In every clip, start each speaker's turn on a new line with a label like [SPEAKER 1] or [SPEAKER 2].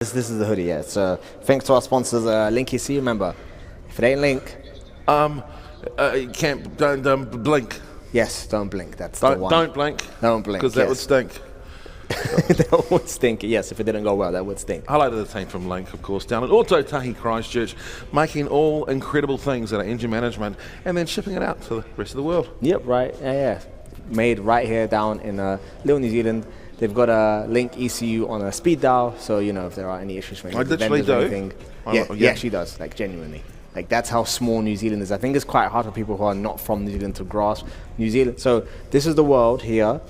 [SPEAKER 1] This is the hoodie, yeah. So thanks to our sponsors, Link EC. Remember, if it ain't Link,
[SPEAKER 2] You can't don't blink.
[SPEAKER 1] yes, don't blink. That's the one.
[SPEAKER 2] Don't blink.
[SPEAKER 1] Don't blink.
[SPEAKER 2] Because that would stink.
[SPEAKER 1] That would stink. Yes, if it didn't go well, that would stink.
[SPEAKER 2] Hello to the team from Link, of course, down at Auto Tahi Christchurch, making all incredible things in our engine management and then shipping it out to the rest of the world.
[SPEAKER 1] Yep, right. Yeah. Made right here down in Little New Zealand. They've got a Link ECU on a speed dial, so if there are any issues with
[SPEAKER 2] I literally
[SPEAKER 1] vendors or
[SPEAKER 2] do.
[SPEAKER 1] anything. Yeah, she does. Like genuinely. Like that's how small New Zealand is. I think it's quite hard for people who are not from New Zealand to grasp New Zealand. So this is the world here,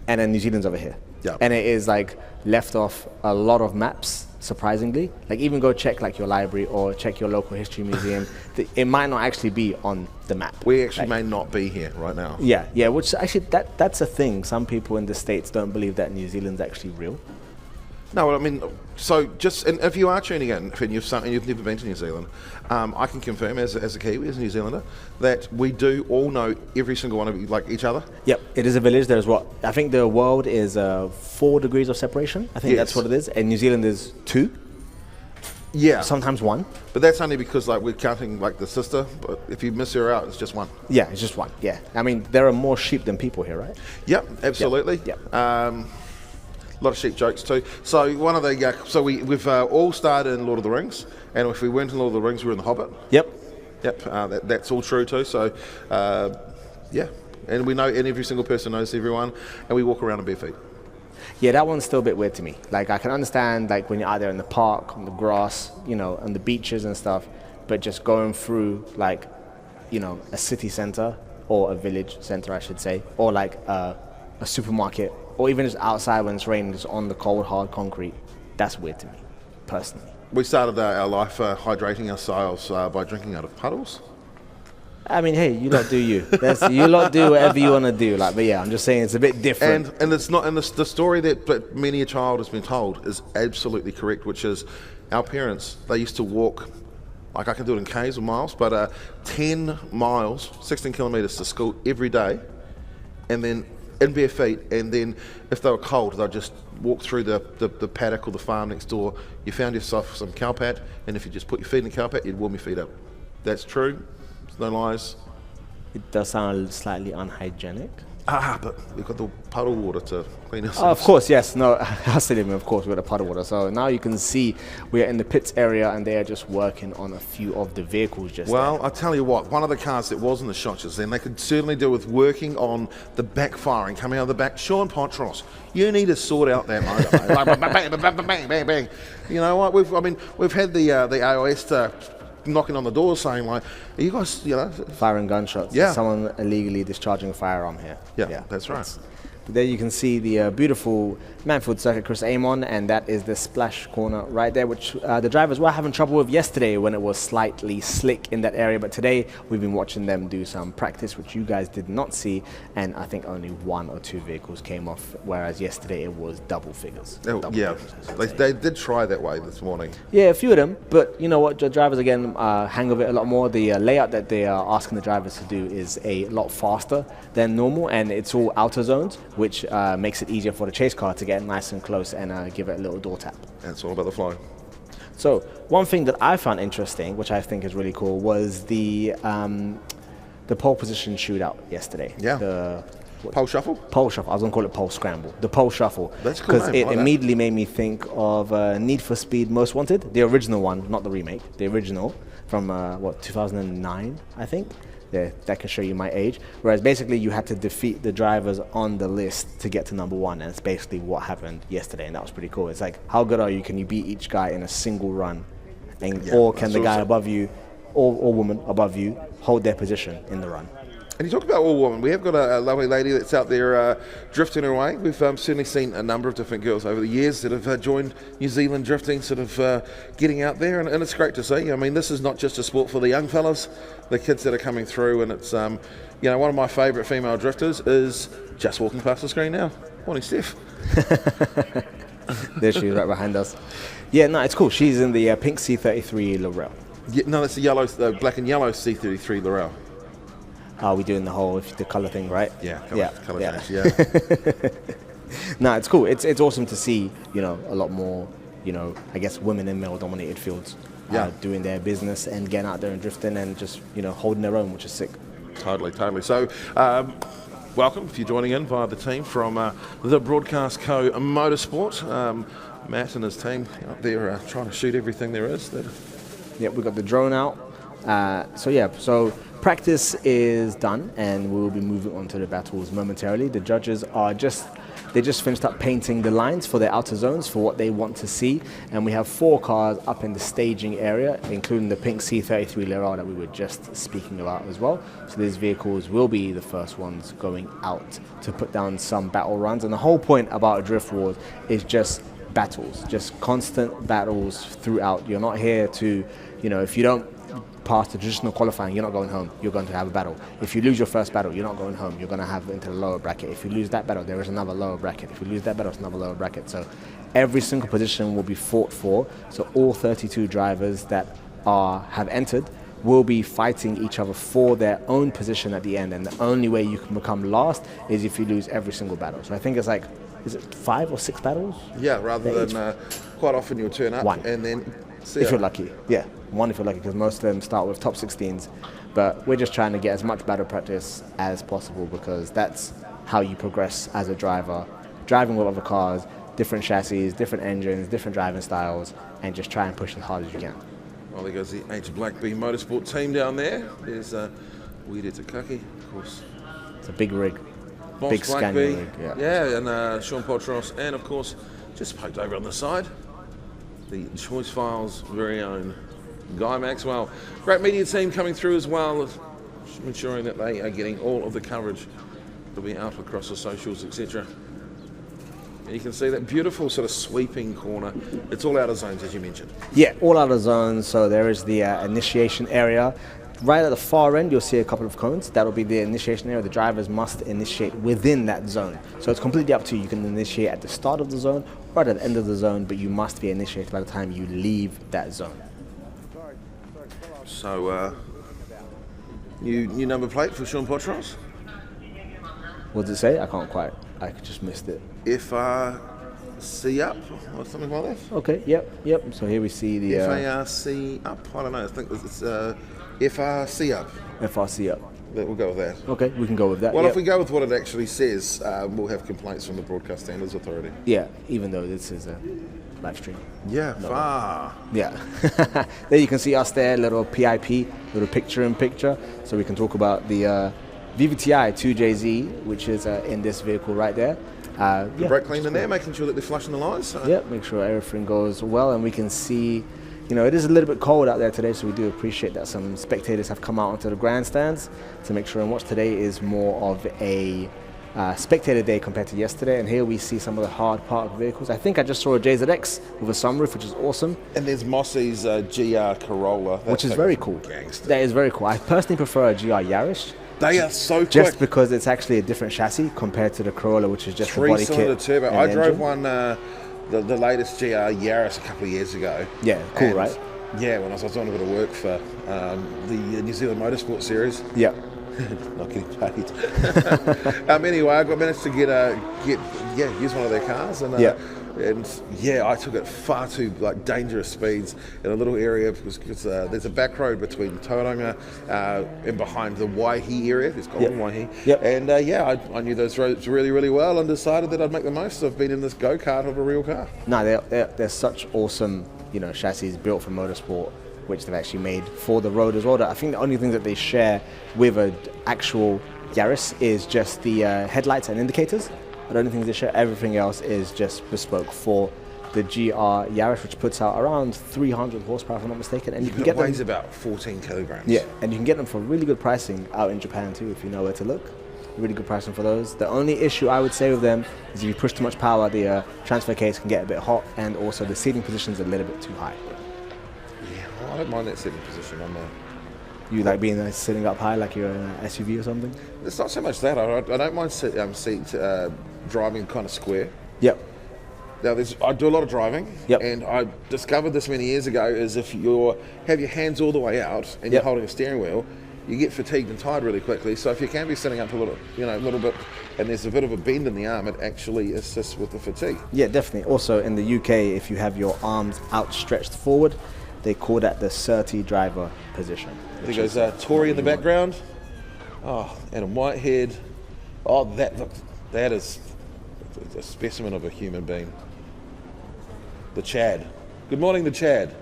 [SPEAKER 1] and then New Zealand's over here.
[SPEAKER 2] Yeah.
[SPEAKER 1] And it is like left off a lot of maps, surprisingly. Like even go check like your library or check your local history museum. It might not actually be on the map.
[SPEAKER 2] We actually may not be here right now.
[SPEAKER 1] Yeah, which actually that's a thing. Some people in the States don't believe that New Zealand's actually real.
[SPEAKER 2] No, I mean, so just, and if you are tuning in and you've never been to New Zealand, I can confirm as a Kiwi, as a New Zealander, that we do all know every single one of you, like each other.
[SPEAKER 1] Yep, it is a village. There's I think the world is 4 degrees of separation. I think
[SPEAKER 2] Yes.
[SPEAKER 1] that's what it is. And New Zealand is 2,
[SPEAKER 2] Yeah.
[SPEAKER 1] sometimes 1.
[SPEAKER 2] But that's only because like we're counting like the sister, but if you miss her out, it's just 1.
[SPEAKER 1] Yeah, it's just 1. Yeah, I mean there are more sheep than people here, right?
[SPEAKER 2] Yep, absolutely.
[SPEAKER 1] Yep.
[SPEAKER 2] A lot of sheep jokes too. So one of the we've all started in Lord of the Rings, and if we weren't in Lord of the Rings, we were in the Hobbit.
[SPEAKER 1] Yep.
[SPEAKER 2] Yep, that's all true too. So yeah, and we know, and every single person knows everyone, and we walk around in bare feet.
[SPEAKER 1] Yeah, that one's still a bit weird to me. Like I can understand like when you're out there in the park, on the grass, on the beaches and stuff, but just going through like, a city center or a village center, I should say, or like a supermarket, or even just outside when it's raining, just on the cold, hard concrete, that's weird to me, personally.
[SPEAKER 2] We started our life hydrating ourselves by drinking out of puddles.
[SPEAKER 1] I mean, hey, you lot do you. You lot do whatever you want to do. But yeah, I'm just saying it's a bit different.
[SPEAKER 2] And it's not, and the story that many a child has been told is absolutely correct, which is our parents, they used to walk, like I can do it in k's or miles, but 10 miles, 16 kilometres to school every day, and then in bare feet, and then if they were cold, they'd just walk through the paddock or the farm next door. You found yourself some cowpat, and if you just put your feet in the cowpat, you'd warm your feet up. That's true. There's no lies.
[SPEAKER 1] It does sound slightly unhygienic.
[SPEAKER 2] But we've got the puddle water to clean ourselves.
[SPEAKER 1] Oh, of course, yes. No, I said it, of course, with the puddle water. So now you can see we are in the pits area, and they are just working on a few of the vehicles just
[SPEAKER 2] Well, I tell you what, one of the cars that was in the shots just then, they could certainly do with working on the backfiring, coming out of the back. Sean Pontros, you need to sort out that motor, mate. Like, bang, bang, bang, bang, bang, bang. You know what? We've had the AOS knocking on the door saying like, are you guys,
[SPEAKER 1] firing gunshots.
[SPEAKER 2] Yeah.
[SPEAKER 1] Someone illegally discharging a firearm here.
[SPEAKER 2] Yeah, that's right.
[SPEAKER 1] There you can see the beautiful Manfeild circuit Chris aim on, and that is the splash corner right there, which the drivers were having trouble with yesterday when it was slightly slick in that area. But today we've been watching them do some practice, which you guys did not see, and I think only 1 or 2 vehicles came off, whereas yesterday it was double figures.
[SPEAKER 2] They did try that way this morning.
[SPEAKER 1] Yeah, a few of them, but you know what, the drivers again hang of it a lot more. The layout that they are asking the drivers to do is a lot faster than normal, and it's all outer zones, which makes it easier for the chase car to get nice and close and give it a little door tap.
[SPEAKER 2] And it's all about the flow.
[SPEAKER 1] So one thing that I found interesting, which I think is really cool, was the pole position shootout yesterday.
[SPEAKER 2] Yeah.
[SPEAKER 1] The
[SPEAKER 2] Pole shuffle?
[SPEAKER 1] Pole shuffle. I was going to call it pole scramble. The pole shuffle.
[SPEAKER 2] That's cool.
[SPEAKER 1] Because it immediately made me think of Need for Speed Most Wanted, the original one, not the remake, the original from 2009, I think. Yeah, that can show you my age. Whereas basically you had to defeat the drivers on the list to get to number 1, and it's basically what happened yesterday, and that was pretty cool. It's like, how good are you? Can you beat each guy in a single run? Or can the guy above you or woman above you hold their position in the run?
[SPEAKER 2] And you talk about all women. We have got a lovely lady that's out there drifting her way. We've certainly seen a number of different girls over the years that have joined New Zealand drifting, sort of getting out there, and it's great to see. I mean, this is not just a sport for the young fellas, the kids that are coming through, and it's, one of my favourite female drifters is just walking past the screen now. Morning, Steph.
[SPEAKER 1] There she is right behind us. Yeah, no, it's cool. She's in the pink C33 Laurel.
[SPEAKER 2] Yeah, no, that's the black and yellow C33 Laurel.
[SPEAKER 1] Are we doing the colour thing, right?
[SPEAKER 2] Yeah, colour change,
[SPEAKER 1] No, it's cool. It's awesome to see, a lot more, I guess women in male-dominated fields doing their business and getting out there and drifting and just, holding their own, which is sick.
[SPEAKER 2] Totally. So, welcome if you're joining in via the team from the Broadcast Co. Motorsport. Matt and his team up there trying to shoot everything there is.
[SPEAKER 1] Yeah, we got the drone out. So practice is done, and we will be moving on to the battles momentarily. The judges they just finished up painting the lines for their outer zones for what they want to see, and we have 4 cars up in the staging area, including the pink C33 Lera that we were just speaking about as well. So these vehicles will be the first ones going out to put down some battle runs, and the whole point about Drift Wars is just battles, just constant battles throughout. You're not here to, if you don't pass the traditional qualifying, you're not going home. You're going to have a battle. If you lose your first battle, you're not going home. You're going to have into the lower bracket. If you lose that battle, there is another lower bracket. If you lose that battle, it's another lower bracket. So every single position will be fought for. So all 32 drivers that have entered will be fighting each other for their own position at the end. And the only way you can become last is if you lose every single battle. So I think it's is it 5 or 6 battles?
[SPEAKER 2] Yeah, rather than quite often you'll turn up
[SPEAKER 1] 1.
[SPEAKER 2] and then
[SPEAKER 1] if you're lucky. Yeah, 1 if you're lucky, because most of them start with top 16s. But we're just trying to get as much battle practice as possible, because that's how you progress as a driver, driving with other cars, different chassis, different engines, different driving styles, and just try and push as hard as you can.
[SPEAKER 2] Well, there goes the H Black B Motorsport team down there. There's Weird Takaki, of course.
[SPEAKER 1] It's a big rig.
[SPEAKER 2] Boss
[SPEAKER 1] Big
[SPEAKER 2] Black
[SPEAKER 1] Scania
[SPEAKER 2] B.
[SPEAKER 1] rig,
[SPEAKER 2] And Sean Potros, and of course, just poked over on the side, the Choice Files' very own Guy Maxwell. Great media team coming through as well, ensuring that they are getting all of the coverage that'll be out across the socials, etc. And you can see that beautiful sort of sweeping corner. It's all out of zones, as you mentioned.
[SPEAKER 1] Yeah, all out of zones. So there is the initiation area. Right at the far end, you'll see a couple of cones. That'll be the initiation area. The drivers must initiate within that zone. So it's completely up to you. You can initiate at the start of the zone or at the end of the zone, but you must be initiated by the time you leave that zone.
[SPEAKER 2] So, new number plate for Sean Potros?
[SPEAKER 1] What does it say? I just missed it.
[SPEAKER 2] FRC up, or something like that?
[SPEAKER 1] Okay, yep. So here we see the...
[SPEAKER 2] FARC up? I don't know, I think it's FRC up.
[SPEAKER 1] FRC up.
[SPEAKER 2] We'll go with that.
[SPEAKER 1] Okay, we can go with that.
[SPEAKER 2] Well, if we go with what it actually says, we'll have complaints from the Broadcast Standards Authority.
[SPEAKER 1] Yeah, even though this is a live stream.
[SPEAKER 2] Yeah, far.
[SPEAKER 1] Yeah. There you can see us there, little PIP, little picture-in-picture. So we can talk about the VVTi 2JZ, which is in this vehicle right there.
[SPEAKER 2] Brake cleaner there, making sure that they're flushing the lines. So.
[SPEAKER 1] Yeah, make sure everything goes well, and we can see, it is a little bit cold out there today, so we do appreciate that some spectators have come out onto the grandstands to make sure and watch. Today is more of a spectator day compared to yesterday, and here we see some of the hard parked vehicles. I think I just saw a JZX with a sunroof, which is awesome.
[SPEAKER 2] And there's Mossy's GR Corolla.
[SPEAKER 1] Which is very cool.
[SPEAKER 2] Gangster.
[SPEAKER 1] That is very cool. I personally prefer a GR Yaris.
[SPEAKER 2] They are so quick.
[SPEAKER 1] Just because it's actually a different chassis compared to the Corolla, which is just a body kit.
[SPEAKER 2] 3-cylinder turbo. I drove
[SPEAKER 1] engine.
[SPEAKER 2] One, the latest GR Yaris a couple of years ago.
[SPEAKER 1] Yeah, cool, right?
[SPEAKER 2] Yeah, when I was doing a bit of work for the New Zealand Motorsport Series.
[SPEAKER 1] Yeah.
[SPEAKER 2] Not getting paid. Anyway, I managed to use one of their cars, and I took it far too dangerous speeds in a little area because there's a back road between Tauranga and behind the Waihi area. It's called Waihi.
[SPEAKER 1] Yep.
[SPEAKER 2] And I knew those roads really, really well, and decided that I'd make the most of being in this go-kart of a real car.
[SPEAKER 1] No, they're such awesome, chassis built for motorsport, which they've actually made for the road as well. I think the only thing that they share with an actual Yaris is just the headlights and indicators. I don't think they share. Everything else is just bespoke for the GR Yaris, which puts out around 300 horsepower, if I'm not mistaken. And you can get them. It
[SPEAKER 2] weighs about 14 kilograms.
[SPEAKER 1] Yeah, and you can get them for really good pricing out in Japan too, if you know where to look. Really good pricing for those. The only issue I would say with them is if you push too much power, the transfer case can get a bit hot, and also the seating position's a little bit too high.
[SPEAKER 2] Yeah, well, I don't mind that sitting position.
[SPEAKER 1] You like being sitting up high like you're in an SUV or something?
[SPEAKER 2] It's not so much that. I don't mind driving kind of square.
[SPEAKER 1] Yep.
[SPEAKER 2] Now, I do a lot of driving,
[SPEAKER 1] Yep.
[SPEAKER 2] and I discovered this many years ago, is if you have your hands all the way out and you're holding a steering wheel, you get fatigued and tired really quickly. So if you can be sitting up a little, a little bit, and there's a bit of a bend in the arm, it actually assists with the fatigue.
[SPEAKER 1] Yeah, definitely. Also in the UK, if you have your arms outstretched forward, they call that the Surtee driver position.
[SPEAKER 2] There goes Tory in the background. Oh, Adam Whitehead. Oh, that is a specimen of a human being. The Chad. Good morning, the Chad.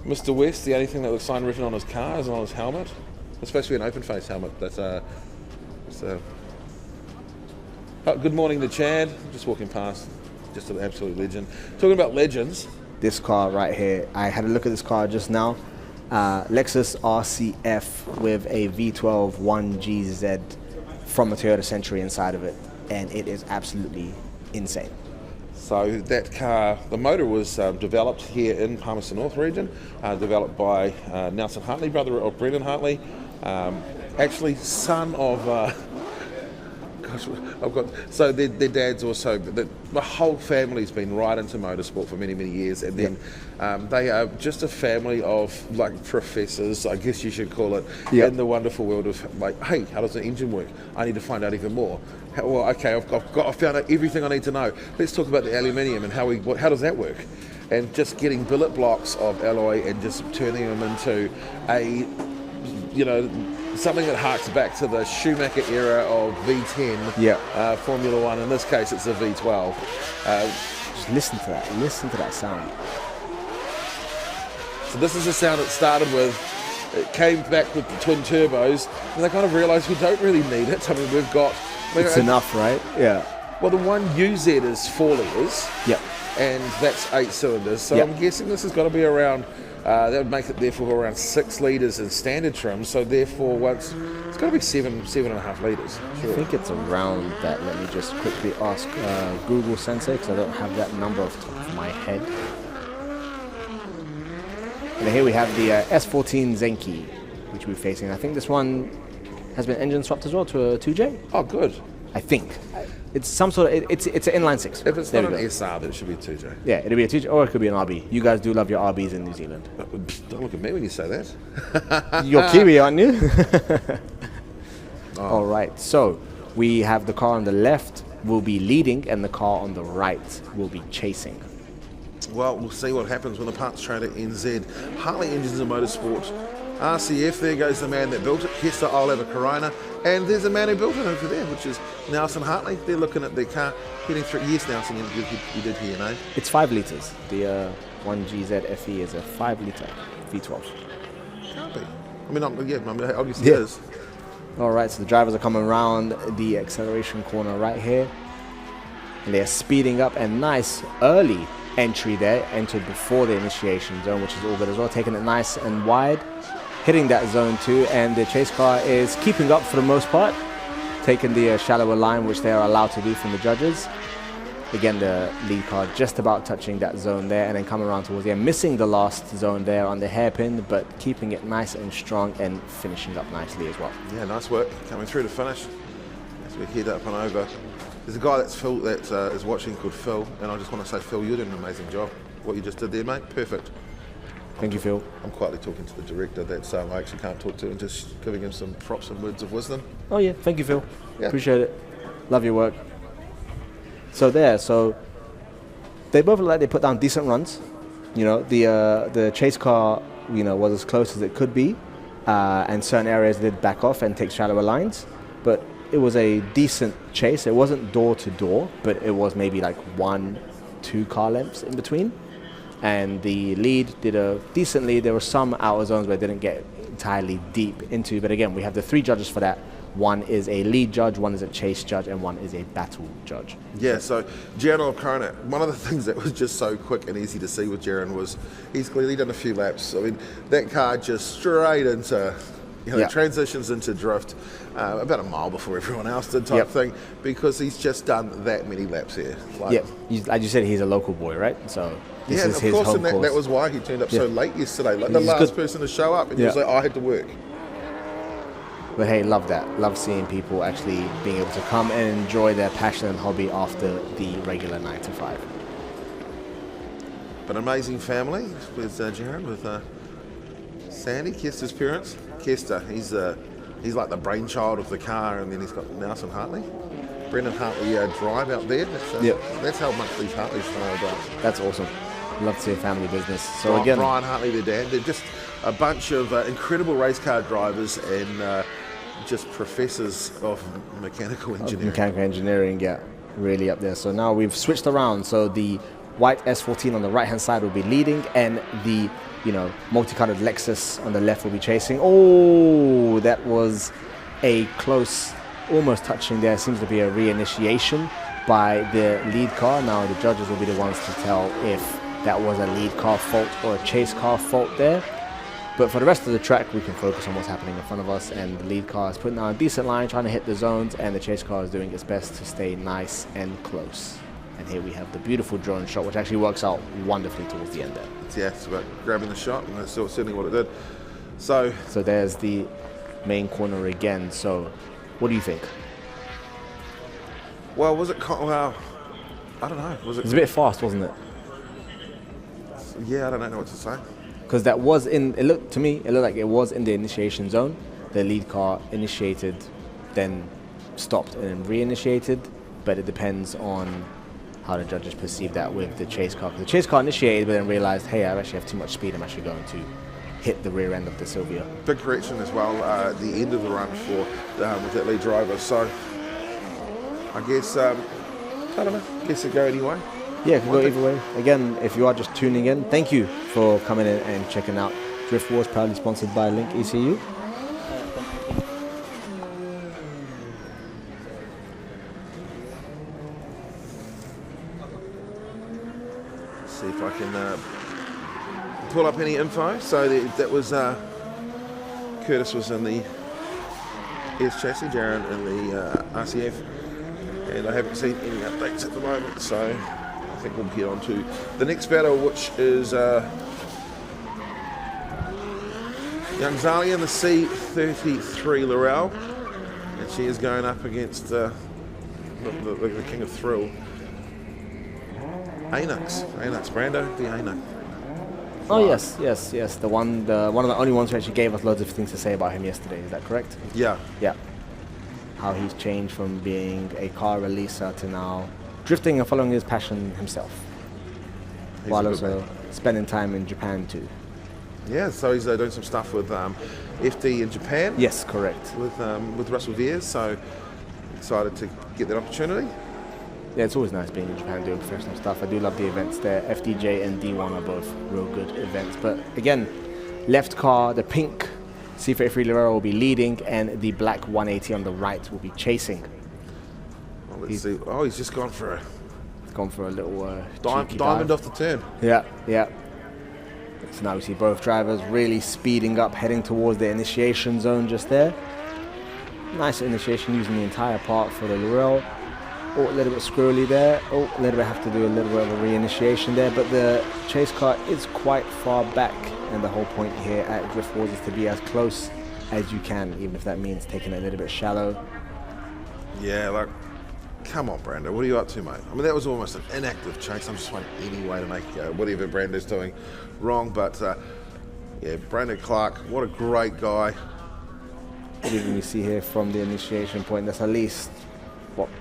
[SPEAKER 2] Mr. West, the only thing that looks sign written on his car is on his helmet. It's supposed to be an open face helmet. That's good morning, the Chad. Just walking past, just an absolute legend. Talking about legends.
[SPEAKER 1] This car right here, I had a look at this car just now. Lexus RCF with a V12 1GZ from a Toyota Century inside of it, and it is absolutely insane.
[SPEAKER 2] So that car, the motor was developed here in Palmerston North region, developed by Nelson Hartley, brother of Brendan Hartley, actually son of. So their dad's also, the whole family's been right into motorsport for many, many years, and then they are just a family of like professors, I guess you should call it, in the wonderful world of like, hey, how does the engine work? I need to find out even more. Well, okay, I've found out everything I need to know. Let's talk about the aluminium and how does that work? And just getting billet blocks of alloy and just turning them into a, something that harks back to the Schumacher era of V10 Formula One. In this case, it's a V12.
[SPEAKER 1] Just listen to that. Listen to that sound.
[SPEAKER 2] So this is the sound it started with. It came back with the twin turbos, and they kind of realised we don't really need it. I mean, we've got...
[SPEAKER 1] It's enough, right? Yeah.
[SPEAKER 2] Well, the one UZ is 4 litres.
[SPEAKER 1] Yeah.
[SPEAKER 2] And that's 8 cylinders. So I'm guessing this has got to be around... that would make it therefore around 6 litres in standard trim. So therefore, it's got to be 7.5 litres. Sure.
[SPEAKER 1] I think it's around that. Let me just quickly ask Google Sensei, because I don't have that number off the top of my head. And here we have the S14 Zenki, which we're facing. I think this one has been engine swapped as well to a 2J.
[SPEAKER 2] Oh, good.
[SPEAKER 1] I think. It's some sort of, it's an inline 6.
[SPEAKER 2] If it's not an SR, then it should be a 2J.
[SPEAKER 1] Yeah, it'll be a 2J, or it could be an RB. You guys do love your RBs in New Zealand.
[SPEAKER 2] Don't look at me when you say that.
[SPEAKER 1] You're Kiwi, aren't you? All right, so we have the car on the left will be leading, and the car on the right will be chasing.
[SPEAKER 2] Well, we'll see what happens when the parts trailer NZ. Hartley Engines and Motorsport. RCF, there goes the man that built it. Kester, I'll have a Corona. And there's a man who built it over there, which is Nelson Hartley. They're looking at their car, heading through. Yes, Nelson, you did hear your name.
[SPEAKER 1] It's 5 litres. The 1GZ FE is a 5 litre V12.
[SPEAKER 2] Can't be. I mean, obviously it is.
[SPEAKER 1] All right, so the drivers are coming around the acceleration corner right here. And they're speeding up, and nice early entry there, entered before the initiation zone, which is all good as well, taking it nice and wide, hitting that zone 2, and the chase car is keeping up for the most part, taking the shallower line, which they are allowed to do from the judges. Again, the lead car just about touching that zone there, and then coming around towards the end, missing the last zone there on the hairpin, but keeping it nice and strong and finishing up nicely as well.
[SPEAKER 2] Yeah, nice work coming through to finish as we head up and over. There's a guy that's Phil that is watching called Phil, and I just want to say, Phil, you're doing an amazing job. What you just did there, mate, perfect.
[SPEAKER 1] Thank you, Phil.
[SPEAKER 2] I'm quietly talking to the director that I actually can't talk to, and just giving him some props and words of wisdom.
[SPEAKER 1] Oh yeah, thank you, Phil.
[SPEAKER 2] Yeah.
[SPEAKER 1] Appreciate it. Love your work. So they both look like they put down decent runs. You know, the chase car, was as close as it could be, and certain areas did back off and take shallower lines, but it was a decent chase. It wasn't door to door, but it was maybe like 1-2 car lengths in between. And the lead did a decent lead. There were some outer zones where it didn't get entirely deep into, but again, we have the 3 judges for that. One is a lead judge, one is a chase judge, and one is a battle judge.
[SPEAKER 2] Yeah, so Jaron O'Connor, one of the things that was just so quick and easy to see with Jaron was he's clearly done a few laps. I mean, that car just straight into, transitions into drift about a mile before everyone else did type thing, because he's just done that many laps here.
[SPEAKER 1] Like you said, he's a local boy, right? So this is
[SPEAKER 2] of
[SPEAKER 1] his
[SPEAKER 2] course,
[SPEAKER 1] home
[SPEAKER 2] and
[SPEAKER 1] course.
[SPEAKER 2] that was why he turned up so late yesterday, like the
[SPEAKER 1] He's
[SPEAKER 2] last
[SPEAKER 1] good.
[SPEAKER 2] person to show up, and he was like, I had to work.
[SPEAKER 1] But hey, love that. Love seeing people actually being able to come and enjoy their passion and hobby after the regular 9 to 5.
[SPEAKER 2] But amazing family with Jaron, with Sandy, Kester's parents. Kester, he's like the brainchild of the car, and then he's got Nelson Hartley. Brendan Hartley drive out there. That's how much these Hartleys know about.
[SPEAKER 1] That's awesome. Love to see a family business. So again,
[SPEAKER 2] Brian Hartley, their dad. They're just a bunch of incredible race car drivers and just professors of mechanical engineering.
[SPEAKER 1] Yeah, really up there. So now we've switched around. So the white S14 on the right hand side will be leading, and the multicolored Lexus on the left will be chasing. Oh, that was a close, almost touching there. Seems to be a reinitiation by the lead car. Now the judges will be the ones to tell if that was a lead car fault or a chase car fault there. But for the rest of the track, we can focus on what's happening in front of us, and the lead car is putting out a decent line, trying to hit the zones, and the chase car is doing its best to stay nice and close. And here we have the beautiful drone shot, which actually works out wonderfully towards the end there.
[SPEAKER 2] Yeah, it's about grabbing the shot, and that's certainly what it did. So
[SPEAKER 1] there's the main corner again. So what do you think?
[SPEAKER 2] Well, was it? Well, I don't know.
[SPEAKER 1] It was a bit fast, wasn't it?
[SPEAKER 2] Yeah, I don't know what to say.
[SPEAKER 1] Because that was it looked like it was in the initiation zone. The lead car initiated, then stopped and then reinitiated, but it depends on how the judges perceive that with the chase car. The chase car initiated, but then realized, hey, I actually have too much speed. I'm actually going to hit the rear end of the Silvia.
[SPEAKER 2] Big correction as well at the end of the run for with that lead driver. So I guess I don't know. Guess it go anyway.
[SPEAKER 1] Yeah, it can go either way. Again, if you are just tuning in, thank you for coming in and checking out Drift Wars, proudly sponsored by Link ECU.
[SPEAKER 2] See if I can pull up any info. So that was Curtis was in the S chassis, Jaron in the RCF, and I haven't seen any updates at the moment. So I think we'll get on to the next battle, which is young Zalia in the C33 Laurel, and she is going up against the King of Thrill, Anux Brando, the Anux.
[SPEAKER 1] Oh yes. The one of the only ones who actually gave us loads of things to say about him yesterday. Is that correct?
[SPEAKER 2] Yeah.
[SPEAKER 1] How he's changed from being a car releaser to now drifting and following his passion himself, while also spending time in Japan too.
[SPEAKER 2] Yeah, so he's doing some stuff with FD in Japan.
[SPEAKER 1] Yes, correct.
[SPEAKER 2] With Russell Veers, so excited to get that opportunity.
[SPEAKER 1] Yeah, it's always nice being in Japan doing professional stuff. I do love the events there. FDJ and D1 are both real good events. But again, left car, the pink C33 Lorero will be leading, and the black 180 on the right will be chasing.
[SPEAKER 2] Well, let's see. Oh, he's just gone for
[SPEAKER 1] a little
[SPEAKER 2] diamond off the turn.
[SPEAKER 1] Yeah. So now we see both drivers really speeding up, heading towards the initiation zone just there. Nice initiation using the entire part for the Laurel. Oh, a little bit squirrely there. Oh, a little bit have to do a little bit of a reinitiation there, but the chase car is quite far back, and the whole point here at Drift Wars is to be as close as you can, even if that means taking it a little bit shallow.
[SPEAKER 2] Yeah, like, come on, Brando, what are you up to, mate? I mean, that was almost an inactive chase. I'm just finding any way to make whatever Brando's doing wrong, but yeah, Brando Clark, what a great guy.
[SPEAKER 1] What even we see here from the initiation point, that's at least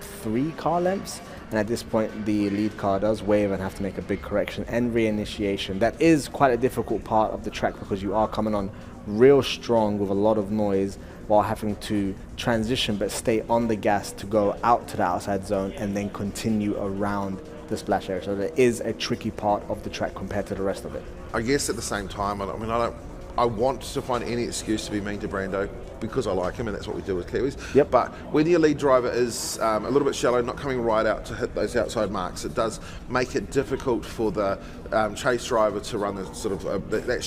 [SPEAKER 1] 3 car lengths, and at this point the lead car does wave and have to make a big correction and reinitiation. That is quite a difficult part of the track because you are coming on real strong with a lot of noise while having to transition but stay on the gas to go out to the outside zone and then continue around the splash area. So that is a tricky part of the track compared to the rest of it.
[SPEAKER 2] I guess at the same time, I want to find any excuse to be mean to Brando because I like him, and that's what we do with Kiwis.
[SPEAKER 1] Yep.
[SPEAKER 2] But when your lead driver is a little bit shallow, not coming right out to hit those outside marks, it does make it difficult for the chase driver to run the sort of that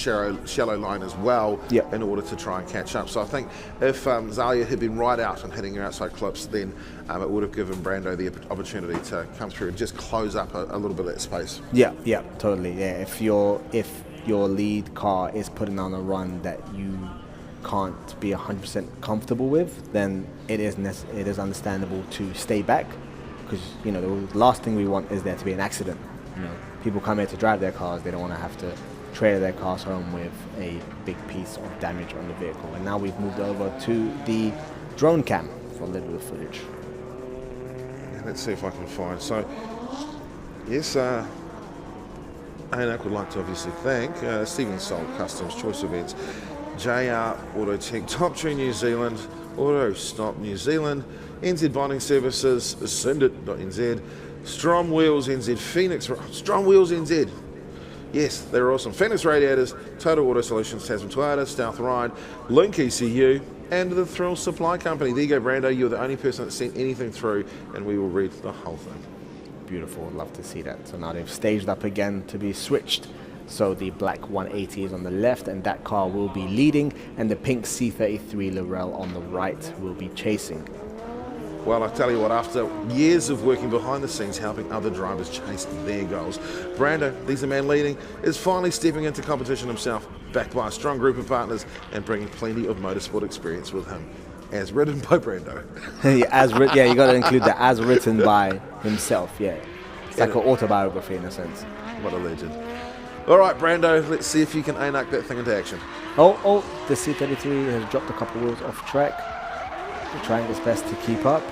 [SPEAKER 2] shallow line as well.
[SPEAKER 1] Yep.
[SPEAKER 2] In order to try and catch up. So I think if Zalia had been right out and hitting her outside clips, then it would have given Brando the opportunity to come through and just close up a little bit of that space.
[SPEAKER 1] Yeah, totally. Yeah, if your lead car is putting on a run that you can't be 100% comfortable with, then it is understandable to stay back, because the last thing we want is there to be an accident. people come here to drive their cars, they don't want to have to trailer their cars home with a big piece of damage on the vehicle. And now we've moved over to the drone cam for a little bit of footage.
[SPEAKER 2] Let's see if I can find. So, yes, ANAC would like to obviously thank Stephen Soul Customs, Choice Events, JR Auto Tech, Top Tree New Zealand, Auto Stop New Zealand, NZ Bonding Services, Syndit.nz, Strom Wheels NZ, Phoenix, Strom Wheels NZ. Yes, they're awesome. Phoenix Radiators, Total Auto Solutions, Tasman Toyota, Stealth Ride, Link ECU, and the Thrill Supply Company. There you go, Brando. You're the only person that sent anything through, and we will read the whole thing.
[SPEAKER 1] Beautiful. Love to see that. So now they've staged up again to be switched. So the black 180 is on the left, and that car will be leading, and the pink C33 Laurel on the right will be chasing.
[SPEAKER 2] Well, I tell you what, after years of working behind the scenes helping other drivers chase their goals, Brando, he's the man leading, is finally stepping into competition himself, backed by a strong group of partners and bringing plenty of motorsport experience with him, as written by Brando.
[SPEAKER 1] Yeah, you got to include that, as written by himself, yeah. It's like an autobiography in a sense.
[SPEAKER 2] What a legend. All right, Brando, let's see if you can ANAC that thing into action.
[SPEAKER 1] Oh, the C33 has dropped a couple wheels off track. Trying his best to keep up.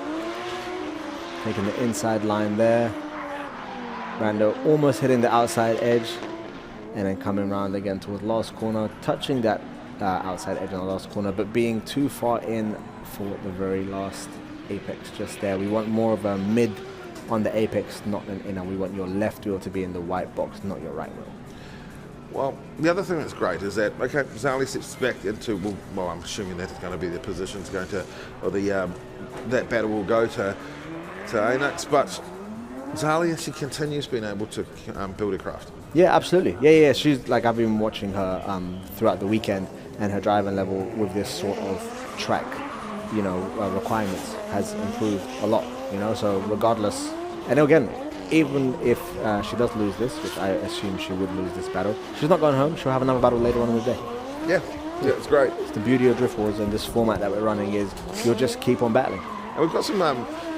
[SPEAKER 1] Taking the inside line there. Brando almost hitting the outside edge. And then coming around again towards last corner. Touching that outside edge on the last corner. But being too far in for the very last apex just there. We want more of a mid on the apex, not an inner. We want your left wheel to be in the white box, not your right wheel.
[SPEAKER 2] Well, the other thing that's great is that, okay, Zali steps back into, well, I'm assuming that is going to be the position's going to, or the that battle will go to ANAC, but Zali, she continues being able to build her craft.
[SPEAKER 1] Yeah, absolutely. Yeah. She's like, I've been watching her throughout the weekend, and her driving level with this sort of track, requirements has improved a lot. So regardless, and again, even if she does lose this, which I assume she would lose this battle, she's not going home. She'll have another battle later on in the day.
[SPEAKER 2] Yeah, it's great.
[SPEAKER 1] It's the beauty of Drift Wars and this format that we're running is you'll just keep on battling.
[SPEAKER 2] And we've got some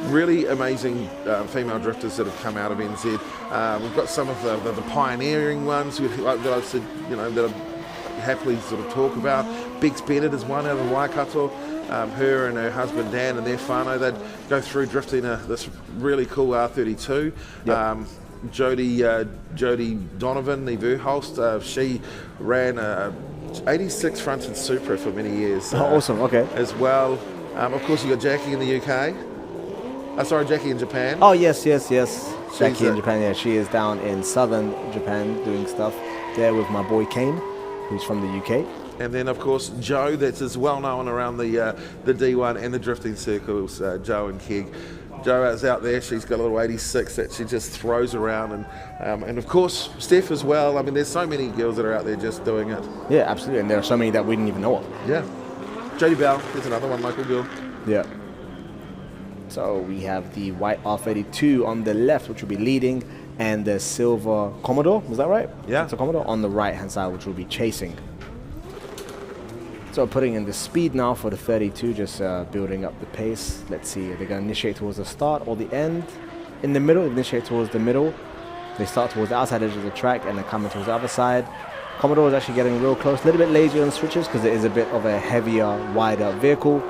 [SPEAKER 2] really amazing female drifters that have come out of NZ. We've got some of the pioneering ones that I said, that I happily sort of talk about. Biggs Bennett is one out of Waikato. Her and her husband Dan and their whānau, they'd go through drifting this really cool R32. Yep. Jodie Donovan, the Verhulst, she ran a 86 fronted Supra for many years.
[SPEAKER 1] Awesome, okay.
[SPEAKER 2] As well. Of course, you got Jackie in the UK. Jackie in Japan.
[SPEAKER 1] Oh, yes. Jackie in Japan, yeah. She is down in southern Japan doing stuff there with my boy Kane, who's from the UK.
[SPEAKER 2] And then, of course, Joe, that's as well known around the D1 and the drifting circles, Joe and Keg. Joe is out there, she's got a little 86 that she just throws around. And of course, Steph as well. I mean, there's so many girls that are out there just doing it.
[SPEAKER 1] Yeah, absolutely. And there are so many that we didn't even know of.
[SPEAKER 2] Yeah. Jodie Bell, there's another one, local girl.
[SPEAKER 1] Yeah. So we have the white R32 on the left, which will be leading, and the silver Commodore, was that right?
[SPEAKER 2] Yeah.
[SPEAKER 1] It's a Commodore on the right-hand side, which will be chasing. So putting in the speed now for the 32, just building up the pace. Let's see, are they going to initiate towards the start or the end? In the middle, initiate towards the middle. They start towards the outside edge of the track and they're coming towards the other side. Commodore is actually getting real close, a little bit lazier on switches because it is a bit of a heavier, wider vehicle.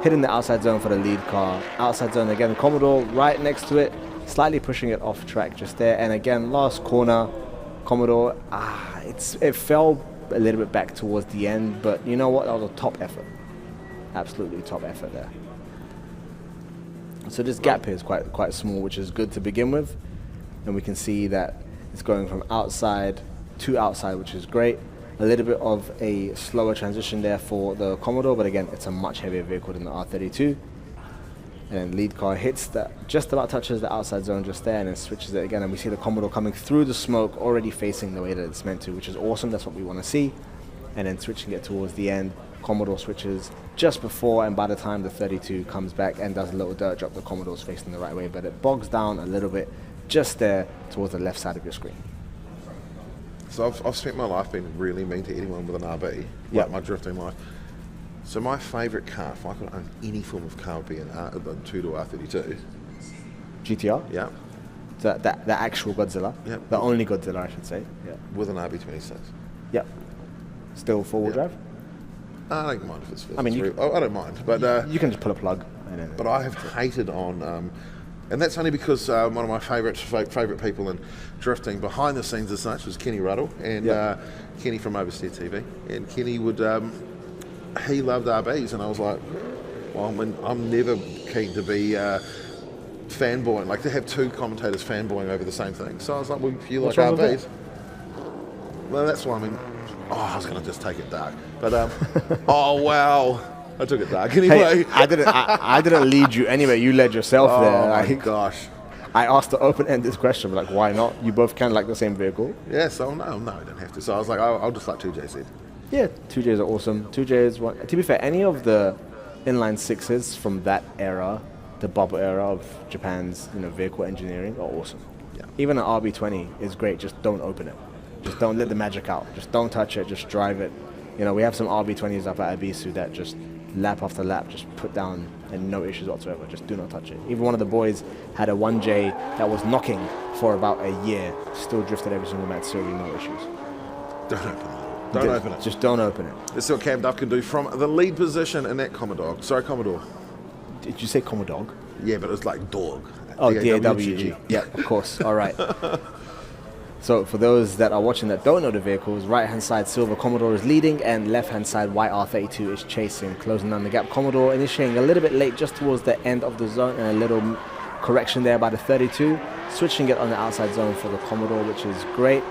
[SPEAKER 1] Hitting the outside zone for the lead car. Outside zone again, Commodore right next to it, slightly pushing it off track just there. And again, last corner, Commodore, it fell a little bit back towards the end, but you know what, that was a top effort. Absolutely top effort there. So this gap here is quite small, which is good to begin with. And we can see that it's going from outside to outside, which is great. A little bit of a slower transition there for the Commodore, but again, it's a much heavier vehicle than the R32. And then lead car hits that, just about touches the outside zone just there, and then switches it again. And we see the Commodore coming through the smoke, already facing the way that it's meant to, which is awesome. That's what we want to see. And then switching it towards the end, Commodore switches just before, and by the time the 32 comes back and does a little dirt drop, the Commodore's facing the right way, but it bogs down a little bit just there towards the left side of your screen.
[SPEAKER 2] So I've spent my life being really mean to anyone with an RB, like my drifting life. So my favourite car, if I could own any form of car, would be a two-door R32.
[SPEAKER 1] GTR?
[SPEAKER 2] Yeah.
[SPEAKER 1] The actual Godzilla.
[SPEAKER 2] Yep.
[SPEAKER 1] The only Godzilla, I should say. Yeah.
[SPEAKER 2] with an RB26.
[SPEAKER 1] Yep. Still four-wheel drive.
[SPEAKER 2] I don't mind if it's.
[SPEAKER 1] I mean,
[SPEAKER 2] I don't mind, but
[SPEAKER 1] You can just pull a plug. And then,
[SPEAKER 2] but I have hated on, and that's only because one of my favourite people in drifting behind the scenes as such was Kenny Ruddle, and Kenny from Oversteer TV, and Kenny would he loved RBs, and I was like, well, I'm never keen to be fanboying, like to have two commentators fanboying over the same thing. So I was like, well, if you like RBs, well, that's why I was going to just take it dark, but oh wow. I took it dark anyway.
[SPEAKER 1] Hey, I didn't lead you anyway. You led yourself there.
[SPEAKER 2] Oh my gosh.
[SPEAKER 1] I asked the open-ended question, like, why not? You both kind of like the same vehicle.
[SPEAKER 2] Yeah, so no, I don't have to. So I was like, I'll just like 2JZ.
[SPEAKER 1] Yeah, 2Js are awesome. 2Js, to be fair, any of the inline sixes from that era, the bubble era of Japan's vehicle engineering, are awesome.
[SPEAKER 2] Yeah.
[SPEAKER 1] Even an RB20 is great. Just don't open it. Just don't let the magic out. Just don't touch it. Just drive it. We have some RB20s up at Abisu that just lap after lap, just put down and no issues whatsoever. Just do not touch it. Even one of the boys had a 1J that was knocking for about a year, still drifted every single Matsuri, no issues.
[SPEAKER 2] Don't open it. Don't open it.
[SPEAKER 1] Just don't open it.
[SPEAKER 2] Let's see what Cam Duff can do from the lead position in that Commodore. Sorry, Commodore.
[SPEAKER 1] Did you say Commodore?
[SPEAKER 2] Yeah, but it's like dog.
[SPEAKER 1] Oh, DAWG. Yeah, of course. All right. So for those that are watching that don't know the vehicles, right-hand side Silver Commodore is leading and left-hand side White R32 is chasing, closing down the gap. Commodore initiating a little bit late just towards the end of the zone, and a little correction there by the 32, switching it on the outside zone for the Commodore, which is great.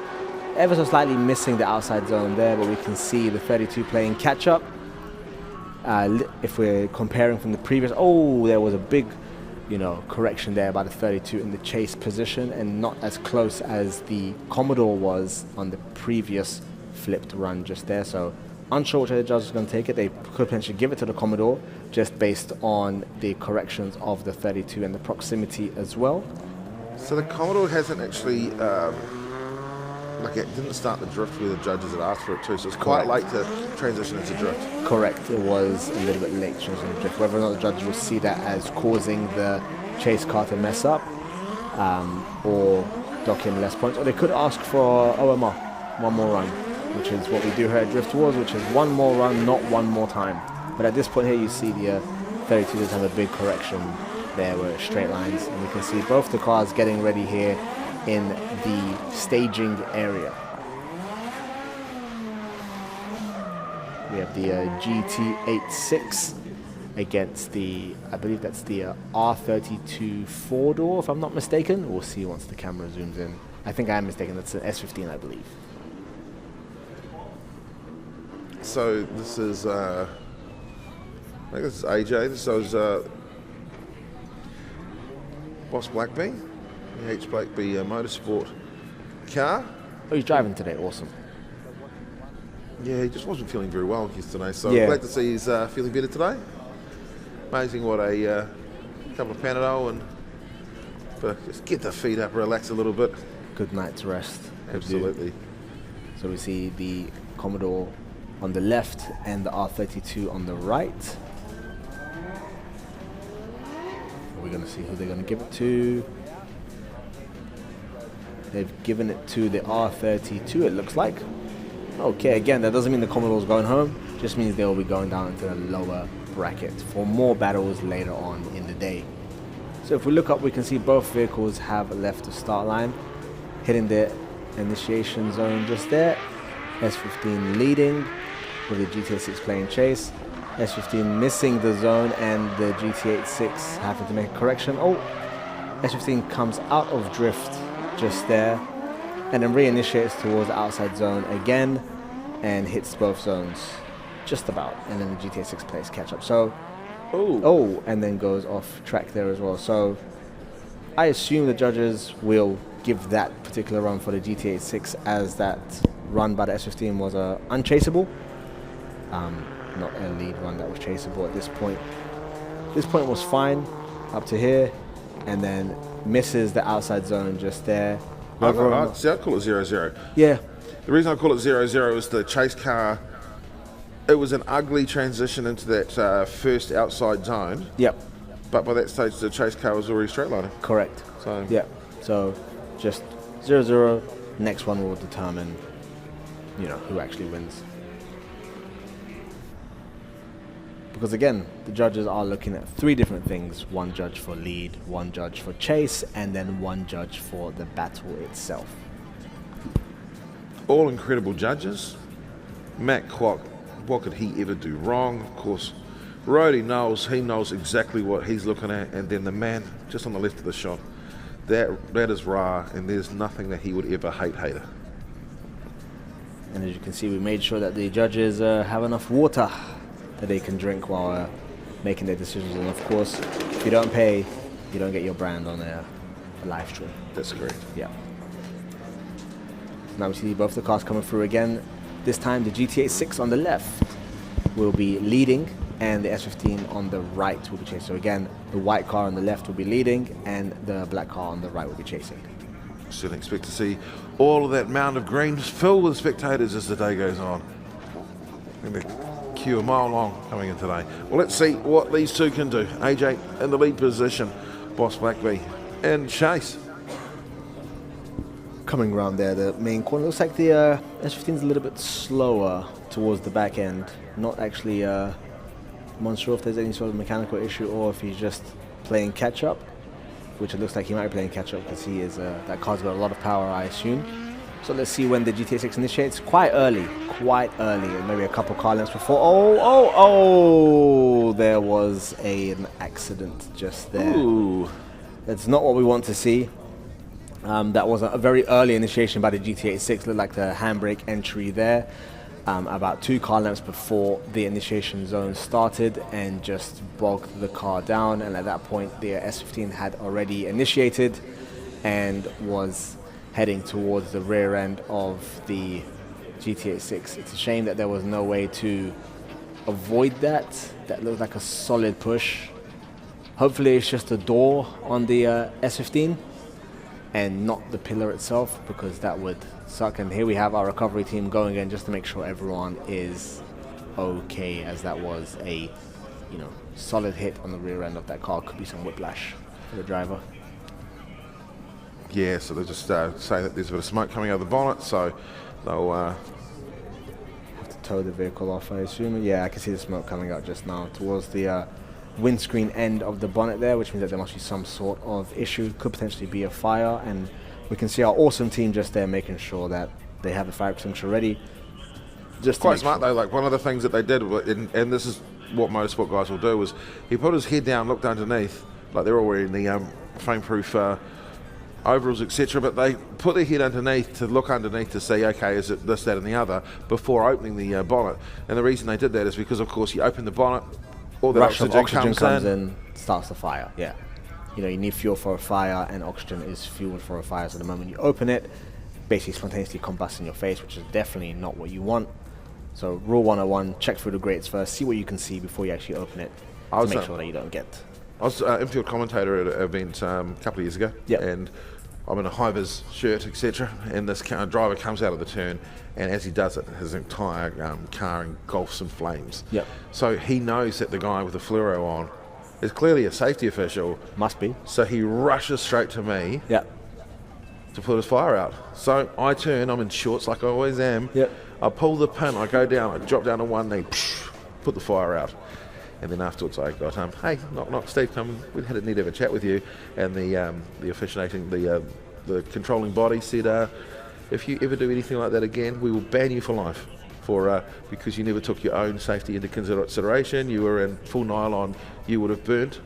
[SPEAKER 1] Ever so slightly missing the outside zone there, but we can see the 32 playing catch-up. If we're comparing from the previous, there was a big correction there by the 32 in the chase position, and not as close as the Commodore was on the previous flipped run just there. So unsure which of the judges are going to take it. They could potentially give it to the Commodore just based on the corrections of the 32 and the proximity as well.
[SPEAKER 2] So the Commodore hasn't actually, it didn't start the drift where the judges had asked for it too, so it's quite late to transition into drift.
[SPEAKER 1] Correct, it was a little bit late to transition into drift. Whether or not the judges will see that as causing the chase car to mess up or dock in less points, or they could ask for OMR, one more run, which is what we do here at Drift Wars, which is one more run, not one more time. But at this point here, you see the 32 does have a big correction there where it's straight lines, and we can see both the cars getting ready here in the staging area. We have the GT86 against the, I believe that's the R32 four-door, if I'm not mistaken. We'll see once the camera zooms in. I think I am mistaken, that's an S15, I believe.
[SPEAKER 2] So this is, I think this is AJ, this is Boss Blackby, the H Blackby Motorsport car.
[SPEAKER 1] Oh, he's driving today, awesome.
[SPEAKER 2] Yeah, he just wasn't feeling very well yesterday, so
[SPEAKER 1] Yeah.
[SPEAKER 2] glad to see he's feeling better today. Amazing what a couple of Panadol but just get the feet up, relax a little bit.
[SPEAKER 1] Good night's rest.
[SPEAKER 2] Absolutely.
[SPEAKER 1] So we see the Commodore on the left and the R32 on the right. We're going to see who they're going to give it to. They've given it to the R32, it looks like. Okay, again, that doesn't mean the Commodore's going home. Just means they'll be going down into the lower bracket for more battles later on in the day. So if we look up, we can see both vehicles have left the start line, hitting the initiation zone just there. S15 leading with the GT86 playing chase. S15 missing the zone and the GT86 having to make a correction. S15 comes out of drift just there and then reinitiates towards the outside zone again and hits both zones just about, and then the GT86 plays catch up. So and then goes off track there as well. So I assume the judges will give that particular run for the GT86 as that run by the S15 was unchaseable, not a lead run that was chaseable at this point. This point was fine up to here, and then misses the outside zone just there.
[SPEAKER 2] I call it 0-0.
[SPEAKER 1] Yeah.
[SPEAKER 2] The reason I call it 0-0 is the chase car, it was an ugly transition into that first outside zone.
[SPEAKER 1] Yep.
[SPEAKER 2] But by that stage, the chase car was already straight lining.
[SPEAKER 1] Correct.
[SPEAKER 2] So
[SPEAKER 1] yeah. So just 0-0. Next one will determine, who actually wins. Because again, the judges are looking at 3 different things. 1 judge for lead, 1 judge for chase, and then 1 judge for the battle itself.
[SPEAKER 2] All incredible judges. Matt Kwok, what could he ever do wrong? Of course, Rody knows, he knows exactly what he's looking at, and then the man just on the left of the shot, that is Ra, and there's nothing that he would ever hater.
[SPEAKER 1] And as you can see, we made sure that the judges have enough water that they can drink while making their decisions. And of course, if you don't pay, you don't get your brand on a live stream.
[SPEAKER 2] That's correct.
[SPEAKER 1] Yeah. Now we see both the cars coming through again. This time the GTA 6 on the left will be leading, and the S15 on the right will be chasing. So again, the white car on the left will be leading, and the black car on the right will be chasing.
[SPEAKER 2] Certainly expect to see all of that mound of green filled with spectators as the day goes on. And the queue a mile long coming in today. Well, let's see what these two can do. AJ in the lead position, Boss Blackbee in chase.
[SPEAKER 1] Coming around there, the main corner, looks like the S15 is a little bit slower towards the back end. Not actually, I'm unsure if there's any sort of mechanical issue or if he's just playing catch up, which it looks like he might be playing catch up because he is, that car's got a lot of power, I assume. So let's see when the GTA 6 initiates. Quite early, maybe a couple car lengths before. Oh, there was an accident just there.
[SPEAKER 2] Ooh.
[SPEAKER 1] That's not what we want to see. That was a very early initiation by the GTA 6. Looked like the handbrake entry there, about 2 car lengths before the initiation zone started, and just bogged the car down. And at that point, the S15 had already initiated and was heading towards the rear end of the GTA 6. It's a shame that there was no way to avoid that. That looked like a solid push. Hopefully it's just a door on the S15 and not the pillar itself, because that would suck. And here we have our recovery team going in just to make sure everyone is okay, as that was a solid hit on the rear end of that car. Could be some whiplash for the driver.
[SPEAKER 2] Yeah, so they just say that there's a bit of smoke coming out of the bonnet, so they'll
[SPEAKER 1] have to tow the vehicle off, I assume. Yeah, I can see the smoke coming out just now towards the windscreen end of the bonnet there, which means that there must be some sort of issue. Could potentially be a fire, and we can see our awesome team just there making sure that they have the fire extinguisher ready. Just
[SPEAKER 2] quite smart though. Like, one of the things that they did, and this is what motorsport guys will do, is he put his head down, looked underneath, like they're all wearing the flame-proof overalls, etc., but they put their head underneath to look underneath to see, okay, is it this, that and the other, before opening the bonnet. And the reason they did that is because, of course, you open the bonnet, all the oxygen comes in,
[SPEAKER 1] starts the fire. Yeah, you need fuel for a fire, and oxygen is fuel for a fire. So the moment you open it, basically spontaneously combusts in your face, which is definitely not what you want. So rule 101, check through the grates first, see what you can see before you actually open it, to make sure that you don't get.
[SPEAKER 2] I was infield commentator at an event a couple of years ago, and I'm in a high-vis shirt, etc., and this driver comes out of the turn, and as he does it, his entire car engulfs in flames.
[SPEAKER 1] Yep.
[SPEAKER 2] So he knows that the guy with the fluoro on is clearly a safety official.
[SPEAKER 1] Must be.
[SPEAKER 2] So he rushes straight to me to put his fire out. So I turn, I'm in shorts like I always am.
[SPEAKER 1] Yep.
[SPEAKER 2] I pull the pin, I go down, I drop down to one knee, put the fire out. And then afterwards I got, hey, knock, Steve, come, we need to have a chat with you. And the officiating, the controlling body said, if you ever do anything like that again, we will ban you for life, because you never took your own safety into consideration. You were in full nylon, you would have burnt.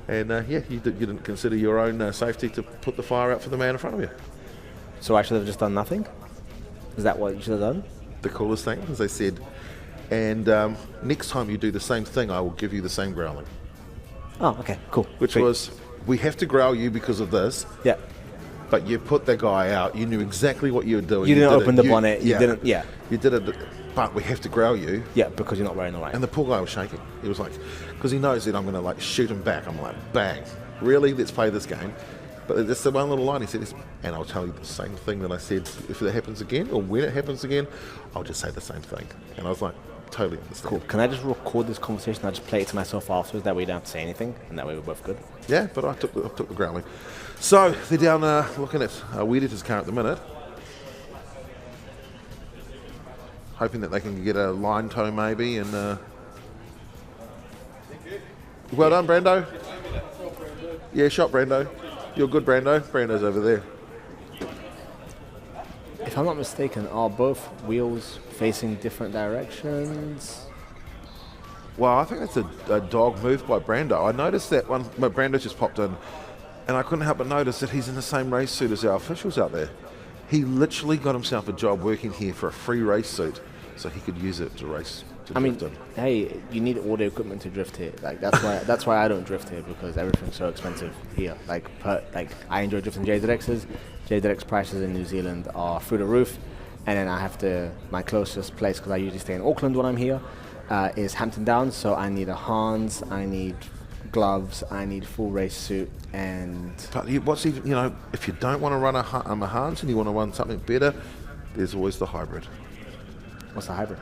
[SPEAKER 2] And you didn't consider your own safety to put the fire out for the man in front of you.
[SPEAKER 1] So I should have just done nothing? Is that what you should have done?
[SPEAKER 2] The coolest thing, as they said, and next time you do the same thing, I will give you the same growling.
[SPEAKER 1] Oh, okay, cool.
[SPEAKER 2] Which
[SPEAKER 1] Sweet.
[SPEAKER 2] was, we have to growl you because of this.
[SPEAKER 1] Yeah.
[SPEAKER 2] But you put the guy out. You knew exactly what you were doing.
[SPEAKER 1] You didn't open the bonnet. You didn't. Yeah.
[SPEAKER 2] You did it, but we have to growl you.
[SPEAKER 1] Yeah, because you're not wearing the right.
[SPEAKER 2] And the poor guy was shaking. He was like, because he knows that I'm going to shoot him back. I'm like, bang. Really? Let's play this game. But that's the one little line he said, and I'll tell you the same thing that I said. If it happens again, or when it happens again, I'll just say the same thing. And I was like, totally understand.
[SPEAKER 1] Cool. Can I just record this conversation? I'll just play it to myself afterwards. That way you don't have to say anything, and that way we're both good.
[SPEAKER 2] Yeah, but I took the growling. So they're down looking at Weed Eater's car at the minute, hoping that they can get a line tow maybe. And well done, Brando. Yeah, shot Brando. You're good, Brando. Brando's over there.
[SPEAKER 1] If I'm not mistaken, are both wheels facing different directions?
[SPEAKER 2] Well, I think that's a dog move by Brando. I noticed that one. Brando just popped in, and I couldn't help but notice that he's in the same race suit as our officials out there. He literally got himself a job working here for a free race suit, so he could use it to race.
[SPEAKER 1] I mean, hey, you need all the equipment to drift here. Like that's why I don't drift here, because everything's so expensive here. Like I enjoy drifting JZXs. JZX prices in New Zealand are through the roof, and then I have to, my closest place, because I usually stay in Auckland when I'm here, is Hampton Downs. So I need a Hans, I need gloves, I need full race suit, and.
[SPEAKER 2] But what's even, if you don't want to run a Hans and you want to run something better, there's always the hybrid.
[SPEAKER 1] What's the hybrid?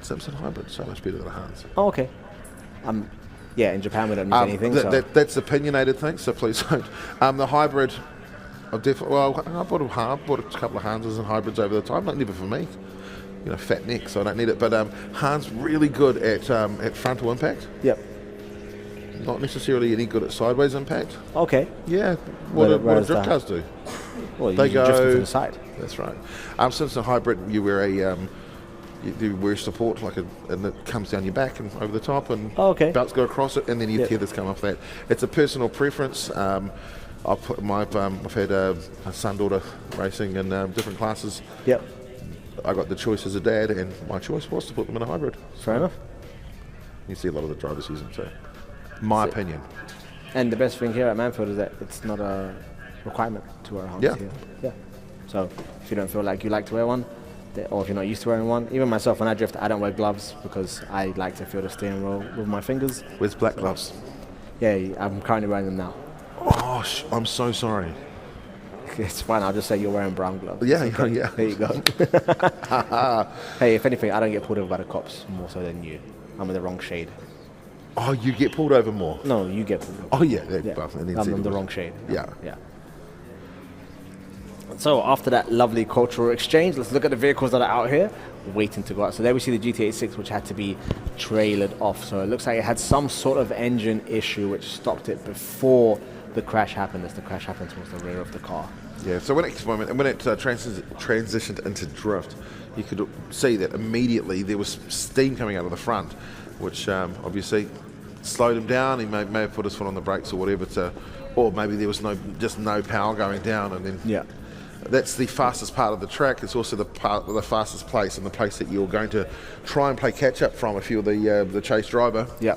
[SPEAKER 2] Simpson hybrid, so much better than a Hans.
[SPEAKER 1] Oh, okay. Yeah, in Japan we don't use anything.
[SPEAKER 2] That's opinionated thing, so please don't. The hybrid, I bought a couple of Hanses and hybrids over the time, but never for me. Fat neck, so I don't need it. But Hans really good at frontal impact.
[SPEAKER 1] Yep.
[SPEAKER 2] Not necessarily any good at sideways impact.
[SPEAKER 1] Okay.
[SPEAKER 2] Yeah. What do drift cars do?
[SPEAKER 1] Well, they go drift to the side.
[SPEAKER 2] That's right. Since a hybrid, you wear you wear support and it comes down your back and over the top, and belts go across it, and then your tethers come off that. It's a personal preference. I've had a son-daughter racing in different classes.
[SPEAKER 1] Yep.
[SPEAKER 2] I got the choice as a dad, and my choice was to put them in a hybrid.
[SPEAKER 1] Fair enough.
[SPEAKER 2] You see a lot of the drivers use them, so my opinion. And
[SPEAKER 1] the best thing here at Manfeild is that it's not a requirement to wear a harness here. Yeah. So if you don't feel like you like to wear one, or if you're not used to wearing one, even myself, when I drift, I don't wear gloves because I like to feel the steering wheel with my fingers.
[SPEAKER 2] Where's black gloves?
[SPEAKER 1] Yeah, I'm currently wearing them now.
[SPEAKER 2] Oh, I'm so sorry.
[SPEAKER 1] It's fine. I'll just say you're wearing brown gloves.
[SPEAKER 2] Yeah,
[SPEAKER 1] okay.
[SPEAKER 2] Yeah.
[SPEAKER 1] There you go. Hey, if anything, I don't get pulled over by the cops more so than you. I'm in the wrong shade.
[SPEAKER 2] Oh, you get pulled over more?
[SPEAKER 1] No, you get pulled over.
[SPEAKER 2] Oh, yeah.
[SPEAKER 1] I'm in the wrong shade.
[SPEAKER 2] Yeah.
[SPEAKER 1] So after that lovely cultural exchange, let's look at the vehicles that are out here waiting to go out. So there we see the GT86, which had to be trailered off. So it looks like it had some sort of engine issue which stopped it before the crash happened, as the crash happened towards the rear of the car. Yeah, so when it transitioned into drift, you could see that immediately there was steam coming out of the front, which obviously slowed him down. He may have put his foot on the brakes or whatever, or maybe there was no power going down, and then that's the fastest part of the track. It's also the fastest place, and the place that you're going to try and play catch up from if you're the chase driver. Yeah.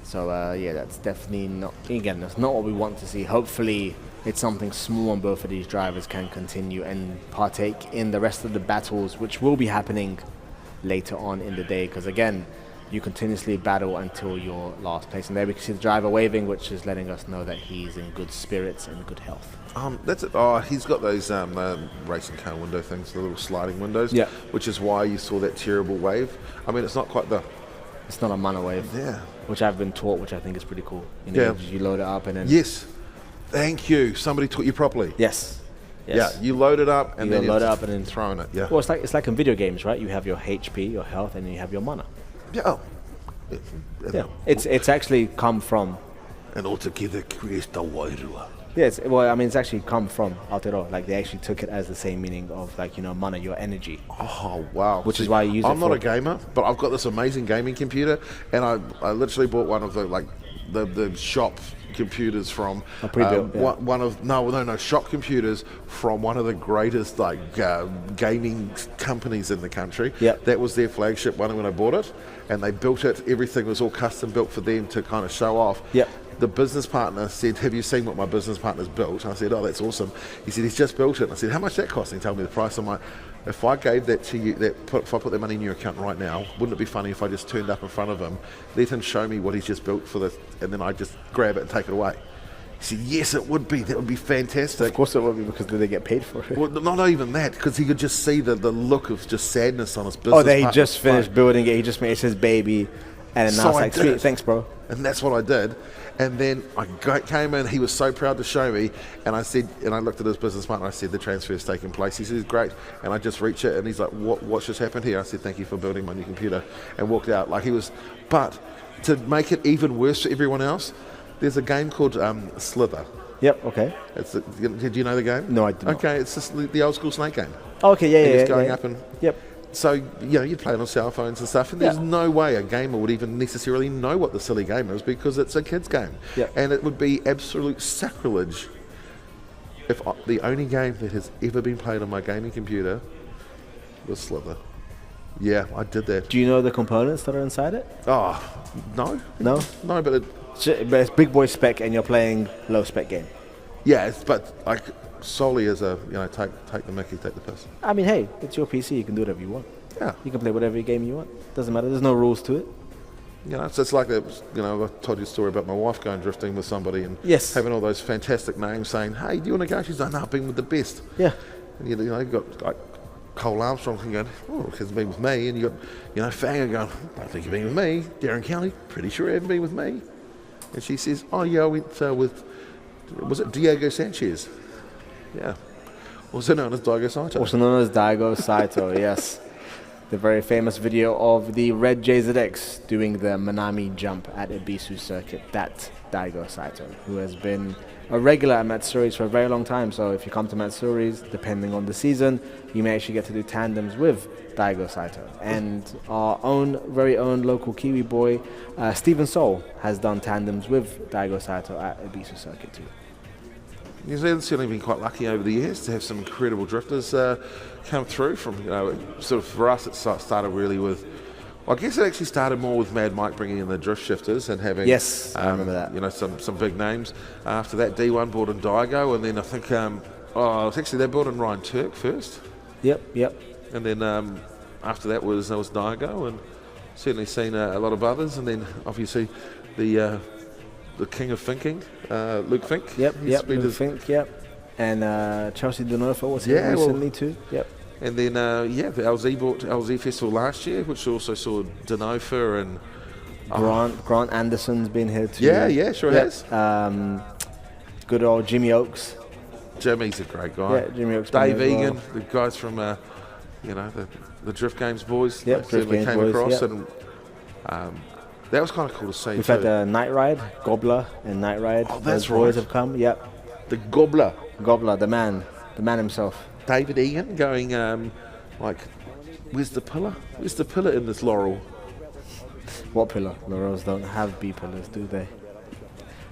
[SPEAKER 1] So that's definitely not. Again, that's not what we want to see. Hopefully, it's something small, and both of these drivers can continue and partake in the rest of the battles, which will be happening later on in the day. Because again, you continuously battle until your last place, and there we can see the driver waving, which is letting us know that he's in good spirits and good health.
[SPEAKER 2] That's it. Oh, he's got those racing car window things, the little sliding windows. Yeah. Which is why you saw that terrible wave. I mean, it's not quite the.
[SPEAKER 1] It's not a mana wave.
[SPEAKER 2] Yeah.
[SPEAKER 1] Which I've been taught, which I think is pretty cool. You load it up and then.
[SPEAKER 2] Yes. Thank you. Somebody taught you properly.
[SPEAKER 1] Yes.
[SPEAKER 2] Yeah. You load it up and then you load it up and then throwing it. Yeah.
[SPEAKER 1] Well, it's like in video games, right? You have your HP, your health, and then you have your mana.
[SPEAKER 2] Yeah. Oh.
[SPEAKER 1] Yeah. It's actually come from.
[SPEAKER 2] And altogether creates the wairua.
[SPEAKER 1] Yes, well, I mean, it's actually come from Aotearoa. Like, they actually took it as the same meaning of, mana, your energy.
[SPEAKER 2] Oh, wow.
[SPEAKER 1] Which is why you use it for...
[SPEAKER 2] I'm not a gamer, but I've got this amazing gaming computer, and I literally bought one of the shop computers from... shop computers from one of the greatest, gaming companies in the country.
[SPEAKER 1] Yep.
[SPEAKER 2] That was their flagship one when I bought it, and they built it. Everything was all custom built for them to kind of show off.
[SPEAKER 1] Yep.
[SPEAKER 2] The business partner said, "Have you seen what my business partner's built?" And I said, "Oh, that's awesome." He said, "He's just built it." And I said, "How much that cost?" And he told me the price. I'm like, if I gave that to you, if I put that money in your account right now, wouldn't it be funny if I just turned up in front of him, let him show me what he's just built for this, and then I just grab it and take it away? He said, yes, it would be. That would be fantastic.
[SPEAKER 1] Of course it would be, because they get paid for it.
[SPEAKER 2] Well, not even that, because he could just see the look of just sadness on his business.
[SPEAKER 1] Oh, that he
[SPEAKER 2] partner's
[SPEAKER 1] just finished
[SPEAKER 2] face.
[SPEAKER 1] building it. He just made his baby, and then now it's like,
[SPEAKER 2] did
[SPEAKER 1] sweet,
[SPEAKER 2] it.
[SPEAKER 1] thanks, bro.
[SPEAKER 2] And that's what I did. And then I came in, he was so proud to show me, and I said, and I looked at his business partner, I said, the transfer's taking place. He says, great. And I just reached it, and he's like, what's just happened here? I said, thank you for building my new computer, and walked out. Like, he was, but to make it even worse for everyone else, there's a game called Slither.
[SPEAKER 1] Yep, okay.
[SPEAKER 2] Did you know the game?
[SPEAKER 1] No, I did not.
[SPEAKER 2] Okay, it's just the old school snake game.
[SPEAKER 1] Oh, okay, yeah,
[SPEAKER 2] And
[SPEAKER 1] yeah,
[SPEAKER 2] it's going
[SPEAKER 1] yeah.
[SPEAKER 2] up and...
[SPEAKER 1] Yep.
[SPEAKER 2] So, you play it on cell phones and stuff, and there's
[SPEAKER 1] Yeah.
[SPEAKER 2] no way a gamer would even necessarily know what the silly game is, because it's a kid's game.
[SPEAKER 1] Yeah.
[SPEAKER 2] And it would be absolute sacrilege if the only game that has ever been played on my gaming computer was Slither. Yeah, I did that.
[SPEAKER 1] Do you know the components that are inside it?
[SPEAKER 2] Oh, no?
[SPEAKER 1] No?
[SPEAKER 2] No, but
[SPEAKER 1] But it's big boy spec, and you're playing low spec game.
[SPEAKER 2] but like solely as a, take the mickey, take the piss.
[SPEAKER 1] I mean, hey, it's your PC. You can do whatever you want.
[SPEAKER 2] Yeah.
[SPEAKER 1] You can play whatever game you want. Doesn't matter. There's no rules to it.
[SPEAKER 2] So it's like that, I told you a story about my wife going drifting with somebody and
[SPEAKER 1] Yes.
[SPEAKER 2] having all those fantastic names saying, hey, do you want to go? She's like, no, I've been with the best.
[SPEAKER 1] Yeah.
[SPEAKER 2] And you've got like Cole Armstrong going, oh, he hasn't been with me. And you got, Fanger going, I don't think you've been with me. Darren Kelly, pretty sure you haven't been with me. And she says, oh yeah, I went with, was it Diego Sanchez? Yeah. Also known as Daigo Saito.
[SPEAKER 1] Also known as Daigo Saito, yes. The very famous video of the red JZX doing the Manami jump at Ibisu circuit. That's Daigo Saito, who has been a regular at Matsuris for a very long time. So if you come to Matsuris, depending on the season, you may actually get to do tandems with Daigo Saito. And our very own local Kiwi boy, Stephen Soul, has done tandems with Daigo Saito at Ibisu circuit too.
[SPEAKER 2] New Zealand's certainly been quite lucky over the years to have some incredible drifters come through from, sort of for us it started really with, well, I guess it actually started more with Mad Mike bringing in the drift shifters and having,
[SPEAKER 1] Yes, I remember that.
[SPEAKER 2] some big names. After that, D1 brought in Daigo, and then I think, they brought in Ryan Turk first.
[SPEAKER 1] Yep.
[SPEAKER 2] And then after that was Daigo, and certainly seen a lot of others, and then obviously the king of thinking, Luke Fink.
[SPEAKER 1] Yep,
[SPEAKER 2] Luke
[SPEAKER 1] Fink, yep. And Chelsea Donofa was here recently too. Yep.
[SPEAKER 2] And then, the LZ bought LZ Festival last year, which also saw Donofa and...
[SPEAKER 1] Grant Anderson's been here too.
[SPEAKER 2] Yeah, sure has.
[SPEAKER 1] Good old Jimmy Oakes.
[SPEAKER 2] Jimmy's a great guy.
[SPEAKER 1] Yeah, Jimmy Oakes.
[SPEAKER 2] Dave
[SPEAKER 1] been here as
[SPEAKER 2] Egan, the guys from, the Drift Games boys.
[SPEAKER 1] Yep,
[SPEAKER 2] they
[SPEAKER 1] Drift
[SPEAKER 2] certainly
[SPEAKER 1] Games
[SPEAKER 2] came
[SPEAKER 1] boys,
[SPEAKER 2] across,
[SPEAKER 1] yep.
[SPEAKER 2] and that was kind of cool to see.
[SPEAKER 1] We've
[SPEAKER 2] too.
[SPEAKER 1] had Night Ride, Gobbler and Night Ride.
[SPEAKER 2] Oh, that's
[SPEAKER 1] Those boys
[SPEAKER 2] right.
[SPEAKER 1] have come. Yep.
[SPEAKER 2] The Gobbler.
[SPEAKER 1] Gobbler, the man himself.
[SPEAKER 2] David Egan going, where's the pillar? Where's the pillar in this laurel?
[SPEAKER 1] What pillar? Laurels don't have B pillars, do they?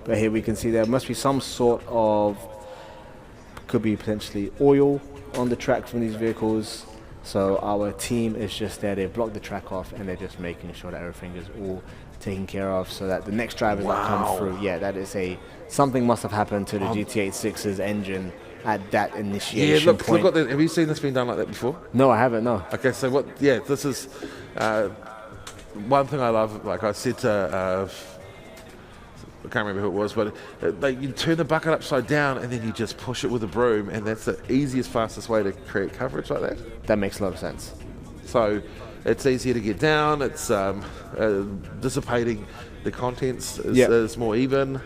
[SPEAKER 1] But here we can see there must be some sort of, could be potentially oil on the track from these vehicles. So our team is just there, they've blocked the track off and they're just making sure that everything is all taken care of so that the next drivers that come through, that is something must have happened to the GT86's engine at that initiation point.
[SPEAKER 2] Look, have you seen this being done like that before?
[SPEAKER 1] No, I haven't, no.
[SPEAKER 2] Okay, so this is one thing I love, like I said to, I can't remember who it was, but you turn the bucket upside down and then you just push it with a broom, and that's the easiest, fastest way to create coverage like that.
[SPEAKER 1] That makes a lot of sense.
[SPEAKER 2] So it's easier to get down, it's dissipating the contents is more even.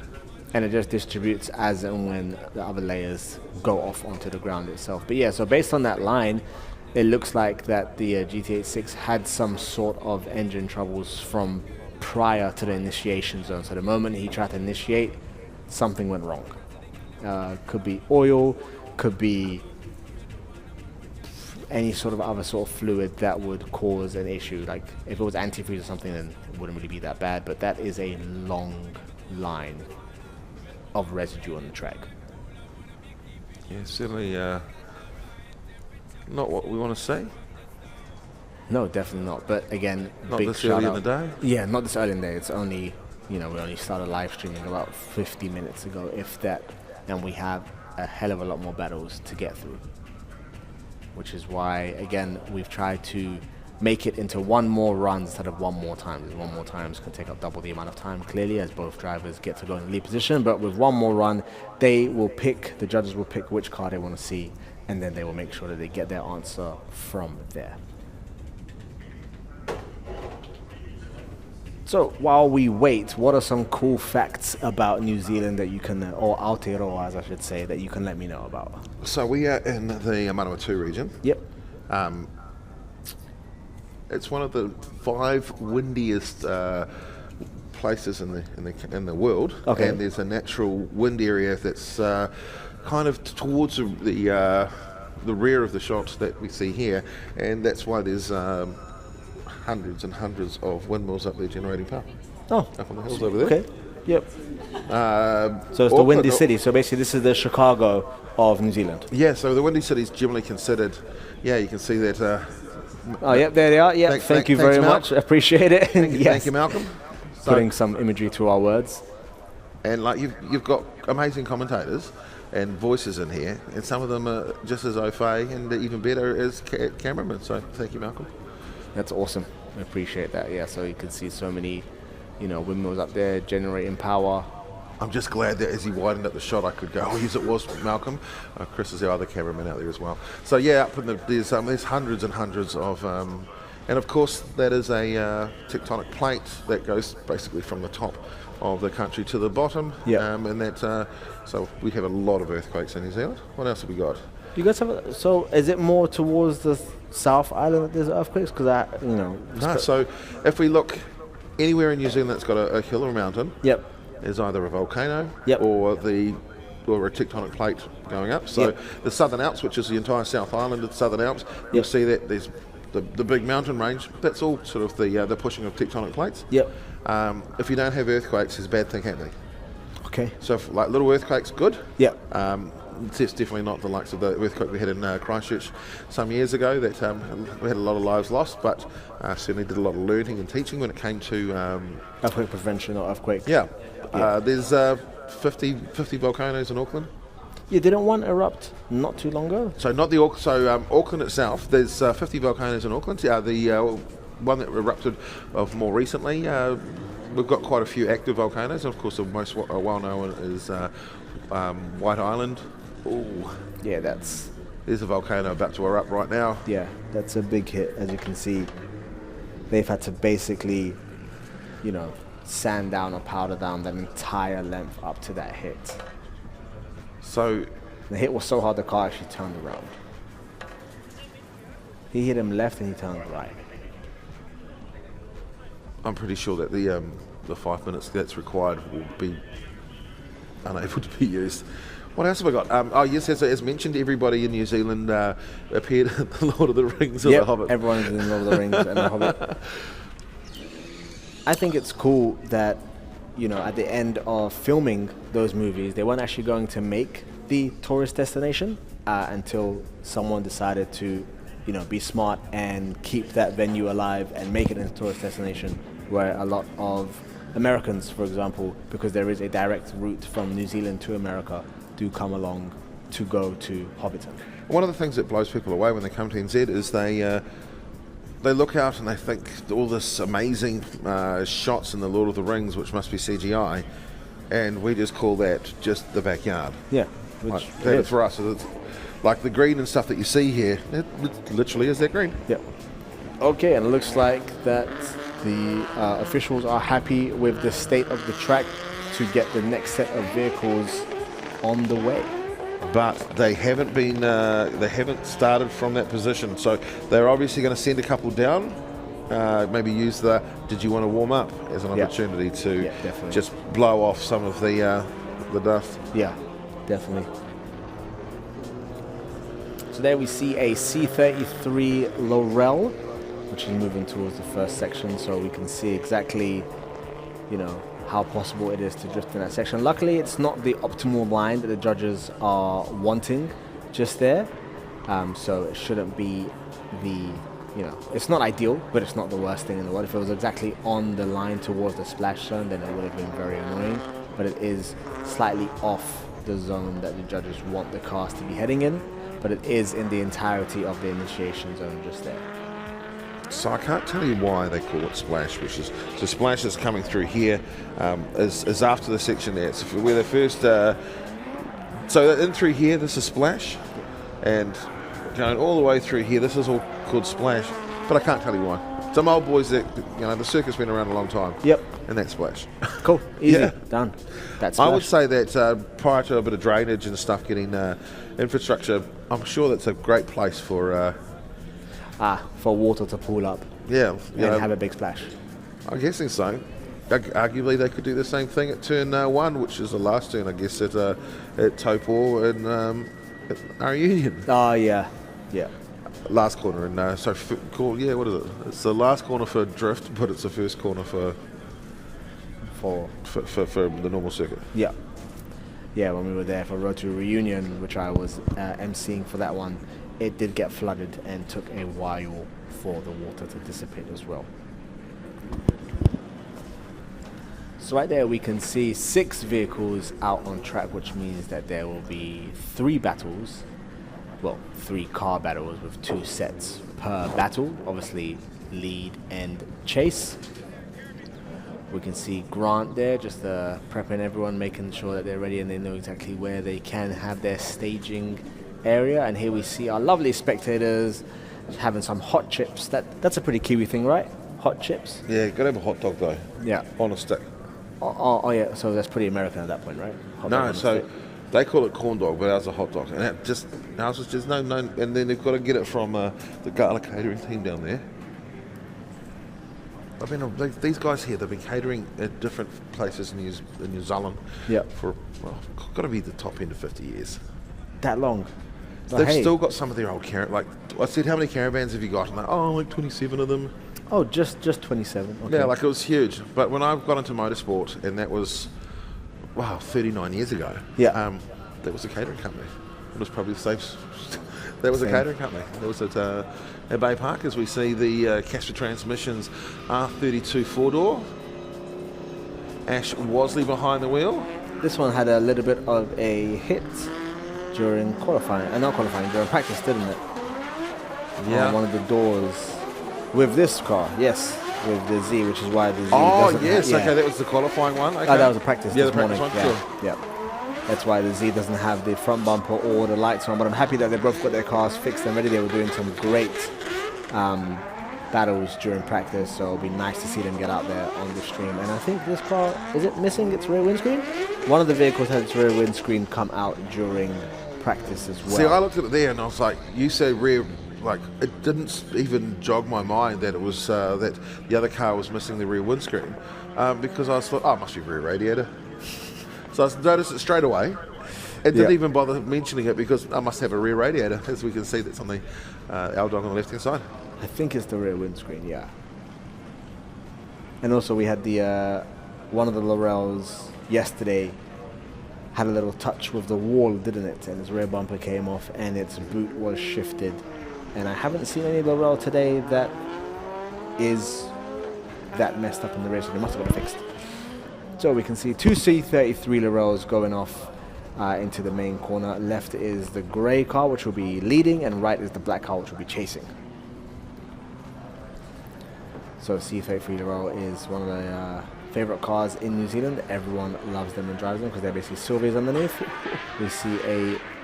[SPEAKER 1] And it just distributes as and when the other layers go off onto the ground itself. But yeah, so based on that line, it looks like that the GT86 had some sort of engine troubles from prior to the initiation zone. So the moment he tried to initiate, something went wrong. Could be oil, could be any sort of other sort of fluid that would cause an issue. Like if it was antifreeze or something, then it wouldn't really be that bad. But that is a long line of residue on the track.
[SPEAKER 2] Yeah, certainly not what we want to see.
[SPEAKER 1] No, definitely not. But again,
[SPEAKER 2] Not
[SPEAKER 1] big
[SPEAKER 2] this
[SPEAKER 1] shout
[SPEAKER 2] early
[SPEAKER 1] out.
[SPEAKER 2] in the day.
[SPEAKER 1] Yeah, not this early in the day. It's only, we only started live streaming about 50 minutes ago, if that, and we have a hell of a lot more battles to get through. Which is why, again, we've tried to make it into one more run instead of one more time. Because one more time is going to take up double the amount of time, clearly, as both drivers get to go in the lead position. But with one more run, the judges will pick which car they want to see, and then they will make sure that they get their answer from there. So while we wait, what are some cool facts about New Zealand that you can, or Aotearoa as I should say, that you can let me know about?
[SPEAKER 2] So we are in the Manawatu region.
[SPEAKER 1] Yep.
[SPEAKER 2] It's one of the 5 windiest places in the world.
[SPEAKER 1] Okay.
[SPEAKER 2] And there's a natural wind area that's kind of towards the rear of the shot that we see here, and that's why there's hundreds and hundreds of windmills up there generating power.
[SPEAKER 1] Oh.
[SPEAKER 2] Up on the hills over there.
[SPEAKER 1] Okay. Yep. So it's the windy city. So basically, this is the Chicago of New Zealand.
[SPEAKER 2] Yeah. So the windy city is generally considered. Yeah, you can see that.
[SPEAKER 1] Oh, yep, there they are. Yeah, thank you very much. Appreciate it.
[SPEAKER 2] Thank you, Malcolm.
[SPEAKER 1] Putting some imagery to our words.
[SPEAKER 2] And like you've got amazing commentators and voices in here, and some of them are just as au fait and even better as cameramen. So thank you, Malcolm.
[SPEAKER 1] That's awesome. I appreciate that. Yeah, so you can see so many, windmills up there generating power.
[SPEAKER 2] I'm just glad that as he widened up the shot, I could go, oh, yes, it was Malcolm. Chris is our other cameraman out there as well. So yeah, up in there's hundreds and hundreds of, and of course that is a tectonic plate that goes basically from the top of the country to the bottom.
[SPEAKER 1] Yeah.
[SPEAKER 2] And that, so we have a lot of earthquakes in New Zealand. What else have we got?
[SPEAKER 1] Do you guys have? So is it more towards the South Island that there's earthquakes? Because
[SPEAKER 2] No. So if we look anywhere in New Zealand that's got a hill or a mountain.
[SPEAKER 1] Yep.
[SPEAKER 2] Is either a volcano
[SPEAKER 1] Yep.
[SPEAKER 2] or a tectonic plate going up. So
[SPEAKER 1] Yep.
[SPEAKER 2] the Southern Alps, which is the entire South Island of the Southern Alps, you'll see that there's the big mountain range. That's all sort of the pushing of tectonic plates.
[SPEAKER 1] Yep.
[SPEAKER 2] If you don't have earthquakes, there's a bad thing happening.
[SPEAKER 1] Okay.
[SPEAKER 2] So if, like little earthquakes, good.
[SPEAKER 1] Yep.
[SPEAKER 2] It's definitely not the likes of the earthquake we had in Christchurch some years ago that we had a lot of lives lost, but certainly did a lot of learning and teaching when it came to
[SPEAKER 1] earthquake prevention or earthquake.
[SPEAKER 2] Yeah. There's 50 volcanoes in Auckland.
[SPEAKER 1] Yeah, didn't one erupt not too long ago?
[SPEAKER 2] So not the Auckland itself. There's 50 volcanoes in Auckland. The one that erupted more recently. We've got quite a few active volcanoes. And of course, the most well-known is White Island. Ooh.
[SPEAKER 1] Yeah,
[SPEAKER 2] there's a volcano about to erupt right now.
[SPEAKER 1] Yeah, that's a big hit. As you can see, they've had to basically, sand down or powder down that entire length up to that hit.
[SPEAKER 2] So
[SPEAKER 1] the hit was so hard the car actually turned around. He hit him left and he turned right.
[SPEAKER 2] I'm pretty sure that the 5 minutes that's required will be unable to be used. What else have I got? Yes, as mentioned, everybody in New Zealand appeared in The Lord of the Rings or The Hobbit.
[SPEAKER 1] Everyone's in Lord of the Rings and The Hobbit. I think it's cool that, at the end of filming those movies, they weren't actually going to make the tourist destination until someone decided to, be smart and keep that venue alive and make it into a tourist destination, where a lot of Americans, for example, because there is a direct route from New Zealand to America, do come along to go to Hobbiton.
[SPEAKER 2] One of the things that blows people away when they come to NZ is they look out and they think all this amazing shots in The Lord of the Rings, which must be CGI, and we just call that just the backyard.
[SPEAKER 1] Yeah.
[SPEAKER 2] That for us, it's like the green and stuff that you see here, it literally is that green.
[SPEAKER 1] Yeah. Okay, and it looks like that the officials are happy with the state of the track to get the next set of vehicles on the way.
[SPEAKER 2] But they haven't started from that position. So they're obviously going to send a couple down, maybe use the "did you want to warm up" as an opportunity to just blow off some of the dust.
[SPEAKER 1] Yeah, definitely. So there we see a C33 Laurel, which is moving towards the first section, so we can see exactly, how possible it is to drift in that section. Luckily, it's not the optimal line that the judges are wanting just there, so it shouldn't be it's not ideal, but it's not the worst thing in the world. If it was exactly on the line towards the splash zone, then it would have been very annoying, but it is slightly off the zone that the judges want the cars to be heading in, but it is in the entirety of the initiation zone just there.
[SPEAKER 2] So I can't tell you why they call it splash, which is so splash is coming through here, is after the section there. It's where the first. So in through here, this is splash, and going all the way through here, this is all called splash. But I can't tell you why. Some old boys that the circus been around a long time.
[SPEAKER 1] Yep.
[SPEAKER 2] And that's splash.
[SPEAKER 1] Cool. Easy.
[SPEAKER 2] Yeah.
[SPEAKER 1] Done. That's
[SPEAKER 2] I would say that prior to a bit of drainage and stuff getting infrastructure, I'm sure that's a great place for.
[SPEAKER 1] For water to pool up
[SPEAKER 2] Yeah.
[SPEAKER 1] and have a big splash.
[SPEAKER 2] I'm guessing so. Arguably, they could do the same thing at turn 1, which is the last turn, I guess, at Taupo and at our Union.
[SPEAKER 1] Oh, yeah. Yeah.
[SPEAKER 2] Last corner. And what is it? It's the last corner for drift, but it's the first corner for the normal circuit.
[SPEAKER 1] Yeah. Yeah, when we were there for Road to Reunion, which I was emceeing for that one, it did get flooded and took a while for the water to dissipate as well. So right there we can see 6 vehicles out on track, which means that there will be 3 battles. Well, 3 car battles with 2 sets per battle. Obviously, lead and chase. We can see Grant there, just prepping everyone, making sure that they're ready and they know exactly where they can have their staging area. And here we see our lovely spectators having some hot chips. That's a pretty Kiwi thing, right? Hot chips?
[SPEAKER 2] Yeah, gotta have a hot dog though.
[SPEAKER 1] Yeah.
[SPEAKER 2] On a stick.
[SPEAKER 1] Oh yeah, so that's pretty American at that point, right? Hot dog on a stick.
[SPEAKER 2] They call it corn dog, but ours a hot dog. And ours is just no, and then they've got to get it from the Gala catering team down there. I mean, these guys here, they've been catering at different places in New Zealand for, got to be the top end of 50 years.
[SPEAKER 1] That long?
[SPEAKER 2] They've still got some of their old I said, how many caravans have you got? And like 27 of them.
[SPEAKER 1] Oh, just 27. Okay.
[SPEAKER 2] Yeah, like it was huge. But when I got into motorsport, and that was, 39 years ago.
[SPEAKER 1] Yeah.
[SPEAKER 2] That was a catering company. It was probably the same. That was a catering company. That was at Bay Park, as we see the Casper Transmissions R32 4-door. Ash Wasley behind the wheel.
[SPEAKER 1] This one had a little bit of a hit during qualifying, during practice, didn't it?
[SPEAKER 2] Yeah.
[SPEAKER 1] On one of the doors. With this car, yes. With the Z, which is why the Z
[SPEAKER 2] okay, that was the qualifying one. Okay.
[SPEAKER 1] Oh, that was a practice this
[SPEAKER 2] practice
[SPEAKER 1] morning.
[SPEAKER 2] one, sure.
[SPEAKER 1] Yeah. That's why the Z doesn't have the front bumper or the lights on, but I'm happy that they both got their cars fixed and ready. They were doing some great battles during practice, so it'll be nice to see them get out there on the stream. And I think this car, is it missing its rear windscreen? One of the vehicles had its rear windscreen come out during practice as well.
[SPEAKER 2] See, I looked at it there and I was like, you said rear, like it didn't even jog my mind that it was that the other car was missing the rear windscreen, because I thought, it must be rear radiator. So I noticed it straight away. It didn't even bother mentioning it because I must have a rear radiator, as we can see that's on the L dog on the left hand side.
[SPEAKER 1] I think it's the rear windscreen, yeah. And also we had the one of the Laurels yesterday had a little touch with the wall, didn't it? And its rear bumper came off and its boot was shifted. And I haven't seen any Laurel today that is that messed up in the rear, so they must have got it fixed. So we can see 2 C33 Laurels going off into the main corner. Left is the grey car, which will be leading, and right is the black car, which will be chasing. So C33 Laurel is one of the favourite cars in New Zealand. Everyone loves them and drives them because they're basically Sylvias underneath. We see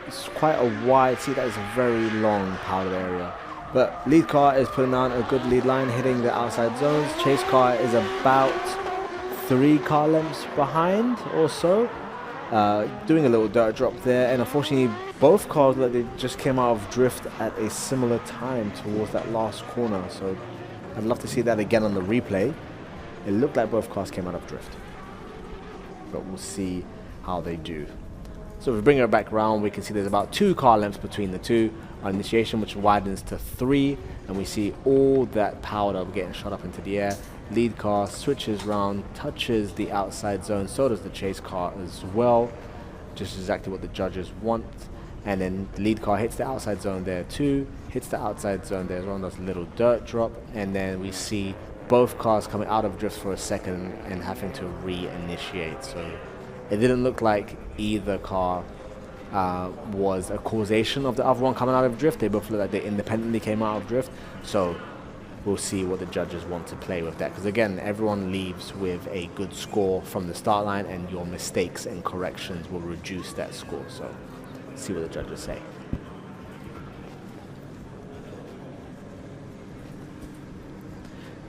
[SPEAKER 1] it's quite a wide seat. That is a very long powdered area. But lead car is putting down a good lead line, hitting the outside zones. Chase car is about 3 car lengths behind or so. Doing a little dirt drop there, and unfortunately both cars they just came out of drift at a similar time towards that last corner. So I'd love to see that again on the replay. It looked like both cars came out of drift, but we'll see how they do. So if we bring it back around, we can see there's about 2 car lengths between the two. Our initiation, which widens to 3, and we see all that powder getting shot up into the air. Lead car switches round, touches the outside zone, so does the chase car as well. Just exactly what the judges want. And then the lead car hits the outside zone there too, hits the outside zone there as well, does a little dirt drop, and then we see both cars coming out of drift for a second and having to re-initiate. So it didn't look like either car was a causation of the other one coming out of drift. They both looked like they independently came out of drift. So we'll see what the judges want to play with that. Because again, everyone leaves with a good score from the start line, and your mistakes and corrections will reduce that score. So see what the judges say.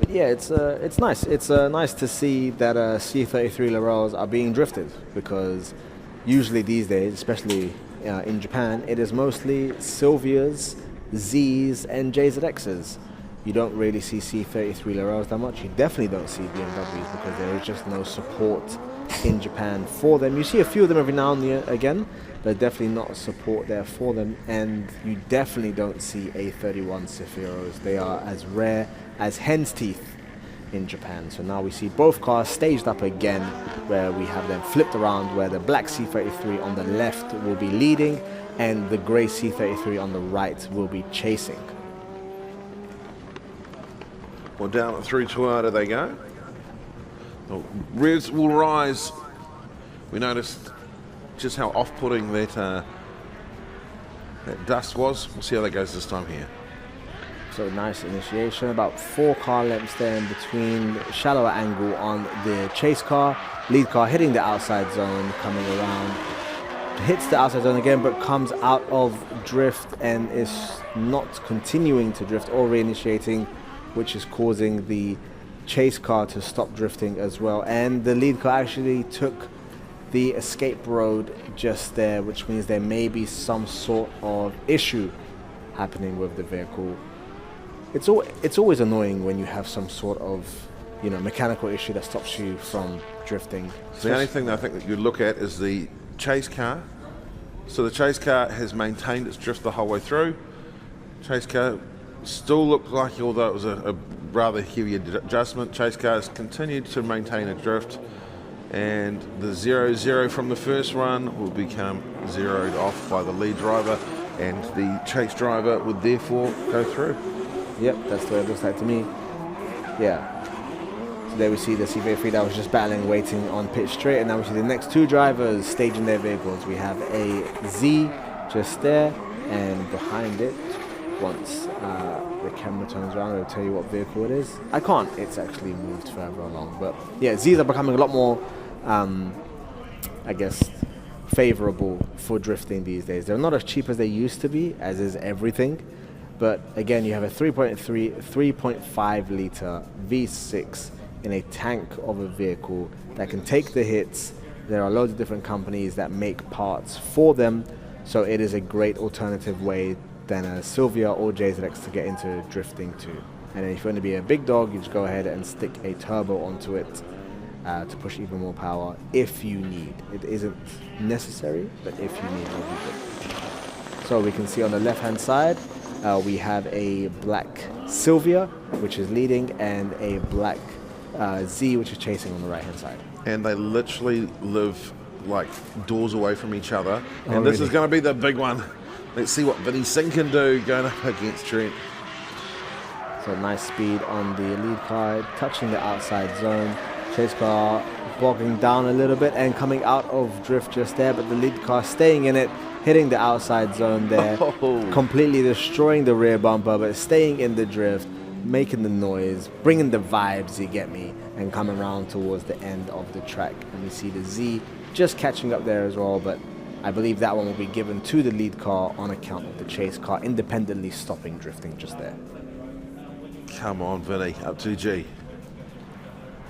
[SPEAKER 1] But yeah, it's nice. It's nice to see that C33 Larells are being drifted, because usually these days, especially in Japan, it is mostly Silvias, Zs, and JZXs. You don't really see C33 Larells that much. You definitely don't see BMWs, because there is just no support in Japan for them. You see a few of them every now and again, but definitely not support there for them. And you definitely don't see A31 Cefiros. They are as rare as hen's teeth in Japan. So now we see both cars staged up again, where we have them flipped around, where the black C33 on the left will be leading and the grey C33 on the right will be chasing.
[SPEAKER 2] Well, down at 3 Toyota they go. The revs will rise. We noticed just how off-putting that dust was. We'll see how that goes this time here.
[SPEAKER 1] So nice initiation, about 4 car lengths there in between, shallower angle on the chase car, lead car hitting the outside zone, coming around, hits the outside zone again, but comes out of drift and is not continuing to drift or reinitiating, which is causing the chase car to stop drifting as well. And the lead car actually took the escape road just there, which means there may be some sort of issue happening with the vehicle. It's always annoying when you have some sort of, mechanical issue that stops you from drifting.
[SPEAKER 2] So the only thing that I think that you look at is the chase car. So the chase car has maintained its drift the whole way through. Chase car still looked like, although it was a rather heavy adjustment, chase car has continued to maintain a drift, and the 0-0 from the first run will become zeroed off by the lead driver, and the chase driver would therefore go through.
[SPEAKER 1] Yep, that's the way it looks like to me. Yeah. So there we see the C33 that was just battling, waiting on pitch straight, and now we see the next 2 drivers staging their vehicles. We have a Z just there, and behind it, once the camera turns around, it'll tell you what vehicle it is. I can't, it's actually moved further along. But yeah, Zs are becoming a lot more, I guess, favorable for drifting these days. They're not as cheap as they used to be, as is everything. But again, you have a 3.5 litre V6 in a tank of a vehicle that can take the hits. There are loads of different companies that make parts for them, so it is a great alternative way than a Silvia or JZX to get into drifting too. And if you want to be a big dog, you just go ahead and stick a turbo onto it to push even more power if you need. It isn't necessary, but if you need, it'll be good. So we can see on the left-hand side, we have a black Silvia, which is leading, and a black Z, which is chasing on the right-hand side. And
[SPEAKER 2] they literally live like doors away from each other. And this is going to be the big one. Let's see what Vinny Singh can do going up against Trent.
[SPEAKER 1] So nice speed on the lead car, touching the outside zone. Chase car bogging down a little bit and coming out of drift just there, but the lead car staying in it, hitting the outside zone there, completely destroying the rear bumper, but staying in the drift, making the noise, bringing the vibes, you get me, and coming around towards the end of the track. And we see the Z just catching up there as well, but I believe that one will be given to the lead car on account of the chase car independently stopping drifting just there.
[SPEAKER 2] Come on, Vinny, up to G.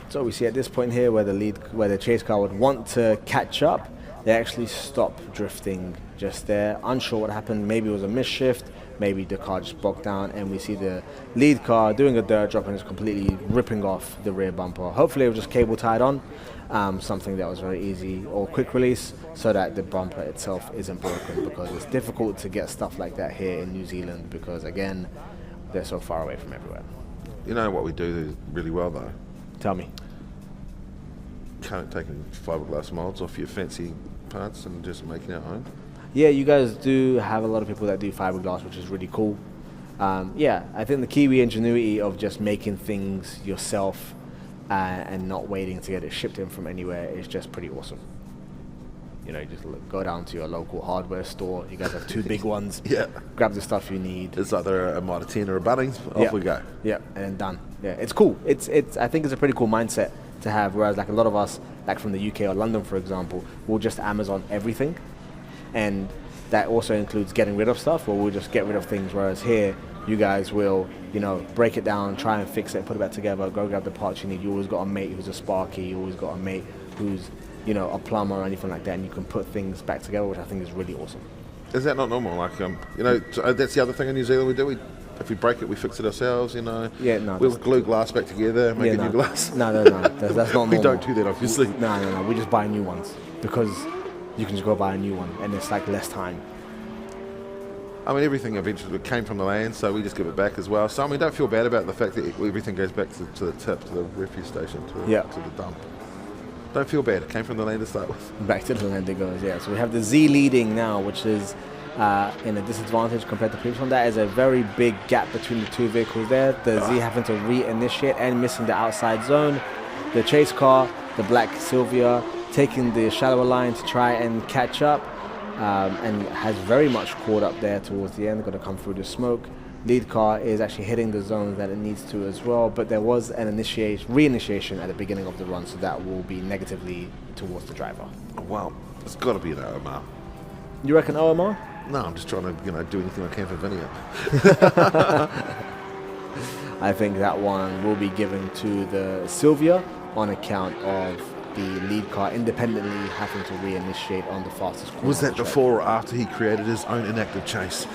[SPEAKER 1] So we see at this point here where the chase car would want to catch up, they actually stop drifting just there. Unsure what happened. Maybe it was a misshift. Maybe the car just bogged down, and we see the lead car doing a dirt drop and just completely ripping off the rear bumper. Hopefully it was just cable tied on, something that was very easy, or quick release, so that the bumper itself isn't broken, because it's difficult to get stuff like that here in New Zealand because, again, they're so far away from everywhere.
[SPEAKER 2] You know what we do really well, though?
[SPEAKER 1] Tell me.
[SPEAKER 2] Taking fiberglass molds off your fancy parts and just making our own.
[SPEAKER 1] Yeah, you guys do have a lot of people that do fiberglass, which is really cool. Yeah, I think the Kiwi ingenuity of just making things yourself and not waiting to get it shipped in from anywhere is just pretty awesome. You know, you just go down to your local hardware store. You guys have 2 big ones.
[SPEAKER 2] Yeah.
[SPEAKER 1] Grab the stuff you need.
[SPEAKER 2] It's either a Mitre 10 or a Bunnings. Off we go.
[SPEAKER 1] Yeah, and then done. Yeah, it's cool. It's. I think it's a pretty cool mindset to have. Whereas like a lot of us, like from the UK or London, for example, will just Amazon everything, and that also includes getting rid of stuff, or we'll just get rid of things. Whereas here, you guys will, you know, break it down, try and fix it, put it back together, go grab the parts you need. You always got a mate who's a sparky. You always got a mate who's, you know, a plumber or anything like that, and you can put things back together, which I think is really awesome.
[SPEAKER 2] Is that not normal? Like, you know, that's the other thing in New Zealand we do. If we break it, we fix it ourselves, you know.
[SPEAKER 1] Yeah, no.
[SPEAKER 2] We'll glue glass back together, make a new glass.
[SPEAKER 1] No. That's not normal.
[SPEAKER 2] We don't do that, obviously.
[SPEAKER 1] No. We just buy new ones because you can just go buy a new one, and it's like less time.
[SPEAKER 2] I mean, everything eventually came from the land, so we just give it back as well. So, I mean, don't feel bad about the fact that everything goes back to the tip, to the refuse station, to the dump. Don't feel bad. It came from the land to start with.
[SPEAKER 1] Back to the land it goes, yeah. So we have the Z leading now, which is in a disadvantage compared to the previous one. That is a very big gap between the 2 vehicles there. The Z having to reinitiate and missing the outside zone. The chase car, the black Silvia, taking the shallower line to try and catch up, and has very much caught up there towards the end. Going to come through the smoke. Lead car is actually hitting the zones that it needs to as well, but there was an reinitiation at the beginning of the run, so that will be negatively towards the driver.
[SPEAKER 2] Well, it's got to be an OMR.
[SPEAKER 1] You reckon OMR?
[SPEAKER 2] No, I'm just trying to, you know, do anything I can for Vinny.
[SPEAKER 1] I think that one will be given to the Silvia on account of the lead car independently having to reinitiate on the fastest corner.
[SPEAKER 2] Was that before or after he created his own inactive chase?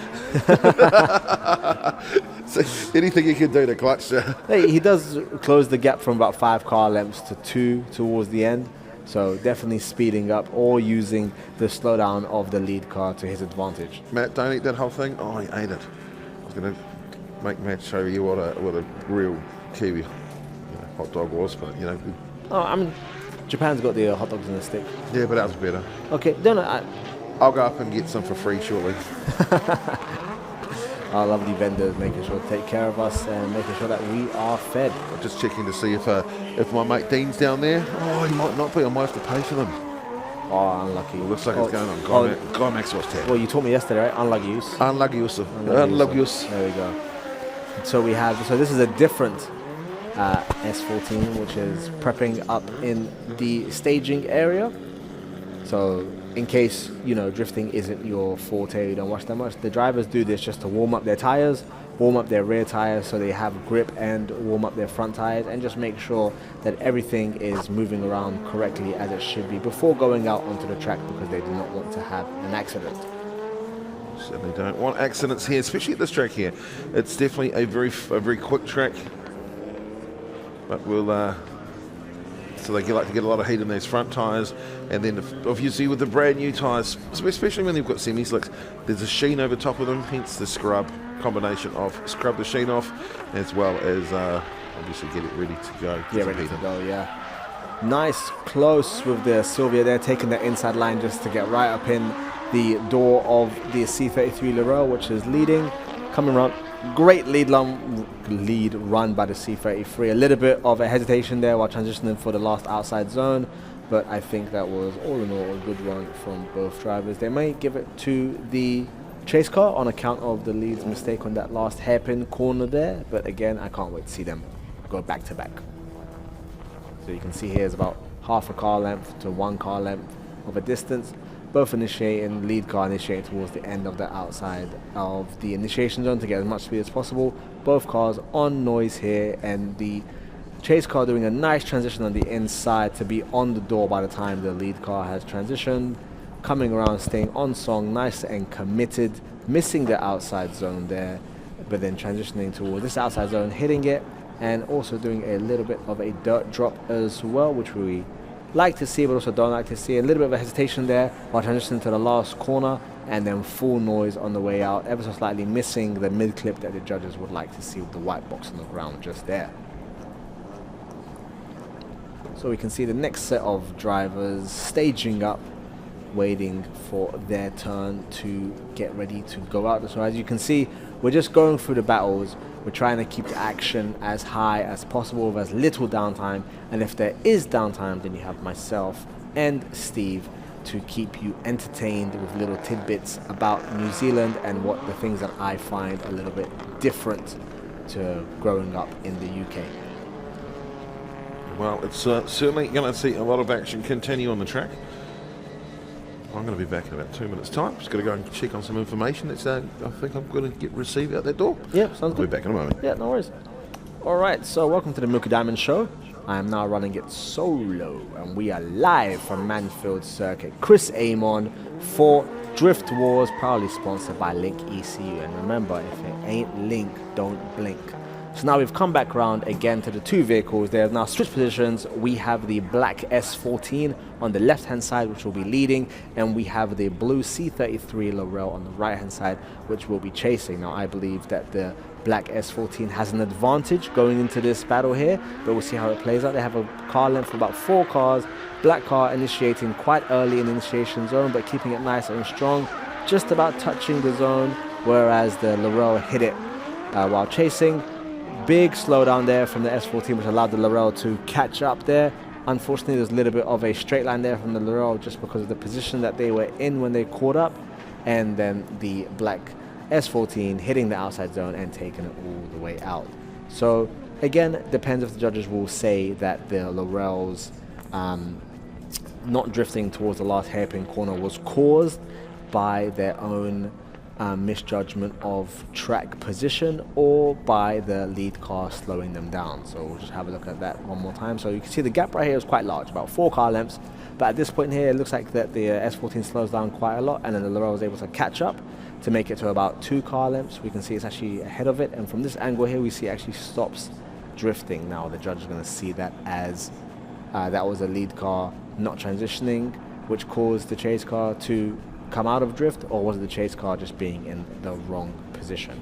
[SPEAKER 2] So anything he can do to clutch.
[SPEAKER 1] Hey, he does close the gap from about 5 car lengths to 2 towards the end. So definitely speeding up or using the slowdown of the lead car to his advantage.
[SPEAKER 2] Matt, don't eat that whole thing. Oh, he ate it. I was going to make Matt show you what a real Kiwi hot dog was, but you know.
[SPEAKER 1] Oh, I mean, Japan's got the hot dogs in a stick.
[SPEAKER 2] Yeah, but that was better.
[SPEAKER 1] Okay,
[SPEAKER 2] I'll go up and get some for free shortly.
[SPEAKER 1] Our lovely vendors making sure to take care of us and making sure that we are fed.
[SPEAKER 2] I'm just checking to see if my mate Dean's down there. Oh, he might not be. I might have to pay for them.
[SPEAKER 1] Oh, unlucky.
[SPEAKER 2] It looks like it's going on. Guy Maxwell's tab.
[SPEAKER 1] Well, you taught me yesterday, right? Unlucky use.
[SPEAKER 2] Unlucky use. Unlucky use.
[SPEAKER 1] There we go. So this is a different S14, which is prepping up in the staging area. So in case, you know, drifting isn't your forte, you don't watch that much, the drivers do this just to warm up their tires, warm up their rear tires so they have grip, and warm up their front tires, and just make sure that everything is moving around correctly as it should be before going out onto the track, because they do not want to have an accident.
[SPEAKER 2] Certainly don't want accidents here, especially at this track here. It's definitely a very quick track, but we'll so they like to get a lot of heat in those front tyres, and then obviously with the brand new tyres, especially when they've got semi-slicks, there's a sheen over top of them, hence the scrub combination of scrub the sheen off, as well as obviously get it ready to go.
[SPEAKER 1] Yeah, ready to go, yeah. Nice close with the Silvia there, taking that inside line just to get right up in the door of the C33 Laurel, which is leading, coming around. Great lead run by the C33. A little bit of a hesitation there while transitioning for the last outside zone, but I think that was all in all a good run from both drivers. They might give it to the chase car on account of the lead's mistake on that last hairpin corner there, but again, I can't wait to see them go back to back. So you can see here is about half a car length to 1 car length of a distance. Both initiating, lead car initiating towards the end of the outside of the initiation zone to get as much speed as possible. Both cars on noise here, and the chase car doing a nice transition on the inside to be on the door by the time the lead car has transitioned. Coming around, staying on song, nice and committed, missing the outside zone there, but then transitioning towards this outside zone, hitting it, and also doing a little bit of a dirt drop as well, which we like to see but also don't like to see. A little bit of a hesitation there while transitioning to the last corner, and then full noise on the way out, ever so slightly missing the mid clip that the judges would like to see with the white box on the ground just there. So we can see the next set of drivers staging up, waiting for their turn to get ready to go out. So as you can see, we're just going through the battles. We're trying to keep the action as high as possible with as little downtime, and if there is downtime, then you have myself and Steve to keep you entertained with little tidbits about New Zealand and what the things that I find a little bit different to growing up in the UK.
[SPEAKER 2] Well, it's certainly going to see a lot of action continue on the track. I'm going to be back in about 2 minutes' time. Just got to go and check on some information. It's, I think I'm going to get received out that door.
[SPEAKER 1] Yeah, sounds
[SPEAKER 2] I'll
[SPEAKER 1] good.
[SPEAKER 2] be back in a moment.
[SPEAKER 1] Yeah, no worries. All right, so welcome to the Milky Diamond Show. I am now running it solo, and we are live from Manfeild Circuit. Chris Amon for Drift Wars, proudly sponsored by Link ECU. And remember, if it ain't Link, don't blink. So now we've come back round again to the two vehicles. They have now switched positions. We have the black S14 on the left-hand side, which will be leading, and we have the blue C33 Laurel on the right-hand side, which will be chasing. Now, I believe that the black S14 has an advantage going into this battle here, but we'll see how it plays out. They have a car length of about 4 cars. Black car initiating quite early in the initiation zone, but keeping it nice and strong, just about touching the zone, whereas the Laurel hit it while chasing. Big slowdown there from the S14, which allowed the Laurel to catch up there. Unfortunately, there's a little bit of a straight line there from the Laurel just because of the position that they were in when they caught up, and then the black S14 hitting the outside zone and taking it all the way out. So again, depends if the judges will say that the Laurel's not drifting towards the last hairpin corner was caused by their own misjudgment of track position or by the lead car slowing them down. So we'll just have a look at that one more time. So you can see the gap right here is quite large, about 4 car lengths, but at this point here it looks like that the S14 slows down quite a lot, and then the Laurel is able to catch up to make it to about 2 car lengths. We can see it's actually ahead of it, and from this angle here we see it actually stops drifting. Now the judge is going to see that as that was a lead car not transitioning, which caused the chase car to come out of drift, or was it the chase car just being in the wrong position?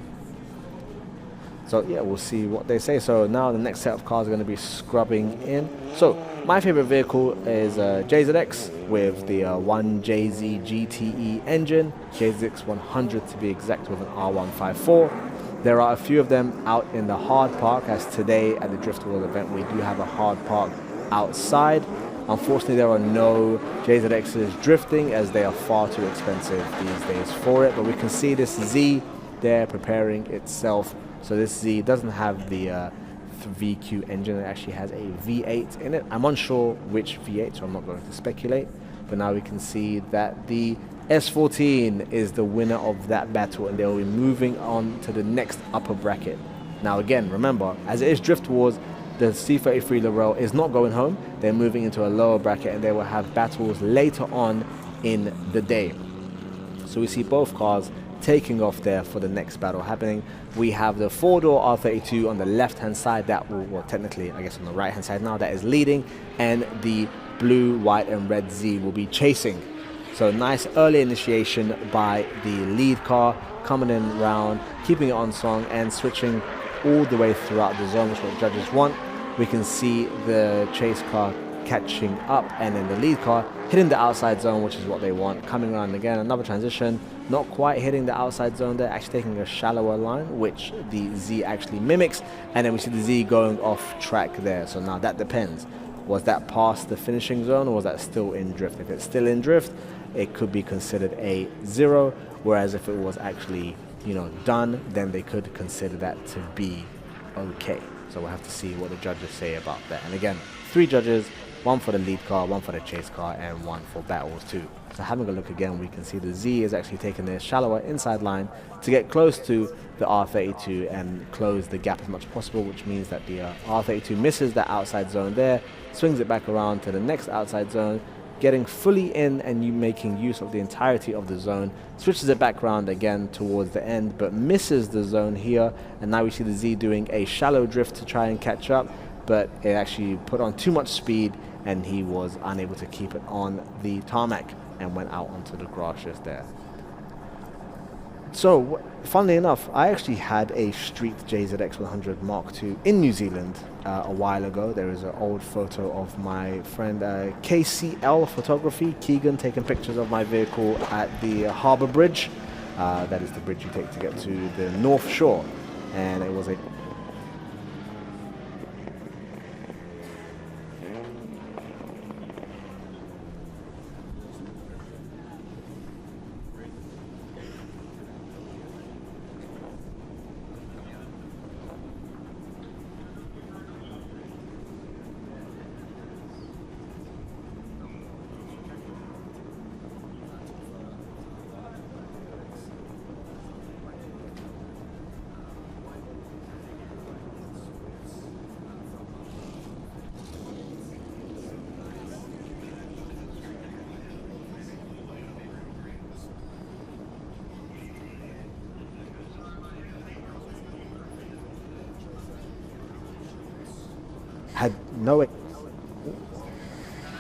[SPEAKER 1] So yeah, we'll see what they say. So now the next set of cars are going to be scrubbing in. So my favorite vehicle is JZX with the 1JZ GTE engine, JZX 100 to be exact, with an R154. There are a few of them out in the hard park, as today at the Drift World event we do have a hard park outside. Unfortunately, there are no JZXs drifting, as they are far too expensive these days for it. But we can see this Z there preparing itself. So this Z doesn't have the VQ engine. It actually has a V8 in it. I'm unsure which V8, so I'm not going to speculate. But now we can see that the S14 is the winner of that battle, and they will be moving on to the next upper bracket. Now again, remember, as it is Drift Wars, the C33 Laurel is not going home. They're moving into a lower bracket, and they will have battles later on in the day. So we see both cars taking off there for the next battle happening. We have the 4-door R32 on the left-hand side. That will, well, technically, I guess on the right-hand side now, that is leading, and the blue, white, and red Z will be chasing. So nice early initiation by the lead car, coming in round, keeping it on song, and switching all the way throughout the zone, which is what judges want. We can see the chase car catching up, and then the lead car hitting the outside zone, which is what they want. Coming around again, another transition, not quite hitting the outside zone there, actually taking a shallower line, which the Z actually mimics, and then we see the Z going off track there. So now that depends. Was that past the finishing zone, or was that still in drift? If it's still in drift, it could be considered a 0, whereas if it was actually, you know, done, then they could consider that to be okay. So we'll have to see what the judges say about that. And again, 3 judges, 1 for the lead car, 1 for the chase car, and 1 for battles too. So having a look again, we can see the Z is actually taking the shallower inside line to get close to the R32 and close the gap as much as possible, which means that the R32 misses that outside zone there, swings it back around to the next outside zone, getting fully in and you making use of the entirety of the zone, switches it back around again towards the end, but misses the zone here, and now we see the Z doing a shallow drift to try and catch up, but it actually put on too much speed and he was unable to keep it on the tarmac and went out onto the grass just there. So, funnily enough, I actually had a Street JZX 100 Mark II in New Zealand a while ago. There is an old photo of my friend KCL Photography, Keegan, taking pictures of my vehicle at the Harbour Bridge. That is the bridge you take to get to the North Shore. And it was a had no...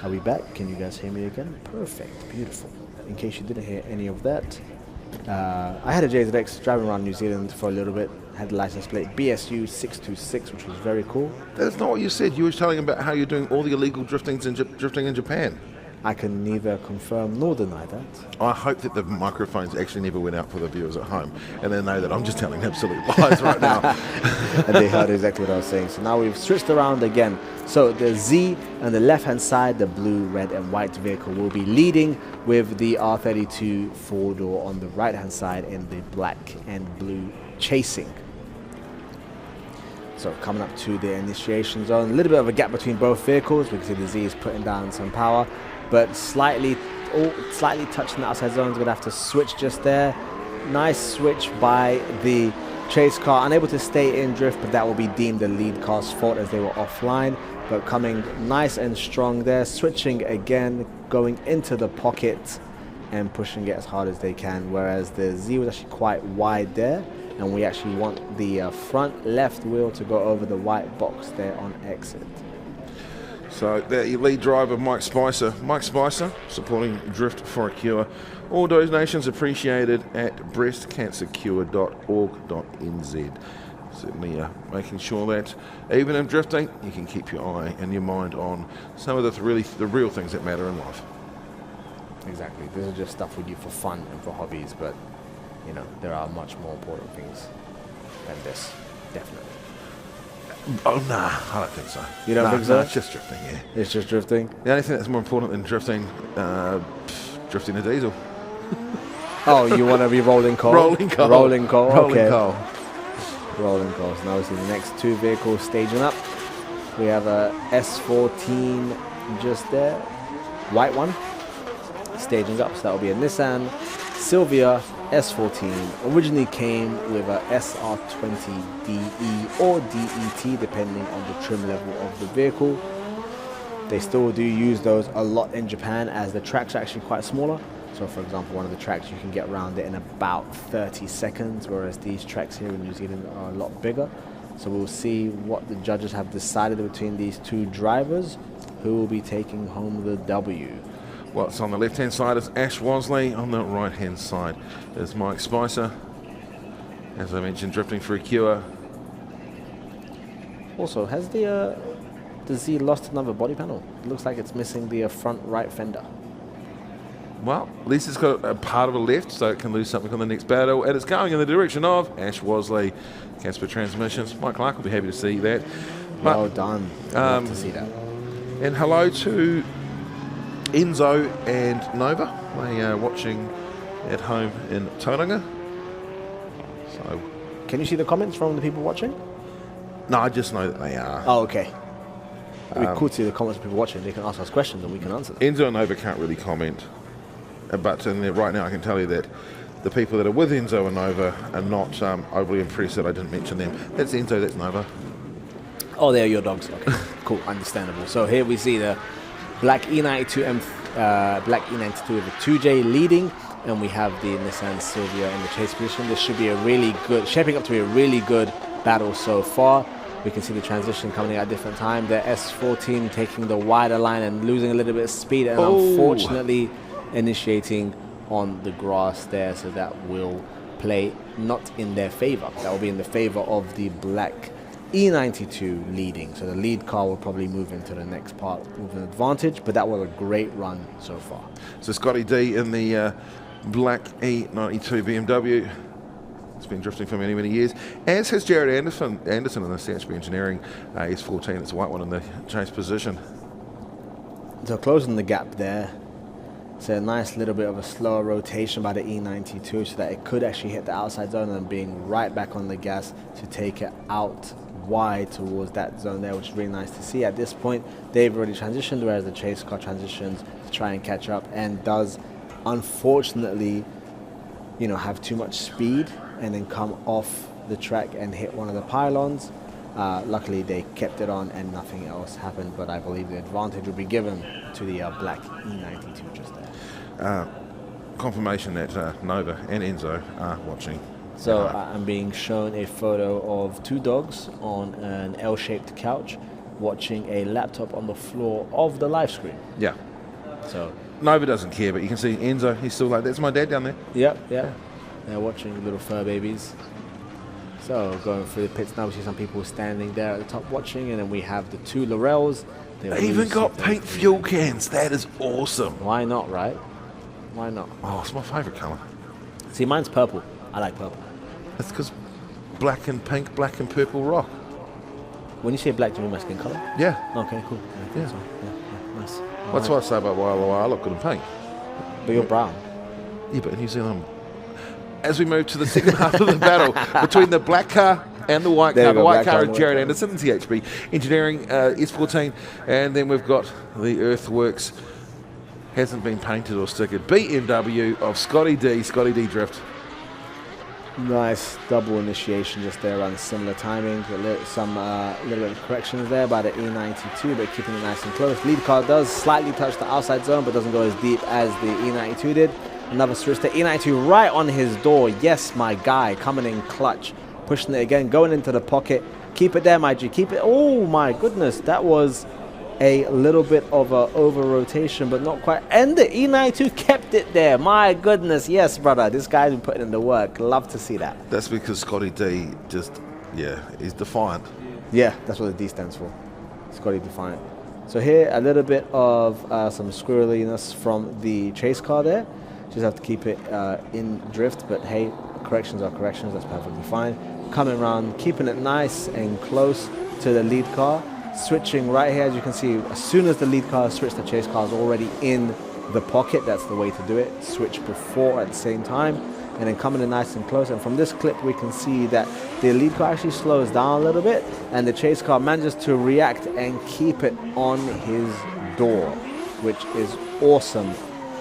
[SPEAKER 1] Are we back? Can you guys hear me again? Perfect, beautiful. In case you didn't hear any of that, I had a JZX driving around New Zealand for a little bit. Had the license plate BSU 626, which was very cool.
[SPEAKER 2] That's not what you said. You were telling about how you're doing all the illegal drifting in Japan.
[SPEAKER 1] I can neither confirm nor deny that.
[SPEAKER 2] I hope that the microphones actually never went out for the viewers at home, and they know that I'm just telling absolute lies right now.
[SPEAKER 1] And they heard exactly what I was saying. So now we've switched around again. So the Z on the left-hand side, the blue, red, and white vehicle will be leading, with the R32 four-door on the right-hand side and the black and blue chasing. So coming up to the initiation zone, a little bit of a gap between both vehicles. We can see the Z is putting down some power, but slightly touching the outside zone. Is going to have to switch just there. Nice switch by the chase car, unable to stay in drift, but that will be deemed the lead car's fault as they were offline. But coming nice and strong there, switching again, going into the pocket and pushing it as hard as they can, whereas the Z was actually quite wide there, and we actually want the front left wheel to go over the white box there on exit.
[SPEAKER 2] So the lead driver, Mike Spicer. Mike Spicer supporting Drift for a Cure. All donations appreciated at breastcancercure.org.nz. Certainly making sure that even in drifting, you can keep your eye and your mind on some of the real things that matter in life.
[SPEAKER 1] Exactly. This is just stuff we do for fun and for hobbies, but you know, there are much more important things than this, definitely.
[SPEAKER 2] Oh, nah, I don't think so.
[SPEAKER 1] You don't think so?
[SPEAKER 2] No, it's just drifting, yeah.
[SPEAKER 1] It's just drifting?
[SPEAKER 2] The only thing that's more important than drifting, drifting a diesel.
[SPEAKER 1] Oh, you want to be rolling coal?
[SPEAKER 2] Rolling coal.
[SPEAKER 1] Rolling coal,
[SPEAKER 2] Rolling
[SPEAKER 1] okay.
[SPEAKER 2] coal.
[SPEAKER 1] Rolling coal. So now we see the next two vehicles staging up. We have a S14 just there, white one, staging up. So that will be a Nissan Silvia S14. Originally came with a SR20 DE or DET, depending on the trim level of the vehicle. They still do use those a lot in Japan, as the tracks are actually quite smaller. So for example, one of the tracks you can get around it in about 30 seconds, whereas these tracks here in New Zealand are a lot bigger. So we'll see what the judges have decided between these two drivers, who will be taking home the W.
[SPEAKER 2] Well, it's on the left-hand side is Ash Wosley. On the right-hand side is Mike Spicer. As I mentioned, drifting for a cure.
[SPEAKER 1] Also, has the Z lost another body panel? It looks like it's missing the front right fender.
[SPEAKER 2] Well, at least it's got a part of a left, so it can lose something on the next battle. And it's going in the direction of Ash Wosley. Casper Transmissions. Mike Clark will be happy to see that. But,
[SPEAKER 1] well done. Love to see that.
[SPEAKER 2] And hello to Enzo and Nova. They are watching at home in Tauranga. So,
[SPEAKER 1] can you see the comments from the people watching?
[SPEAKER 2] No, I just know that they are.
[SPEAKER 1] Oh, okay. It'd be cool to see the comments of people watching. They can ask us questions and we can answer them.
[SPEAKER 2] Enzo and Nova can't really comment. But right now I can tell you that the people that are with Enzo and Nova are not overly impressed that I didn't mention them. That's Enzo, that's Nova.
[SPEAKER 1] Oh, they're your dogs. Okay, cool, understandable. So here we see the black E92 black E92 with a 2J leading, and we have the Nissan Silvia in the chase position. This should be shaping up to be a really good battle so far. We can see the transition coming at a different time. The S14 taking the wider line and losing a little bit of speed, and unfortunately initiating on the grass there, so that will play not in their favor. That will be in the favor of the black E92 leading. So the lead car will probably move into the next part with an advantage, but that was a great run so far.
[SPEAKER 2] So Scotty D in the black E92 BMW. It's been drifting for many, many years, as has Jared Anderson in the CHB Engineering S14. It's a white one in the chase position.
[SPEAKER 1] So closing the gap there. It's a nice little bit of a slower rotation by the E92, so that it could actually hit the outside zone, and being right back on the gas to take it out wide towards that zone there, which is really nice to see. At this point, they've already transitioned, whereas the chase car transitions to try and catch up, and does unfortunately, you know, have too much speed and then come off the track and hit one of the pylons. Luckily they kept it on and nothing else happened, but I believe the advantage will be given to the black E92 just there.
[SPEAKER 2] Confirmation that Nova and Enzo are watching.
[SPEAKER 1] So I'm being shown a photo of two dogs on an L-shaped couch. watching a laptop on the floor of the live screen.
[SPEAKER 2] Yeah.
[SPEAKER 1] So,
[SPEAKER 2] Nova doesn't care, but you can see Enzo, he's still like, that's my dad down there.
[SPEAKER 1] yeah. They're watching little fur babies. So, going through the pits now, we see some people standing there at the top watching, and then we have the two Laurels.
[SPEAKER 2] They even got pink fuel cans. That is awesome.
[SPEAKER 1] Why not, right? Why not?
[SPEAKER 2] Oh, it's my favourite colour.
[SPEAKER 1] See, mine's purple. I like purple.
[SPEAKER 2] That's because black and pink, black and purple rock.
[SPEAKER 1] When you say black, do you mean my skin colour?
[SPEAKER 2] Yeah.
[SPEAKER 1] Okay, cool.
[SPEAKER 2] Yeah.
[SPEAKER 1] So, yeah, nice.
[SPEAKER 2] That's what I say about why I look good in pink.
[SPEAKER 1] But you're brown.
[SPEAKER 2] Yeah, but in New Zealand, as we move to the second half of the battle between the black car and the white car. The white car is Jared Anderson, THB Engineering, S14, and then we've got the Earthworks, hasn't been painted or stickered, BMW of Scotty D Drift.
[SPEAKER 1] Nice double initiation just there around similar timing. Some little bit of corrections there by the E92, but keeping it nice and close. Lead car does slightly touch the outside zone, but doesn't go as deep as the E92 did. Another switch to E92 right on his door. Yes, my guy, coming in clutch. Pushing it again, going into the pocket. Keep it there, my G. Keep it. Oh, my goodness. That was a little bit of a over-rotation, but not quite. And the E92 kept it there. My goodness. Yes, brother. This guy's been putting in the work. Love to see that.
[SPEAKER 2] That's because Scotty D just, he's defiant.
[SPEAKER 1] Yeah, that's what the D stands for. Scotty Defiant. So here, a little bit of some squirreliness from the chase car there. Just have to keep it in drift, but hey, corrections are corrections. That's perfectly fine. Coming around, keeping it nice and close to the lead car. Switching right here, as you can see, as soon as the lead car switched, the chase car is already in the pocket. That's the way to do it. Switch before at the same time, and then coming in nice and close. And from this clip, we can see that the lead car actually slows down a little bit, and the chase car manages to react and keep it on his door, which is awesome.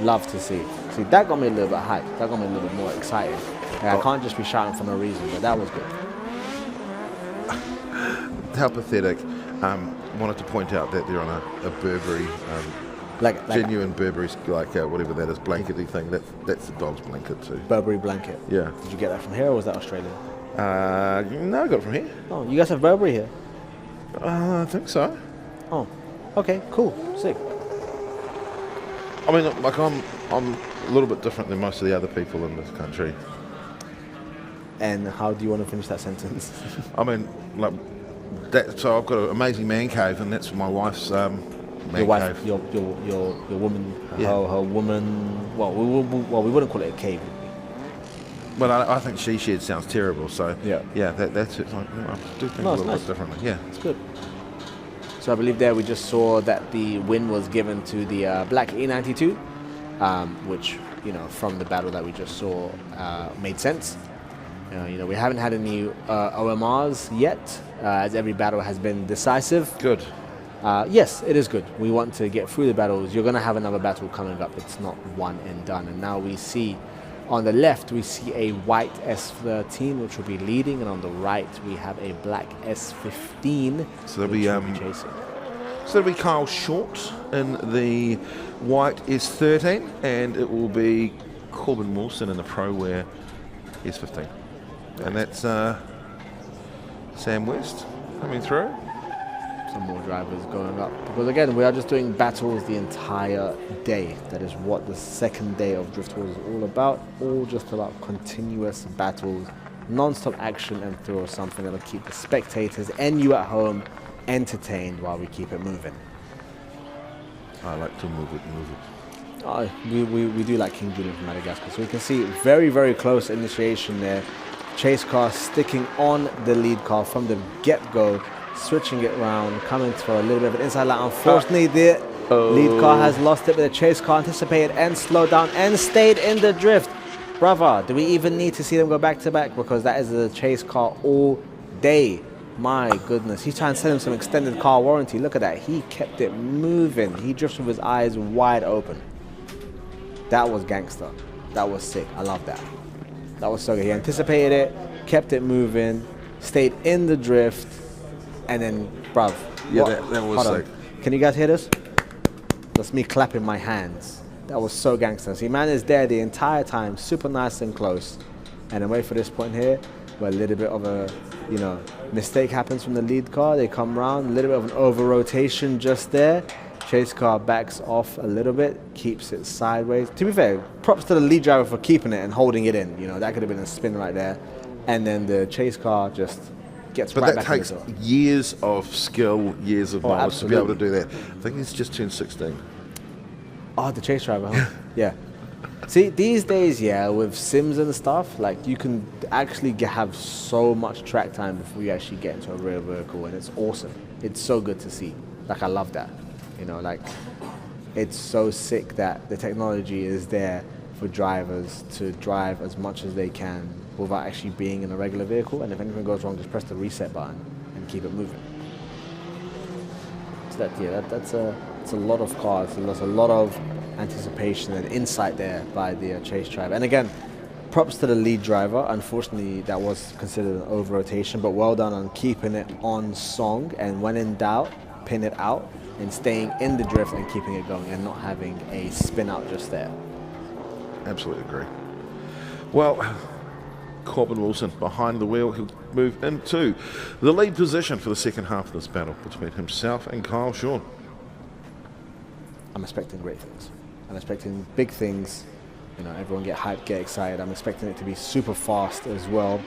[SPEAKER 1] Love to see. See, that got me a little bit hyped. That got me a little bit more excited. I can't just be shouting for no reason, but that was good.
[SPEAKER 2] How pathetic. Wanted to point out that they're on a Burberry, genuine Burberry, whatever that is, blankety thing. That's the dog's blanket too.
[SPEAKER 1] Burberry blanket.
[SPEAKER 2] Yeah.
[SPEAKER 1] Did you get that from here, or was that Australian?
[SPEAKER 2] No, I got it from here.
[SPEAKER 1] Oh, you guys have Burberry here?
[SPEAKER 2] I think so.
[SPEAKER 1] Oh, okay, cool, sick.
[SPEAKER 2] I mean, like I'm a little bit different than most of the other people in this country.
[SPEAKER 1] And how do you want to finish that sentence?
[SPEAKER 2] I mean, like that. So I've got an amazing man cave, and that's my wife's man cave.
[SPEAKER 1] Your woman,
[SPEAKER 2] Yeah.
[SPEAKER 1] her woman. Well, we wouldn't call it a cave.
[SPEAKER 2] But I think she shed sounds terrible. So
[SPEAKER 1] yeah,
[SPEAKER 2] that's it. Like, I do think a little bit differently. Yeah,
[SPEAKER 1] it's good. So I believe there we just saw that the win was given to the black E92, which, from the battle that we just saw, made sense. We haven't had any OMRs yet, as every battle has been decisive.
[SPEAKER 2] good.
[SPEAKER 1] Yes, it is good. We want to get through the battles. You're going to have another battle coming up. It's not one and done. And now we see, on the left, we see a white S13, which will be leading, and on the right, we have a black S15.
[SPEAKER 2] So there'll be
[SPEAKER 1] chasing.
[SPEAKER 2] So there'll be Kyle Short in the white S13, and it will be Corbin Wilson in the Pro Wear S15. And that's Sam West coming through.
[SPEAKER 1] Some more drivers going up. Because again, we are just doing battles the entire day. That is what the second day of Drift Wars is all about. All just about continuous battles, non-stop action and throw, something that'll keep the spectators and you at home entertained while we keep it moving.
[SPEAKER 2] I like to move it.
[SPEAKER 1] We do like King Julian from Madagascar. So we can see very, very close initiation there. Chase car sticking on the lead car from the get-go, switching it around, coming for a little bit of an inside line. Unfortunately, the lead car has lost it, but the chase car anticipated and slowed down and stayed in the drift. Brother, do we even need to see them go back-to-back? Because that is the chase car all day. My goodness. He's trying to sell him some extended car warranty. Look at that. He kept it moving. He drifts with his eyes wide open. That was gangster. That was sick. I love that. That was so good. He anticipated it, kept it moving, stayed in the drift, and then, bruv.
[SPEAKER 2] Yeah, that was sick.
[SPEAKER 1] Can you guys hear this? That's me clapping my hands. That was so gangster. See, man is there the entire time, super nice and close. And then wait for this point here, where a little bit of a, Mistake happens from the lead car. They come around, a little bit of an over-rotation just there. Chase car backs off a little bit, keeps it sideways. To be fair, props to the lead driver for keeping it and holding it in. You know, that could have been a spin right there. And then the chase car just gets right back in the
[SPEAKER 2] But that takes years of skill, years of knowledge to be able to do that. I think he's just turned 16.
[SPEAKER 1] Oh, the chase driver, huh? Yeah. See, these days, yeah, with sims and stuff, like you can actually have so much track time before you actually get into a real vehicle, and it's awesome. It's so good to see. Like, I love that. You know, like, it's so sick that the technology is there for drivers to drive as much as they can without actually being in a regular vehicle. And if anything goes wrong, just press the reset button and keep it moving. So that's a lot of cars. There's a lot of anticipation and insight there by the chase driver. And again, props to the lead driver. Unfortunately, that was considered an over-rotation, but well done on keeping it on song. And when in doubt, pin it out and staying in the drift and keeping it going and not having a spin out just there.
[SPEAKER 2] Absolutely agree. Well, Corbin Wilson behind the wheel. He'll move into the lead position for the second half of this battle between himself and Kyle Shawn.
[SPEAKER 1] I'm expecting great things. I'm expecting big things. You know, everyone get hyped, get excited. I'm expecting it to be super fast as well.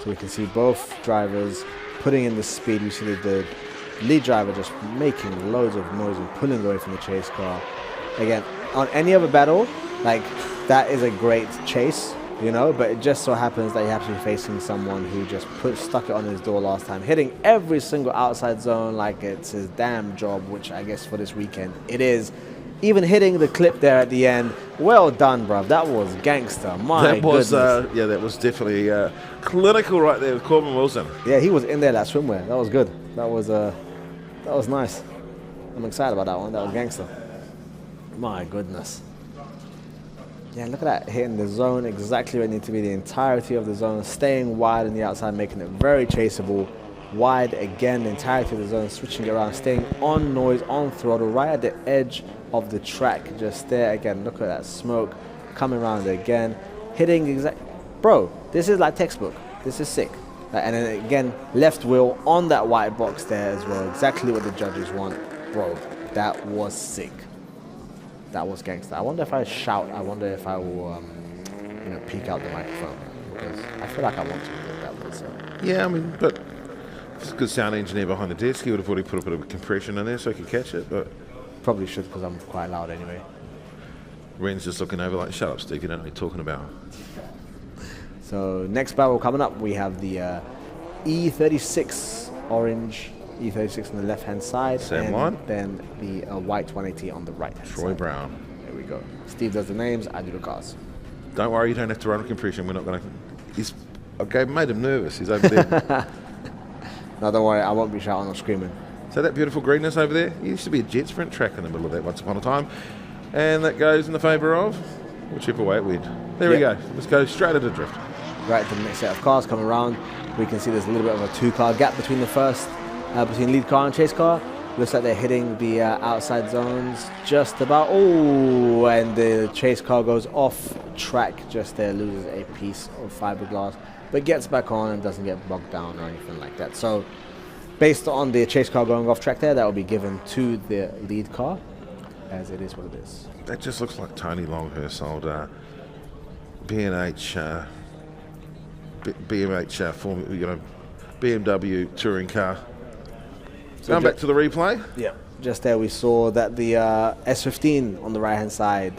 [SPEAKER 1] So we can see both drivers putting in the speed. We see the lead driver just making loads of noise and pulling away from the chase car. Again, on any other battle, like, that is a great chase, you know, but it just so happens that you're actually facing someone who just stuck it on his door last time, hitting every single outside zone like it's his damn job, which I guess for this weekend it is. Even hitting the clip there at the end. Well done, bruv. That was gangster. My goodness.
[SPEAKER 2] Yeah, that was definitely clinical right there with Corbin Wilson.
[SPEAKER 1] Yeah, he was in there that swimwear. That was good. That was nice. I'm excited about that one. That was gangster. My goodness. Yeah, look at that. Hitting the zone exactly where it needs to be. The entirety of the zone. Staying wide on the outside, making it very chaseable. Wide again, the entirety of the zone, switching it around, staying on noise, on throttle, right at the edge of the track, just there. Again, look at that smoke coming around again, hitting bro, this is like textbook. This is sick. And then again, left wheel on that white box there as well, exactly what the judges want. Bro, that was sick. That was gangster. I wonder if I shout. I wonder if I will peek out the microphone, because I feel like I want to do that one. So.
[SPEAKER 2] Yeah, I mean, but there's a good sound engineer behind the desk. He would have already put a bit of compression in there so he could catch it, but
[SPEAKER 1] probably should, because I'm quite loud anyway.
[SPEAKER 2] Ren's just looking over like, shut up, Steve, you don't know what you're talking about.
[SPEAKER 1] So next battle coming up, we have the E36 orange, E36 on the left-hand side.
[SPEAKER 2] Same line.
[SPEAKER 1] Then the white 180 on the right-hand side.
[SPEAKER 2] Troy Brown.
[SPEAKER 1] There we go. Steve does the names, I do the cars.
[SPEAKER 2] Don't worry, you don't have to run with compression. We're not going to... made him nervous. He's over there.
[SPEAKER 1] No, don't worry, I won't be shouting or screaming.
[SPEAKER 2] So that beautiful greenness over there, it used to be a jet sprint track in the middle of that once upon a time. And that goes in the favour of whichever way it went. There we go. Let's go straight into drift.
[SPEAKER 1] Right to the next set of cars coming around. We can see there's a little bit of a two-car gap between the first, between lead car and chase car. Looks like they're hitting the outside zones just about. Oh, and the chase car goes off track just there, loses a piece of fiberglass, but gets back on and doesn't get bogged down or anything like that. So based on the chase car going off track there, that will be given to the lead car, as it is what it is.
[SPEAKER 2] That just looks like Tony Longhurst's old B&H, BMW touring car. So going back to the replay.
[SPEAKER 1] Yeah. Just there we saw that the S15 on the right-hand side,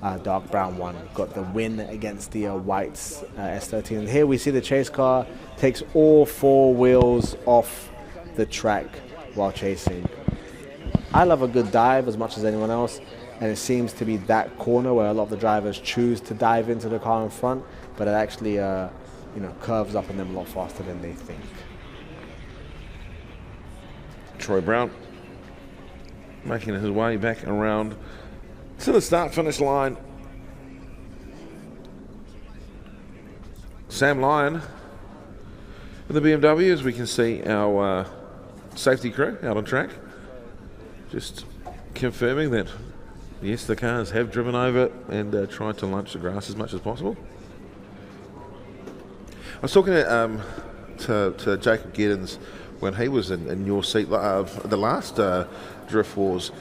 [SPEAKER 1] the dark brown one, got the win against the white S13. And here we see the chase car takes all four wheels off the track while chasing. I love a good dive as much as anyone else, and it seems to be that corner where a lot of the drivers choose to dive into the car in front, but it actually curves up on them a lot faster than they think.
[SPEAKER 2] Troy Brown making his way back around to the start-finish line. Sam Lyon with the BMW, as we can see our safety crew out on track, just confirming that yes, the cars have driven over it and tried to lunch the grass as much as possible. I was talking to to Jacob Giddens when he was in your seat the last Drift Wars,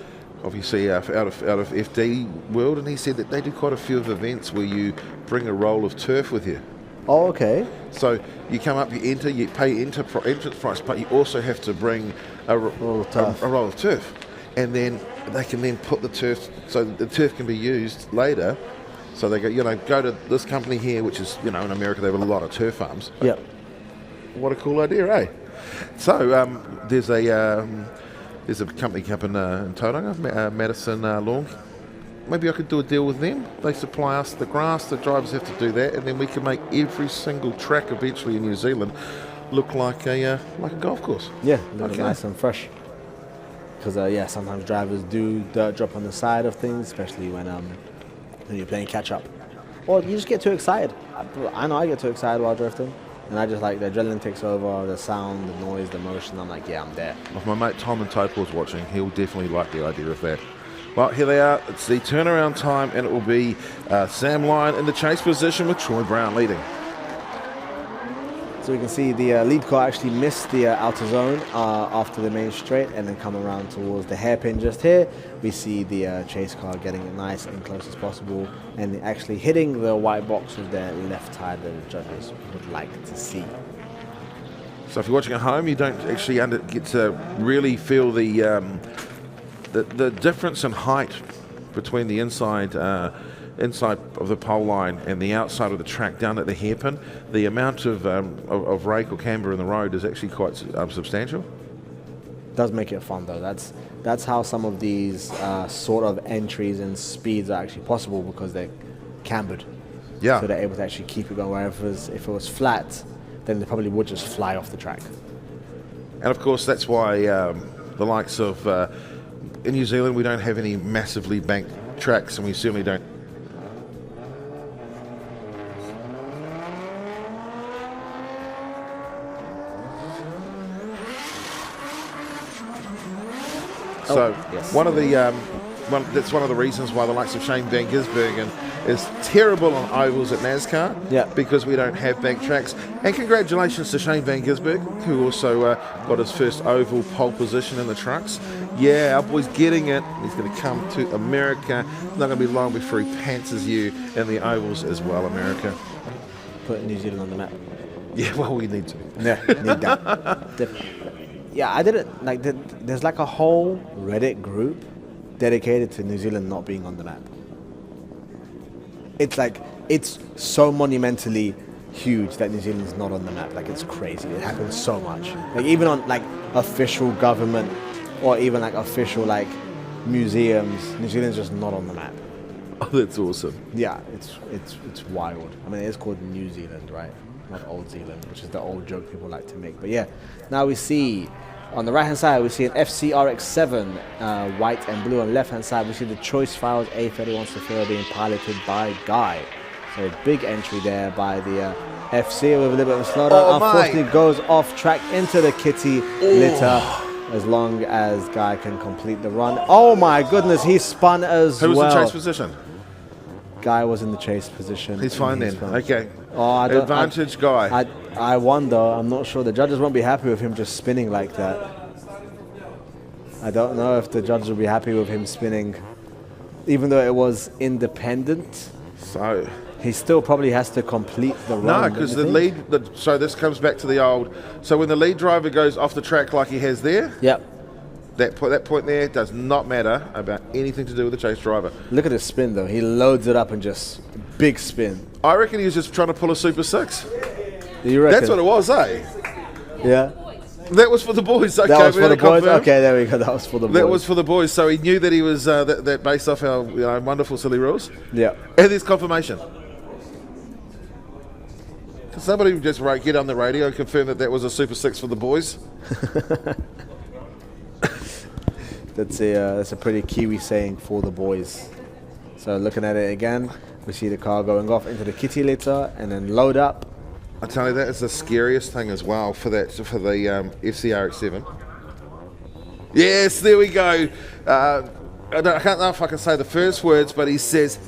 [SPEAKER 2] obviously out of FD World, and he said that they do quite a few of events where you bring a roll of turf with you.
[SPEAKER 1] Oh, okay.
[SPEAKER 2] So you come up, you enter, you pay entrance price, but you also have to bring a roll of turf, and then they can then put the turf, so the turf can be used later. So they go, go to this company here, which is, in America they have a lot of turf farms.
[SPEAKER 1] Yeah.
[SPEAKER 2] What a cool idea, eh? So there's a company up in Tauranga, Madison Lawn. Maybe I could do a deal with them. They supply us the grass, the drivers have to do that, and then we can make every single track eventually in New Zealand look like a golf course.
[SPEAKER 1] Yeah, look nice and fresh. Because sometimes drivers do dirt drop on the side of things, especially when you're playing catch up, or you just get too excited. I know I get too excited while drifting, and I just like the adrenaline takes over, the sound, the noise, the motion. I'm like, yeah, I'm there.
[SPEAKER 2] If my mate Tom and Topol's watching, he'll definitely like the idea of that. Well, here they are. It's the turnaround time, and it will be Sam Lyon in the chase position with Troy Brown leading.
[SPEAKER 1] So we can see the lead car actually missed the outer zone after the main straight, and then come around towards the hairpin just here. We see the chase car getting it nice and close as possible, and actually hitting the white box with their left tire that the judges would like to see.
[SPEAKER 2] So if you're watching at home, you don't actually get to really feel the difference in height between the inside of the pole line and the outside of the track down at the hairpin. The amount of rake or camber in the road is actually quite substantial.
[SPEAKER 1] Does make it fun though. That's how some of these sort of entries and speeds are actually possible, because they're cambered.
[SPEAKER 2] Yeah.
[SPEAKER 1] So they're able to actually keep it going. Whereas if it was flat, then they probably would just fly off the track.
[SPEAKER 2] And of course, that's why the likes of in New Zealand, we don't have any massively banked tracks, and we certainly don't. So
[SPEAKER 1] yes.
[SPEAKER 2] that's one of the reasons why the likes of Shane Van Gisbergen is terrible on ovals at NASCAR.
[SPEAKER 1] Yeah.
[SPEAKER 2] Because we don't have bank tracks. And congratulations to Shane Van Gisbergen, who also got his first oval pole position in the trucks. Yeah, our boy's getting it. He's going to come to America. It's not going to be long before he pantses you in the ovals as well, America.
[SPEAKER 1] Put New Zealand on the map.
[SPEAKER 2] Yeah, well, we need to.
[SPEAKER 1] Yeah, need that. Definitely. Yeah, I didn't like. There's like a whole Reddit group dedicated to New Zealand not being on the map. It's so monumentally huge that New Zealand's not on the map. Like, it's crazy. It happens so much. Like, even on like official government or even like official like museums, New Zealand's just not on the map.
[SPEAKER 2] Oh, that's awesome.
[SPEAKER 1] Yeah, it's wild. I mean, it's called New Zealand, right? Not Old Zealand, which is the old joke people like to make. But yeah, now we see on the right hand side, we see an FCRX7, white and blue. On the left hand side, we see the Choice Files A31 Safira being piloted by Guy. So a big entry there by the FC with a little bit of a slowdown. Unfortunately, goes off track into the kitty litter. As long as Guy can complete the run. Oh my goodness, he spun as well.
[SPEAKER 2] Who was in chase position?
[SPEAKER 1] Guy was in the chase position.
[SPEAKER 2] He's fine then.
[SPEAKER 1] Spun.
[SPEAKER 2] Okay.
[SPEAKER 1] Oh,
[SPEAKER 2] Advantage Guy.
[SPEAKER 1] I wonder. I'm not sure. The judges won't be happy with him just spinning like that. I don't know if the judges will be happy with him spinning, even though it was independent.
[SPEAKER 2] So
[SPEAKER 1] he still probably has to complete the run.
[SPEAKER 2] No, because the lead. So this comes back to the old. So when the lead driver goes off the track like he has there.
[SPEAKER 1] Yep.
[SPEAKER 2] That point there does not matter about anything to do with the chase driver.
[SPEAKER 1] Look at his spin though. He loads it up and just big spin.
[SPEAKER 2] I reckon he was just trying to pull a Super 6.
[SPEAKER 1] You reckon?
[SPEAKER 2] That's what it was, eh?
[SPEAKER 1] Yeah.
[SPEAKER 2] That was for the boys. Okay,
[SPEAKER 1] that was for the boys.
[SPEAKER 2] confirm.
[SPEAKER 1] Okay, there we go. That was for the boys.
[SPEAKER 2] That was for the boys. So he knew that he was that based off our wonderful silly rules.
[SPEAKER 1] Yeah.
[SPEAKER 2] And there's confirmation. Can somebody just get on the radio and confirm that that was a Super 6 for the boys?
[SPEAKER 1] That's a pretty Kiwi saying, for the boys. So looking at it again, we see the car going off into the kitty litter and then load up.
[SPEAKER 2] I tell you, that is the scariest thing as well for the FCRX7. Yes, there we go. I can't know if I can say the first words, but he says,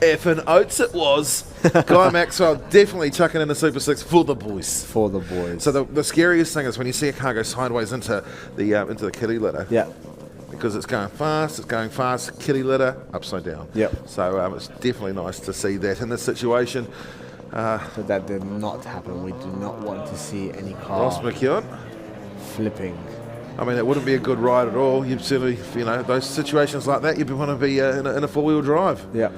[SPEAKER 2] If an Oates it was, Guy Maxwell definitely chucking in the Super 6 for the boys.
[SPEAKER 1] For the boys.
[SPEAKER 2] So the scariest thing is when you see a car go sideways into the kitty litter.
[SPEAKER 1] Yeah.
[SPEAKER 2] Because it's going fast, kitty litter, upside down.
[SPEAKER 1] Yep.
[SPEAKER 2] So it's definitely nice to see that in this situation.
[SPEAKER 1] So that did not happen. We do not want to see any car
[SPEAKER 2] Ross McEwen.
[SPEAKER 1] flipping.
[SPEAKER 2] I mean, it wouldn't be a good ride at all. You'd certainly, those situations like that, you'd want to be in a four-wheel drive.
[SPEAKER 1] Yeah.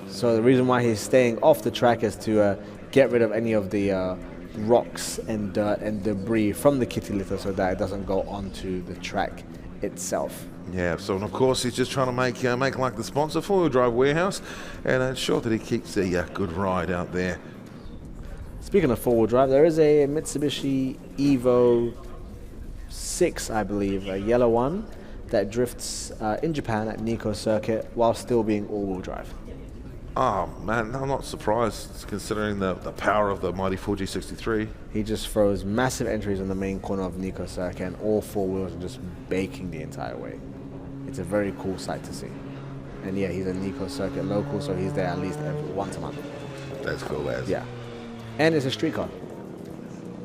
[SPEAKER 1] So the reason why he's staying off the track is to get rid of any of the rocks and dirt and debris from the kitty litter so that it doesn't go onto the track itself.
[SPEAKER 2] Yeah, so and of course he's just trying to make like the sponsor, four-wheel drive warehouse, and ensure that he keeps the good ride out there.
[SPEAKER 1] Speaking of four-wheel drive, there is a Mitsubishi Evo 6, I believe, a yellow one, that drifts in Japan at Nikko Circuit while still being all-wheel drive.
[SPEAKER 2] Oh man, I'm not surprised considering the power of the mighty 4G63.
[SPEAKER 1] He just throws massive entries on the main corner of Nikko Circuit and all four wheels are just baking the entire way. It's a very cool sight to see. And yeah, he's a Nikko Circuit local, so he's there at least once a month.
[SPEAKER 2] That's cool, as.
[SPEAKER 1] Yeah. And it's a street car.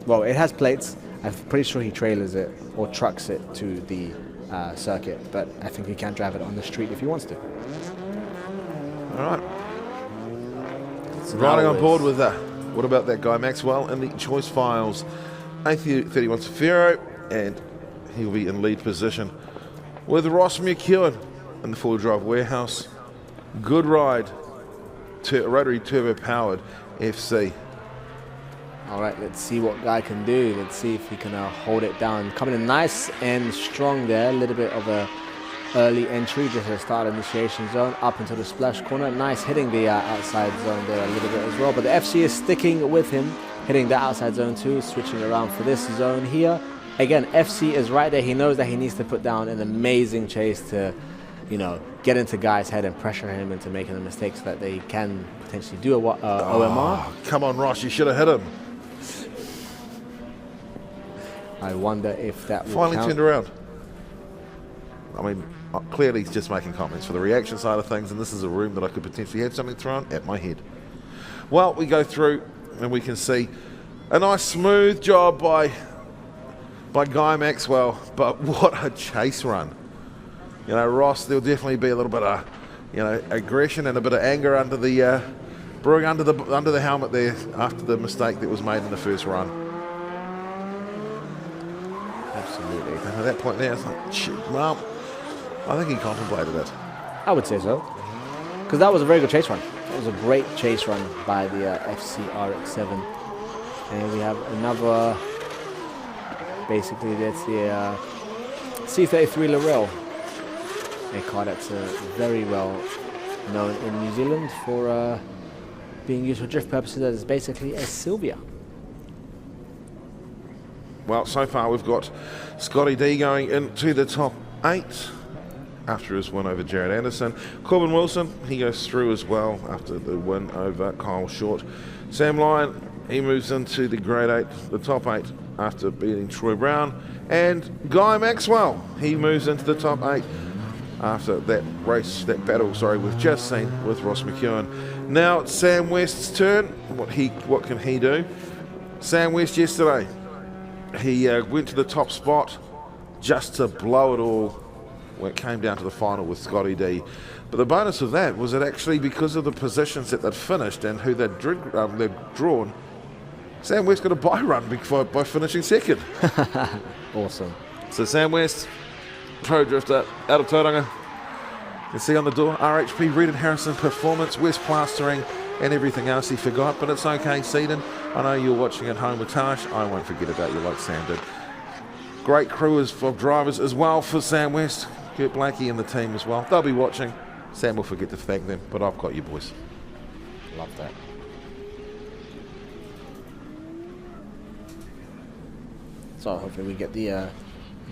[SPEAKER 1] Well, it has plates. I'm pretty sure he trailers it or trucks it to the circuit, but I think he can drive it on the street if he wants to.
[SPEAKER 2] All right.
[SPEAKER 1] So
[SPEAKER 2] Riding on board with what about that Guy Maxwell in the choice files? A31 Safiro, and he'll be in lead position with Ross McEwen in the four-wheel drive warehouse. Good ride, rotary turbo-powered FC.
[SPEAKER 1] All right, let's see what Guy can do. Let's see if he can hold it down. Coming in nice and strong there. A little bit of a early entry, just a start initiation zone up into the splash corner. Nice hitting the outside zone there a little bit as well. But the FC is sticking with him, hitting the outside zone too, switching around for this zone here. Again, FC is right there. He knows that he needs to put down an amazing chase to, get into Guy's head and pressure him into making a mistake so that they can potentially do a OMR.
[SPEAKER 2] Come on, Ross, you should have hit him.
[SPEAKER 1] I wonder if that will
[SPEAKER 2] Finally
[SPEAKER 1] count.
[SPEAKER 2] turned around. I mean, clearly he's just making comments for the reaction side of things, and this is a room that I could potentially have something thrown at my head. Well, we go through and we can see a nice smooth job by Guy Maxwell, but what a chase run. Ross, there'll definitely be a little bit of aggression and a bit of anger under the brewing under the helmet there after the mistake that was made in the first run.
[SPEAKER 1] Absolutely.
[SPEAKER 2] And at that point there, it's like, shit, well, I think he contemplated it.
[SPEAKER 1] I would say so. Because that was a very good chase run. It was a great chase run by the FCRX7. And we have another, basically that's the C33 Lorel. A car that's very well known in New Zealand for being used for drift purposes as basically a Sylvia.
[SPEAKER 2] Well, so far we've got Scotty D going into the top 8 after his win over Jared Anderson. Corbin Wilson, he goes through as well after the win over Kyle Short. Sam Lyon, he moves into the grade 8, the top 8 after beating Troy Brown. And Guy Maxwell, he moves into the top 8 after that battle we've just seen with Ross McEwen. Now it's Sam West's turn. What can he do? Sam West yesterday, he went to the top spot just to blow it all when it came down to the final with Scotty D. But the bonus of that was that actually because of the positions that they'd finished and who they'd drawn, Sam West got a bye run by finishing second.
[SPEAKER 1] Awesome.
[SPEAKER 2] So Sam West, pro drifter out of Tauranga. You can see on the door, RHP, Reed and Harrison Performance, West Plastering, and everything else he forgot, but it's okay, Seaton. I know you're watching at home with Tash. I won't forget about you like Sam did. Great crew of drivers as well for Sam West. Kurt Blakey and the team as well. They'll be watching. Sam will forget to thank them, but I've got you boys.
[SPEAKER 1] Love that. So hopefully we get the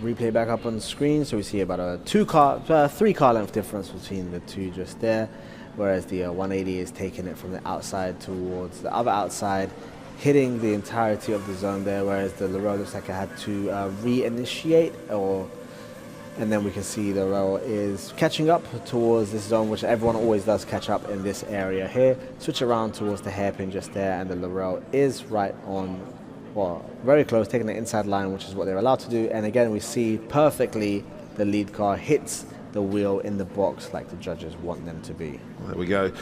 [SPEAKER 1] replay back up on the screen. So we see about a 3 car length difference between the two just there. Whereas the 180 is taking it from the outside towards the other outside, hitting the entirety of the zone there, whereas the Lorel looks like it had to reinitiate or And then we can see the rail is catching up towards this zone, which everyone always does catch up in this area here. Switch around towards the hairpin just there, and the Laurel is right on, well, very close, taking the inside line, which is what they're allowed to do. And again, we see perfectly the lead car hits the wheel in the box like the judges want them to be.
[SPEAKER 2] There we go.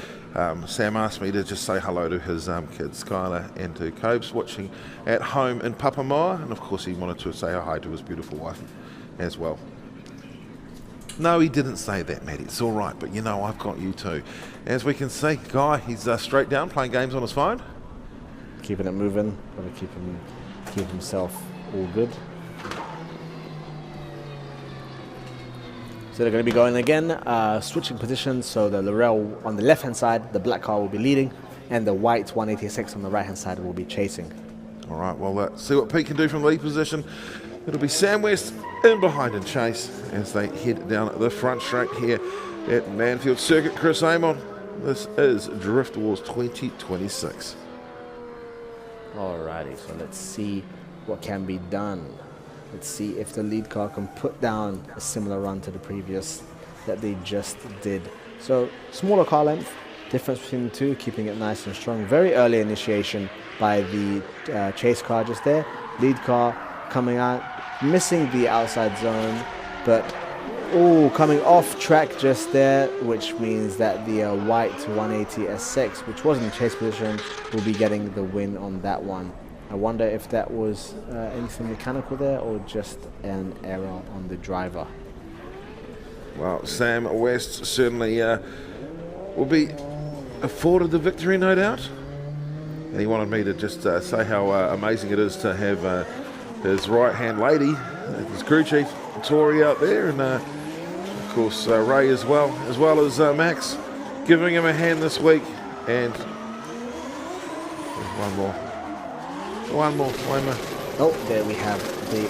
[SPEAKER 2] Sam asked me to just say hello to his kids, Skylar and to Cobes, watching at home in Papamoa. And of course, he wanted to say hi to his beautiful wife as well. No, he didn't say that, Matt. It's all right, but you know, I've got you too. As we can see, Guy, he's straight down playing games on his phone.
[SPEAKER 1] Keeping it moving, got to keep himself all good. So they're going to be going again, switching positions. So the Laurel on the left-hand side, the black car will be leading, and the white 186 on the right-hand side will be chasing.
[SPEAKER 2] All right, well, let's see what Pete can do from lead position. It'll be Sam West in behind and chase as they head down the front straight here at Manfeild Circuit. Chris Amon, this is Drift Wars 2026.
[SPEAKER 1] Alrighty, so let's see what can be done. Let's see if the lead car can put down a similar run to the previous that they just did. So smaller car length, difference between the two, keeping it nice and strong. Very early initiation by the chase car just there. Lead car coming out, missing the outside zone, but coming off track just there, which means that the white 180 S6, which was in chase position, will be getting the win on that one. I wonder if that was anything mechanical there or just an error on the driver.
[SPEAKER 2] Well, Sam West certainly will be afforded the victory, no doubt. And he wanted me to just say how amazing it is to have his right-hand lady, his crew chief, Tori, out there, and of course Ray as well as Max, giving him a hand this week. And one more.
[SPEAKER 1] Oh, there we have the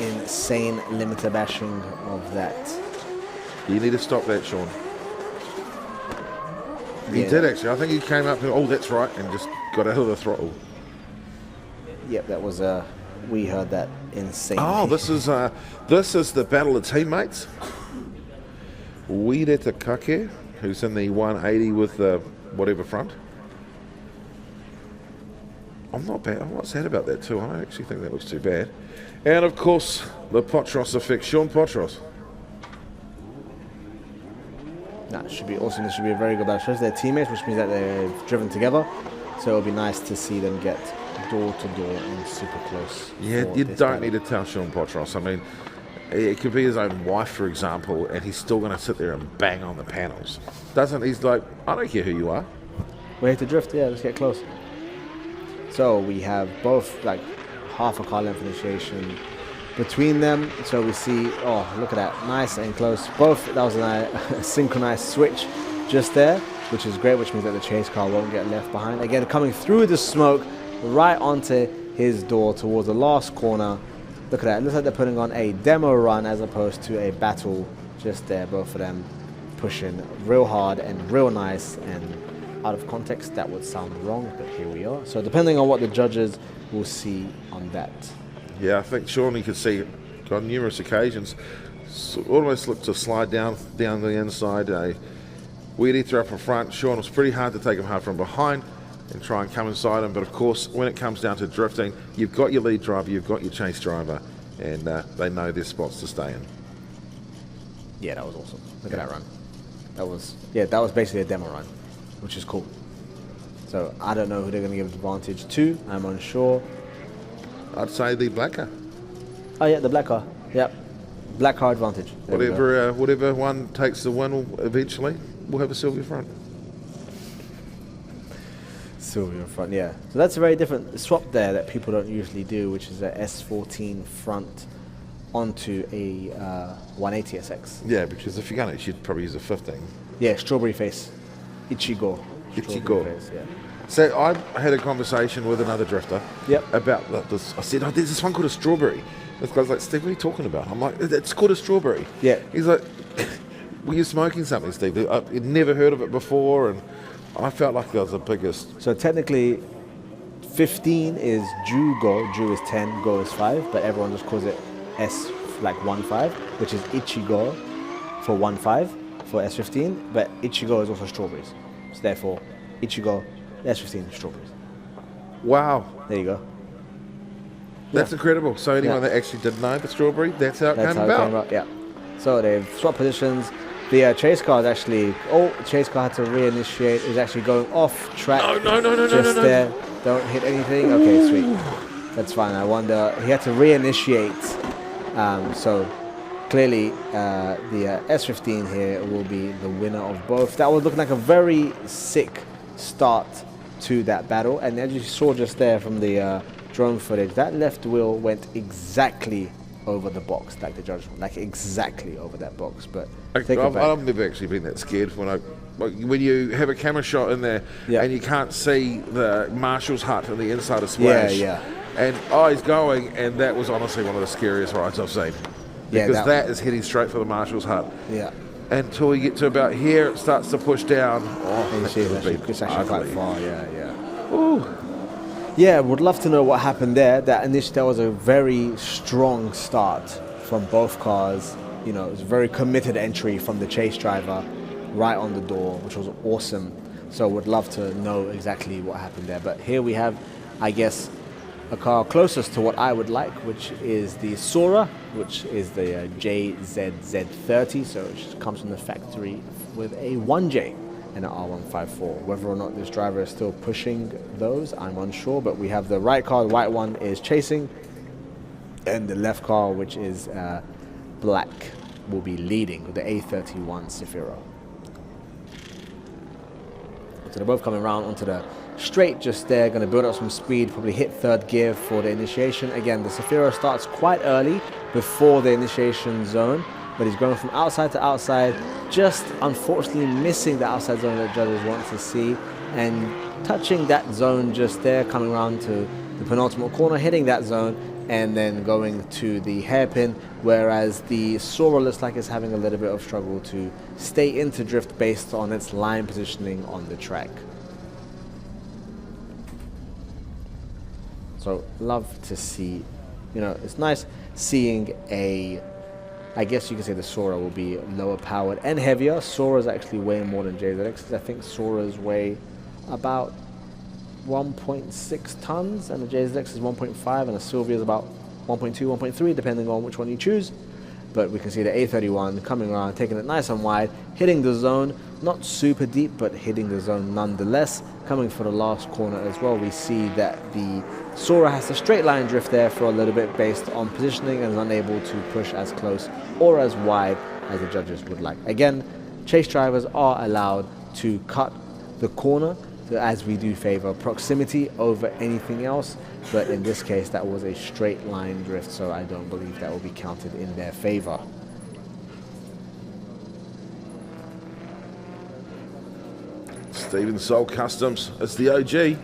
[SPEAKER 1] insane limiter bashing of that.
[SPEAKER 2] You need to stop that, Sean. He
[SPEAKER 1] Yeah.
[SPEAKER 2] did actually. I think he came up and, oh, that's right, and just got out of the throttle.
[SPEAKER 1] Yep, that was we heard that insane.
[SPEAKER 2] Oh, this is the battle of teammates. Wireta Kake, who's in the 180 with the whatever front. I'm not bad. I'm not sad about that too. I don't actually think that looks too bad. And of course, the Potros effect. Sean Potros.
[SPEAKER 1] That should be awesome. This should be a very good battle. Shows their teammates, which means that they've driven together. So it'll be nice to see them get door to door and super close.
[SPEAKER 2] Yeah, you don't need to tell Sean Potros. I mean, it could be his own wife, for example, and he's still going to sit there and bang on the panels. He's like, I don't care who you are.
[SPEAKER 1] We're here to drift. Yeah, let's get close. So we have both like half a car length initiation between them. So we see, oh, look at that, nice and close. Both, that was a synchronized switch just there, which is great, which means that the chase car won't get left behind. Again, coming through the smoke right onto his door towards the last corner. Look at that, it looks like they're putting on a demo run as opposed to a battle just there. Both of them pushing real hard and real nice, and out of context that would sound wrong, but here we are. So depending on what the judges will see on that.
[SPEAKER 2] Yeah, I think Sean, you could see on numerous occasions, almost looked to slide down the inside. Wireta up in front. Sean was pretty hard to take him hard from behind and try and come inside him. But of course, when it comes down to drifting, you've got your lead driver, you've got your chase driver, and they know their spots to stay in.
[SPEAKER 1] Yeah, that was awesome. Look at that run. That was basically a demo run, which is cool. So I don't know who they're going to give advantage to. I'm unsure.
[SPEAKER 2] I'd say the black car.
[SPEAKER 1] Oh yeah, the black car. Yep, black car advantage. There
[SPEAKER 2] Whatever one takes the win eventually, we'll have a Sylvia front.
[SPEAKER 1] Silver in front, yeah. So that's a very different swap there that people don't usually do, which is a S14 front onto a 180 SX.
[SPEAKER 2] Yeah, because if you're going to, you'd probably use a 15.
[SPEAKER 1] Yeah, strawberry face. Ichigo.
[SPEAKER 2] Ichigo.
[SPEAKER 1] Face, yeah.
[SPEAKER 2] So I had a conversation with another drifter about this. I said, oh, there's this one called a strawberry. This guy's like, Steve, what are you talking about? I'm like, it's called a strawberry.
[SPEAKER 1] Yeah.
[SPEAKER 2] He's like, were you smoking something, Steve? I'd never heard of it before, and I felt like that was the biggest.
[SPEAKER 1] So technically, 15 is Ju Go. Ju is 10, Go is 5, but everyone just calls it S14. like 1.5, which is Ichigo for 1.5 for S15, but Ichigo is also strawberries. So therefore, Ichigo, S15, strawberries.
[SPEAKER 2] Wow.
[SPEAKER 1] There you go.
[SPEAKER 2] That's incredible. So anyone that actually did know the strawberry, that's how it came about.
[SPEAKER 1] Yeah. So they've swapped positions. The chase car is actually, chase car had to reinitiate, is actually going off track.
[SPEAKER 2] No.
[SPEAKER 1] Just there. Don't hit anything. Okay, sweet. That's fine. I wonder, he had to reinitiate. So clearly the S15 here will be the winner of both. That was looking like a very sick start to that battle. And as you saw just there from the drone footage, that left wheel went exactly over the box, like the judge, like exactly over that box. But
[SPEAKER 2] I've never actually been that scared when you have a camera shot in there and you can't see the marshal's hut on the inside of Splash. And he's going, and that was honestly one of the scariest rides I've seen. Because that is heading straight for the marshal's hut.
[SPEAKER 1] Yeah.
[SPEAKER 2] Until you get to about here, it starts to push down.
[SPEAKER 1] It's actually quite far. Yeah.
[SPEAKER 2] Ooh.
[SPEAKER 1] Yeah, would love to know what happened there. That was a very strong start from both cars. You know, it was a very committed entry from the chase driver right on the door, which was awesome. So would love to know exactly what happened there. But here we have, I guess, a car closest to what I would like, which is the Sora, which is the JZZ30. So it comes from the factory with a 1J. And an R154. Whether or not this driver is still pushing those, I'm unsure, but we have the right car, the white one is chasing, and the left car, which is black, will be leading with the A31 Safiro. So they're both coming around onto the straight just there, going to build up some speed, probably hit third gear for the initiation. Again, the Safiro starts quite early before the initiation zone, but he's going from outside to outside, just unfortunately missing the outside zone that judges want to see, and touching that zone just there, coming around to the penultimate corner, hitting that zone, and then going to the hairpin, whereas the Sora looks like it's having a little bit of struggle to stay into drift based on its line positioning on the track. So love to see, it's nice seeing I guess you can say the Sora will be lower powered and heavier. Sora's actually way more than JZX. I think Sora's weigh about 1.6 tons and the JZX is 1.5 and the Sylvia is about 1.2, 1.3 depending on which one you choose. But we can see the A31 coming around, taking it nice and wide, hitting the zone, not super deep, but hitting the zone nonetheless. Coming for the last corner as well, we see that the Sora has to straight line drift there for a little bit based on positioning and is unable to push as close or as wide as the judges would like. Again, chase drivers are allowed to cut the corner, as we do favor proximity over anything else, but in this case that was a straight line drift, so I don't believe that will be counted in their favor.
[SPEAKER 2] Steven Soul Customs, it's the OG.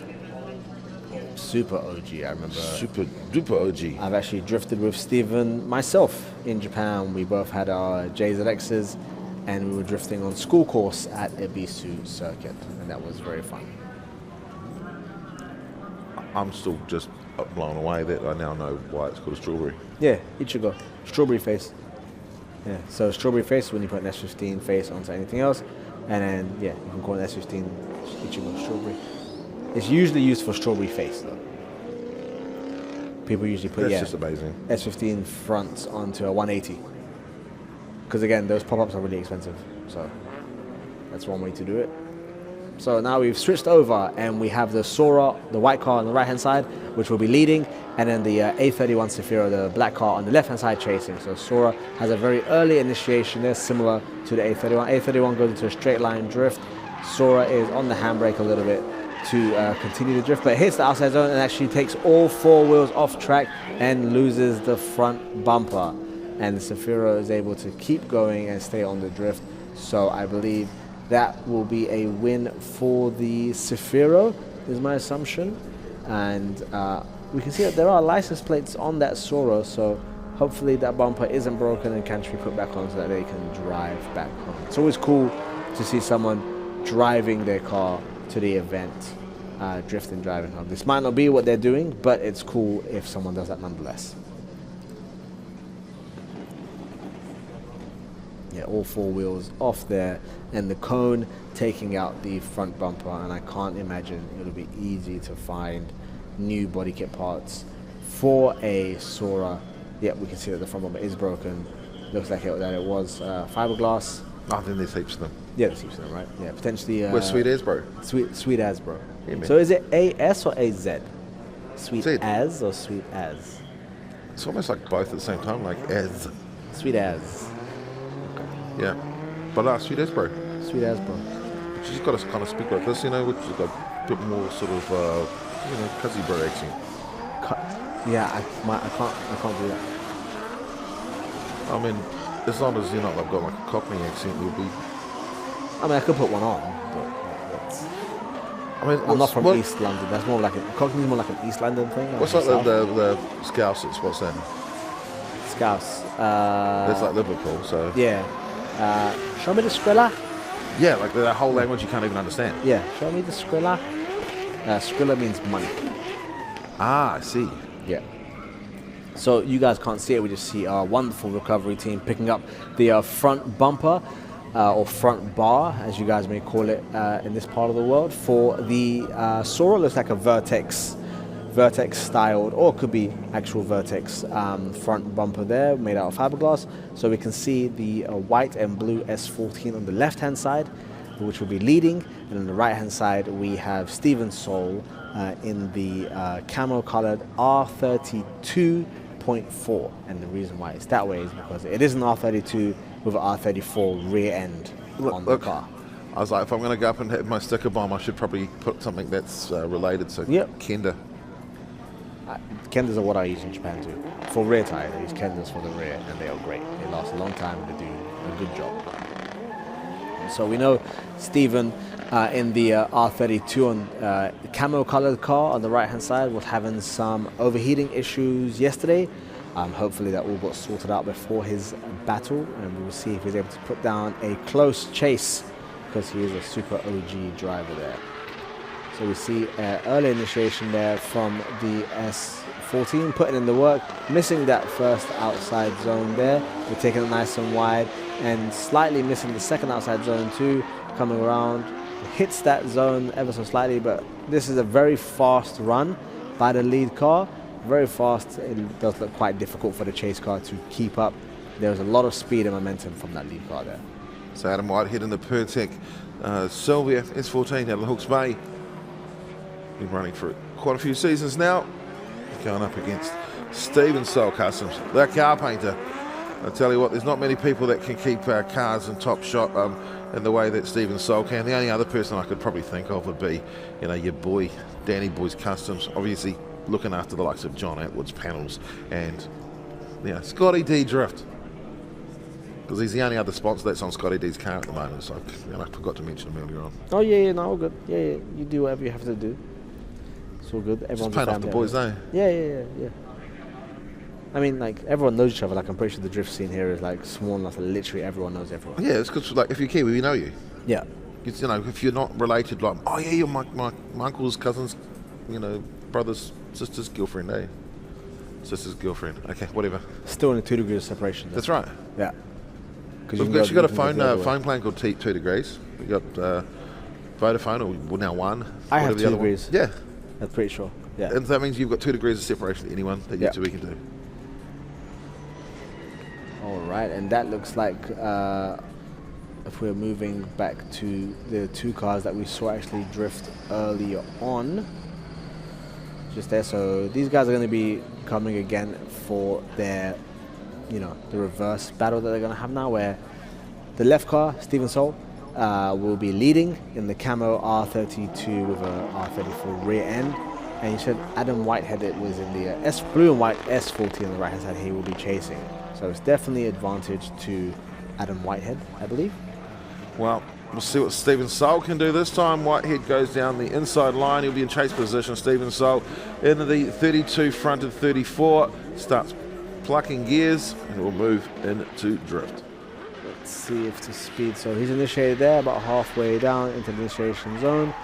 [SPEAKER 1] Super OG, I remember.
[SPEAKER 2] Super duper OG.
[SPEAKER 1] I've actually drifted with Steven myself in Japan. We both had our JZXs and we were drifting on school course at Ebisu circuit, and that was very fun.
[SPEAKER 2] I'm still just blown away that I now know why it's called a strawberry.
[SPEAKER 1] Yeah, Ichigo. Strawberry face. Yeah, so strawberry face when you put an S15 face onto anything else, and then, yeah, you can call it S15 Ichigo strawberry. It's usually used for strawberry face, though. People usually put,
[SPEAKER 2] That's just amazing.
[SPEAKER 1] S15 fronts onto a 180. Because, again, those pop-ups are really expensive, so that's one way to do it. So now we've switched over and we have the Sora, the white car on the right hand side, which will be leading, and then the A31 Safiro, the black car on the left hand side chasing. So Sora has a very early initiation there, similar to the A31. A31 goes into a straight line drift. Sora is on the handbrake a little bit to continue the drift, but hits the outside zone and actually takes all four wheels off track and loses the front bumper. And the Safiro is able to keep going and stay on the drift. So I believe that will be a win for the Safiro, is my assumption. And we can see that there are license plates on that Sora, so hopefully that bumper isn't broken and can be put back on so that they can drive back home. It's always cool to see someone driving their car to the event, drifting, driving home. This might not be what they're doing, but it's cool if someone does that nonetheless. Yeah, all four wheels off there, and the cone taking out the front bumper. And I can't imagine it'll be easy to find new body kit parts for a Sora. Yeah, we can see that the front bumper is broken. Looks like that it was fiberglass.
[SPEAKER 2] I think there's heaps of them.
[SPEAKER 1] Yeah, there's heaps of them, right? Yeah, potentially.
[SPEAKER 2] Where's sweet as, bro?
[SPEAKER 1] Sweet as, bro.
[SPEAKER 2] Yeah, man.
[SPEAKER 1] So is it AS or AZ? Sweet
[SPEAKER 2] Z.
[SPEAKER 1] as or sweet as?
[SPEAKER 2] It's almost like both at the same time, like as.
[SPEAKER 1] Sweet as.
[SPEAKER 2] Yeah. But sweet as, bro.
[SPEAKER 1] Sweet as, bro.
[SPEAKER 2] She's got to kind of speak like this, which has got a bit more sort of, cuzzy bro accent.
[SPEAKER 1] Yeah, I can't do that.
[SPEAKER 2] I mean, as long as you're not like, got like a Cockney accent, you'll be.
[SPEAKER 1] I mean, I could put one on, but that's. I'm not from East London. That's more like Cockney's more like an East London thing.
[SPEAKER 2] What's like the Scousers? What's that?
[SPEAKER 1] Scouse.
[SPEAKER 2] That's like Liverpool, so.
[SPEAKER 1] Yeah. Show me the Skrilla.
[SPEAKER 2] Yeah, like that whole language you can't even understand.
[SPEAKER 1] Yeah, show me the Skrilla. Skrilla means money.
[SPEAKER 2] Ah, I see.
[SPEAKER 1] Yeah. So you guys can't see it. We just see our wonderful recovery team picking up the front bumper or front bar, as you guys may call it in this part of the world, for the Sora. Looks like a Vertex styled, or it could be actual Vertex front bumper there, made out of fiberglass. So we can see the white and blue S14 on the left hand side, which will be leading, and on the right hand side we have Steven Soul in the camo colored R32.4, and the reason why it's that way is because it is an R32 with an R34 rear end on the car.
[SPEAKER 2] I was like, if I'm going to go up and hit my sticker bomb, I should probably put something that's related. So Kenda.
[SPEAKER 1] Kendas are what I use in Japan too. For rear tire, I use Kendas for the rear, and they are great. They last a long time and they do a good job. So we know Steven in the R32 on camo colored car on the right hand side was having some overheating issues yesterday. Hopefully that all got sorted out before his battle, and we will see if he's able to put down a close chase, because he is a super OG driver there. So we see early initiation there from the S14, putting in the work, missing that first outside zone there. We're taking it nice and wide, and slightly missing the second outside zone too, coming around. Hits that zone ever so slightly, but this is a very fast run by the lead car. Very fast. It does look quite difficult for the chase car to keep up. There's a lot of speed and momentum from that lead car there.
[SPEAKER 2] So Adam Whitehead in the Pertec Sylvia S14 out of the Hawke's Bay. Been running for quite a few seasons now. Going up against Steven Soul Customs, the car painter. I tell you what, there's not many people that can keep cars in top shot in the way that Steven Soul can. The only other person I could probably think of would be, your boy, Danny Boy's Customs. Obviously looking after the likes of John Atwood's panels and, Scotty D Drift. Because he's the only other sponsor that's on Scotty D's car at the moment. So I forgot to mention him earlier on.
[SPEAKER 1] Oh yeah, no, all good. Yeah, you do whatever you have to do. It's all good. Everyone's
[SPEAKER 2] just paying off the boys, eh?
[SPEAKER 1] Yeah. I mean, like, everyone knows each other. Like, I'm pretty sure the drift scene here is like small enough that literally everyone knows everyone.
[SPEAKER 2] Yeah, it's because if you're Kiwi, we know you.
[SPEAKER 1] Yeah.
[SPEAKER 2] It's, if you're not related, like, oh yeah, you're my uncle's cousin's, brother's sister's girlfriend, eh? Sister's girlfriend. Okay, whatever.
[SPEAKER 1] Still in 2 degrees of separation.
[SPEAKER 2] That's right.
[SPEAKER 1] Yeah.
[SPEAKER 2] We've actually got a phone plan called 2 degrees. We got Vodafone, or now One.
[SPEAKER 1] I have 2 degrees.
[SPEAKER 2] Yeah.
[SPEAKER 1] That's pretty sure. Yeah.
[SPEAKER 2] And that means you've got 2 degrees of separation to anyone that you two we can do.
[SPEAKER 1] All right, and that looks like if we're moving back to the 2 cars that we saw actually drift earlier on, just there. So these guys are going to be coming again for their, the reverse battle that they're going to have now, where the left car, Steven Soul, will be leading in the camo R32 with a R34 rear end. And you said Adam Whitehead was in the blue and white S40 on the right hand side. He will be chasing. So it's definitely advantage to Adam Whitehead, I believe.
[SPEAKER 2] Well, we'll see what Steven Soul can do this time. Whitehead goes down the inside line. He'll be in chase position. Steven Soul into the 32 fronted 34. Starts plucking gears and will move into drift.
[SPEAKER 1] Let's see if the speed. So he's initiated there, about halfway down into the initiation zone.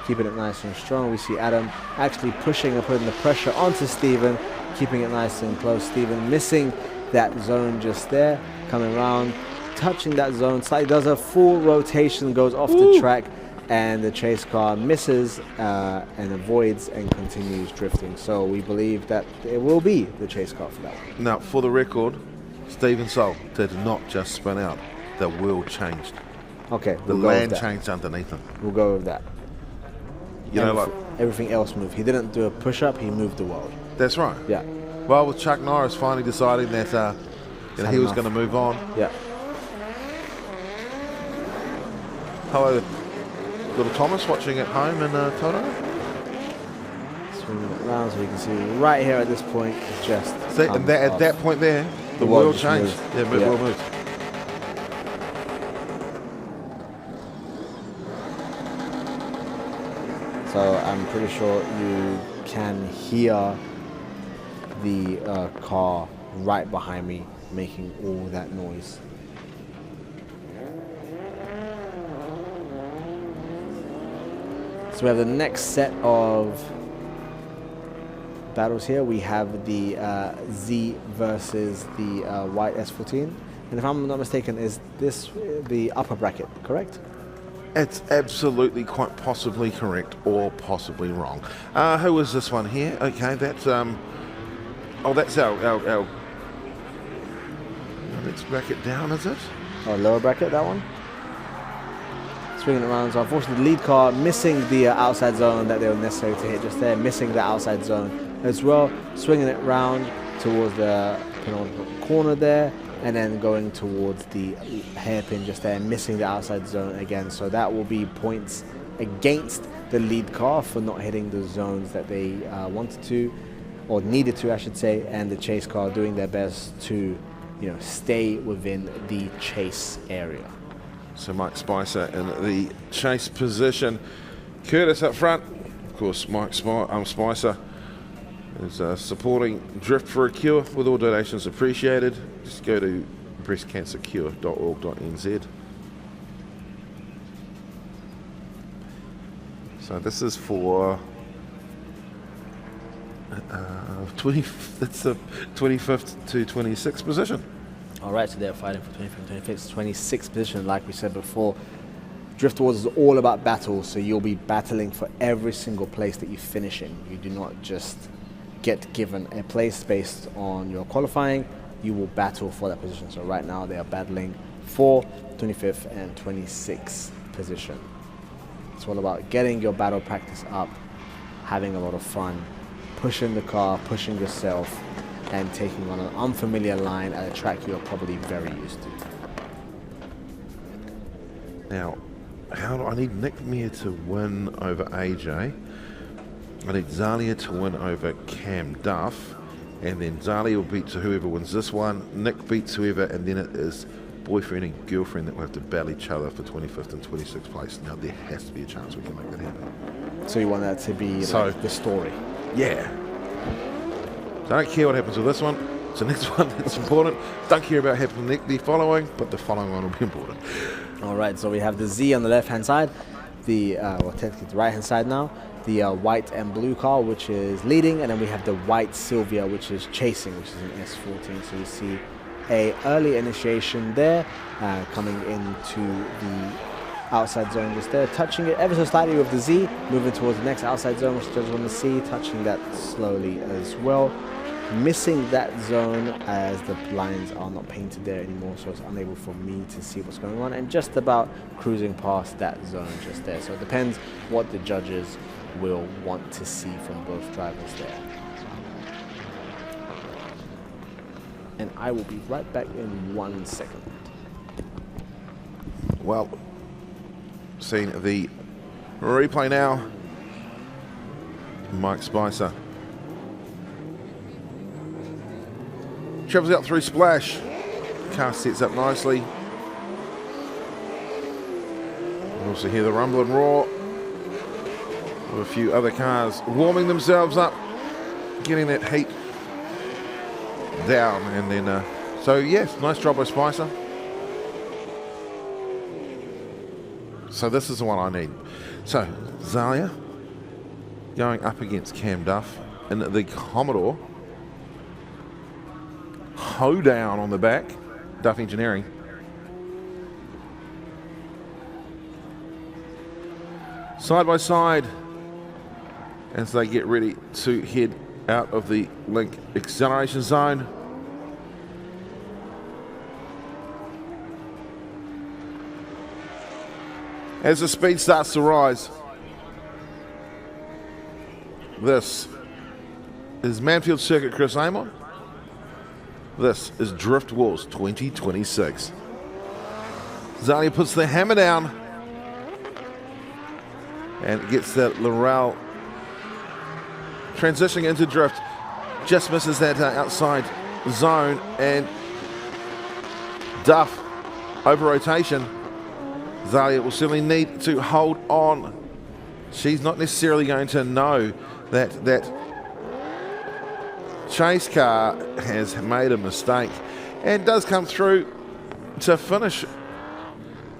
[SPEAKER 1] Keeping it nice and strong. We see Adam actually pushing and putting the pressure onto Steven, keeping it nice and close. Steven missing that zone just there, coming around, touching that zone slightly, does a full rotation, goes off the track, and the chase car misses and avoids and continues drifting. So we believe that it will be the chase car for that one.
[SPEAKER 2] Now, for the record, Stephen Soul did not just spin out. The world changed.
[SPEAKER 1] Okay,
[SPEAKER 2] The
[SPEAKER 1] we'll go
[SPEAKER 2] land
[SPEAKER 1] with that.
[SPEAKER 2] changed underneath him.
[SPEAKER 1] We'll go with that.
[SPEAKER 2] You know, like,
[SPEAKER 1] Everything else moved. He didn't do a push-up, he moved the world.
[SPEAKER 2] that's right.
[SPEAKER 1] Yeah,
[SPEAKER 2] Well, with Chuck Norris finally deciding that he was
[SPEAKER 1] enough.
[SPEAKER 2] going to move on.
[SPEAKER 1] yeah.
[SPEAKER 2] Hello, little Thomas watching at home in Toto.
[SPEAKER 1] Swinging it around so you can see right here at this point, it's just
[SPEAKER 2] See, and
[SPEAKER 1] comes
[SPEAKER 2] at
[SPEAKER 1] off.
[SPEAKER 2] that point there, the
[SPEAKER 1] world
[SPEAKER 2] world
[SPEAKER 1] just
[SPEAKER 2] changed.
[SPEAKER 1] moved.
[SPEAKER 2] Yeah, the
[SPEAKER 1] Yeah.
[SPEAKER 2] world moved.
[SPEAKER 1] So I'm pretty sure you can hear the car right behind me making all that noise. So we have the next set of battles here. We have the Z versus the white S14. And if I'm not mistaken, is this the upper bracket, correct?
[SPEAKER 2] It's absolutely quite possibly correct or possibly wrong. Who is this one here? Okay, that's that's our let's back it down, is it?
[SPEAKER 1] Oh, lower bracket, that one? Swinging it around. So unfortunately, the lead car missing the outside zone that they were necessary to hit just there, missing the outside zone as well. Swinging it round towards the penultimate corner there, and then going towards the hairpin just there, missing the outside zone again. So that will be points against the lead car for not hitting the zones that they wanted to, or needed to, I should say, and the chase car doing their best to, stay within the chase area.
[SPEAKER 2] So Mike Spicer in the chase position. Curtis up front. Of course, Spicer is supporting Drift for a Cure with all donations appreciated. Just go to breastcancercure.org.nz. So this is for it's the 25th to 26th position.
[SPEAKER 1] All right, so they're fighting for 25th and 25th, 26th position. Like we said before, Drift Wars is all about battles, so you'll be battling for every single place that you finish in. You do not just get given a place based on your qualifying. You will battle for that position. So right now they are battling for 25th and 26th position. It's all about getting your battle practice up, having a lot of fun, pushing the car, pushing yourself, and taking on an unfamiliar line at a track you're probably very used to.
[SPEAKER 2] Now, how do I need Nick Meir to win over AJ? I need Zalia to win over Cam Duff, and then Zalia will beat whoever wins this one. Nick beats whoever, and then it is boyfriend and girlfriend that will have to battle each other for 25th and 26th place. Now, there has to be a chance we can make that happen.
[SPEAKER 1] So you want that to be like the story?
[SPEAKER 2] Yeah. So I don't care what happens with this one. It's the next one that's important. Don't care about happening the following, but the following one will be important.
[SPEAKER 1] All right, so we have the Z on the left-hand side, technically the right-hand side now, the white and blue car, which is leading, and then we have the white Sylvia, which is chasing, which is an S14. So you see a early initiation there, coming into the outside zone just there, touching it ever so slightly with the Z, moving towards the next outside zone, which is on the C, touching that slowly as well. Missing that zone as the lines are not painted there anymore, so it's unable for me to see what's going on, and just about cruising past that zone just there. So it depends what the judges will want to see from both drivers there. And I will be right back in 1 second.
[SPEAKER 2] Well, seeing the replay now, Mike Spicer travels out through Splash. Car sets up nicely. You can also hear the rumble and roar of a few other cars warming themselves up, getting that heat down, and then so yes, nice job by Spicer. So this is the one I need. So Zalia going up against Cam Duff in the Commodore. Hoedown on the back, Duff Engineering. side by side as they get ready to head out of the link acceleration zone. As the speed starts to rise, this is Manfeild Circuit Chris Amon. This is Drift Wars 2026. Zalia puts the hammer down and gets that Laurel transitioning into drift. Just misses that outside zone, and Duff over rotation. Zalia will certainly need to hold on. She's not necessarily going to know that chase car has made a mistake and does come through to finish,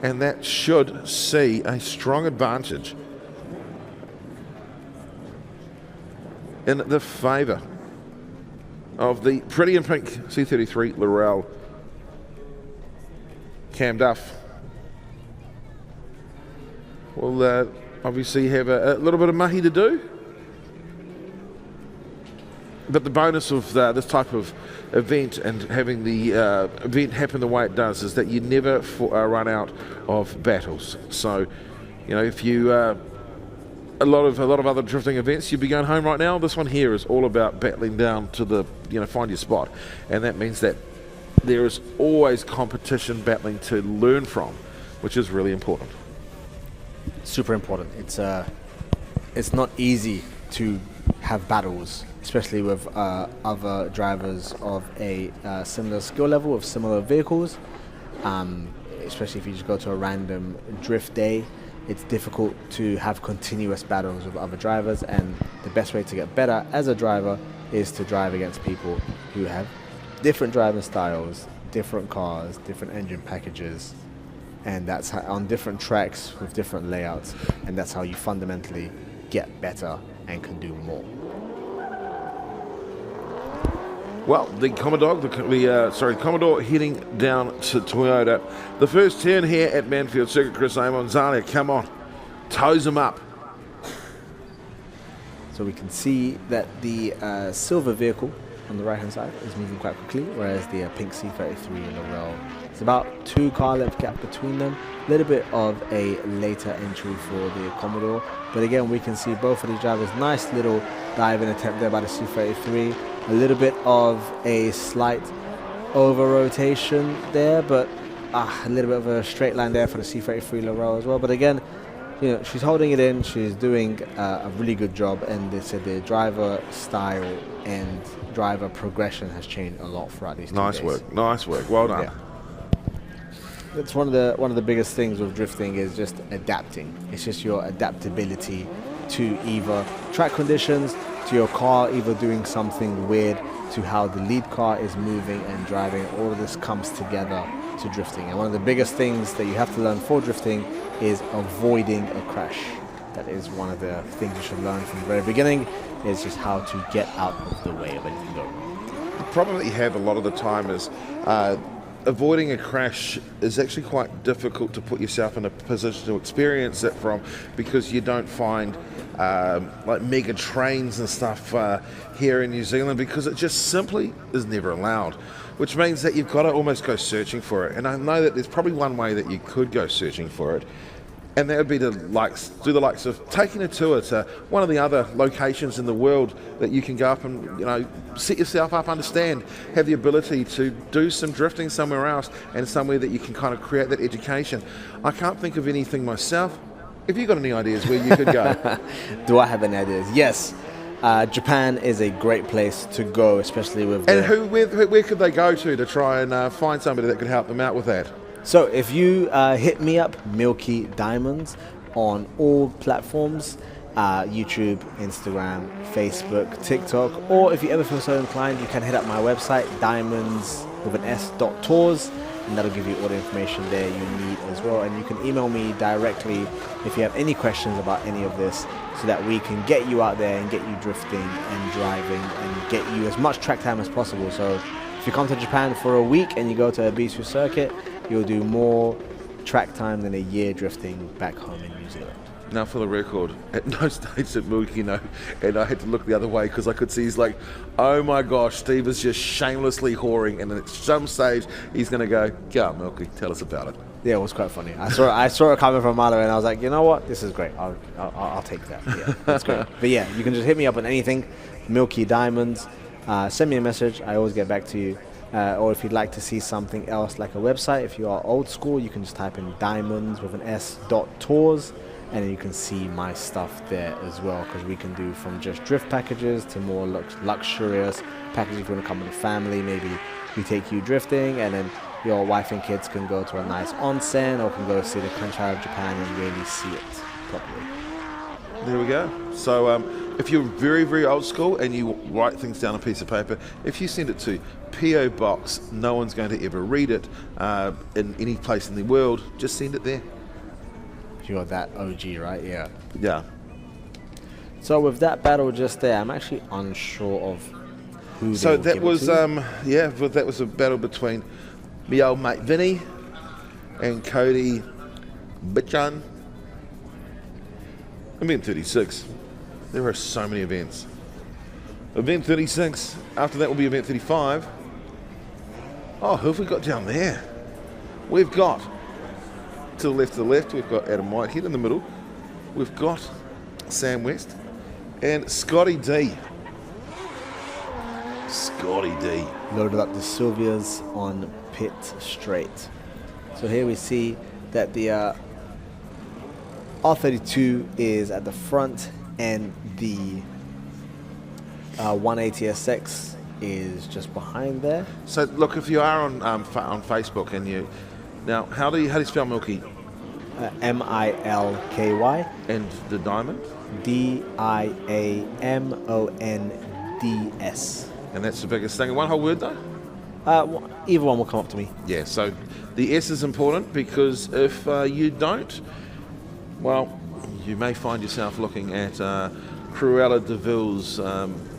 [SPEAKER 2] and that should see a strong advantage in the favour of the pretty in pink C33 Laurel. Cam Duff will obviously have a little bit of mahi to do, but the bonus of this type of event and having the event happen the way it does is that you never run out of battles. So, you know, if you a lot of other drifting events, you'd be going home right now. This one here is all about battling down to the, find your spot, and that means that there is always competition battling to learn from, which is really important.
[SPEAKER 1] Super important. It's not easy to have battles, especially with other drivers of a similar skill level, of similar vehicles. Especially if you just go to a random drift day, it's difficult to have continuous battles with other drivers, and the best way to get better as a driver is to drive against people who have different driving styles, different cars, different engine packages, and that's how, on different tracks with different layouts, and that's how you fundamentally get better and can do more.
[SPEAKER 2] Well, the Commodore heading down to Toyota. The first turn here at Manfeild Circuit, Chris Amon. Zalia, come on, toes him up.
[SPEAKER 1] So we can see that the silver vehicle on the right hand side is moving quite quickly, whereas the pink C33 Laurel, it's about 2 car length gap between them. A little bit of a later entry for the Commodore, but again we can see both of these drivers. Nice little diving attempt there by the C33. A little bit of a slight over rotation there, but a little bit of a straight line there for the C33 Laurel as well. But again, she's holding it in. She's doing a really good job, and they said the driver style and driver progression has changed a lot throughout these 2 days.
[SPEAKER 2] Nice work, well done.
[SPEAKER 1] Yeah. That's one of the biggest things with drifting, is just adapting. It's just your adaptability to either track conditions, to your car either doing something weird, to how the lead car is moving and driving. All of this comes together to drifting, and one of the biggest things that you have to learn for drifting is avoiding a crash. That is one of the things you should learn from the very beginning, is just how to get out of the way of anything going wrong.
[SPEAKER 2] The problem that you have a lot of the time is avoiding a crash is actually quite difficult to put yourself in a position to experience it from, because you don't find like mega trains and stuff here in New Zealand, because it just simply is never allowed, which means that you've got to almost go searching for it. And I know that there's probably one way that you could go searching for it, and that would be to do the likes of taking a tour to one of the other locations in the world that you can go up and set yourself up, understand, have the ability to do some drifting somewhere else, and somewhere that you can kind of create that education. I can't think of anything myself. Have you got any ideas where you could go?
[SPEAKER 1] Do I have any ideas? Yes. Japan is a great place to go, especially with.
[SPEAKER 2] And where could they go to try and find somebody that could help them out with that?
[SPEAKER 1] So if you hit me up, Milky Diamonds, on all platforms, YouTube, Instagram, Facebook, TikTok, or if you ever feel so inclined, you can hit up my website, diamonds.tours, and that'll give you all the information there you need as well. And you can email me directly if you have any questions about any of this, so that we can get you out there and get you drifting and driving and get you as much track time as possible. So if you come to Japan for a week and you go to a Ibisu circuit, you'll do more track time than a year drifting back home in New Zealand.
[SPEAKER 2] Now, for the record, at no stage did Milky know, and I had to look the other way because I could see he's like, oh my gosh, Steve is just shamelessly whoring, and at some stage he's going to go on, Milky, tell us about it.
[SPEAKER 1] Yeah, it was quite funny. I saw it coming from a mile away, and I was like, you know what? This is great. I'll take that. Yeah, that's great. But yeah, you can just hit me up on anything, Milky Diamonds. Send me a message. I always get back to you. Or if you'd like to see something else, like a website, if you are old school, you can just type in diamonds with an S.tours, and then you can see my stuff there as well, because we can do from just drift packages to more luxurious packages. If you want to come with a family, maybe we take you drifting, and then your wife and kids can go to a nice onsen, or can go see the countryside of Japan and really see it properly.
[SPEAKER 2] There we go. So if you're very, very old school and you write things down on a piece of paper, if you send it to P.O. Box, no one's going to ever read it in any place in the world, just send it there.
[SPEAKER 1] You're that OG, right? Yeah.
[SPEAKER 2] Yeah.
[SPEAKER 1] So with that battle just there, I'm actually unsure of who.
[SPEAKER 2] So
[SPEAKER 1] they
[SPEAKER 2] that was that was a battle between me old mate Vinny and Cody Bitchan. Event 36. There are so many events. Event 36. After that will be event 35. Oh, who have we got down there? We've got to the left, we've got Adam Whitehead in the middle. We've got Sam West and Scotty D. Scotty D.
[SPEAKER 1] Loaded up the Sylvias on Pit Straight. So here we see that the R32 is at the front, and the 180SX is just behind there.
[SPEAKER 2] So look, if you are on Facebook and you now, how do you spell Milky?
[SPEAKER 1] Milky.
[SPEAKER 2] And the diamond?
[SPEAKER 1] Diamonds.
[SPEAKER 2] And that's the biggest thing. One whole word though?
[SPEAKER 1] Either one will come up to me.
[SPEAKER 2] Yeah. So the S is important, because if you don't, well, you may find yourself looking at Cruella de Vil's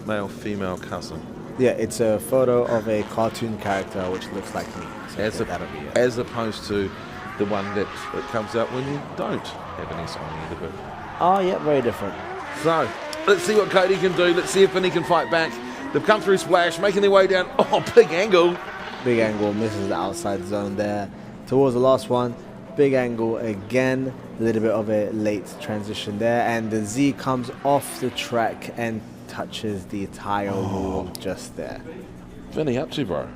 [SPEAKER 2] male-female cousin.
[SPEAKER 1] Yeah, it's a photo of a cartoon character which looks like me. So that'll be it.
[SPEAKER 2] As opposed to the one that comes out when you don't have an S on the end of it.
[SPEAKER 1] Oh, yeah, very different.
[SPEAKER 2] So, let's see what Cody can do. Let's see if Vinny can fight back. They've come through Splash, making their way down. Oh, big angle.
[SPEAKER 1] Big angle misses the outside zone there. Towards the last one, big angle again. A little bit of a late transition there. And the Z comes off the track and touches the tire wall just there.
[SPEAKER 2] Vinny, up to, bro.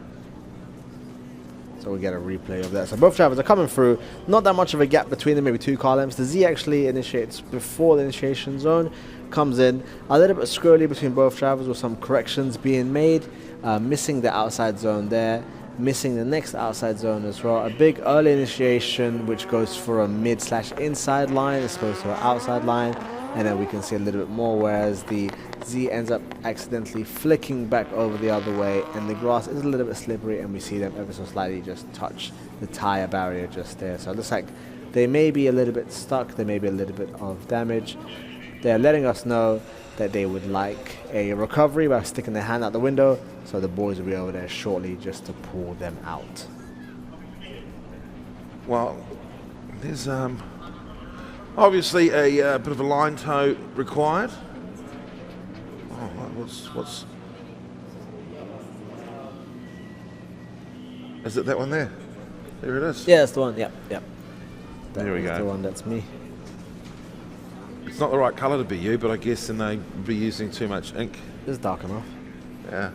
[SPEAKER 1] So we get a replay of that. So both drivers are coming through. Not that much of a gap between them, maybe 2 car lengths. The Z actually initiates before the initiation zone. Comes in a little bit squirrely between both drivers, with some corrections being made. Missing the outside zone there. Missing the next outside zone as well. A big early initiation which goes for a mid/inside line as opposed to an outside line. And then we can see a little bit more, whereas the Z ends up accidentally flicking back over the other way, and the grass is a little bit slippery, and we see them ever so slightly just touch the tire barrier just there. So it looks like they may be a little bit stuck, there may be a little bit of damage. They're letting us know that they would like a recovery by sticking their hand out the window, so the boys will be over there shortly just to pull them out.
[SPEAKER 2] Well, there's obviously a bit of a line tow required. Oh, what's? Is it that one there? There it is.
[SPEAKER 1] Yeah, that's the one. Yep.
[SPEAKER 2] There we go.
[SPEAKER 1] The one that's me.
[SPEAKER 2] It's not the right colour to be you, but I guess then they'd be using too much ink.
[SPEAKER 1] It's dark enough.
[SPEAKER 2] Yeah.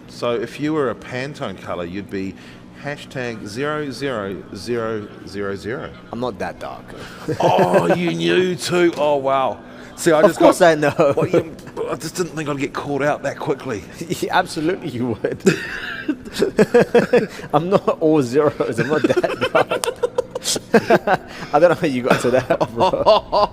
[SPEAKER 2] So if you were a Pantone colour, you'd be #00000.
[SPEAKER 1] I'm not that dark.
[SPEAKER 2] Oh, you knew too. Oh, wow. See, I
[SPEAKER 1] Of course I know.
[SPEAKER 2] Well, I just didn't think I'd get caught out that quickly.
[SPEAKER 1] Yeah, absolutely you would. I'm not all zeros. I'm not that dark. I don't know how you got to that, bro.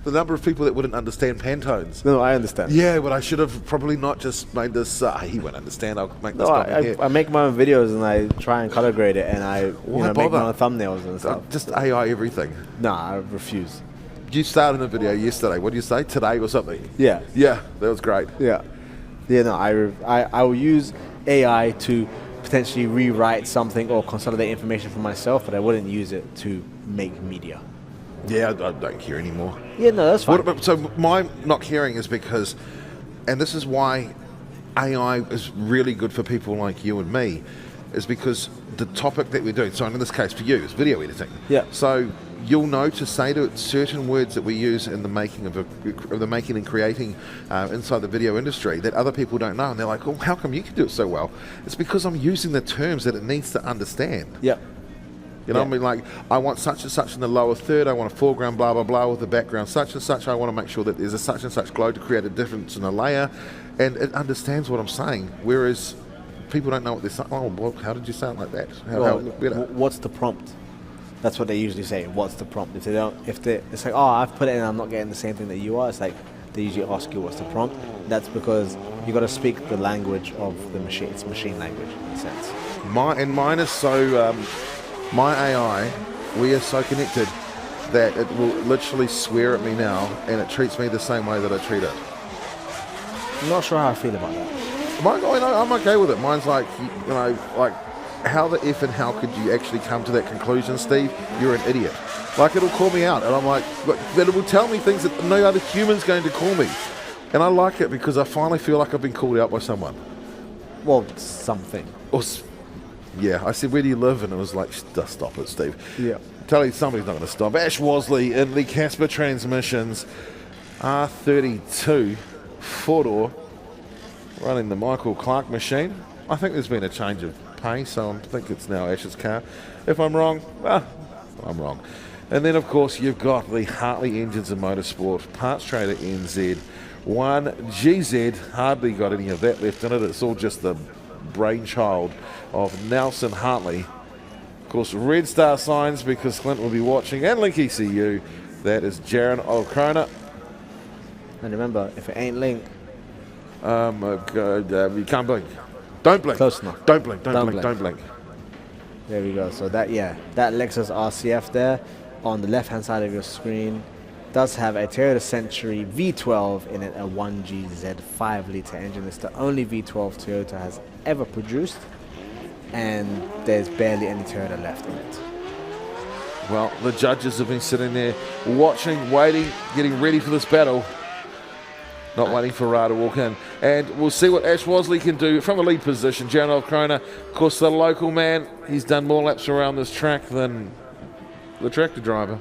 [SPEAKER 2] The number of people that wouldn't understand Pantones.
[SPEAKER 1] No, I understand.
[SPEAKER 2] Yeah, but I should have probably not just made this. He won't understand. I'll make this.
[SPEAKER 1] No, I make my own videos and I try and color grade it, and I make my own thumbnails and stuff.
[SPEAKER 2] Just AI everything.
[SPEAKER 1] Nah, I refuse.
[SPEAKER 2] You started a video yesterday. What did you say? Today or something?
[SPEAKER 1] Yeah.
[SPEAKER 2] Yeah, that was great.
[SPEAKER 1] Yeah. Yeah, no, I will use AI to potentially rewrite something or consolidate information for myself, but I wouldn't use it to make media.
[SPEAKER 2] Yeah, I don't care anymore.
[SPEAKER 1] Yeah, no, that's fine.
[SPEAKER 2] So my not caring is because, and this is why AI is really good for people like you and me, is because the topic that we're doing, so in this case for you, is video editing.
[SPEAKER 1] Yeah.
[SPEAKER 2] So you'll know to say to it certain words that we use in the making of the making and creating inside the video industry that other people don't know, and they're like, "Oh, how come you can do it so well?" It's because I'm using the terms that it needs to understand.
[SPEAKER 1] Yeah.
[SPEAKER 2] You know, I mean, like, I want such and such in the lower third, I want a foreground blah blah blah with the background such and such, I want to make sure that there's a such and such glow to create a difference in a layer, and it understands what I'm saying, whereas people don't know what they're saying. Oh, well, how did you sound like that?
[SPEAKER 1] What's the prompt? That's what they usually say. What's the prompt? If they don't, it's like, oh, I've put it in, I'm not getting the same thing that you are. It's like they usually ask you what's the prompt. That's because you got to speak the language of the machine. It's machine language in a sense.
[SPEAKER 2] Mine is so. My AI, we are so connected that it will literally swear at me now, and it treats me the same way that I treat it.
[SPEAKER 1] I'm not sure how I feel about that.
[SPEAKER 2] I'm okay with it. Mine's like, you know, like, how the F and how could you actually come to that conclusion, Steve? You're an idiot. Like, it'll call me out, and I'm like, but it will tell me things that no other human's going to call me. And I like it because I finally feel like I've been called out by someone.
[SPEAKER 1] Well, something.
[SPEAKER 2] Yeah, I said, where do you live? And it was like, just stop it, Steve.
[SPEAKER 1] Yeah.
[SPEAKER 2] Tell you somebody's not going to stop. Ash Wasley in the Casper Transmissions R32 four-door running the Michael Clark machine. I think there's been a change of pace, so I think it's now Ash's car. If I'm wrong, I'm wrong. And then, of course, you've got the Hartley Engines and Motorsport Parts Trader NZ 1GZ. Hardly got any of that left in it. It's all just the brainchild of Nelson Hartley. Of course, Red Star signs because Clint will be watching, and Link ECU. That is Jaron O'Connor.
[SPEAKER 1] And remember, if it ain't Link,
[SPEAKER 2] you can't blink. Don't blink.
[SPEAKER 1] Close enough.
[SPEAKER 2] Don't blink. Don't blink.
[SPEAKER 1] There we go. So that Lexus RCF there on the left-hand side of your screen does have a Toyota Century V12 in it, a 1GZ 5-litre engine. It's the only V12 Toyota has ever produced, and there's barely any Toyota left in it.
[SPEAKER 2] Well, the judges have been sitting there watching, waiting, getting ready for this battle. Not waiting for Ra to walk in. And we'll see what Ash Wasley can do from a lead position. Jaron O'Connor, of course, the local man. He's done more laps around this track than the tractor driver.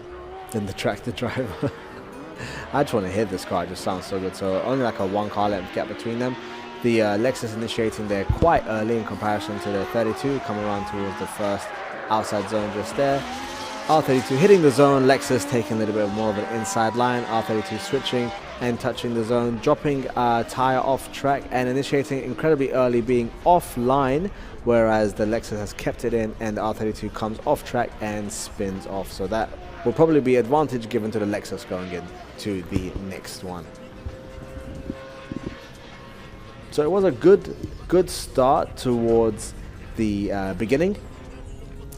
[SPEAKER 1] I just want to hit this car. It just sounds so good. So only like a 1 car length gap between them. The Lexus initiating there quite early in comparison to the 32, coming around towards the first outside zone just there. R32 hitting the zone, Lexus taking a little bit more of an inside line, R32 switching and touching the zone, dropping a tyre off track and initiating incredibly early, being offline, whereas the Lexus has kept it in and the R32 comes off track and spins off. So that will probably be advantage given to the Lexus going into the next one. So it was a good start towards the beginning.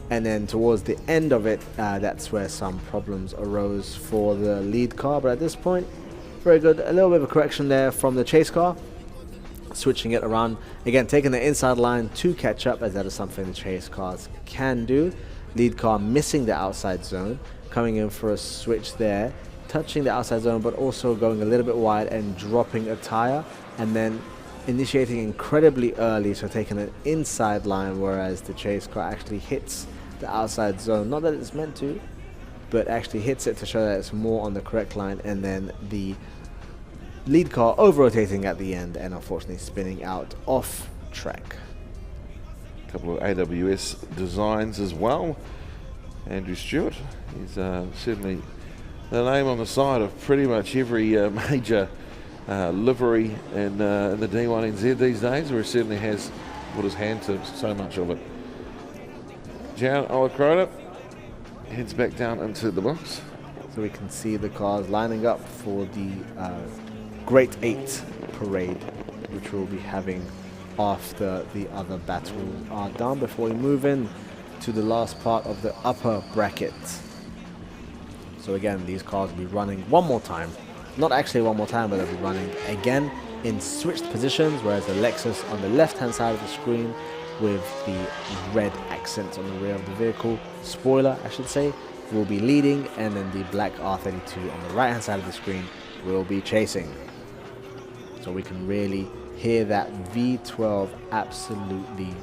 [SPEAKER 1] And then towards the end of it, that's where some problems arose for the lead car. But at this point, very good. A little bit of a correction there from the chase car. Switching it around. Again, taking the inside line to catch up, as that is something the chase cars can do. Lead car missing the outside zone. Coming in for a switch there. Touching the outside zone, but also going a little bit wide and dropping a tire. And then initiating incredibly early, so taking an inside line, whereas the chase car actually hits the outside zone, not that it's meant to, but actually hits it to show that it's more on the correct line, and then the lead car over rotating at the end and unfortunately spinning out off track.
[SPEAKER 2] A couple of AWS designs as well. Andrew Stewart, he's certainly the name on the side of pretty much every major livery in the D1NZ these days, where he certainly has put his hand to so much of it. Jaron O'Connor heads back down into the box.
[SPEAKER 1] So we can see the cars lining up for the Great 8 parade, which we'll be having after the other battles are done, before we move in to the last part of the upper bracket. So again, these cars will be running one more time. Not actually one more time, but they'll be running again in switched positions, whereas the Lexus on the left-hand side of the screen with the red accents on the rear of the vehicle. Spoiler, I should say, will be leading, and then the black R32 on the right hand side of the screen will be chasing. So we can really hear that V12 absolutely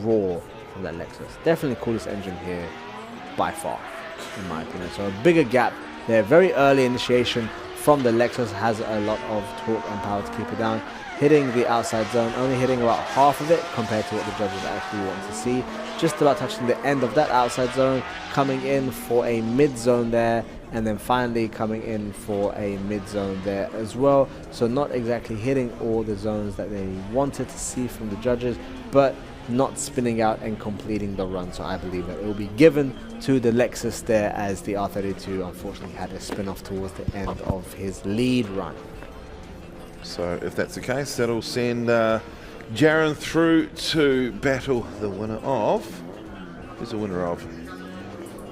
[SPEAKER 1] roar from that Lexus. Definitely coolest engine here by far, in my opinion. So a bigger gap there. Very early initiation from the Lexus, has a lot of torque and power to keep it down. Hitting the outside zone, only hitting about half of it compared to what the judges actually want to see. Just about touching the end of that outside zone, coming in for a mid zone there, and then finally coming in for a mid zone there as well. So not exactly hitting all the zones that they wanted to see from the judges, but not spinning out and completing the run. So I believe that it will be given to the Lexus there, as the R32 unfortunately had a spin off towards the end of his lead run.
[SPEAKER 2] So if that's the case, that'll send Jaron through to battle the winner of... Who's the winner of?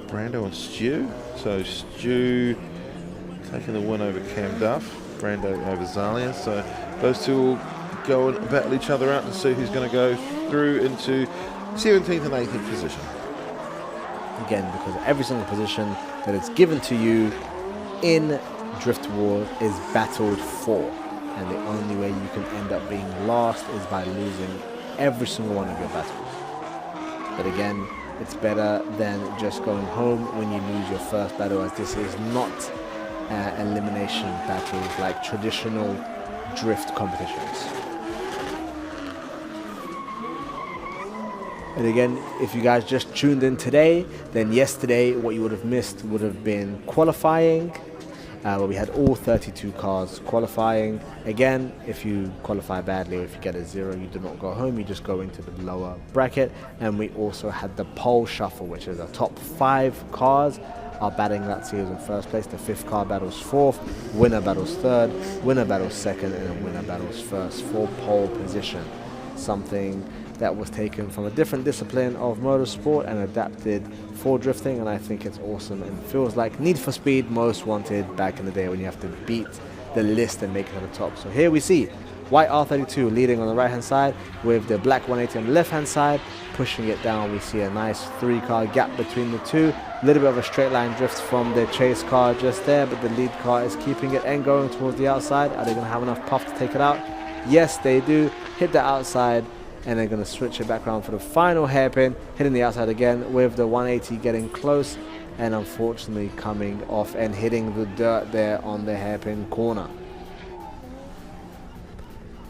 [SPEAKER 2] Brando and Stu. So Stu taking the win over Cam Duff, Brando over Zalia. So those two will go and battle each other out to see who's going to go through into 17th and 18th position.
[SPEAKER 1] Again, because every single position that is given to you in Drift War is battled for. And the only way you can end up being last is by losing every single one of your battles. But again, it's better than just going home when you lose your first battle, as this is not elimination battles like traditional drift competitions. And again, if you guys just tuned in today, then yesterday what you would have missed would have been qualifying, where we had all 32 cars qualifying. Again, if you qualify badly or if you get a 0, you do not go home, you just go into the lower bracket. And we also had the pole shuffle, which is the top 5 cars are batting that series in first place. The 5th car battles 4th, winner battles 3rd, winner battles 2nd, and then winner battles 1st for pole position. Something that was taken from a different discipline of motorsport and adapted for drifting, and I think it's awesome and feels like Need for Speed Most Wanted back in the day, when you have to beat the list and make it to the top. So here we see white R32 leading on the right hand side with the black 180 on the left hand side, pushing it down. We see a nice 3-car gap between the two. A little bit of a straight line drift from the chase car just there, but the lead car is keeping it and going towards the outside. Are they going to have enough puff to take it out? Yes, they do. Hit the outside, and they're going to switch it back around for the final hairpin, hitting the outside again with the 180 getting close, and unfortunately coming off and hitting the dirt there on the hairpin corner.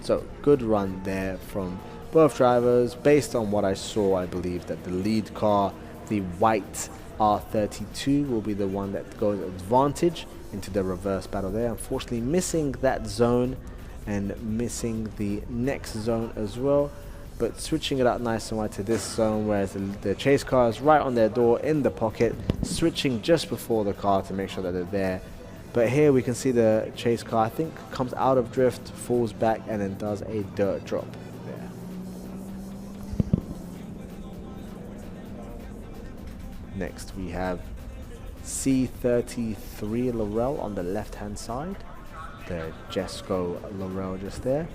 [SPEAKER 1] So good run there from both drivers. Based on what I saw, I believe that the lead car, the white R32, will be the one that goes advantage into the reverse battle there. Unfortunately missing that zone and missing the next zone as well, but switching it out nice and wide to this zone, whereas the chase car is right on their door in the pocket, switching just before the car to make sure that they're there. But here we can see the chase car, I think, comes out of drift, falls back, and then does a dirt drop there. Next we have C33 Laurel on the left hand side, the Jesco Laurel just there.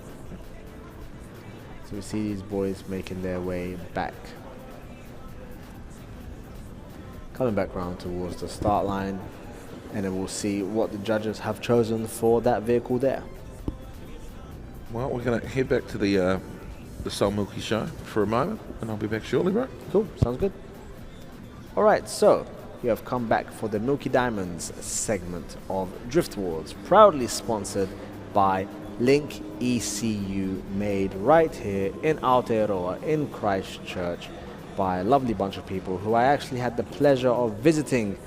[SPEAKER 1] So we see these boys making their way back, coming back round towards the start line, and then we'll see what the judges have chosen for that vehicle there.
[SPEAKER 2] Well, we're going to head back to the Soul Milky show for a moment, and I'll be back shortly, bro.
[SPEAKER 1] Cool, sounds good. Alright, so you have come back for the Milky Diamonds segment of Drift Wars, proudly sponsored by Link ECU, made right here in Aotearoa in Christchurch by a lovely bunch of people who I actually had the pleasure of visiting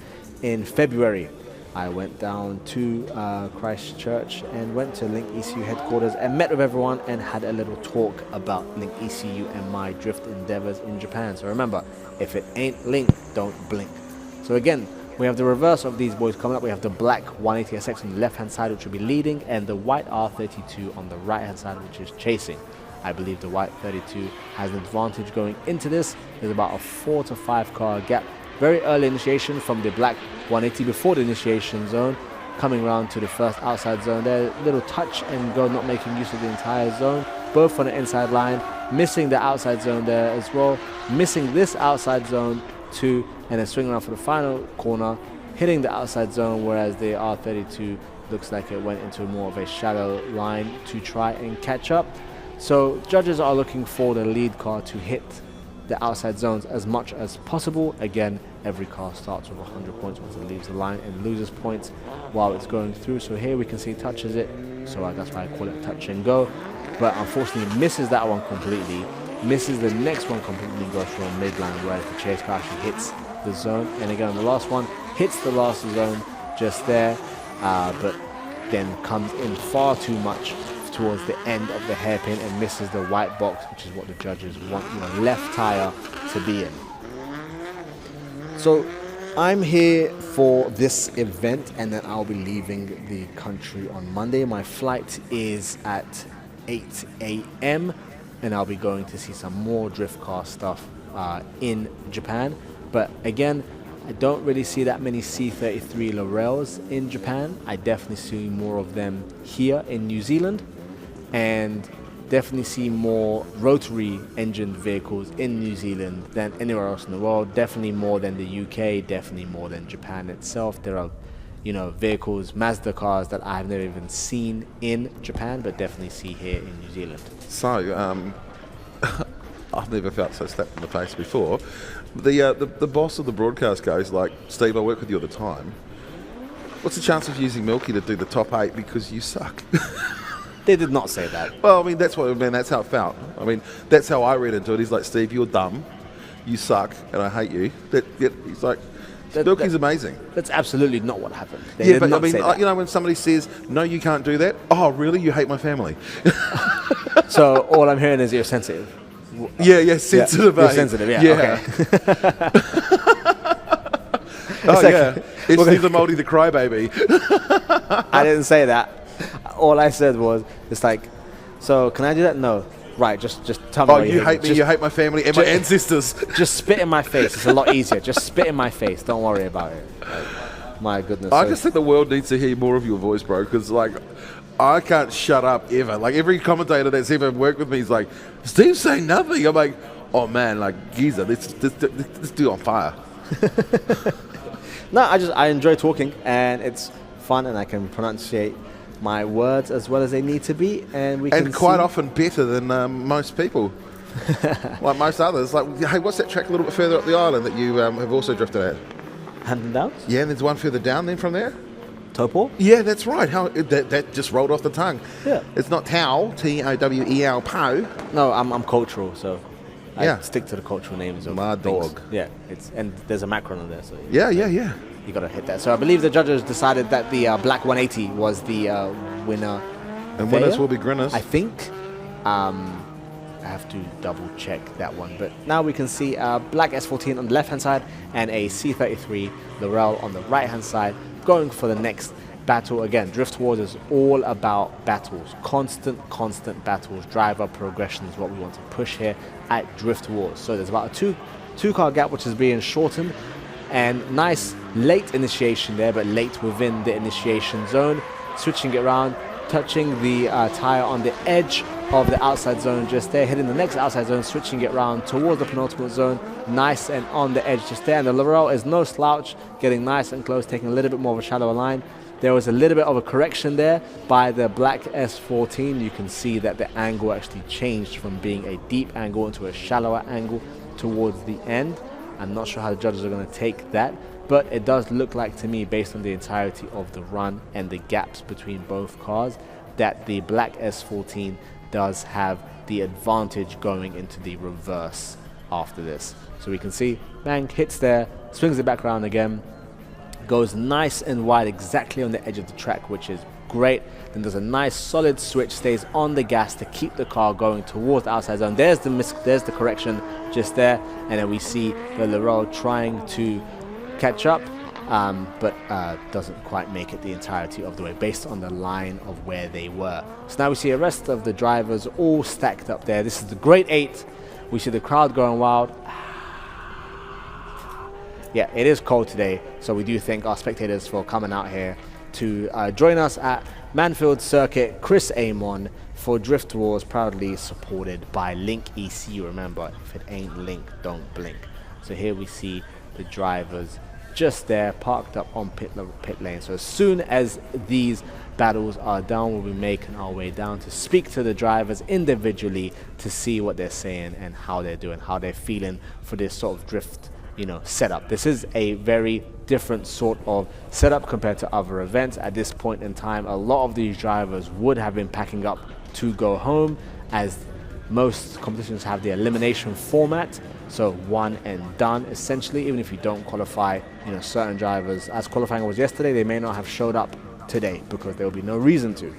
[SPEAKER 1] in February. I went down to Christchurch and went to Link ECU headquarters and met with everyone and had a little talk about Link ECU and my drift endeavors in Japan. So remember, if it ain't Link, don't blink. So again, we have the reverse of these boys coming up. We have the black 180SX on the left hand side, which will be leading, and the white R32 on the right hand side, which is chasing. I believe the white 32 has an advantage going into this. There's about a 4 to 5 car gap. Very early initiation from the black 180 before the initiation zone, coming around to the first outside zone there. Little touch and go, not making use of the entire zone. both on the inside line, missing the outside zone there as well, missing this outside zone too, and then swinging around for the final corner, hitting the outside zone, whereas the R32 looks like it went into more of a shallow line to try and catch up. So judges are looking for the lead car to hit the outside zones as much as possible. Again, every car starts with 100 points once it leaves the line and loses points while it's going through. So here we can see touches it, so that's why I call it touch and go. But unfortunately misses that one completely, misses the next one completely, goes for a midline, whereas the chase car actually hits the zone. And again, the last one hits the last zone just there, but then comes in far too much towards the end of the hairpin and misses the white box, which is what the judges want your left tire to be in. So I'm here for this event, and then I'll be leaving the country on Monday. My flight is at 8 a.m. and I'll be going to see some more drift car stuff in Japan. But again, I don't really see that many C33 Lorels in Japan. I definitely see more of them here in New Zealand, and definitely see more rotary engined vehicles in New Zealand than anywhere else in the world. Definitely more than the UK, definitely more than Japan itself. There are, vehicles, Mazda cars that I've never even seen in Japan, but definitely see here in New Zealand.
[SPEAKER 2] So, I've never felt so slapped in the face before. The boss of the broadcast goes like, Steve, I work with you all the time. What's the chance of using Milky to do the top 8 because you suck?
[SPEAKER 1] They did not say that.
[SPEAKER 2] Well, I mean, that's how it felt. I mean, that's how I read into it. He's like, Steve, you're dumb, you suck, and I hate you. He's like, Milky's amazing.
[SPEAKER 1] That's absolutely not what happened. They
[SPEAKER 2] yeah,
[SPEAKER 1] did
[SPEAKER 2] but
[SPEAKER 1] not
[SPEAKER 2] I mean,
[SPEAKER 1] say that.
[SPEAKER 2] when somebody says, no, you can't do that. Oh, really? You hate my family?
[SPEAKER 1] So all I'm hearing is you're sensitive.
[SPEAKER 2] Yeah, sensitive.
[SPEAKER 1] You're sensitive, yeah. Okay.
[SPEAKER 2] It's Steve the Moldy the crybaby.
[SPEAKER 1] I didn't say that. All I said was, it's like, so can I do that? No. Right, just tell me.
[SPEAKER 2] Oh, you hate me, you hate my family and my ancestors.
[SPEAKER 1] Just spit in my face. It's a lot easier. Just spit in my face. Don't worry about it. Like, my goodness.
[SPEAKER 2] I just think the world needs to hear more of your voice, bro, because, like, I can't shut up ever. Like, every commentator that's ever worked with me is like, Steve's saying nothing. I'm like, oh, man, like, geezer, this dude on fire.
[SPEAKER 1] No, I enjoy talking, and it's fun, and I can pronunciate my words as well as they need to be, and
[SPEAKER 2] quite often better than most people, like most others. Like, hey, what's that track a little bit further up the island that you have also drifted at?
[SPEAKER 1] Hampton Downs?
[SPEAKER 2] Yeah, and there's one further down then from there.
[SPEAKER 1] Topol?
[SPEAKER 2] Yeah, that's right. That just rolled off the tongue.
[SPEAKER 1] Yeah.
[SPEAKER 2] It's not Tau, Towel, Po.
[SPEAKER 1] No, I'm cultural, so I stick to the cultural names of
[SPEAKER 2] my
[SPEAKER 1] things.
[SPEAKER 2] dog.
[SPEAKER 1] Yeah, and there's a macron on there, so
[SPEAKER 2] Yeah.
[SPEAKER 1] You gotta hit that. So I believe the judges decided that the Black 180 was the winner.
[SPEAKER 2] And winners will be grinners.
[SPEAKER 1] I think. I have to double check that one. But now we can see Black S14 on the left hand side and a C33 Laurel on the right hand side, going for the next battle. Again, Drift Wars is all about battles. Constant battles. Driver progression is what we want to push here at Drift Wars. So there's about a two car gap which is being shortened. And nice late initiation there, but late within the initiation zone. Switching it around, touching the tire on the edge of the outside zone just there, hitting the next outside zone, switching it around towards the penultimate zone. Nice and on the edge just there. And the Laurel is no slouch, getting nice and close, taking a little bit more of a shallower line. There was a little bit of a correction there by the Black S14. You can see that the angle actually changed from being a deep angle into a shallower angle towards the end. I'm not sure how the judges are going to take that, but it does look like to me, based on the entirety of the run and the gaps between both cars, that the Black S14 does have the advantage going into the reverse after this. So we can see, bang, hits there, swings it back around again, goes nice and wide exactly on the edge of the track, which is great. Then there's a nice solid switch, stays on the gas to keep the car going towards the outside zone. There's the correction just there, and then we see the Laurel trying to catch up, but doesn't quite make it the entirety of the way based on the line of where they were. So now we see the rest of the drivers all stacked up there. This is the Great 8. We see the crowd going wild. Yeah, it is cold today, so we do thank our spectators for coming out here to join us at Manfeild Circuit. Chris Amon, for Drift Wars, proudly supported by Link EC. Remember, if it ain't Link, don't blink. So here we see the drivers just there, parked up on pit lane. So as soon as these battles are done, we'll be making our way down to speak to the drivers individually to see what they're saying and how they're doing, how they're feeling for this sort of drift, setup. This is a very different sort of setup compared to other events. At this point in time, a lot of these drivers would have been packing up to go home, as most competitions have the elimination format. So one and done, essentially. Even if you don't qualify, certain drivers, as qualifying was yesterday, they may not have showed up today because there will be no reason to.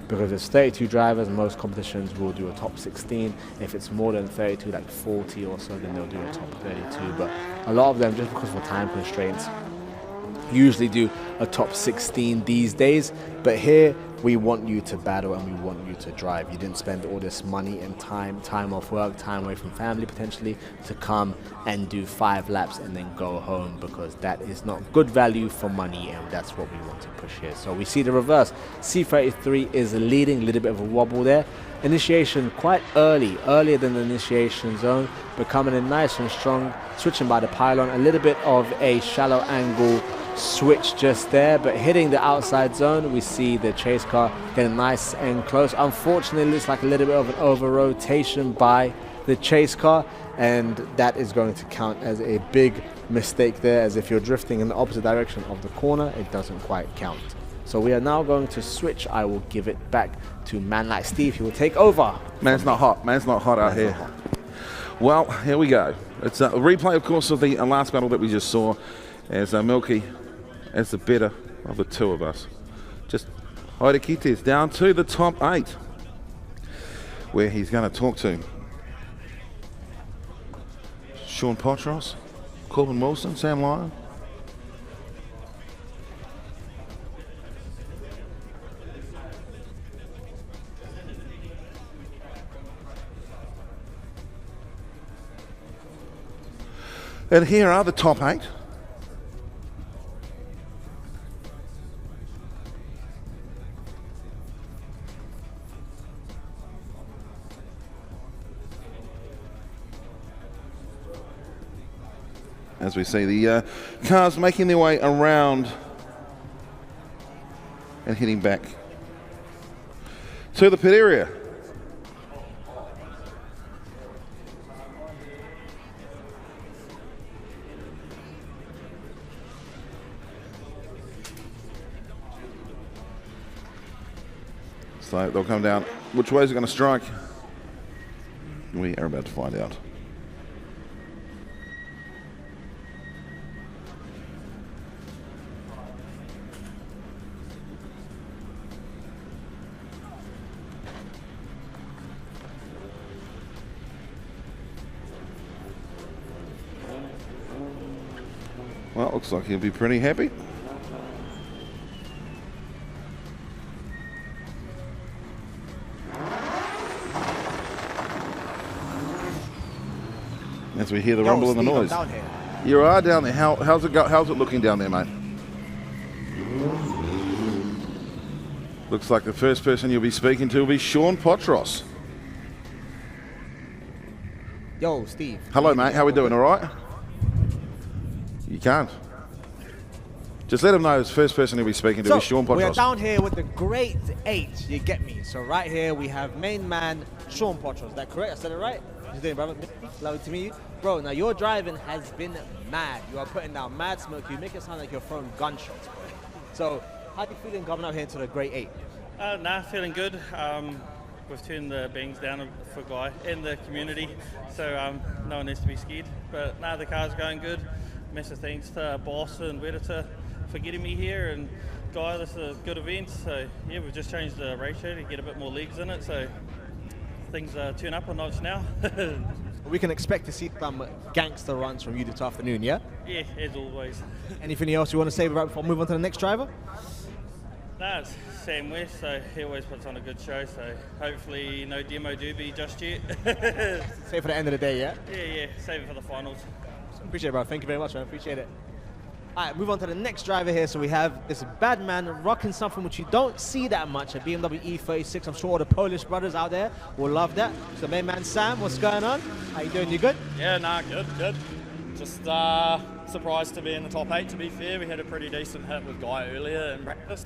[SPEAKER 1] Because there's 32 drivers, most competitions will do a top 16. If it's more than 32, like 40 or so, then they'll do a top 32. But a lot of them, just because of time constraints, usually do a top 16 these days. But here, we want you to battle and we want you to drive. You didn't spend all this money and time off work, time away from family potentially, to come and do 5 laps and then go home, because that is not good value for money, and that's what we want to push here. So we see the reverse. C33 is leading, a little bit of a wobble there. Initiation quite earlier than the initiation zone, becoming a nice and strong, switching by the pylon, a little bit of a shallow angle switch just there, but hitting the outside zone. We see the chase car getting nice and close. Unfortunately, it looks like a little bit of an over rotation by the chase car, and that is going to count as a big mistake there, as if you're drifting in the opposite direction of the corner, it doesn't quite count. So we are now going to switch. I will give it back to man like Steve. He will take over.
[SPEAKER 3] Man's not hot out here. Well, here we go. It's a replay, of course, of the last battle that we just saw, as Milky as the better of the two of us. Just Oidekites down to the top 8, where he's going to talk to Sean Potros, Corbin Wilson, Sam Lyon. And here are the top 8. As we see the cars making their way around and heading back to the pit area. So they'll come down. Which way is it going to strike? We are about to find out. Well, looks like he'll be pretty happy. As we hear the rumble and the noise. You are down there. How's it looking down there, mate? Looks like the first person you'll be speaking to will be Sean Potros.
[SPEAKER 4] Yo, Steve.
[SPEAKER 3] Hello, mate. How we doing? All right? You can't. Just let him know his first person he'll be speaking to is Sean Potros.
[SPEAKER 4] We are down here with the Great 8, you get me. So right here we have main man Sean Potros. Is that correct? I said it right? How you doing, brother? Lovely to meet you. Bro, now your driving has been mad. You are putting down mad smoke. You make it sound like you're throwing gunshots, bro. So how are you feeling coming up here into the Great 8?
[SPEAKER 5] Feeling good. We've turned the bangs down for Guy in the community, so no one needs to be scared. But the car's going good. Massive thanks to Boss and Wedita for getting me here, and Guy, this is a good event. So yeah, we've just changed the ratio to get a bit more legs in it, so things turn up a notch now.
[SPEAKER 4] We can expect to see some gangster runs from you this afternoon, yeah?
[SPEAKER 5] Yeah, as always.
[SPEAKER 4] Anything else you want to say right before we move on to the next driver?
[SPEAKER 5] It's Sam West, so he always puts on a good show, so hopefully no demo doobie just yet.
[SPEAKER 4] Save for the end of the day, yeah?
[SPEAKER 5] Yeah, save it for the finals.
[SPEAKER 4] Appreciate it, bro. Thank you very much, man. Appreciate it. All right, move on to the next driver here. So we have this bad man rocking something which you don't see that much, a BMW E36. I'm sure all the Polish brothers out there will love that. So main man Sam, what's going on? How you doing? You good?
[SPEAKER 6] Yeah, nah, good. Just surprised to be in the top 8, to be fair. We had a pretty decent hit with Guy earlier in practice.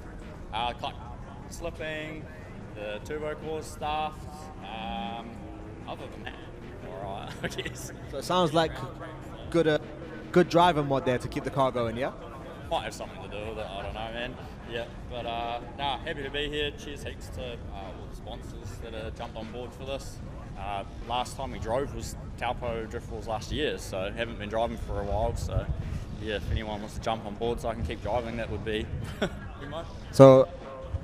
[SPEAKER 6] Slipping, the turbo core stuff. Other than that, all right, I guess.
[SPEAKER 4] So it sounds like good driver mod there to keep the car going, yeah?
[SPEAKER 6] Might have something to do with it, I don't know, man. Yeah, but nah, happy to be here. Cheers heaps to all the sponsors that have jumped on board for this. Last time we drove was Taupo Drift Wars last year, so haven't been driving for a while. So yeah, if anyone wants to jump on board so I can keep driving, that would be pretty much.
[SPEAKER 4] So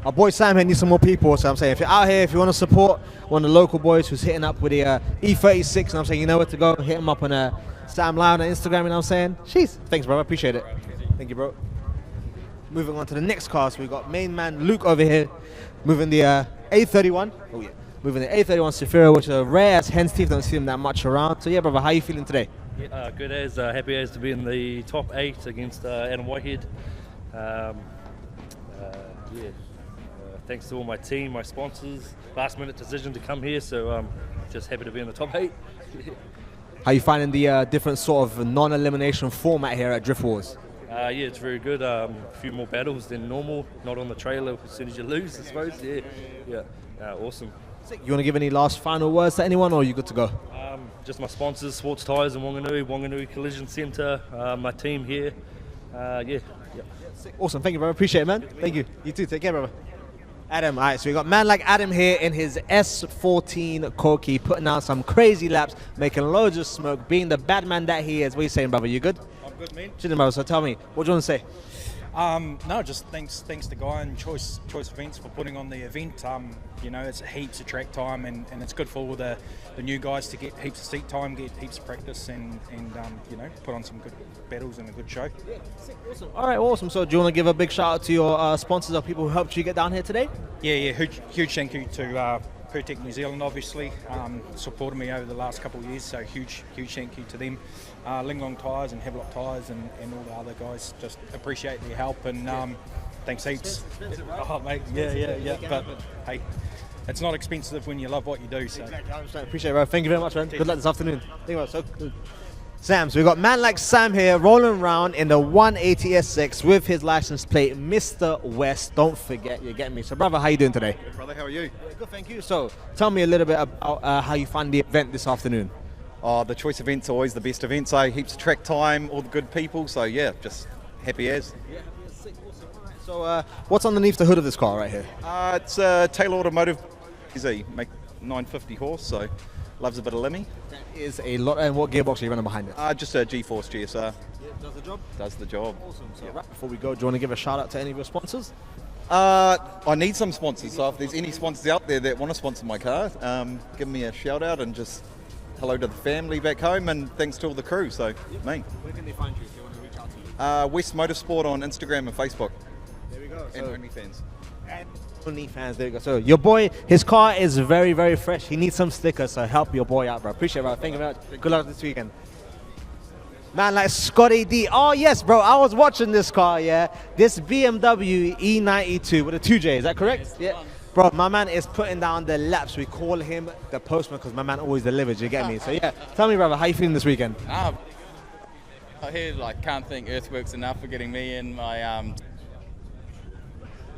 [SPEAKER 4] our boy Sam here needs some more people. So I'm saying, if you're out here, if you want to support one of the local boys who's hitting up with the E36, and I'm saying, you know where to go, hit him up on Sam Loud on Instagram, and I'm saying, jeez, thanks, bro, I appreciate it. Thank you, bro. Moving on to the next car, so we got main man Luke over here, moving the A31. Oh yeah, moving the A31 Safira, which is a rare as hen's teeth. Don't see them that much around. So yeah, brother, how you feeling today?
[SPEAKER 7] Yeah, good as happy as to be in the top 8 against Adam Whitehead. Thanks to all my team, my sponsors. Last minute decision to come here, so just happy to be in the top 8.
[SPEAKER 4] How you finding the different sort of non-elimination format here at Drift Wars?
[SPEAKER 7] Yeah, it's very good. A few more battles than normal. Not on the trailer as soon as you lose, I suppose. Yeah. Awesome.
[SPEAKER 4] You want to give any last final words to anyone, or are you good to go?
[SPEAKER 7] Just my sponsors, Sports Tyres in Wanganui Collision Centre, my team here. Yeah.
[SPEAKER 4] Awesome. Thank you, brother. Appreciate it, man. Thank you. You too. Take care, brother. Adam, all right, so we got man like Adam here in his S14 Corky, putting out some crazy laps, making loads of smoke, being the bad man that he is. What are you saying, brother? You good?
[SPEAKER 8] I'm good, man.
[SPEAKER 4] Chilling, brother. So tell me, what do you want to say?
[SPEAKER 8] No, just thanks to Guy and Choice Events for putting on the event. You know, it's heaps of track time, and it's good for all the new guys to get heaps of seat time, get heaps of practice, and you know, put on some good battles and a good show.
[SPEAKER 4] Yeah, awesome. All right, awesome. So do you want to give a big shout out to your sponsors or people who helped you get down here today?
[SPEAKER 8] Yeah, huge thank you to Pertec New Zealand, obviously, supported me over the last couple of years, so huge thank you to them. Linglong Tyres and Havelock Tyres and all the other guys, just appreciate their help, and thanks heaps. Oh, mate, yeah, but hey, it's not expensive when you love what you do. So
[SPEAKER 4] Exactly, I appreciate it, bro. Thank you very much, man. Good luck this afternoon. Thank you, bro. So Sam, so we got man like Sam here rolling around in the 180 S6 with his license plate, Mr. West. Don't forget, you get me. So brother, how you doing today?
[SPEAKER 9] Good, brother, how are you?
[SPEAKER 4] Yeah, good, thank you. So tell me a little bit about how you found the event this afternoon.
[SPEAKER 9] Oh, the Choice event's always the best event, so heaps of track time, all the good people, so yeah, just happy as.
[SPEAKER 4] Yeah, sick, awesome. All right. So what's underneath the hood of this car right here?
[SPEAKER 9] It's a Taylor Automotive easy, make 950 horse, so loves a bit of limmy.
[SPEAKER 4] That is a lot. And what gearbox are you running behind it?
[SPEAKER 9] Just a G-Force GSR.
[SPEAKER 4] Yeah, does the job?
[SPEAKER 9] Does the job.
[SPEAKER 4] Awesome. So right before we go, do you want to give a shout out to any of your sponsors?
[SPEAKER 9] I need some sponsors, so if there's any sponsors out there that want to sponsor my car, give me a shout out, and just hello to the family back home, and thanks to all the crew. So, me.
[SPEAKER 4] Where can they find you if they want to reach out to you?
[SPEAKER 9] West Motorsport on Instagram and Facebook.
[SPEAKER 4] There we go.
[SPEAKER 9] And OnlyFans.
[SPEAKER 4] And OnlyFans, there you go. So your boy, his car is very, very fresh. He needs some stickers, so help your boy out, bro. Appreciate it, bro. Thank you very much. Good luck this weekend. Man, like Scotty D. Oh, yes, bro. I was watching this car, yeah. This BMW E92 with a 2J. Is that correct? Yeah. Bro, my man is putting down the laps. We call him the postman because my man always delivers. You get me? So, yeah. Tell me, brother, how you feeling this weekend?
[SPEAKER 10] I hear, can't thank Earthworks enough for getting me in my...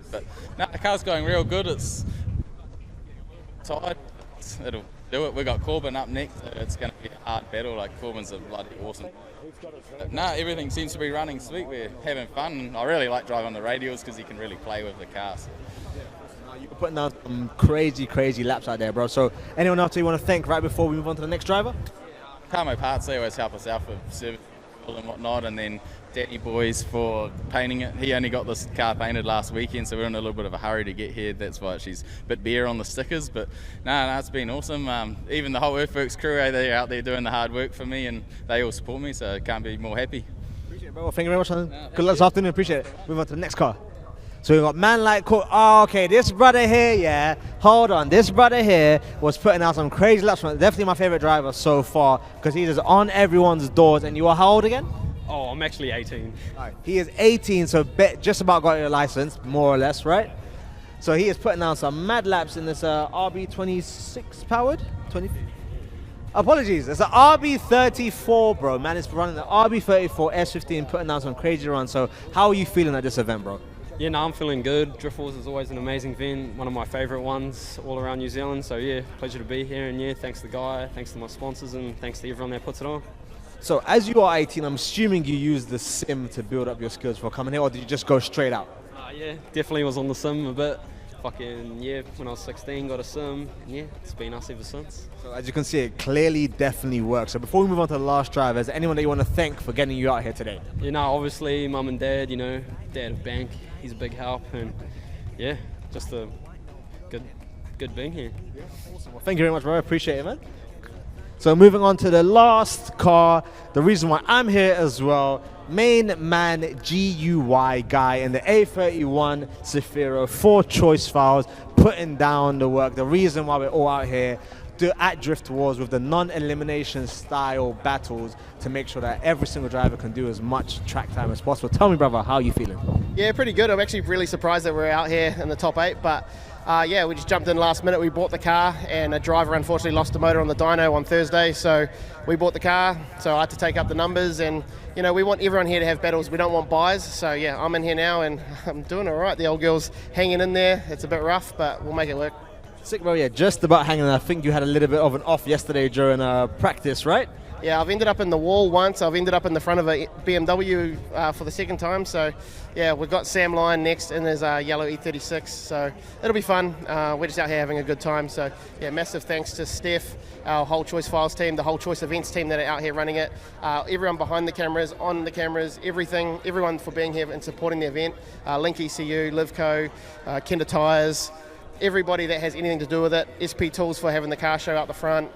[SPEAKER 10] But no, the car's going real good. It's tired. It'll do it. We got Corbin up next. So it's going to be a hard battle. Corbin's a bloody awesome. But no, everything seems to be running sweet. We're having fun. I really like driving on the radials because you can really play with the car. So.
[SPEAKER 4] You're putting out some crazy laps out there, bro. So anyone else you want to thank right before we move on to the next driver?
[SPEAKER 10] Carmo Parts, they always help us out with service and whatnot, and then Danny Boys for painting it. He only got this car painted last weekend, so we're in a little bit of a hurry to get here. That's why she's a bit bare on the stickers, but no, it's been awesome. Even the whole Earthworks crew, they're out there doing the hard work for me, and they all support me, so can't be more happy.
[SPEAKER 4] Appreciate it, bro. Well, thank you very much. Good luck this afternoon. Appreciate it. Move on to the next car. So we got man like oh, okay, this brother here, yeah. Hold on, this brother here was putting out some crazy laps. Definitely my favorite driver so far because he is on everyone's doors. And you are how old again?
[SPEAKER 11] Oh, I'm actually 18.
[SPEAKER 4] He is 18, so just about got your license, more or less, right? So he is putting down some mad laps in this RB26 powered. Apologies, it's an RB34, bro. Man, it's running the RB34 S15, putting down some crazy runs. So how are you feeling at this event, bro?
[SPEAKER 11] Yeah, no, I'm feeling good. Drift Wars is always an amazing event, one of my favourite ones all around New Zealand. So yeah, pleasure to be here. And yeah, thanks to the guy, thanks to my sponsors, and thanks to everyone that puts it on.
[SPEAKER 4] So as you are 18, I'm assuming you used the sim to build up your skills for coming here, or did you just go straight out?
[SPEAKER 11] Yeah, definitely was on the sim a bit. Fucking yeah, when I was 16, got a sim, and yeah, it's been us ever since.
[SPEAKER 4] So as you can see, it clearly definitely works. So before we move on to the last drive, is there anyone that you want to thank for getting you out here today?
[SPEAKER 11] You know, obviously mum and dad, you know, dad of Bank, he's a big help, and yeah, just a good being here.
[SPEAKER 4] Awesome. Well, thank you very much, bro. I appreciate it, man. So moving on to the last car, the reason why I'm here as well, main man GUY guy in the A31 Zafiro, 4 choice files, putting down the work. The reason why we're all out here at Drift Wars with the non-elimination style battles to make sure that every single driver can do as much track time as possible. Tell me, brother, how are you feeling?
[SPEAKER 12] Yeah, pretty good. I'm actually really surprised that we're out here in the top 8, but yeah, we just jumped in last minute. We bought the car, and a driver unfortunately lost the motor on the dyno on Thursday, so we bought the car, so I had to take up the numbers, and you know, we want everyone here to have battles. We don't want buys, so yeah, I'm in here now, and I'm doing all right. The old girl's hanging in there. It's a bit rough, but we'll make it work.
[SPEAKER 4] Sick, bro. Yeah, just about hanging in. I think you had a little bit of an off yesterday during practice, right?
[SPEAKER 12] Yeah, I've ended up in the wall once. I've ended up in the front of a BMW for the second time. So, yeah, we've got Sam Lyon next in his yellow E36. So it'll be fun. We're just out here having a good time. So, yeah, massive thanks to Steph, our whole Choice Files team, the whole Choice Events team that are out here running it, everyone behind the cameras, on the cameras, everyone for being here and supporting the event. Link ECU, Livco, Kinder Tyres, everybody that has anything to do with it, SP Tools for having the car show out the front,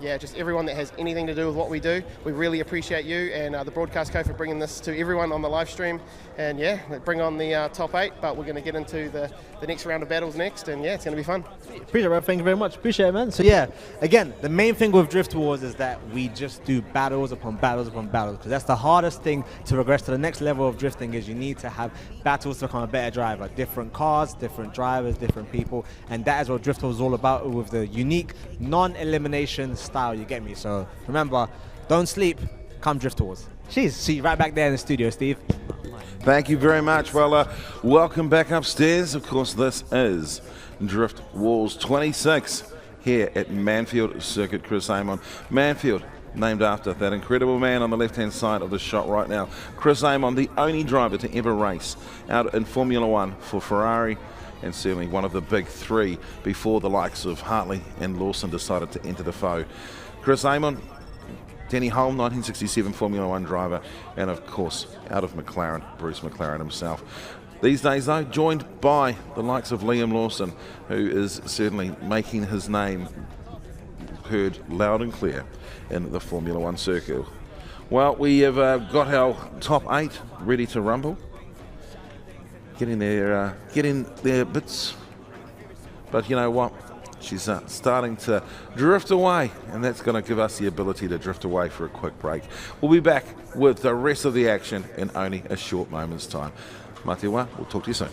[SPEAKER 12] yeah, just everyone that has anything to do with what we do. We really appreciate you and the Broadcast Co for bringing this to everyone on the live stream. And yeah, bring on the top 8, but we're going to get into the next round of battles next, and yeah, it's going to be fun.
[SPEAKER 4] Appreciate it, bro. Thank you very much. Appreciate it, man. So yeah, again, the main thing with Drift Wars is that we just do battles upon battles upon battles, because that's the hardest thing to progress to the next level of drifting, is you need to have battles to become a better driver. Different cars, different drivers, different people, and that is what Drift Wars is all about, with the unique non-elimination style, you get me? So remember, don't sleep, come Drift Wars. Jeez, see you right back there in the studio, Steve.
[SPEAKER 3] Thank you very much. Well, welcome back upstairs. Of course, this is Drift Wars 26 here at Manfeild Circuit. Chris Amon. Manfeild, named after that incredible man on the left-hand side of the shot right now. Chris Amon, the only driver to ever race out in Formula One for Ferrari, and certainly one of the big 3 before the likes of Hartley and Lawson decided to enter the foe. Chris Amon, Denny Hulme, 1967 Formula One driver, and of course, out of McLaren, Bruce McLaren himself. These days, though, joined by the likes of Liam Lawson, who is certainly making his name heard loud and clear in the Formula One circuit. Well, we have got our top 8 ready to rumble. Getting their bits. But you know what? She's starting to drift away, and that's going to give us the ability to drift away for a quick break. We'll be back with the rest of the action in only a short moment's time. Mate wa, we'll talk to you soon.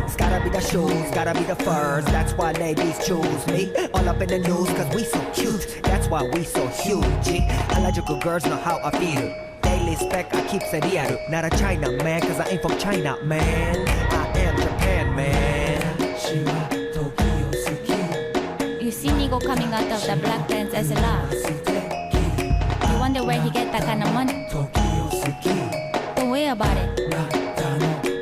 [SPEAKER 13] It's gotta be the shoes, gotta be the furs. That's why ladies choose me. All up in the news, cause we so cute. That's why we so huge. Eligible girls know how I feel. Daily spec, I keep it real. Not a China man, cause I ain't from China, man. I am Japan, man.
[SPEAKER 14] You see Nigo coming out of the black pants as a laugh. You wonder where he get that kind of money? Don't worry about it.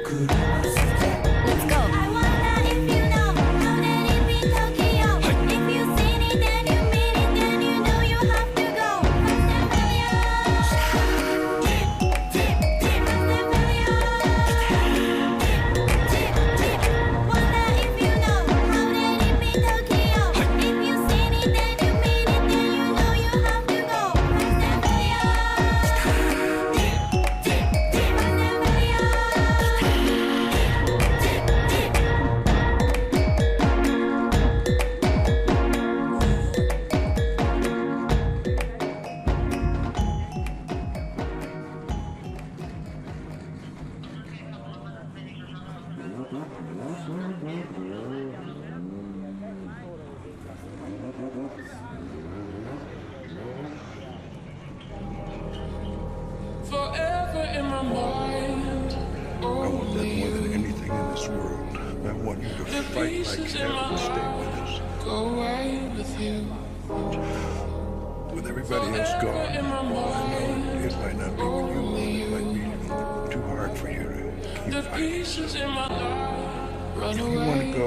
[SPEAKER 15] Forever in my mind. I want that more than anything in this world. I want you to fight like hell and stay with us. Go away with you. With everybody else gone, I know it might not be with you, it might be too hard for you to keep fighting. So, if you want to go,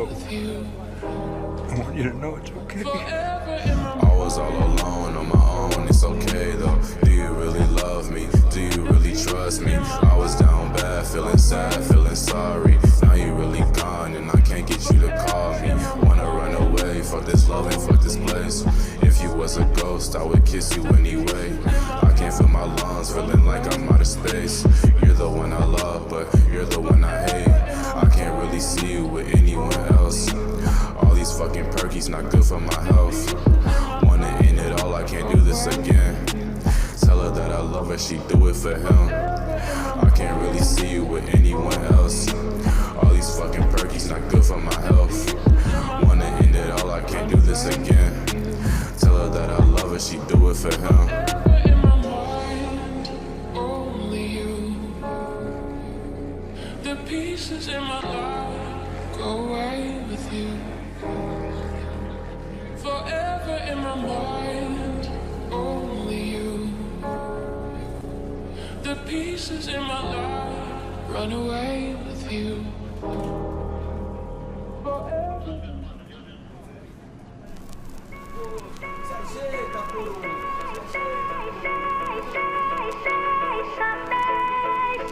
[SPEAKER 15] I want you to know it's okay.
[SPEAKER 16] I was all alone on my own, it's okay though. Do you really love me? Do you really trust me? I was down bad, feeling sad, feeling sorry. Now you really gone and I can't get you to call me. Wanna run away, fuck this love and fuck this place. If you was a ghost, I would kiss you anyway. I can't feel my lungs, feeling like I'm out of space. You're the one I love, but you're the one I hate. I can't really see you with anyone else. All these fucking perkies not good for my health. Wanna end it all, I can't do this again. Tell her that I love her, she do it for him. I can't really see you with anyone else. All these fucking perkies not good for my health. Wanna end it all, I can't do this again. Tell her that I love her, she do it for him.
[SPEAKER 15] In my mind, only you. The pieces in my life go away with you. Forever in my mind, only you. The pieces in my life run away with you.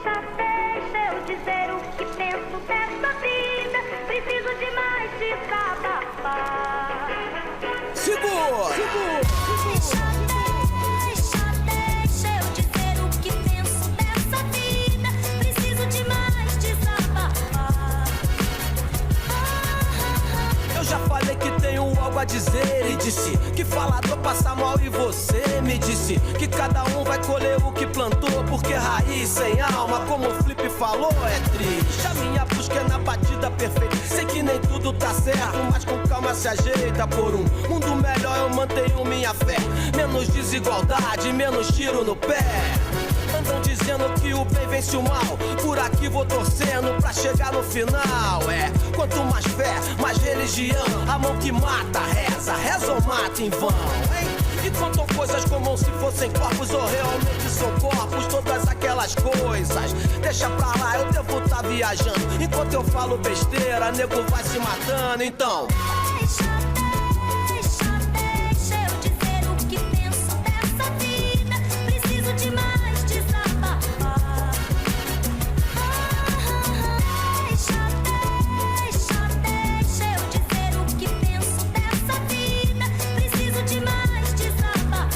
[SPEAKER 17] Deixa eu dizer o que penso dessa vida. Preciso demais desabafar.
[SPEAKER 18] Segura!
[SPEAKER 17] Deixa eu dizer o que penso dessa vida. Preciso demais desabafar.
[SPEAKER 18] Eu já falei que tenho algo a dizer e disse que falador passa mal e você me disse que cada um vai colher o que plantou, porque raiz sem alma, como o Flip falou, é triste. A minha busca é na batida perfeita. Sei que nem tudo tá certo, mas com calma se ajeita. Por um mundo melhor eu mantenho minha fé. Menos desigualdade, menos tiro no pé. Andam dizendo que o bem vence o mal. Por aqui vou torcendo pra chegar no final. É, quanto mais fé, mais religião. A mão que mata, reza ou mata em vão, hein? E contam coisas como se fossem corpos ou realmente são corpos. Todas aquelas coisas, deixa pra lá, eu devo tá viajando. Enquanto eu falo besteira, nego vai se matando, então
[SPEAKER 17] Deixa eu dizer o que penso dessa vida. Preciso demais desabafar. Deixa eu dizer o que penso dessa vida. Preciso demais desabafar.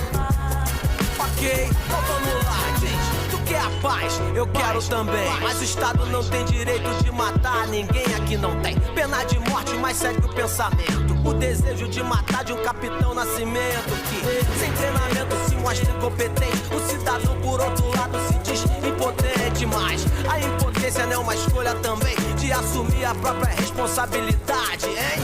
[SPEAKER 18] ok, então vamos lá, gente. Tu quer a paz, eu quero também. Mas o Estado não tem direito de matar ninguém. Aqui não tem pena de morte, mas segue o pensamento. O desejo de matar de um capitão Nascimento que, sem treinamento, se mostra incompetente. O cidadão, por outro lado, se diz impotente. Mas a impotência não é uma escolha também de assumir a própria responsabilidade, hein?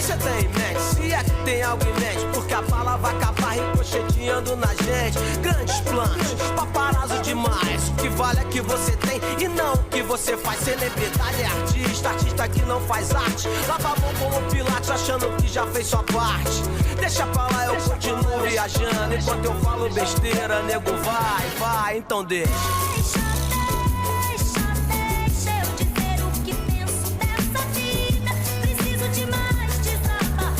[SPEAKER 18] Cê tem em mente, se é que tem algo em mente, porque a bala vai acabar ricocheteando na gente. Grandes planos, paparazzo demais. O que vale é que você tem e não o que você faz. Celebridade é artista, artista que não faz arte. Lava a mão como Pilates achando que já fez sua parte. Deixa pra lá, eu continuo viajando. Enquanto eu falo besteira, nego vai, então deixa.
[SPEAKER 17] Deixa eu dizer o que penso dessa vida. Preciso demais desabafar.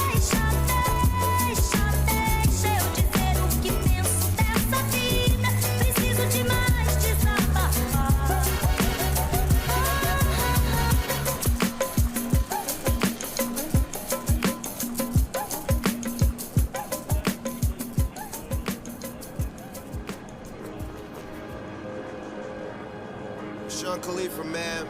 [SPEAKER 17] Deixa eu dizer o que penso dessa vida. Preciso demais desabafar.
[SPEAKER 18] Sean Khalifa, man.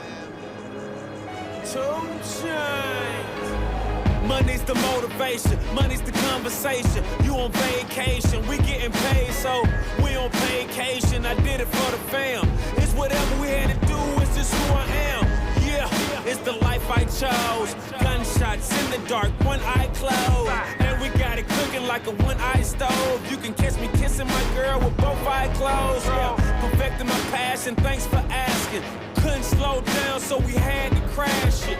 [SPEAKER 19] Money's the motivation, money's the conversation. You on vacation, we getting paid, so we on vacation. I did it for the fam. It's whatever nachos. Gunshots in the dark, one eye closed. And we got it cooking like a one-eye stove. You can catch me kissing my girl with both eyes closed. Yeah, perfecting my passion, thanks for asking. Couldn't slow down, so we had to crash it.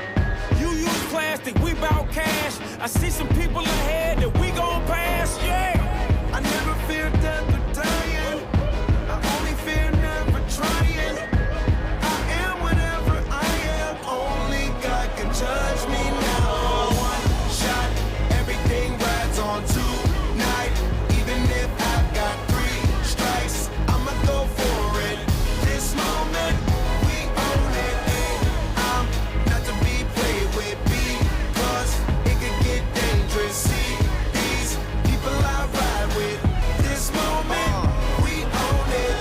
[SPEAKER 19] You use plastic, we bout cash. I see some people ahead that we gon' pass, yeah.
[SPEAKER 18] I never fear death or dying. I only fear never trying. I am whatever I am. Only God can judge me now. One shot, everything rides on tonight. Even if I've got 3 strikes, I'ma go for it. This moment, we own it. And I'm not to be played with because it could get dangerous. See these people I ride with. This moment, we own it.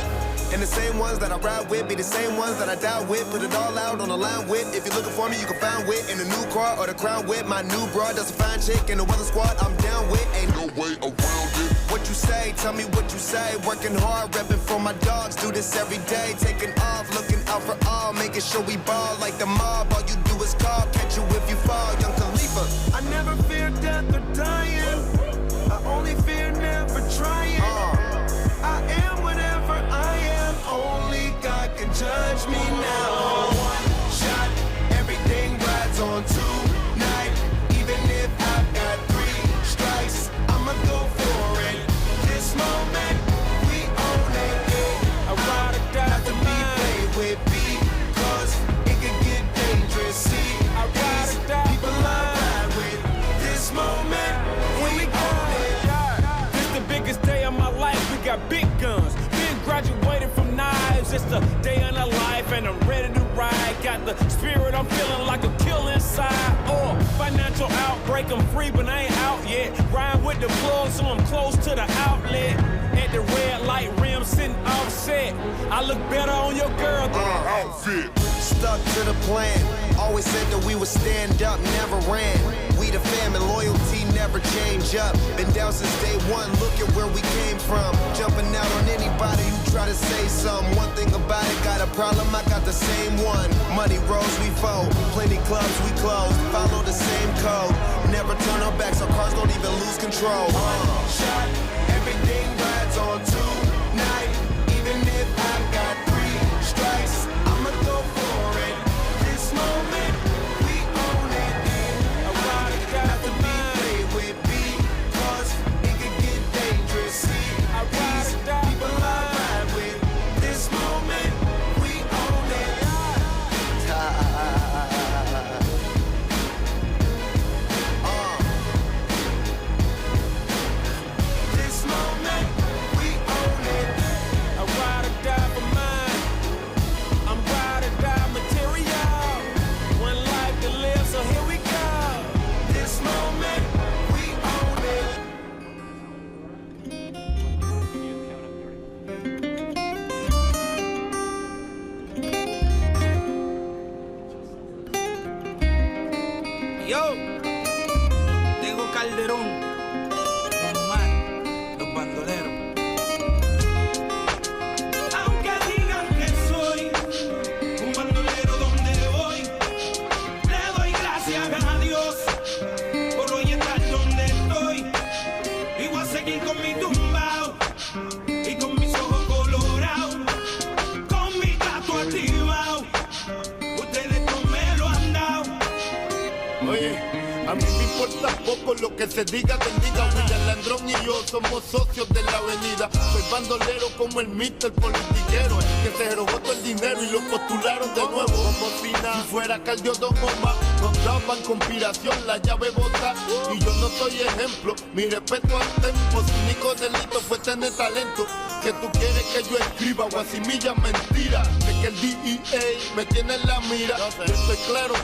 [SPEAKER 18] And the same ones that I ride with be the same ones that I die with. Put it all out on the line with. If you're looking for me, you can find wit in the new car or the crown with. My new broad does a fine chick in the weather squad. I'm down with. Ain't no way around it. What you say? Tell me what you say. Working hard, repping for my dogs. Do this every day. Taking off, looking out for all. Making sure we ball like the mob. All you do is call. Catch you if you fall. Young Khalifa. I never fear death or dying. I only fear never trying. I am whatever I am. Only God can judge me now. One shot, everything rides on tonight. Even if I've got 3 strikes, I'ma go for it. This moment, we own it. Yeah. I ride or die not to be played with because it can get dangerous. See, I ride or die people I ride with. This moment, we own it.
[SPEAKER 19] This the biggest day of my life, we got big guns. Been graduated from knives, it's the day of the life and I'm ready to ride. Got the spirit, I'm feeling like a kill inside. Oh, financial outbreak, I'm free but I ain't out yet. Ride with the plug so I'm close to the outlet. At the red light rim sitting offset. I look better on your girl than her outfit.
[SPEAKER 18] Stuck to the plan. Always said that we would stand up, never ran. We the fam and loyalty never change up. Been down since day one, look at where we came from. Jumping out on anybody who try to say something. One thing about it, got a problem, I got the same one. Money rolls, we fold. Plenty clubs, we close. Follow the same code. Never turn our backs, our cars don't even lose control. Shot, everything rides on tonight. Even if I've got 3 strikes, I'ma go for it. This moment, we own it. I ride or die not to be played with because it could get dangerous. See, I ride or die people I ride with. This moment, we own it. This moment, we own it.
[SPEAKER 19] I ride or die for mine. I'm ride or die material. One life to live, so here we go.
[SPEAKER 18] This moment, we own it.
[SPEAKER 19] Yo, Diego Calderón, Omar, los bandoleros. Aunque digan que soy un bandolero donde voy, le doy gracias a Dios por hoy estar donde estoy. Y voy a seguir con mi tumbao y con mis ojos colorados, con mi gato activado. Ustedes no me lo han dado.
[SPEAKER 20] Oye, a mí me importa poco lo que se diga, William Landrón y yo somos socios de la avenida. Soy bandolero como el Mr. Politiquero, el que se robó todo el dinero y lo postularon de nuevo. Como si nada, si fuera Caldiodón Goma, nos daban conspiración, la llave bota. Y yo no soy ejemplo, mi respeto al tempo. Su único delito fue tener talento. Que tú quieres que yo escriba o asimilla mentira. De que el DEA me tiene en la mira. Yo estoy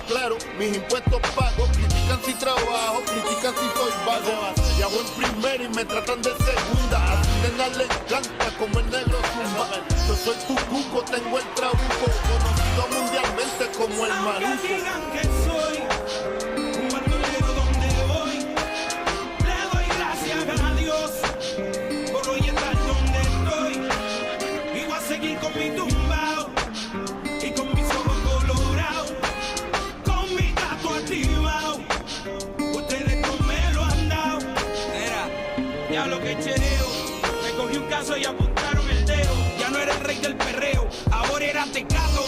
[SPEAKER 20] claro, mis impuestos pago. Critican si trabajo, critican si soy vago. Y hago en primera y me tratan de segunda. A su nena le encanta como el negro zumba. Yo soy tu cuco, tengo el trabuco. Conocido mundialmente como el
[SPEAKER 19] Aunque
[SPEAKER 20] maluco.
[SPEAKER 19] digan que soy un bandolero donde voy, le doy gracias a Dios por hoy estar donde estoy. Y voy a seguir con mi tumbao y con mis ojos colorados, con mi gato activado. tecato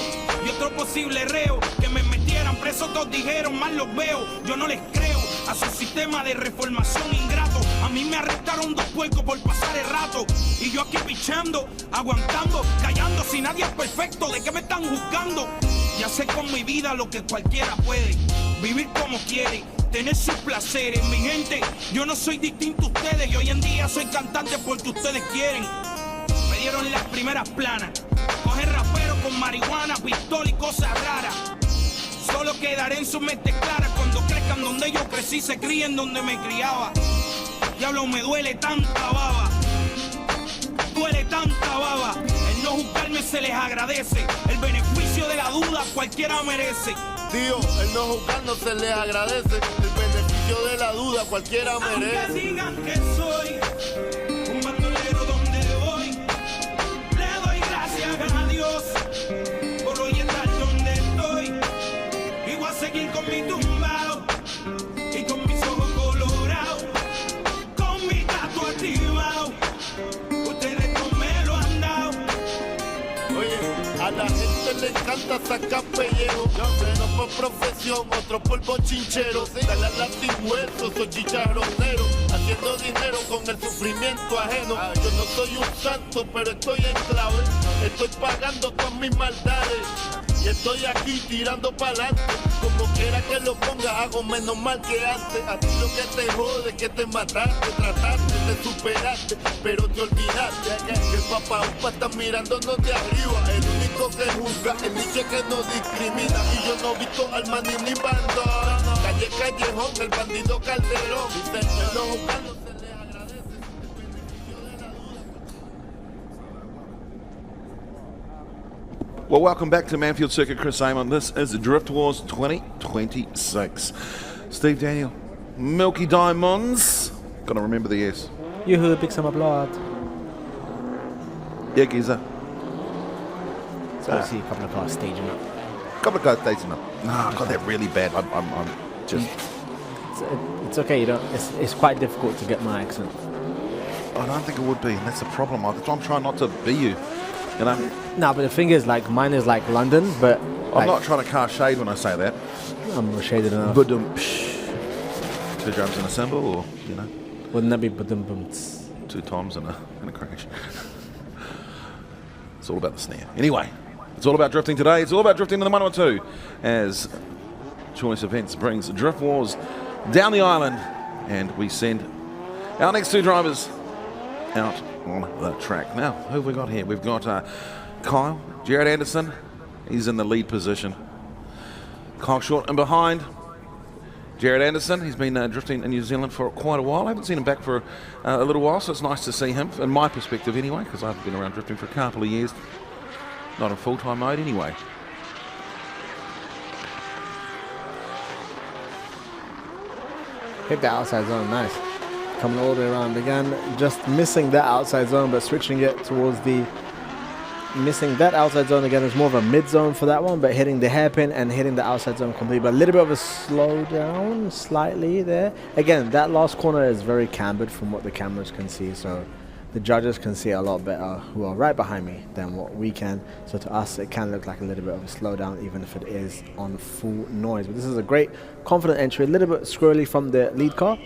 [SPEAKER 19] y otro posible reo. Que me metieran preso, todos dijeron, mal los veo. Yo no les creo a su sistema de reformación ingrato. A mí me arrestaron 2 puercos por pasar el rato. Y yo aquí pichando, aguantando, callando. Si nadie es perfecto, ¿de qué me están juzgando? Ya sé con mi vida lo que cualquiera puede. Vivir como quiere, tener sus placeres. Mi gente, yo no soy distinto a ustedes. Y hoy en día soy cantante porque ustedes quieren. Me dieron las primeras planas. Coger rapero con marihuana, pistola y cosas raras. Solo quedaré en su mente clara cuando crezcan donde yo crecí, se críen donde me criaba. Diablo, me duele tanta baba. Duele tanta baba. El no juzgarme se les agradece. El beneficio de la duda cualquiera merece.
[SPEAKER 20] Tío, el no juzgarnos se les agradece. El beneficio de la duda cualquiera merece.
[SPEAKER 19] Aunque digan que soy un bandolero donde voy, le doy gracias a Dios por hoy estar donde estoy. Y voy a seguir con mi tumbao y con mis ojos colorados, con mi gato activado. Ustedes no me lo han dado.
[SPEAKER 20] Oye, a la gente le encanta sacar pellejo. Unos por profesión, otros por bochinchero. Dale a latihuesos o chicharroneros, haciendo dinero con el sufrimiento ajeno. Yo no soy un santo, pero estoy en clave. Estoy pagando con mis maldades. Y estoy aquí tirando pa'lante. Como quiera que lo ponga, hago menos mal que antes. A ti lo que te jode, que te mataste, trataste, te superaste, pero te olvidaste que el papá upa está mirándonos de arriba. El único que juzga, el nicho que nos discrimina. Y yo no he visto al maní ni bandón. Calle Callejón, el bandido Calderón. Dice, no juzgando se le agradece. El beneficio de la duda.
[SPEAKER 3] Well, welcome back to Manfeild Circuit, Chris Amon. This is Drift Wars 2026. Steve Daniel, Milky Diamonds. Gotta remember the S.
[SPEAKER 1] Yoo-hoo, big summer blood.
[SPEAKER 3] Yeah, Giza.
[SPEAKER 1] So I see a couple of cars staging up.
[SPEAKER 3] Couple of guys staging up. Nah, I got that really bad. I'm just...
[SPEAKER 1] It's okay, you don't. It's quite difficult to get my accent.
[SPEAKER 3] I don't think it would be, and that's the problem. I'm trying not to be you. You know?
[SPEAKER 1] No, but the thing is, like, mine is like London, but
[SPEAKER 3] I'm
[SPEAKER 1] like,
[SPEAKER 3] not trying to cast shade when I say that.
[SPEAKER 1] I'm shaded enough.
[SPEAKER 3] Ba-dum, 2 drums and a cymbal, or, you know?
[SPEAKER 1] Wouldn't that be ba-dum-bums?
[SPEAKER 3] 2 toms and a crash. It's all about the snare. Anyway, it's all about drifting today. It's all about drifting in the 112 as Choice Events brings Drift Wars down the island, and we send our next 2 drivers out on the track. Now, who have we got here? We've got Kyle, Jared Anderson. He's in the lead position. Kyle Short in behind. Jared Anderson, he's been drifting in New Zealand for quite a while. I haven't seen him back for a little while, so it's nice to see him, in my perspective anyway, because I've been around drifting for a couple of years. Not in full-time mode anyway.
[SPEAKER 1] Hit the outside zone, nice. Coming all the way around again, just missing that outside zone, but switching it towards the... Missing that outside zone again is more of a mid-zone for that one, but hitting the hairpin and hitting the outside zone completely. But a little bit of a slowdown, slightly there. Again, that last corner is very cambered from what the cameras can see, so the judges can see a lot better who are right behind me than what we can. So to us, it can look like a little bit of a slowdown, even if it is on full noise. But this is a great, confident entry, a little bit squirrely from the lead car.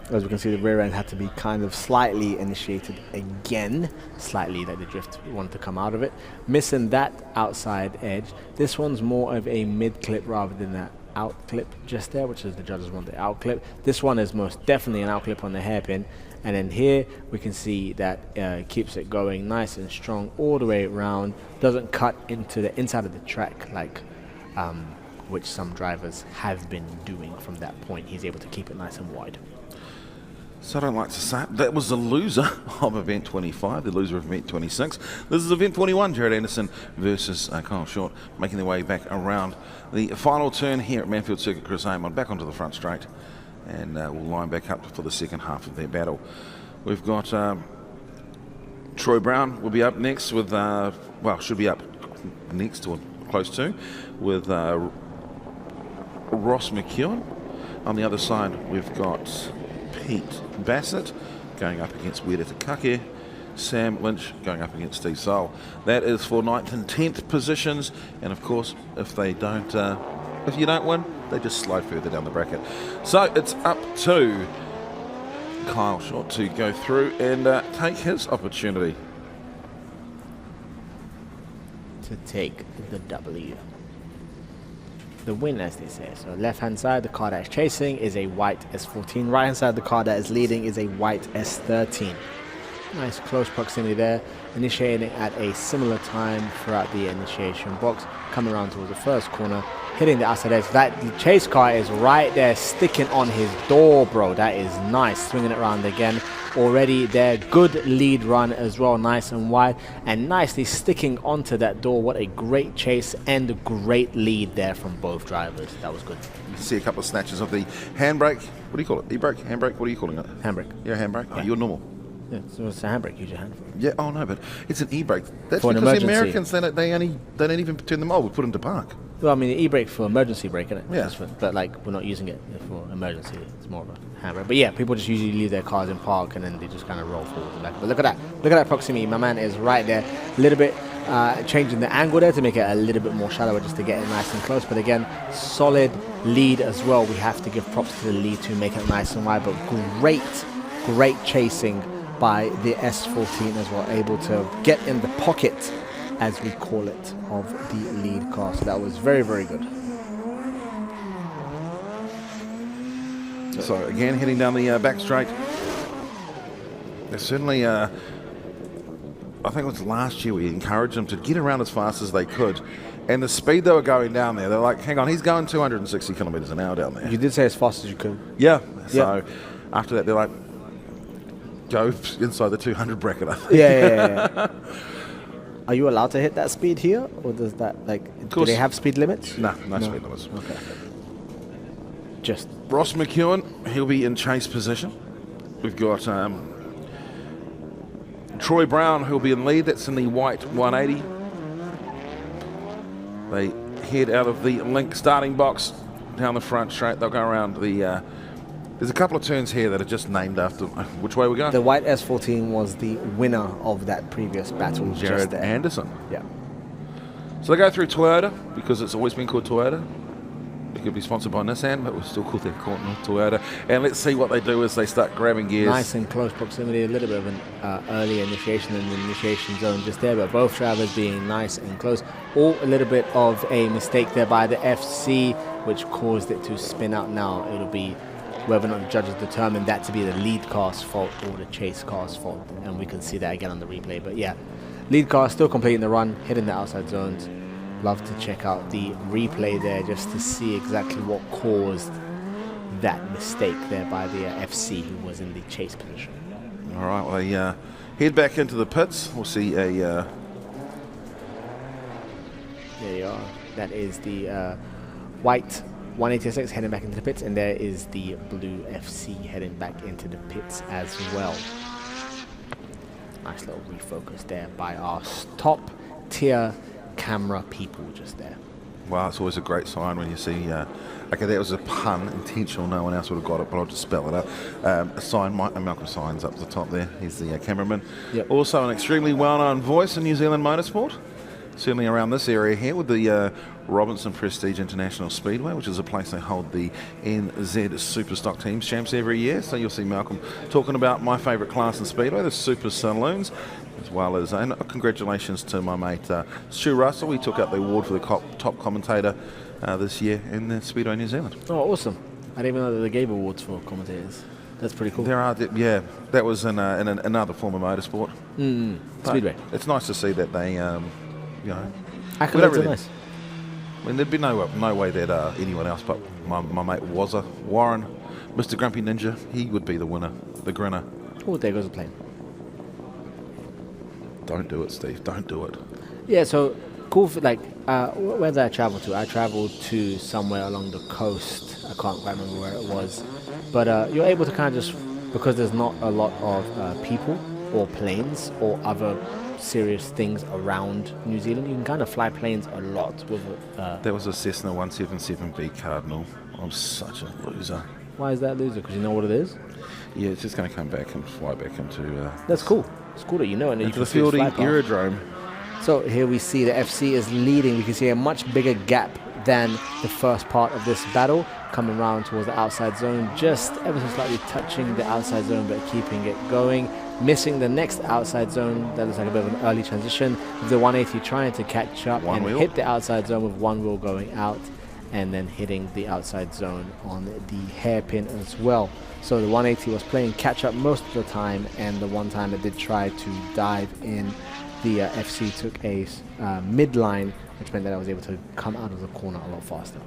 [SPEAKER 1] As we can see, the rear end had to be kind of slightly initiated again. Slightly, that the drift wanted to come out of it. Missing that outside edge. This one's more of a mid-clip rather than that out clip just there, which is the judges want the out clip. This one is most definitely an out clip on the hairpin. And then here we can see that keeps it going nice and strong all the way around. Doesn't cut into the inside of the track like which some drivers have been doing from that point. He's able to keep it nice and wide.
[SPEAKER 3] So I don't like to say it. That was the loser of event 25, the loser of event 26. This is event 21, Jared Anderson versus Kyle Short, making their way back around the final turn here at Manfeild Circuit, Chris Amon, back onto the front straight, and we'll line back up for the second half of their battle. We've got Troy Brown will be up next with, well, should be up next or close to, with Ross McEwen. On the other side, we've got Pete Bassett going up against Weda Takake. Sam Lynch going up against Steve Soul. That is for 9th and 10th positions, and of course, if you don't win, they just slide further down the bracket. So it's up to Kyle Short to go through and take his opportunity
[SPEAKER 1] to take the W. The win, as they say. So left hand side, the car that is chasing is a white S14. Right hand side, the car that is leading is a white S13. Nice close proximity there. Initiating at a similar time throughout the initiation box. Coming around towards the first corner, hitting the outside edge. That chase car is right there, sticking on his door, bro. That is nice. Swinging it around again. Already there, good lead run as well, nice and wide, and nicely sticking onto that door. What a great chase and a great lead there from both drivers. That was good.
[SPEAKER 3] You can see a couple of snatches of the handbrake. What do you call it? E-brake? Handbrake? What are you calling it?
[SPEAKER 1] Handbrake.
[SPEAKER 3] Yeah, handbrake.
[SPEAKER 1] Yeah.
[SPEAKER 3] Oh, you're normal.
[SPEAKER 1] Yeah, so it's a handbrake. Use your hand for it.
[SPEAKER 3] Yeah. Oh no, but it's an e-brake. That's
[SPEAKER 1] For an
[SPEAKER 3] because the
[SPEAKER 1] emergency.
[SPEAKER 3] Americans they don't even turn them on. We put them to park.
[SPEAKER 1] Well, I mean, the e-brake for emergency brake, isn't it?
[SPEAKER 3] Yeah.
[SPEAKER 1] But like, we're not using it for emergency. It's more of a handbrake. But yeah, people just usually leave their cars in park and then they just kind of roll forward and back. But look at that. Look at that proximity. My man is right there. A little bit changing the angle there to make it a little bit more shallower just to get it nice and close. But again, solid lead as well. We have to give props to the lead to make it nice and wide. But great chasing by the S14 as well. Able to get in the pocket, as we call it, of the lead car. So that was very, very good.
[SPEAKER 3] So again, heading down the back straight. There's certainly, I think it was last year we encouraged them to get around as fast as they could. And the speed they were going down there, they're like, hang on, he's going 260 kilometres an hour down there.
[SPEAKER 1] You did say as fast as you could.
[SPEAKER 3] Yeah. So after that, they're like, go inside the 200 bracket, I think.
[SPEAKER 1] Yeah. Are you allowed to hit that speed here? Or does that, like, do they have speed limits?
[SPEAKER 3] No speed limits.
[SPEAKER 1] Okay. Just
[SPEAKER 3] Ross McEwen, he'll be in chase position. We've got Troy Brown, who'll be in lead. That's in the white 180. They head out of the Link starting box down the front straight. They'll go around the... there's a couple of turns here that are just named after which way we're going.
[SPEAKER 1] the white S14 was the winner of that previous battle.
[SPEAKER 3] Jared Anderson.
[SPEAKER 1] Yeah.
[SPEAKER 3] So they go through Toyota because it's always been called Toyota. It could be sponsored by Nissan, but we're still called their Toyota. And let's see what they do as they start grabbing gears.
[SPEAKER 1] Nice and close proximity, a little bit of an early initiation in the initiation zone just there, but both drivers being nice and close. All a little bit of a mistake there by the FC, which caused it to spin out. Now it'll be whether or not the judges determine that to be the lead car's fault or the chase car's fault, and we can see that again on the replay. But yeah, lead car still completing the run, hitting the outside zones. Love to check out the replay there just to see exactly what caused that mistake there by the FC, who was in the chase position.
[SPEAKER 3] All right, well, they head back into the pits. We'll see a...
[SPEAKER 1] There you are. That is the white 186 heading back into the pits, and there is the blue FC heading back into the pits as well. Nice little refocus there by our top tier camera people just there.
[SPEAKER 3] Well, it's always a great sign when you see... okay, that was a pun, intentional. No one else would have got it, but I'll just spell it out. A sign, Malcolm Signs up the top there. He's the cameraman.
[SPEAKER 1] Yep.
[SPEAKER 3] Also an extremely well-known voice in New Zealand motorsport. Certainly around this area here with the Robinson Prestige International Speedway, which is a place they hold the NZ Superstock Teams champs every year. So you'll see Malcolm talking about my favourite class in Speedway, the Super Saloons, as well as, and congratulations to my mate Stu Russell. He took up the award for the top commentator this year in the Speedway New Zealand.
[SPEAKER 1] Oh, awesome. I didn't even know that they gave awards for commentators. That's pretty cool.
[SPEAKER 3] There are, yeah, that was in another form of motorsport.
[SPEAKER 1] Speedway.
[SPEAKER 3] It's nice to see that they, you know,
[SPEAKER 1] Accolades are nice.
[SPEAKER 3] I mean, there'd be no way that anyone else but my mate Warren, Mr. Grumpy Ninja, he would be the winner, the grinner.
[SPEAKER 1] Oh, there goes the plane.
[SPEAKER 3] Don't do it, Steve. Don't do it.
[SPEAKER 1] Yeah, so cool. Where did I travel to? I traveled to somewhere along the coast. I can't quite remember where it was. But you're able to kind of just, because there's not a lot of people or planes or other serious things around New Zealand, you can kind of fly planes a lot with
[SPEAKER 3] That was a Cessna 177B Cardinal. I'm such a loser.
[SPEAKER 1] Why is that loser? Because you know what it is?
[SPEAKER 3] Yeah, it's just going to come back and fly back into...
[SPEAKER 1] That's cool. scooter, you know, and then you
[SPEAKER 3] Into
[SPEAKER 1] can
[SPEAKER 3] the
[SPEAKER 1] see a
[SPEAKER 3] Fieldy
[SPEAKER 1] fly path.
[SPEAKER 3] Aerodrome.
[SPEAKER 1] So here we see the FC is leading. We can see a much bigger gap than the first part of this battle, coming around towards the outside zone, just ever so slightly touching the outside zone but keeping it going, missing the next outside zone. That looks like a bit of an early transition, with the 180 trying to catch up
[SPEAKER 3] One
[SPEAKER 1] and
[SPEAKER 3] wheel.
[SPEAKER 1] hit the outside zone with one wheel going out and then hitting the outside zone on the hairpin as well. So the 180 was playing catch up most of the time, and the one time it did try to dive in, the FC took a midline, which meant that I was able to come out of the corner a lot faster.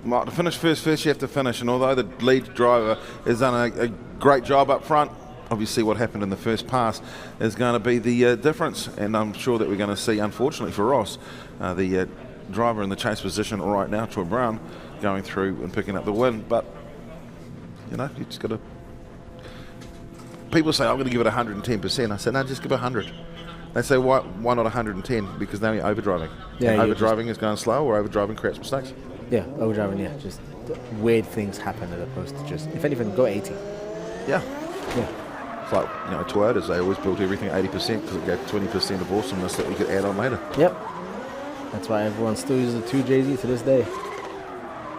[SPEAKER 3] Well, to finish first, you have to finish. And although the lead driver has done a great job up front, obviously what happened in the first pass is going to be the difference. And I'm sure that we're going to see, unfortunately for Ross, the driver in the chase position right now, Troy Brown, going through and picking up the win. But, you know, you just got to... People say, I'm going to give it 110%. I said, no, just give it 100. They say, why not 110? Because now you're overdriving.
[SPEAKER 1] Yeah,
[SPEAKER 3] And
[SPEAKER 1] you're
[SPEAKER 3] overdriving is going slow, or overdriving creates mistakes.
[SPEAKER 1] Yeah, overdriving, yeah. Just weird things happen as opposed to just, if anything, go 80.
[SPEAKER 3] Yeah.
[SPEAKER 1] Yeah.
[SPEAKER 3] It's like, you know, Toyotas, they always built everything 80% because it gave 20% of awesomeness that you could add on later.
[SPEAKER 1] Yep. That's why everyone still uses the 2JZ to this day.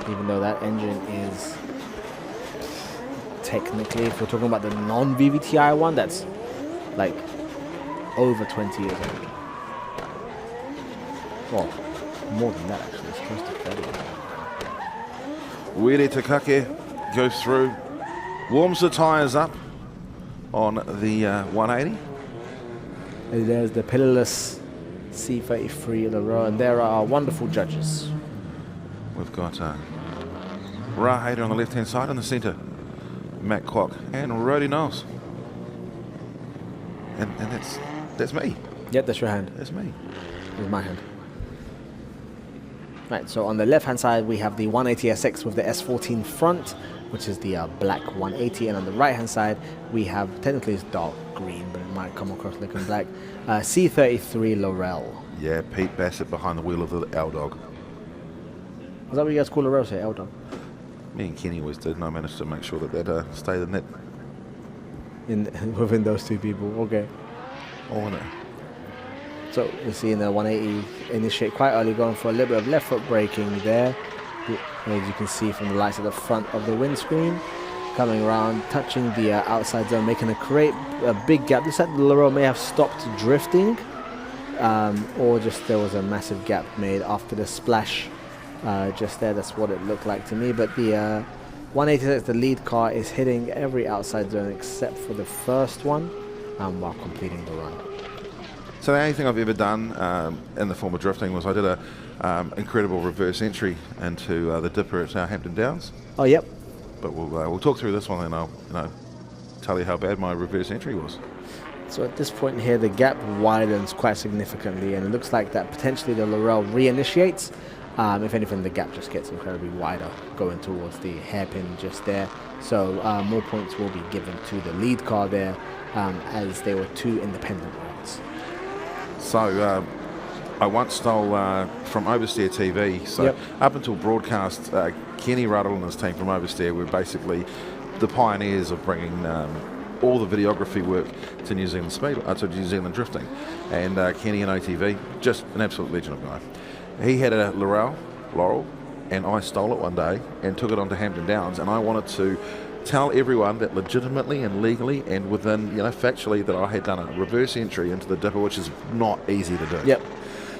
[SPEAKER 1] Even though that engine is technically, if we're talking about the non-VVTI one, that's like over 20 years old. Well, more than that actually. It's close to 30.
[SPEAKER 3] Wiri Takake goes through, warms the tyres up on the 180.
[SPEAKER 1] And there's the pillarless C33 in a row, and there are wonderful judges.
[SPEAKER 3] We've got Rahader on the left-hand side, in the centre, Matt Kwok and Roddy Knowles. And that's me.
[SPEAKER 1] Yep, that's your hand.
[SPEAKER 3] That's me.
[SPEAKER 1] That's my hand. Right, so on the left-hand side, we have the 180SX with the S14 front, which is the black 180. And on the right-hand side, we have, technically it's dark green, but it might come across looking black, C33 Laurel.
[SPEAKER 3] Yeah, Pete Bassett behind the wheel of the L-Dog.
[SPEAKER 1] Is that what you guys call Laurel, say, L-Dog?
[SPEAKER 3] Me and Kenny always did, and I managed to make sure that stayed in that.
[SPEAKER 1] Within those two people, okay.
[SPEAKER 3] Oh, no.
[SPEAKER 1] So we're seeing the 180 initiate quite early, going for a little bit of left foot braking there. As you can see from the lights at the front of the windscreen. Coming around, touching the outside zone, making a big gap. Looks like the Laurel may have stopped drifting, or just there was a massive gap made after the splash just there. That's what it looked like to me. But the 186, the lead car, is hitting every outside zone except for the first one while completing the run.
[SPEAKER 3] So the only thing I've ever done in the form of drifting was I did a incredible reverse entry into the dipper at Hampton Downs.
[SPEAKER 1] Oh, yep.
[SPEAKER 3] But we'll talk through this one, and I'll tell you how bad my reverse entry was.
[SPEAKER 1] So at this point here, the gap widens quite significantly, and it looks like that potentially the Laurel reinitiates. If anything, the gap just gets incredibly wider going towards the hairpin just there. So more points will be given to the lead car there, as they were two independent runs.
[SPEAKER 3] So I once stole from Oversteer TV. So
[SPEAKER 1] Yep.
[SPEAKER 3] up until broadcast, Kenny Ruddle and his team from Oversteer were basically the pioneers of bringing all the videography work to New Zealand to New Zealand drifting. And Kenny and OTV, just an absolute legend of a guy. He had a Laurel, and I stole it one day and took it onto Hampton Downs, and I wanted to tell everyone that legitimately and legally and within, factually, that I had done a reverse entry into the dipper, which is not easy to do.
[SPEAKER 1] Yep.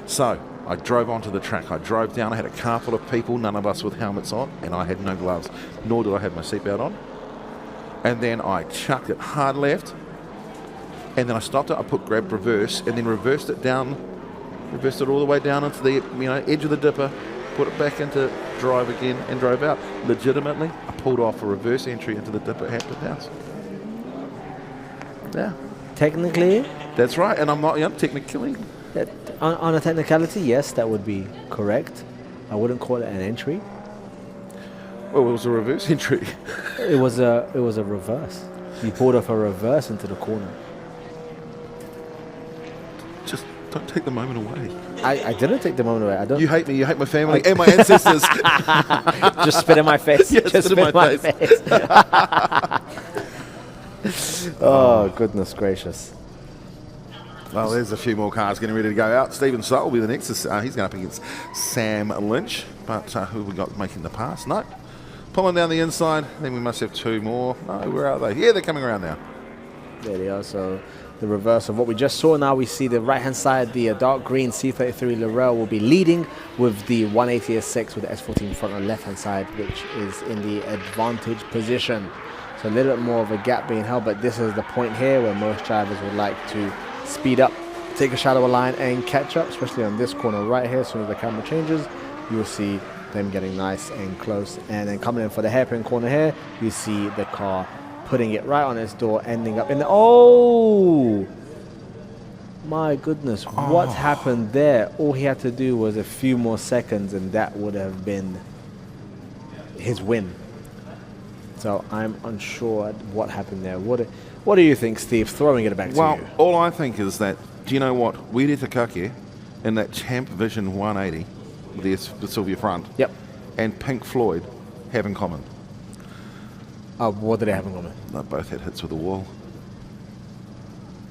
[SPEAKER 3] So I drove onto the track. I drove down. I had a car full of people, none of us with helmets on, and I had no gloves, nor did I have my seatbelt on. And then I chucked it hard left, and then I stopped it. I grabbed reverse, and then reversed it all the way down into the edge of the dipper, put it back into drive again, and drove out. Legitimately, I pulled off a reverse entry into the dipper at Hampton Downs. Yeah.
[SPEAKER 1] Technically?
[SPEAKER 3] That's right, and I'm not technically.
[SPEAKER 1] On a technicality, yes, that would be correct. I wouldn't call it an entry.
[SPEAKER 3] Well, it was a reverse entry.
[SPEAKER 1] It was a reverse. You pulled off a reverse into the corner.
[SPEAKER 3] Just don't take the moment away.
[SPEAKER 1] I didn't take the moment away. I don't.
[SPEAKER 3] You hate me. You hate my family and my ancestors.
[SPEAKER 1] Just spit in my face.
[SPEAKER 3] Yeah,
[SPEAKER 1] just
[SPEAKER 3] spit in my face.
[SPEAKER 1] Oh, goodness gracious.
[SPEAKER 3] Well, there's a few more cars getting ready to go out. Stephen Sott will be the next. He's going up against Sam Lynch. But who have we got making the pass? No. Pulling down the inside. Then we must have two more. No, where are they? Yeah, they're coming around now.
[SPEAKER 1] There they are. So the reverse of what we just saw. Now we see the right-hand side, the dark green C33 Laurel will be leading with the 180 S6 with the S14 in front on the left-hand side, which is in the advantage position. So a little bit more of a gap being held, but this is the point here where most drivers would like to speed up, take a shallower line and catch up, especially on this corner right here. As soon as the camera changes, you will see them getting nice and close. And then coming in for the hairpin corner here, you see the car putting it right on its door, ending up in the... Oh! My goodness, what happened there? All he had to do was a few more seconds and that would have been his win. So I'm unsure what happened there. What do you think, Steve? Throwing it back to you.
[SPEAKER 3] Well, all I think is that, do you know what? Wiri Takake in that Champ Vision 180 with the Sylvia front,
[SPEAKER 1] yep,
[SPEAKER 3] and Pink Floyd have in common.
[SPEAKER 1] What do they have in common?
[SPEAKER 3] They both had hits with the wall.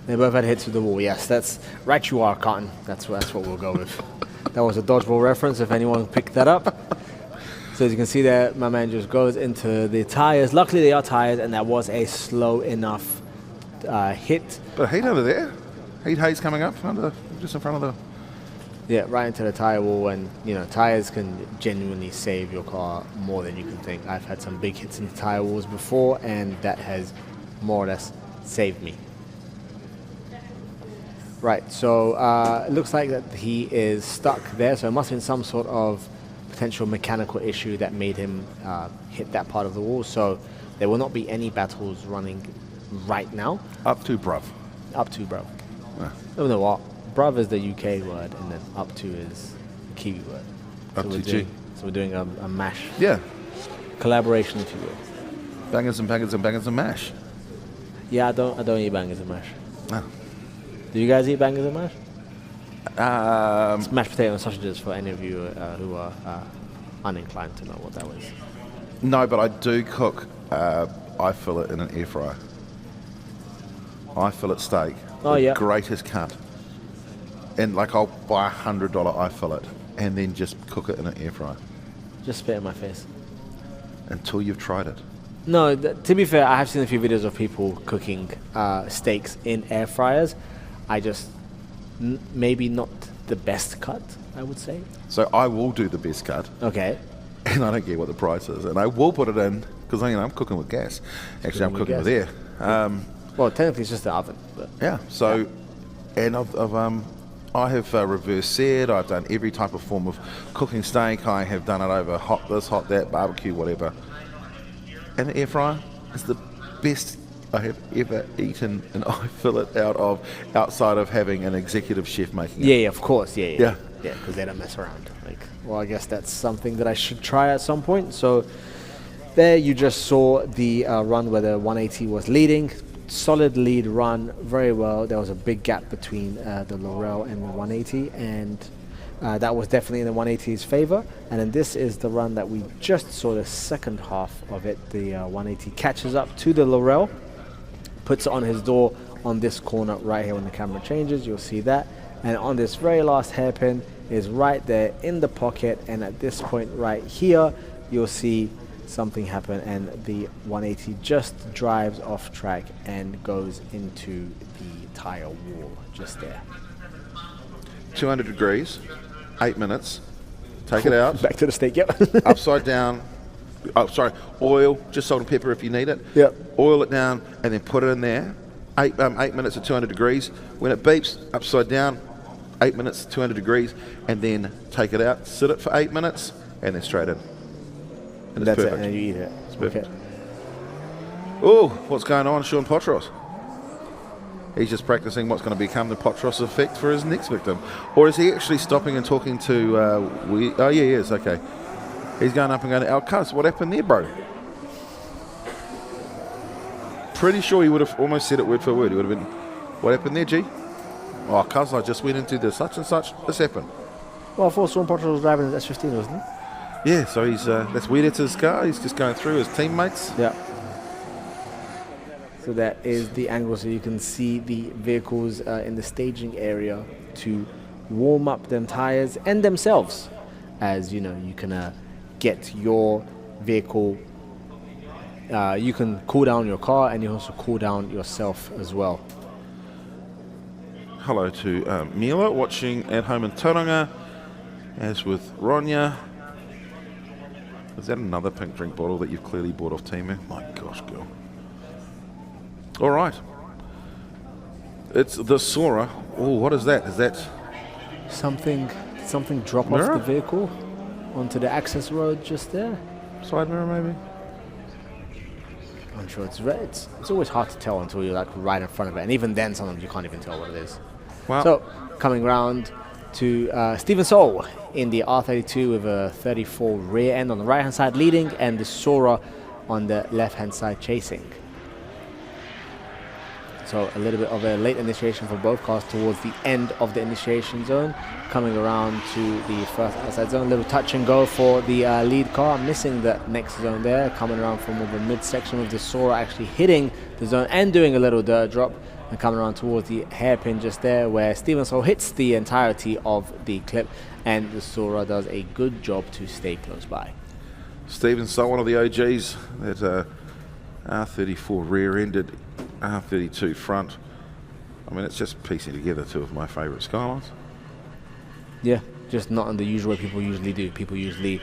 [SPEAKER 1] They both had hits with the wall, yes. That's right, you are, Cotton. That's what we'll go with. That was a dodgeball reference, if anyone picked that up. So as you can see there, my man just goes into the tires. Luckily, they are tires, and that was a slow enough hit.
[SPEAKER 3] But heat over there. Heat haze coming up just in front of the...
[SPEAKER 1] Yeah, right into the tire wall, and you know, tires can genuinely save your car more than you can think. I've had some big hits in the tire walls before, and that has more or less saved me. Right, so it looks like that he is stuck there, so it must have been some sort of potential mechanical issue that made him hit that part of the wall. So there will not be any battles running right now.
[SPEAKER 3] Up to bruv.
[SPEAKER 1] Up to bruv.
[SPEAKER 3] Yeah.
[SPEAKER 1] Oh no, what? Bruv is the UK word, and then up to is the Kiwi word.
[SPEAKER 3] Up to G.
[SPEAKER 1] So we're doing a mash.
[SPEAKER 3] Yeah.
[SPEAKER 1] Collaboration, if you will.
[SPEAKER 3] Bangers and bangers and bangers and mash.
[SPEAKER 1] Yeah, I don't eat bangers and mash.
[SPEAKER 3] No.
[SPEAKER 1] Do you guys eat bangers and mash? It's mashed potato and sausages for any of you who are uninclined to know what that was.
[SPEAKER 3] No, but I do cook eye fillet in an air fryer. Eye fillet steak.
[SPEAKER 1] Oh, yeah.
[SPEAKER 3] Greatest cut. And like I'll buy a $100 eye fillet and then just cook it in an air fryer.
[SPEAKER 1] Just spit in my face.
[SPEAKER 3] Until you've tried it.
[SPEAKER 1] No, to be fair, I have seen a few videos of people cooking steaks in air fryers. I just... maybe not the best cut, I would say.
[SPEAKER 3] So I will do the best cut.
[SPEAKER 1] Okay.
[SPEAKER 3] And I don't care what the price is. And I will put it in, because I'm cooking with gas. Actually, I'm cooking with air.
[SPEAKER 1] Well, technically it's just the oven. But
[SPEAKER 3] yeah, so, yeah. And I have reverse seared. I've done every type of form of cooking steak. I have done it over hot this, hot that, barbecue, whatever. And the air fryer is the best I have ever eaten an eye fillet outside of having an executive chef making it.
[SPEAKER 1] Yeah, of course, yeah, because they don't mess around. Well, I guess that's something that I should try at some point. So there you just saw the run where the 180 was leading. Solid lead run, very well. There was a big gap between the Laurel and the 180, and that was definitely in the 180's favor. And then this is the run that we just saw, the second half of it. The 180 catches up to the Laurel, puts it on his door on this corner right here. When the camera changes, you'll see that. And on this very last hairpin is right there in the pocket. And at this point right here, you'll see something happen, and the 180 just drives off track and goes into the tire wall just there.
[SPEAKER 3] 200 degrees, 8 minutes. Take it out.
[SPEAKER 1] Back to the steak, yep.
[SPEAKER 3] Upside down. Oh, sorry. Oil, just salt and pepper if you need it.
[SPEAKER 1] Yep.
[SPEAKER 3] Oil it down and then put it in there. 8 minutes at 200 degrees. When it beeps, upside down, 8 minutes, 200 degrees, and then take it out, sit it for 8 minutes, and then straight in. And
[SPEAKER 1] that's
[SPEAKER 3] perfect.
[SPEAKER 1] it, and you eat it.
[SPEAKER 3] It's perfect. Oh, what's going on, Sean Potros? He's just practicing what's going to become the Potros effect for his next victim. Or is he actually stopping and talking to... oh, yeah, he is, okay. He's going up and going, "Our cuz, what happened there, bro?" Pretty sure he would have almost said it word for word. He would have been, "What happened there, G?" "Oh, cuz, I just went into the such and such. This happened."
[SPEAKER 1] Well, I thought Sean Potros was driving an S15, wasn't he?
[SPEAKER 3] Yeah, so he's that's weird. It's his car. He's just going through his teammates.
[SPEAKER 1] Yeah. So that is the angle, so you can see the vehicles in the staging area to warm up them tires and themselves, as you know, you can get your vehicle, you can cool down your car and you also cool down yourself as well.
[SPEAKER 3] Hello to Mila watching at home in Tauranga, as with Ronya. Is that another pink drink bottle that you've clearly bought off Timu? My gosh, girl. All right. It's the Sora. Oh, what is that? Is that
[SPEAKER 1] something drop
[SPEAKER 3] mirror?
[SPEAKER 1] Off the vehicle onto the access road just there?
[SPEAKER 3] Side mirror, maybe?
[SPEAKER 1] I'm sure it's red. It's always hard to tell until you're like right in front of it, and even then sometimes you can't even tell what it is.
[SPEAKER 3] Wow.
[SPEAKER 1] So coming round to Stephen Soul in the R32 with a 34 rear end on the right hand side leading, and the Sora on the left hand side chasing. So a little bit of a late initiation for both cars towards the end of the initiation zone. Coming around to the first outside zone, a little touch and go for the lead car, missing the next zone there. Coming around from the midsection with the Sora actually hitting the zone and doing a little dirt drop. And coming around towards the hairpin just there, where Stephen Soul hits the entirety of the clip, and the Sora does a good job to stay close by.
[SPEAKER 3] Stephen Soul, one of the OGs, that R34 rear-ended, R32 front. I mean, it's just piecing together two of my favourite Skylines.
[SPEAKER 1] Yeah, just not in the usual way people usually do. People usually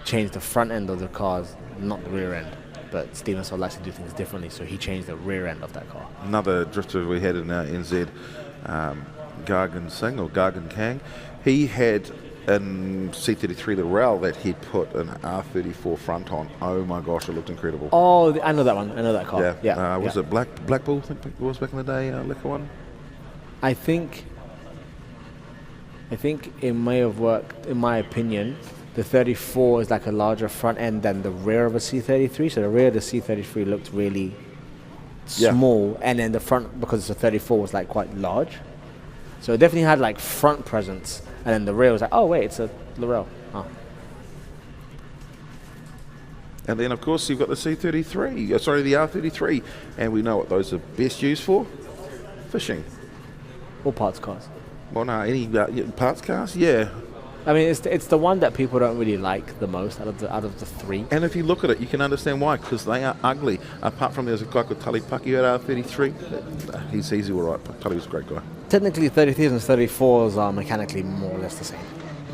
[SPEAKER 1] change the front end of the cars, not the rear end. But Stephen Soul likes to do things differently, so he changed the rear end of that car.
[SPEAKER 3] Another drifter we had in NZ, Gargan Singh or Gargan Kang, he had in C33 Laurel that he'd put an R34 front on. Oh my gosh, it looked incredible.
[SPEAKER 1] Oh, I know that one. I know that car. Yeah.
[SPEAKER 3] Was it Black Bull? I think it was back in the day, liquor one.
[SPEAKER 1] I think it may have worked, in my opinion. The 34 is like a larger front end than the rear of a C33. So the rear of the C33 looked really small, and then the front, because it's a 34, was like quite large. So it definitely had like front presence, and then the rear was like, oh wait, it's a Laurel. Oh.
[SPEAKER 3] And then of course you've got the C33, sorry, the R33, and we know what those are best used for: fishing.
[SPEAKER 1] Or parts cars.
[SPEAKER 3] Well, no, any parts cars, yeah.
[SPEAKER 1] I mean, it's the one that people don't really like the most out of the three.
[SPEAKER 3] And if you look at it, you can understand why, because they are ugly. Apart from there's a guy called Tully Pucky who had R33. He's all right, but Tully was a great guy.
[SPEAKER 1] Technically, 33s and 34s are mechanically more or less the same.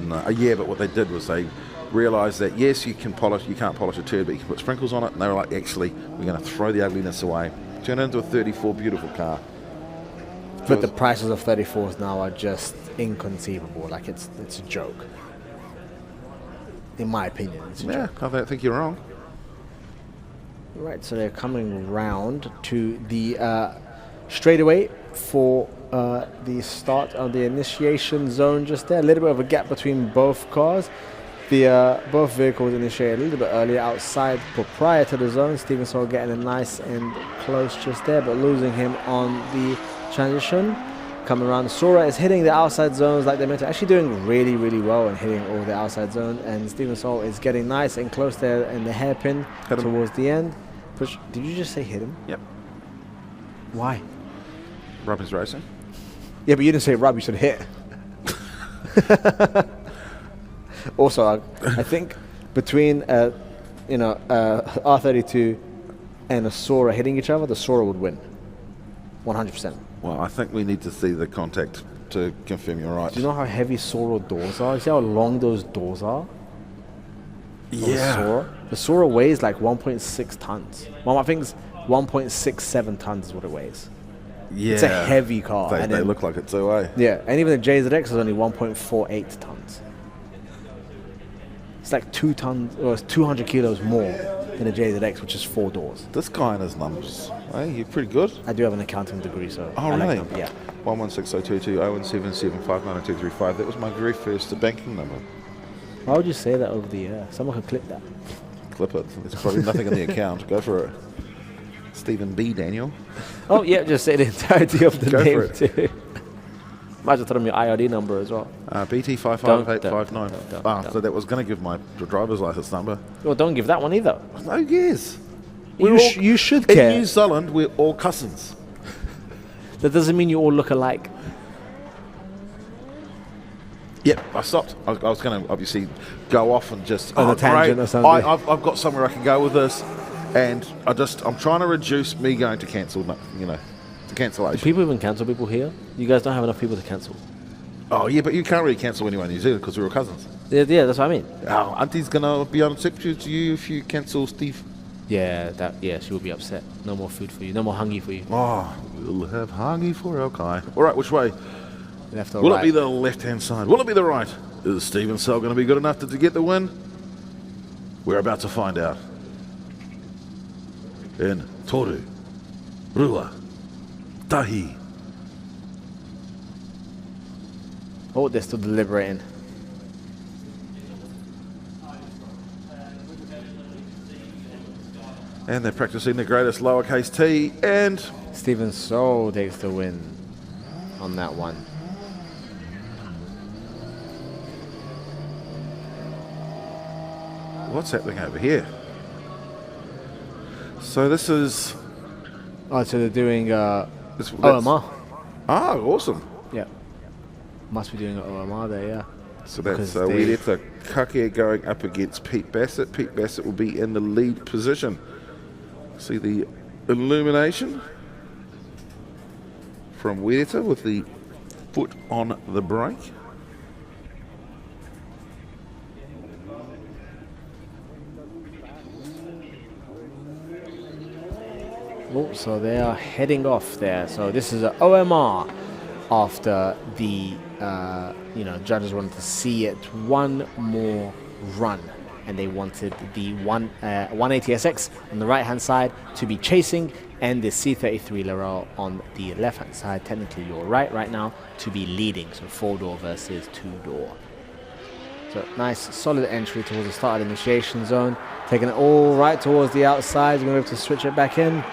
[SPEAKER 3] No, yeah, but what they did was they realised that yes, you can't polish a turd, but you can put sprinkles on it. And they were like, actually, we're going to throw the ugliness away, turn it into a 34 beautiful car.
[SPEAKER 1] But the prices of 34s now are just inconceivable. Like it's a joke. In my opinion, it's a joke.
[SPEAKER 3] I don't think you're wrong.
[SPEAKER 1] Right, so they're coming round to the straightaway for the start of the initiation zone just there. A little bit of a gap between both cars. Both vehicles initiated a little bit earlier outside, but prior to the zone. Stephen Soul getting it nice and close just there, but losing him on the transition. Coming around, Sora is hitting the outside zones like they meant to. Actually doing really, really well and hitting all the outside zones. And Stephen Soul is getting nice and close there in the hairpin towards the end. Did you just say hit him?
[SPEAKER 3] Yep.
[SPEAKER 1] Why?
[SPEAKER 3] Robbie's racing.
[SPEAKER 1] Yeah, but you didn't say Rob, you said hit. Also, I think between R32 and a Sora hitting each other, the Sora would win. 100%.
[SPEAKER 3] Well, I think we need to see the contact to confirm you're right.
[SPEAKER 1] Do you know how heavy Sora doors are? You see how long those doors are?
[SPEAKER 3] Yeah.
[SPEAKER 1] The Sora weighs like 1.6 tons. Well, I think it's 1.67 tons is what it weighs.
[SPEAKER 3] Yeah.
[SPEAKER 1] It's a heavy car.
[SPEAKER 3] They look like it too, eh?
[SPEAKER 1] Yeah, and even the JZX is only 1.48 tons. It's like 2 tons, or it's 200 kilos more than a JZX, which is 4 doors.
[SPEAKER 3] This guy and his numbers, you're pretty good.
[SPEAKER 1] I do have an accounting degree, so.
[SPEAKER 3] Oh,
[SPEAKER 1] I
[SPEAKER 3] really?
[SPEAKER 1] Like yeah.
[SPEAKER 3] 116022017759235. That was my very first banking number.
[SPEAKER 1] Why would you say that over the air? Someone could clip that.
[SPEAKER 3] Clip it. There's probably nothing in the account. Go for it. Stephen B. Daniel.
[SPEAKER 1] Oh, yeah, just say the entirety of the
[SPEAKER 3] Go
[SPEAKER 1] name,
[SPEAKER 3] for it.
[SPEAKER 1] too. Might as well tell them your IRD number as well.
[SPEAKER 3] BT55859. So that was going to give my driver's license number.
[SPEAKER 1] Well, don't give that one either.
[SPEAKER 3] No, yes.
[SPEAKER 1] You should
[SPEAKER 2] in
[SPEAKER 1] care.
[SPEAKER 2] New Zealand, we're all cousins.
[SPEAKER 1] That doesn't mean you all look alike.
[SPEAKER 2] Yep, I stopped. I was going to obviously go off and just
[SPEAKER 1] On a tangent
[SPEAKER 2] great.
[SPEAKER 1] or something.
[SPEAKER 2] I've got somewhere I can go with this, and I'm trying to reduce me going to cancel. To cancellation.
[SPEAKER 1] Do people even cancel people here? You guys don't have enough people to cancel.
[SPEAKER 2] Oh yeah, but you can't really cancel anyone in New Zealand because we're all cousins.
[SPEAKER 1] Yeah, that's what I mean.
[SPEAKER 2] Oh, Auntie's gonna be unacceptable to you if you cancel Steve.
[SPEAKER 1] Yeah, she will be upset. No more food for you. No more hungy for you.
[SPEAKER 2] Oh, we'll have hungy for our guy. All right, which way?
[SPEAKER 1] Left or
[SPEAKER 2] Will
[SPEAKER 1] right?
[SPEAKER 2] it be the left-hand side? Will it be the right? Is Steven Sell going to be good enough to get the win? We're about to find out. In Toru, Rua, Tahi.
[SPEAKER 1] Oh, they're still deliberating.
[SPEAKER 2] And they're practicing the greatest lowercase t, and
[SPEAKER 1] Steven Soul takes the win on that one.
[SPEAKER 2] what's happening over here? So this is...
[SPEAKER 1] Oh, so they're doing
[SPEAKER 2] that's-
[SPEAKER 1] OMR.
[SPEAKER 2] Ah, awesome.
[SPEAKER 1] Yeah. Must be doing an OMR there, yeah.
[SPEAKER 2] So that's
[SPEAKER 1] Because they-
[SPEAKER 2] Wireta Kake going up against Pete Bassett. Pete Bassett will be in the lead position. See the illumination from Wireta with the foot on the brake.
[SPEAKER 1] Oh, so they are heading off there. So this is an OMR after the, judges wanted to see it one more run. And they wanted the 180SX on the right-hand side to be chasing and the C33 Laurel on the left-hand side, technically your right now, to be leading. So 4-door versus 2-door. So nice solid entry towards the start of the initiation zone. Taking it all right towards the outside. He's going to be able to switch it back in.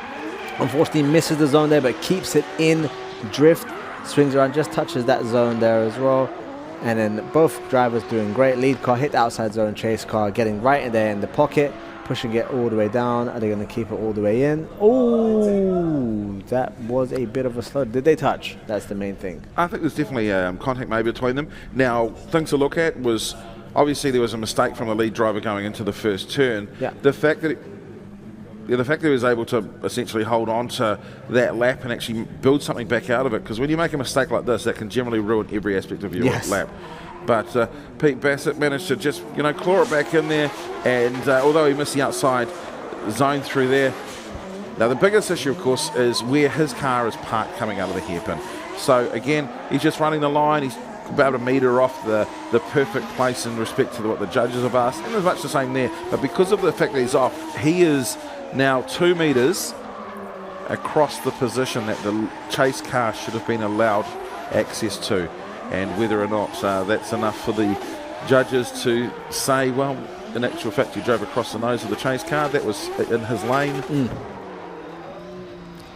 [SPEAKER 1] Unfortunately misses the zone there, but keeps it in drift. Swings around, just touches that zone there as well. And then both drivers doing great. Lead car hit the outside zone, chase car getting right in there in the pocket, pushing it all the way down. Are they going to keep it all the way in? Oh, that was a bit of a slow. Did they touch? That's the main thing.
[SPEAKER 2] I think there's definitely contact made between them. Now, things to look at was, obviously there was a mistake from the lead driver going into the first turn.
[SPEAKER 1] Yeah.
[SPEAKER 2] The fact that he was able to essentially hold on to that lap and actually build something back out of it, because when you make a mistake like this, that can generally ruin every aspect of your lap. But Pete Bassett managed to just, claw it back in there, and although he missed the outside zone through there. Now the biggest issue, of course, is where his car is parked coming out of the hairpin. So again, he's just running the line. He's about a metre off the perfect place in respect to what the judges have asked, and there's much the same there. But because of the fact that he's off, he is now 2 metres across the position that the chase car should have been allowed access to, and whether or not that's enough for the judges to say, well, in actual fact you drove across the nose of the chase car, that was in his lane.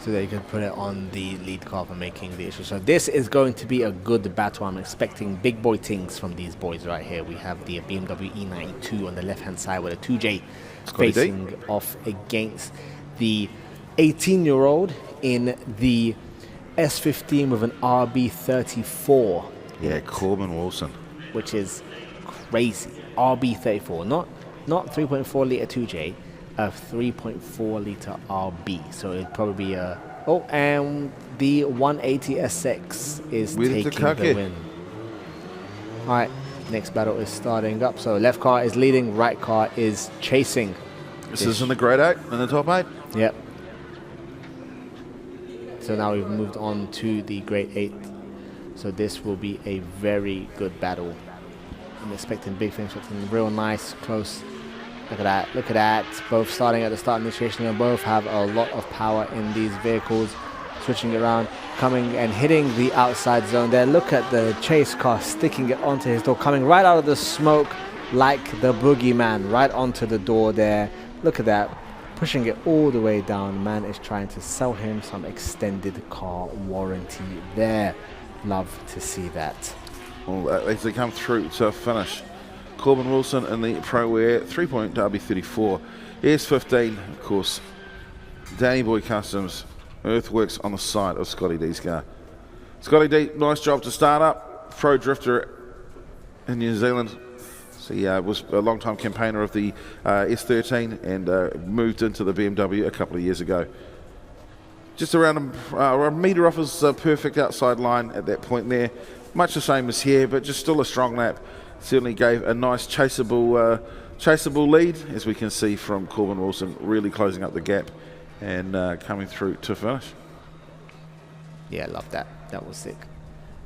[SPEAKER 1] So they can put it on the lead car for making the issue. So this is going to be a good battle. I'm expecting big boy things from these boys right here. We have the BMW E92 on the left-hand side with a 2J facing off against the 18-year-old in the S15 with an RB34.
[SPEAKER 2] Yeah, Corbin Wilson.
[SPEAKER 1] Which is crazy. RB34, not 3.4 litre 2J, a 3.4 litre RB. So it'd probably be a... Oh, and the 180SX is taking the win. All right, next battle is starting up. So left car is leading, right car is chasing.
[SPEAKER 2] This is in the grade 8, in the top 8?
[SPEAKER 1] Yep. So now we've moved on to the grade 8. So this will be a very good battle. I'm expecting big things, something real nice, close. Look at that, look at that. Both starting at the start initiation and both have a lot of power in these vehicles. Switching it around, coming and hitting the outside zone there. Look at the chase car sticking it onto his door, coming right out of the smoke like the boogeyman, right onto the door there. Look at that, pushing it all the way down. Man is trying to sell him some extended car warranty there. Love to see that.
[SPEAKER 2] Well, as they come through to finish, Corbin Wilson in the Pro Air 3-point RB34. S15, of course,
[SPEAKER 3] Danny Boy Customs, Earthworks on the side of Scotty D's car. Scotty D, nice job to start up. Pro drifter in New Zealand. So he was a long-time campaigner of the S13 and moved into the BMW a couple of years ago. Just around a metre off his perfect outside line at that point there. Much the same as here, but just still a strong lap. Certainly gave a nice chaseable lead, as we can see from Corbin Wilson really closing up the gap and coming through to finish.
[SPEAKER 1] Yeah, love that. That was sick.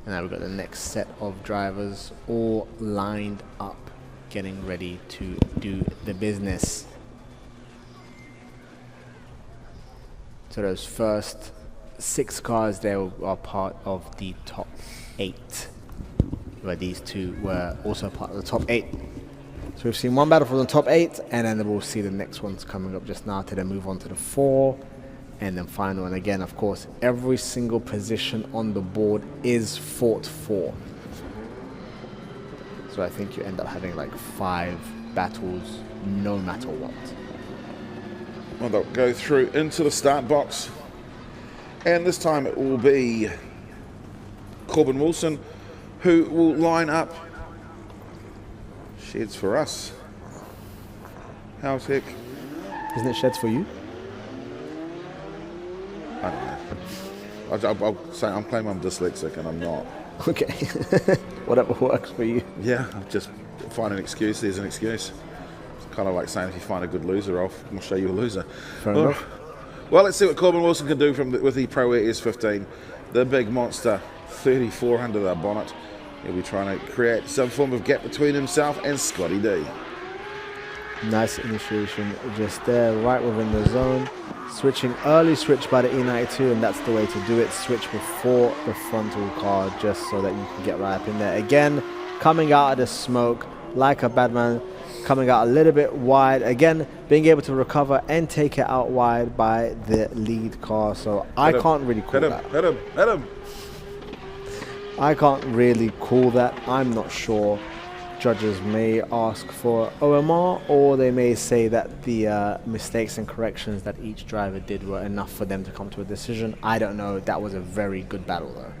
[SPEAKER 1] And now we've got the next set of drivers all lined up, getting ready to do the business. So those first 6 cars there are part of the top 8, where these 2 were also part of the top 8. So we've seen one battle from the top 8, and then we'll see the next ones coming up just now to then move on to the 4, and then final. And again, of course, every single position on the board is fought for. So I think you end up having like 5 battles no matter what.
[SPEAKER 3] Well, they'll go through into the start box, and this time it will be Corbin Wilson who will line up sheds for us. How's heck?
[SPEAKER 1] Isn't it sheds for you?
[SPEAKER 3] I don't know. I'll say I'm claiming I'm dyslexic and I'm not.
[SPEAKER 1] Okay. Whatever works for you.
[SPEAKER 3] Yeah, I'll just find an excuse. There's an excuse. It's kind of like saying if you find a good loser, I'll show you a loser.
[SPEAKER 1] Fair enough.
[SPEAKER 3] Well, let's see what Corbin Wilson can do with the Pro Air S15. The big monster, 34 under the bonnet. He'll be trying to create some form of gap between himself and Scotty D.
[SPEAKER 1] Nice initiation just there, right within the zone. Switching, early switch by the E92, and that's the way to do it. Switch before the frontal car, just so that you can get right up in there. Again, coming out of the smoke like a bad man, coming out a little bit wide. Again, being able to recover and take it out wide by the lead car. So I can't really call that.
[SPEAKER 3] Hit him.
[SPEAKER 1] I can't really call that. I'm not sure. Judges may ask for OMR, or they may say that the mistakes and corrections that each driver did were enough for them to come to a decision. I don't know. That was a very good battle, though.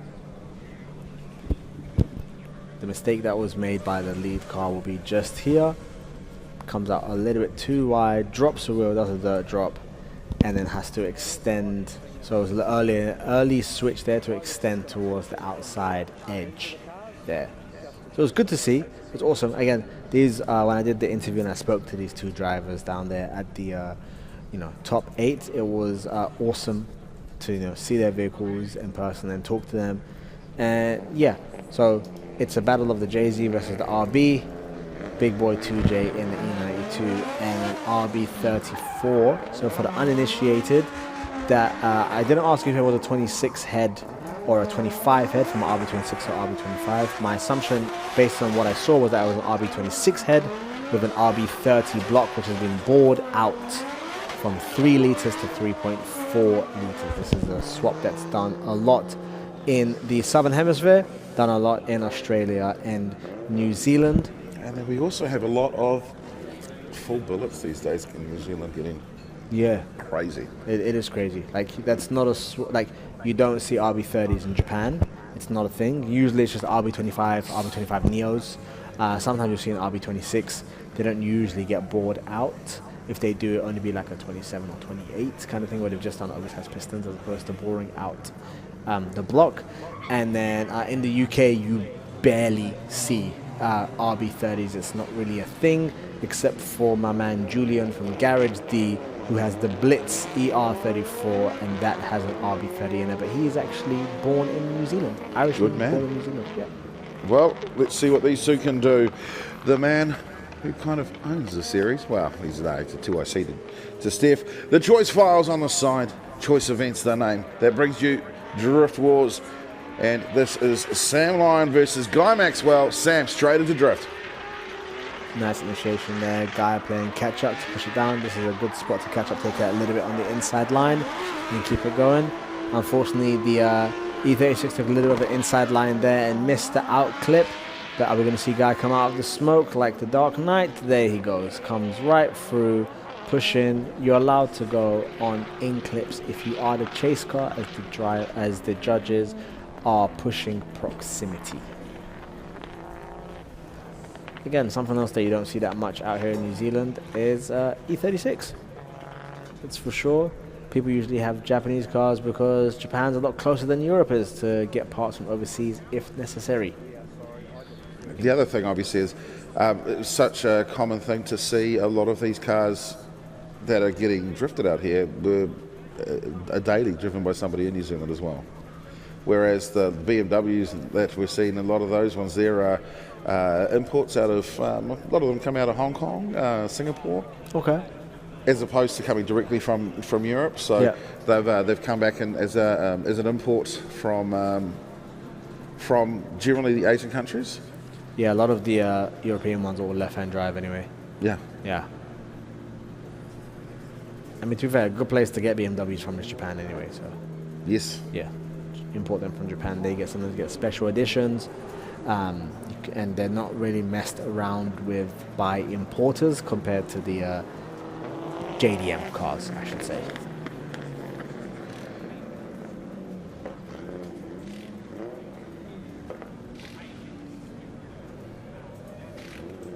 [SPEAKER 1] The mistake that was made by the lead car will be just here. Comes out a little bit too wide, drops a wheel, does a dirt drop, and then has to extend. So it was an early switch there to extend towards the outside edge there. So it was good to see. It was awesome. Again, these when I did the interview and I spoke to these 2 drivers down there at the top 8, it was awesome to see their vehicles in person and talk to them. And yeah, so it's a battle of the JZ versus the RB. Big Boy 2J in the E92 and an RB34. So for the uninitiated, that I didn't ask if it was a 26 head or a 25 head from RB26 or RB25. My assumption, based on what I saw, was that it was an RB26 head with an RB30 block, which has been bored out from 3 litres to 3.4 litres. This is a swap that's done a lot in the Southern Hemisphere, done a lot in Australia and New Zealand.
[SPEAKER 3] And then we also have a lot of full bullets these days in New Zealand getting crazy. It
[SPEAKER 1] is crazy. Like, that's not like, you don't see RB30s in Japan. It's not a thing. Usually it's just RB25 Neos. Sometimes you'll see an RB26. They don't usually get bored out. If they do, it only be like a 27 or 28 kind of thing, where they've just done oversized pistons as opposed to boring out the block. And then in the UK, you barely see RB30s. It's not really a thing, except for my man Julian from Garage D, who has the Blitz ER34, and that has an RB30 in it, but he is actually born in New Zealand. Irishman,
[SPEAKER 3] good man.
[SPEAKER 1] Born in New Zealand, yeah.
[SPEAKER 3] Well, let's see what these 2 can do. The man who kind of owns the series, well, he's the 2 I seated to Steph. The Choice Files on the side, Choice Events the name. That brings you Drift Wars, and this is Sam Lyon versus Guy Maxwell. Sam, straight into drift.
[SPEAKER 1] Nice initiation there. Guy playing catch up to push it down. This is a good spot to catch up, take it a little bit on the inside line and keep it going. Unfortunately, the E36 took a little bit of the inside line there and missed the out clip. But are we going to see Guy come out of the smoke like the Dark Knight? There he goes. Comes right through pushing. You're allowed to go on in clips if you are the chase car, as the judges are pushing proximity. Again, something else that you don't see that much out here in New Zealand is E36. It's for sure. People usually have Japanese cars because Japan's a lot closer than Europe is to get parts from overseas if necessary.
[SPEAKER 3] The other thing, obviously, is it's such a common thing to see a lot of these cars that are getting drifted out here were daily driven by somebody in New Zealand as well. Whereas the BMWs that we're seeing, a lot of those ones there are imports out of, a lot of them come out of Hong Kong, Singapore.
[SPEAKER 1] Okay.
[SPEAKER 3] As opposed to coming directly from Europe. So they've come back in as an import from generally the Asian countries.
[SPEAKER 1] Yeah, a lot of the European ones are all left-hand drive anyway.
[SPEAKER 3] Yeah.
[SPEAKER 1] Yeah. I mean, to be fair, a good place to get BMWs from is Japan anyway, so.
[SPEAKER 3] Yes.
[SPEAKER 1] Yeah. Import them from Japan. They sometimes get special editions, and they're not really messed around with by importers compared to the JDM cars, I should say.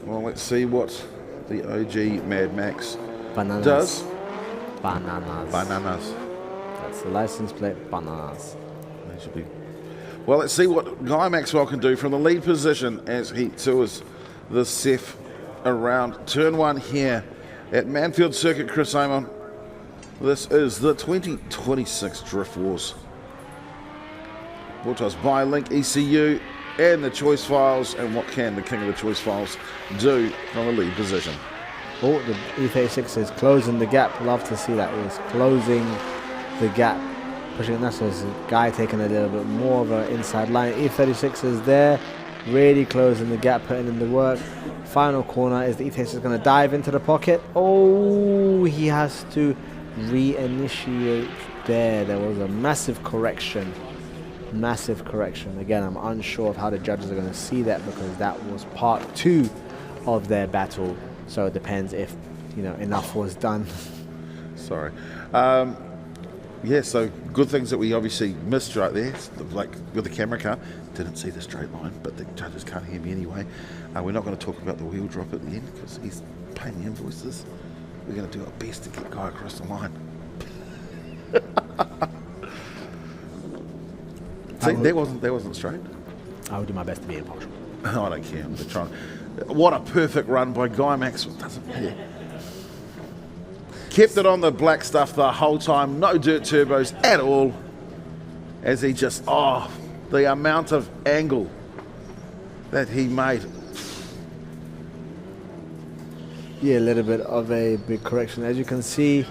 [SPEAKER 3] Well, let's see what the OG Mad Max
[SPEAKER 1] Bananas.
[SPEAKER 3] does.
[SPEAKER 1] Bananas. That's the license plate, bananas.
[SPEAKER 3] They should be. Well, let's see what Guy Maxwell can do from the lead position as he tours the CEF around turn 1 here at Manfeild Circuit, Chris Amon. This is the 2026 Drift Wars. Brought to us by Link ECU and the Choice Files. And what can the king of the Choice Files do from the lead position?
[SPEAKER 1] Oh, the E36 is closing the gap. Love to see that. It's closing the gap. Pushing that, so it's a guy taking a little bit more of an inside line. E36 is there, really closing the gap, putting in the work. Final corner is the E36 going to dive into the pocket. Oh, he has to reinitiate there. There was a massive correction. Massive correction. Again, I'm unsure of how the judges are going to see that because that was part 2 of their battle. So it depends if, enough was done.
[SPEAKER 3] Sorry. Yeah, so good things that we obviously missed right there, like with the camera car. Didn't see the straight line, but the judges can't hear me anyway. We're not going to talk about the wheel drop at the end because he's paying the invoices. We're going to do our best to get Guy across the line. See, that wasn't straight.
[SPEAKER 1] I will do my best to be impartial.
[SPEAKER 3] I don't care. I'm just trying. What a perfect run by Guy Maxwell. Doesn't matter. Kept it on the black stuff the whole time. No dirt turbos at all. As he just, the amount of angle that he made.
[SPEAKER 1] Yeah, a little bit of a big correction. As you can see,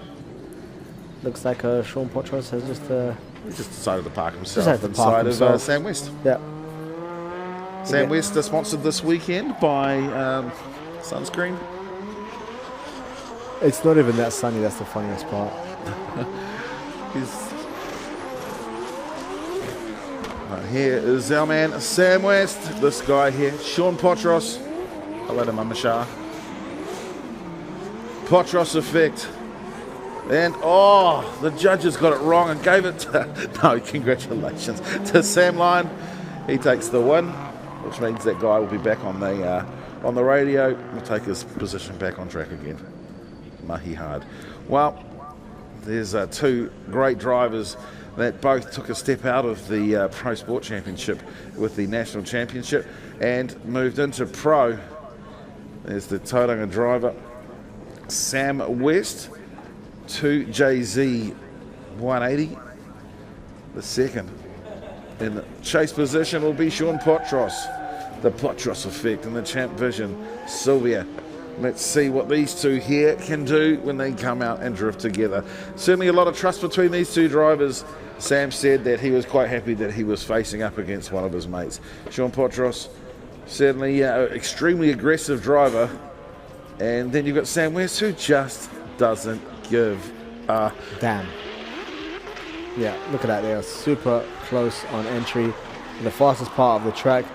[SPEAKER 1] looks like Sean Potros has just...
[SPEAKER 3] he just decided to park himself inside of Sam West.
[SPEAKER 1] Yeah.
[SPEAKER 3] Sam West is sponsored this weekend by Sunscreen.
[SPEAKER 1] It's not even that sunny, that's the funniest part.
[SPEAKER 3] Here is our man Sam West. This guy here, Sean Potros. Hello to Mama Shah. Potros effect. And the judges got it wrong and gave it to, congratulations to Sam Lyon. He takes the win, which means that guy will be back on the radio. We'll take his position back on track again. Mahi hard. Well, there's 2 great drivers that both took a step out of the Pro Sport Championship with the National Championship and moved into Pro. There's the Tauranga driver, Sam West, 2JZ 180. The second in the chase position will be Sean Potros. The Potros effect in the Champ Vision, Sylvia. Let's see what these two here can do when they come out and drift together. Certainly a lot of trust between these 2 drivers. Sam said that he was quite happy that he was facing up against one of his mates. Sean Potros, certainly extremely aggressive driver. And then you've got Sam West, who just doesn't give a
[SPEAKER 1] damn. Yeah, look at that. They are super close on entry. The fastest part of the track.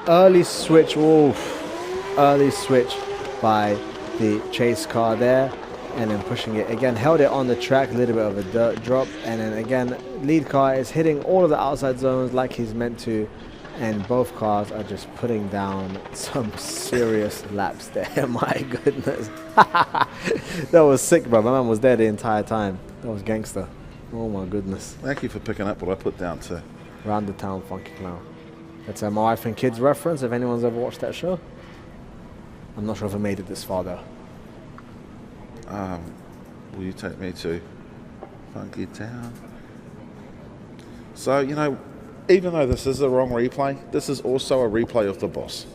[SPEAKER 1] Early switch. Early switch by the chase car there. and then pushing it again, held it on the track, a little bit of a dirt drop, and then again lead car is hitting all of the outside zones like he's meant to, and both cars are just putting down some serious laps there. My goodness. That was sick, bro. My man was there the entire time. That was gangster. Oh my goodness.
[SPEAKER 3] Thank you for picking up what I put down too.
[SPEAKER 1] Round the Town Funky Clown. That's a My Wife and Kids reference if anyone's ever watched that show. I'm not sure if I made it this far though.
[SPEAKER 3] Will you take me to Funky Town? So, you know, even though this is the wrong replay, this is also a replay of the boss.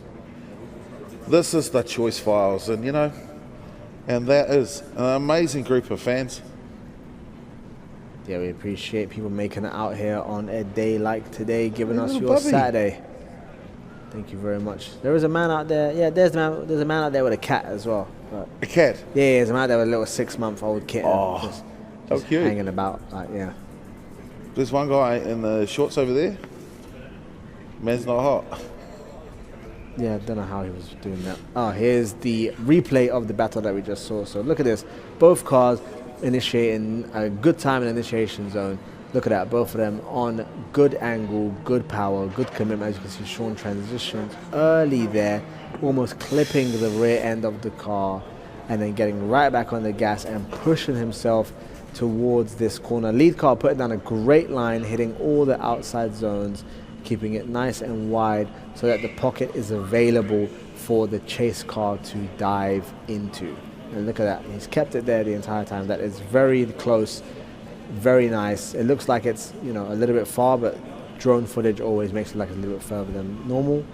[SPEAKER 3] This is the Choice Files, and you know, and that is an amazing group of fans.
[SPEAKER 1] Yeah, we appreciate people making it out here on a day like today, giving us
[SPEAKER 3] Little
[SPEAKER 1] your
[SPEAKER 3] Bubby.
[SPEAKER 1] Saturday. Thank you very much. There is a man out there. Yeah, there's a man out there with a cat as well. But
[SPEAKER 3] a cat?
[SPEAKER 1] Yeah, there's a man out there with a little 6-month-old kitten.
[SPEAKER 3] Oh,
[SPEAKER 1] just
[SPEAKER 3] cute.
[SPEAKER 1] hanging about. Yeah.
[SPEAKER 3] There's one guy in the shorts over there. Man's not hot.
[SPEAKER 1] Yeah, I don't know how he was doing that. Oh, here's the replay of the battle that we just saw. So look at this. Both cars initiating a good time in the initiation zone. Look at that. Both of them on good angle, good power, good commitment. As you can see, Sean transitions early there, almost clipping the rear end of the car and then getting right back on the gas and pushing himself towards this corner. Lead car putting down a great line, hitting all the outside zones, keeping it nice and wide so that the pocket is available for the chase car to dive into. And look at that, he's kept it there the entire time. That is very close, very nice. It looks like it's, you know, a little bit far, but drone footage always makes it like a little bit further than normal.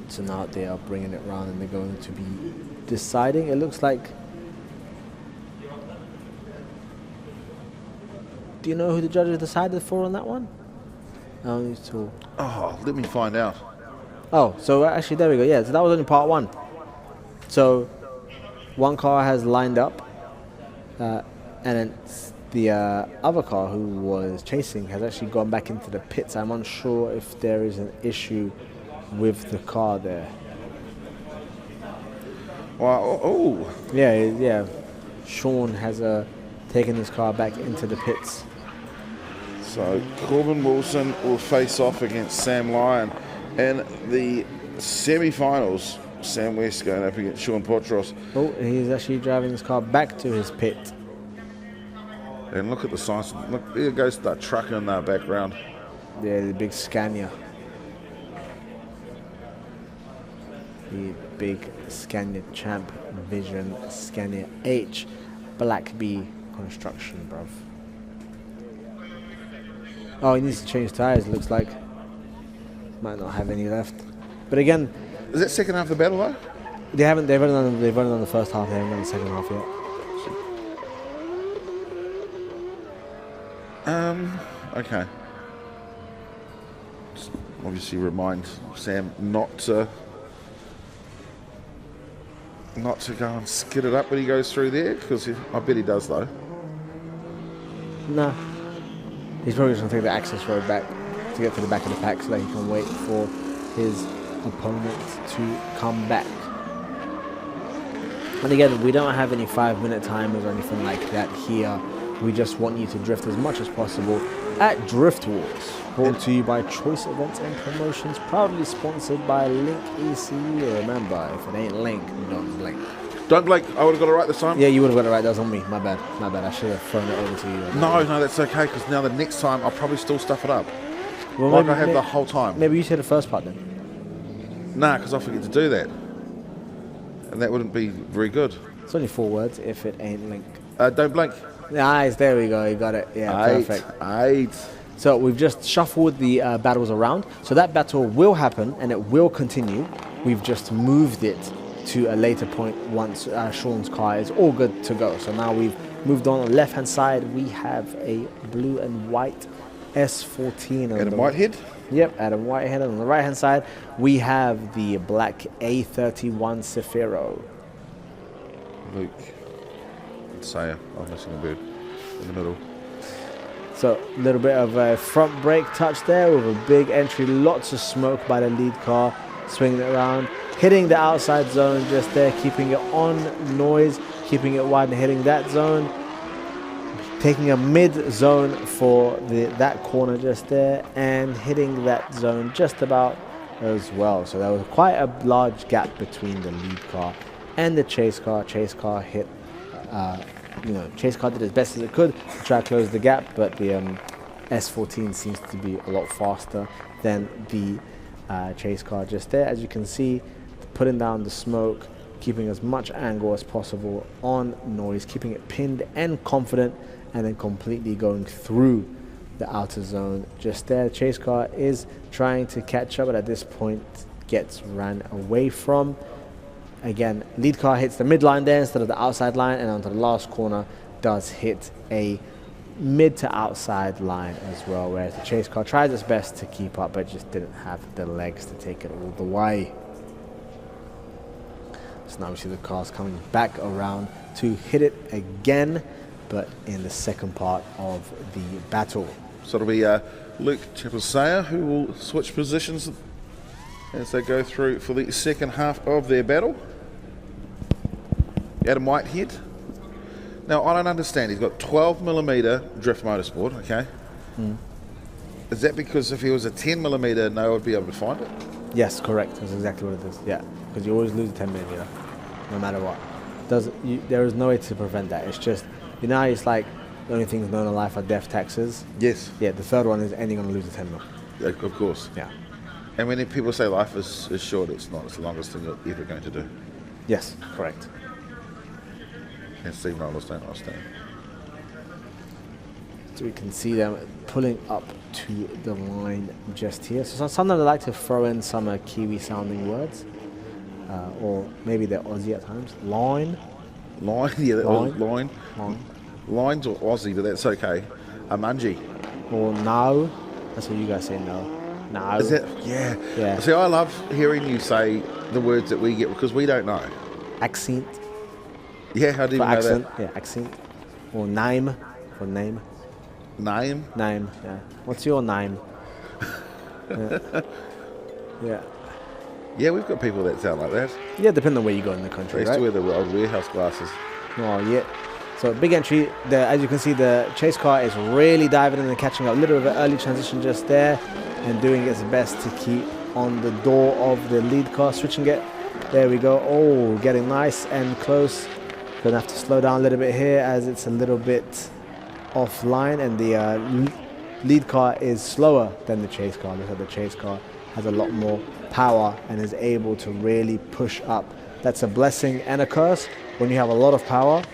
[SPEAKER 1] So now they are bringing it around and they're going to be deciding. It looks like, do you know who the judges decided for on that one?
[SPEAKER 3] Oh, let me find out.
[SPEAKER 1] Oh, so actually, there we go. Yeah, so that was only part one. So one car has lined up, and then the other car who was chasing has actually gone back into the pits. I'm unsure if there is an issue with the car there.
[SPEAKER 3] Wow. Oh.
[SPEAKER 1] Yeah. Sean has taken his car back into the pits.
[SPEAKER 3] So Corbin Wilson will face off against Sam Lyon in the semi-finals. Sam West going up against Sean Potros.
[SPEAKER 1] Oh, he's actually driving his car back to his pit.
[SPEAKER 3] And look at the size. Look, there goes that truck in the background.
[SPEAKER 1] Yeah, the big Scania. The big Scania Champ Vision Scania H Black B construction, bruv. Oh, he needs to change tires, looks like. Might not have any left. But again,
[SPEAKER 3] is that second half of the battle though?
[SPEAKER 1] They've run on the first half, they haven't done the second half yet.
[SPEAKER 3] Okay. Just obviously remind Sam not to go and skid it up when he goes through there, because I bet he does though.
[SPEAKER 1] Nah. He's probably just going to take the access road back to get to the back of the pack so that he can wait for his opponent to come back. And again, we don't have any 5-minute timers or anything like that here. We just want you to drift as much as possible at Drift Wars. Brought to you by Choice Events and Promotions, proudly sponsored by Link ECU. Remember, if it ain't Link, don't blink.
[SPEAKER 3] Don't blink. I would have got it right this time.
[SPEAKER 1] Yeah, you would have got it right. That was on me. My bad. I should have thrown it over to you.
[SPEAKER 3] No, that's okay, because now the next time I'll probably still stuff it up.
[SPEAKER 1] Well,
[SPEAKER 3] like
[SPEAKER 1] maybe,
[SPEAKER 3] I have the whole time.
[SPEAKER 1] Maybe you said the first part then.
[SPEAKER 3] Nah, because I forget to do that. And that wouldn't be very good.
[SPEAKER 1] It's only 4 words, if it ain't Link.
[SPEAKER 3] Don't blink.
[SPEAKER 1] Nice, there we go. You got it. Yeah, perfect. So we've just shuffled the battles around. So that battle will happen and it will continue. We've just moved it to a later point once Sean's car is all good to go. So now we've moved on the left hand side. We have a blue and white S14.
[SPEAKER 3] Adam Whitehead?
[SPEAKER 1] Yep, Adam Whitehead. On the right hand side, we have the black A31 Cefiro.
[SPEAKER 3] Luke and Saya. I'm missing a bird in the middle.
[SPEAKER 1] So a little bit of a front brake touch there with a big entry. Lots of smoke by the lead car. Swinging it around. Hitting the outside zone just there. Keeping it on noise. keeping it wide and hitting that zone. Taking a mid zone for that corner just there and hitting that zone just about as well. So there was quite a large gap between the lead car and the chase car. Chase car hit, chase car did as best as it could to try to close the gap, but the S14 seems to be a lot faster than the chase car just there. As you can see, putting down the smoke, keeping as much angle as possible on noise, keeping it pinned and confident, and then completely going through the outer zone just there. The chase car is trying to catch up, but at this point gets ran away from. Again, lead car hits the midline there instead of the outside line, and onto the last corner does hit a mid to outside line as well, whereas the chase car tries its best to keep up but just didn't have the legs to take it all the way. So now we see the cars coming back around to hit it again, but in the second part of the battle.
[SPEAKER 3] So it'll be Luke Chapelsayer who will switch positions as they go through for the second half of their battle. Adam Whitehead. Now, I don't understand. He's got 12mm drift motorsport, okay? Is that because if he was a 10mm, no one would be able to find it?
[SPEAKER 1] Yes, correct. That's exactly what it is. Yeah, because you always lose a 10mm, no matter what. There is no way to prevent that. It's just, it's like the only things known in life are death, taxes.
[SPEAKER 3] Yes.
[SPEAKER 1] Yeah, the third one is anything going to lose a 10mm.
[SPEAKER 3] Yeah, of course.
[SPEAKER 1] Yeah.
[SPEAKER 3] And when people say life is short, it's not. It's the longest thing you're ever going to do.
[SPEAKER 1] Yes, correct.
[SPEAKER 3] And Stephen, I understand.
[SPEAKER 1] So we can see them pulling up to the line just here. So sometimes I like to throw in some Kiwi-sounding words, or maybe they're Aussie at times. Line,
[SPEAKER 3] yeah,
[SPEAKER 1] line.
[SPEAKER 3] Line's or Aussie, but that's okay. Mungie.
[SPEAKER 1] Or no. That's what you guys say. No. No.
[SPEAKER 3] Is it? Yeah.
[SPEAKER 1] Yeah.
[SPEAKER 3] See, I love hearing you say the words that we get because we don't know.
[SPEAKER 1] Accent.
[SPEAKER 3] Yeah, how do you know
[SPEAKER 1] accent,
[SPEAKER 3] that?
[SPEAKER 1] Yeah, accent. Or name, for name.
[SPEAKER 3] Name?
[SPEAKER 1] Name, yeah. What's your name? Yeah.
[SPEAKER 3] Yeah, we've got people that sound like that.
[SPEAKER 1] Yeah, depending on where you go in the country,
[SPEAKER 3] I used to wear the old warehouse glasses.
[SPEAKER 1] Oh, yeah. So big entry. As you can see, the chase car is really diving in and catching up. A little bit of an early transition just there and doing its best to keep on the door of the lead car, switching it. There we go. Oh, getting nice and close. Gonna have to slow down a little bit here as it's a little bit offline, and the lead car is slower than the chase car. Look at the chase car has a lot more power and is able to really push up. That's a blessing and a curse. When you have a lot of power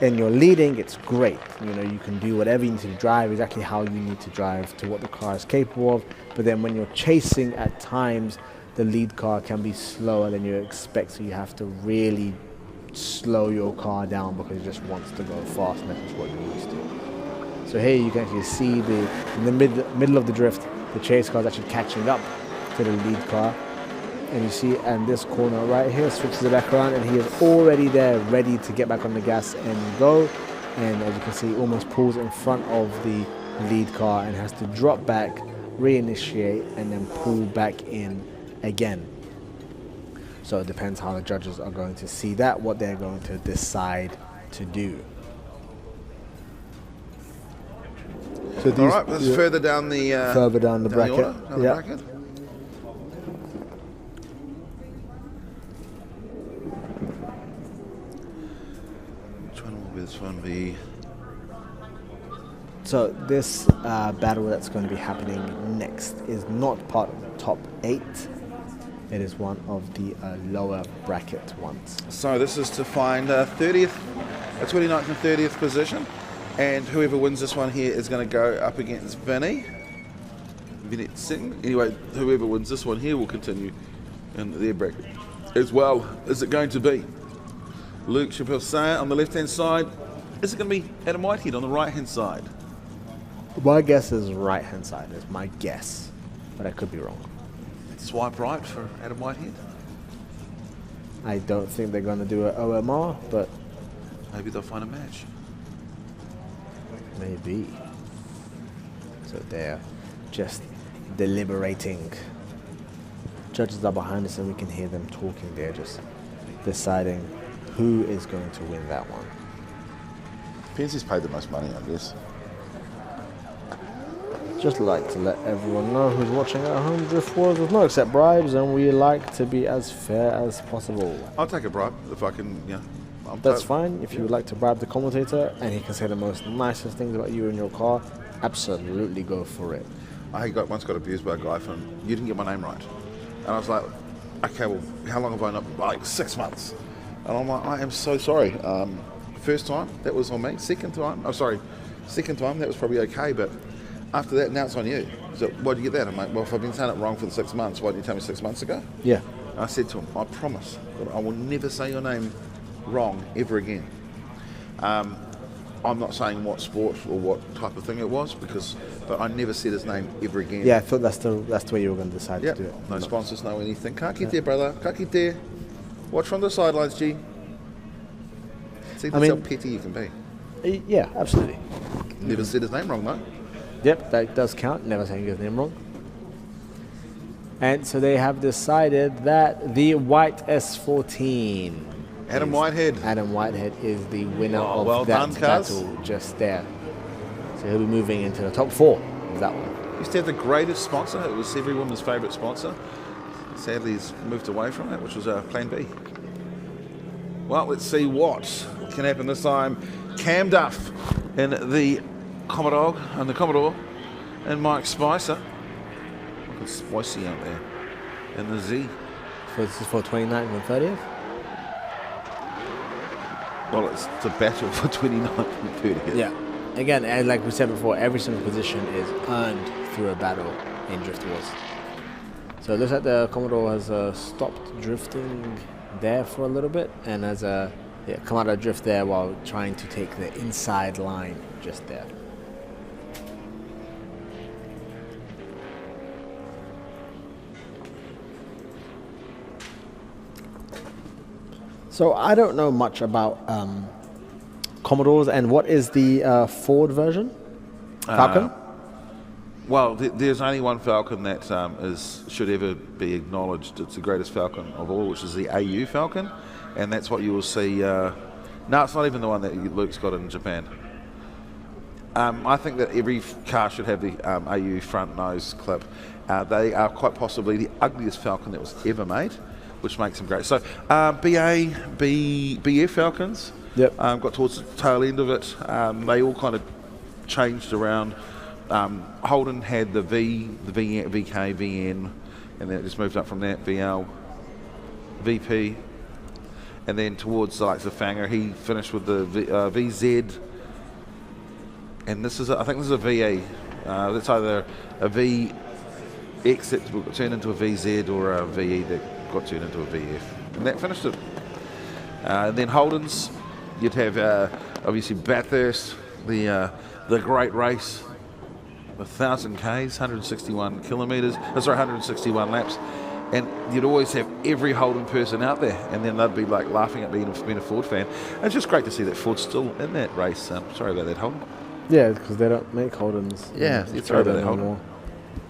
[SPEAKER 1] and you're leading, it's great. You can do whatever you need to drive, exactly how you need to drive to what the car is capable of. But then when you're chasing, at times the lead car can be slower than you expect, so you have to really slow your car down because it just wants to go fast, and that's what you're used to. So here you can actually see in the middle of the drift, the chase car is actually catching up to the lead car. And you see, and this corner right here switches it back around, and he is already there, ready to get back on the gas and go. And as you can see, almost pulls in front of the lead car and has to drop back, reinitiate, and then pull back in again. So it depends how the judges are going to see that, what they're going to decide to do.
[SPEAKER 3] So all right, that's further down the
[SPEAKER 1] bracket.
[SPEAKER 3] Bracket. Which one will this one be?
[SPEAKER 1] So this battle that's going to be happening next is not part of the top 8. It is one of the lower bracket ones.
[SPEAKER 3] So this is to find 29th and 30th position, and whoever wins this one here is going to go up against Vinny Singh. Anyway, whoever wins this one here will continue in their bracket as well. Is it going to be Luke Chapelsayer on the left-hand side? Is it going to be Adam Whitehead on the right-hand side?
[SPEAKER 1] My guess is right-hand side. Is my guess, but I could be wrong.
[SPEAKER 3] Swipe right for Adam Whitehead.
[SPEAKER 1] I don't think they're going to do an OMR, but
[SPEAKER 3] maybe they'll find a match.
[SPEAKER 1] Maybe. So they're just deliberating. Judges are behind us and we can hear them talking. They're just deciding who is going to win that one.
[SPEAKER 3] Depends who's paid the most money, I guess.
[SPEAKER 1] Just like to let everyone know who's watching at home, Drift Wars does not accept bribes, and we like to be as fair as possible.
[SPEAKER 3] I'll take a bribe if I can,
[SPEAKER 1] That's fine. If you would like to bribe the commentator and he can say the most nicest things about you and your car, absolutely go for it.
[SPEAKER 3] I once got abused by a guy from, you didn't get my name right. And I was like, okay, well, how long have I not? Like 6 months. And I'm like, I am so sorry. First time, that was on me. Second time, that was probably okay, but after that, now it's on you. So why'd you get that? I'm like, well, if I've been saying it wrong for the 6 months, why didn't you tell me 6 months ago?
[SPEAKER 1] Yeah.
[SPEAKER 3] I said to him, I promise that I will never say your name wrong ever again. I'm not saying what sport or what type of thing it was, but I never said his name ever again.
[SPEAKER 1] Yeah, I thought that's the way you were going to decide to do it.
[SPEAKER 3] No sponsors, no anything. Can't get there, brother. Can't get there. Watch from the sidelines, G. See, that's how petty you can be.
[SPEAKER 1] Yeah, absolutely.
[SPEAKER 3] Never said his name wrong, though.
[SPEAKER 1] Yep, that does count. Never saying his name wrong. And so they have decided that the white S14.
[SPEAKER 3] Adam Whitehead.
[SPEAKER 1] Adam Whitehead is the winner of
[SPEAKER 3] well
[SPEAKER 1] that
[SPEAKER 3] done, cuz.
[SPEAKER 1] battle just there. So he'll be moving into the top 4 of that one.
[SPEAKER 3] Used to have the greatest sponsor. It was every woman's favourite sponsor. Sadly, he's moved away from it, which was Plan B. Well, let's see what can happen this time. Cam Duff in the Commodore, and Mike Spicer. Look at Spicy out there. And the Z.
[SPEAKER 1] This is for 29th and 30th?
[SPEAKER 3] Well, it's the battle for 29th and 30th.
[SPEAKER 1] Yeah. Again, and like we said before, every single position is earned through a battle in Drift Wars. So it looks like the Commodore has stopped drifting there for a little bit and has come out of drift there while trying to take the inside line just there. So I don't know much about Commodores, and what is the Ford version? Falcon?
[SPEAKER 3] Well, there's only one Falcon that should ever be acknowledged. It's the greatest Falcon of all, which is the AU Falcon, and that's what you will see. No, it's not even the one that Luke's got in Japan. I think that every car should have the AU front nose clip. They are quite possibly the ugliest Falcon that was ever made, which makes them great. So BF Falcons, got towards the tail end of it. They all kind of changed around. Holden had the VK, VN, and then it just moved up from that, VL, VP, and then towards the likes of Fanger, he finished with the VZ, and this is I think this is a VA. That's either a VX that will turn into a VZ or a VE that got turned into a VF, and that finished it. And then Holden's, you'd have obviously Bathurst, the great race. 1,000 Ks, 161 kilometres, 161 laps, and you'd always have every Holden person out there, and then they'd be like laughing at being a Ford fan. And it's just great to see that Ford's still in that race. Sorry about that, Holden.
[SPEAKER 1] Yeah, because they don't make Holdens.
[SPEAKER 3] Yeah, sorry about that, Holden.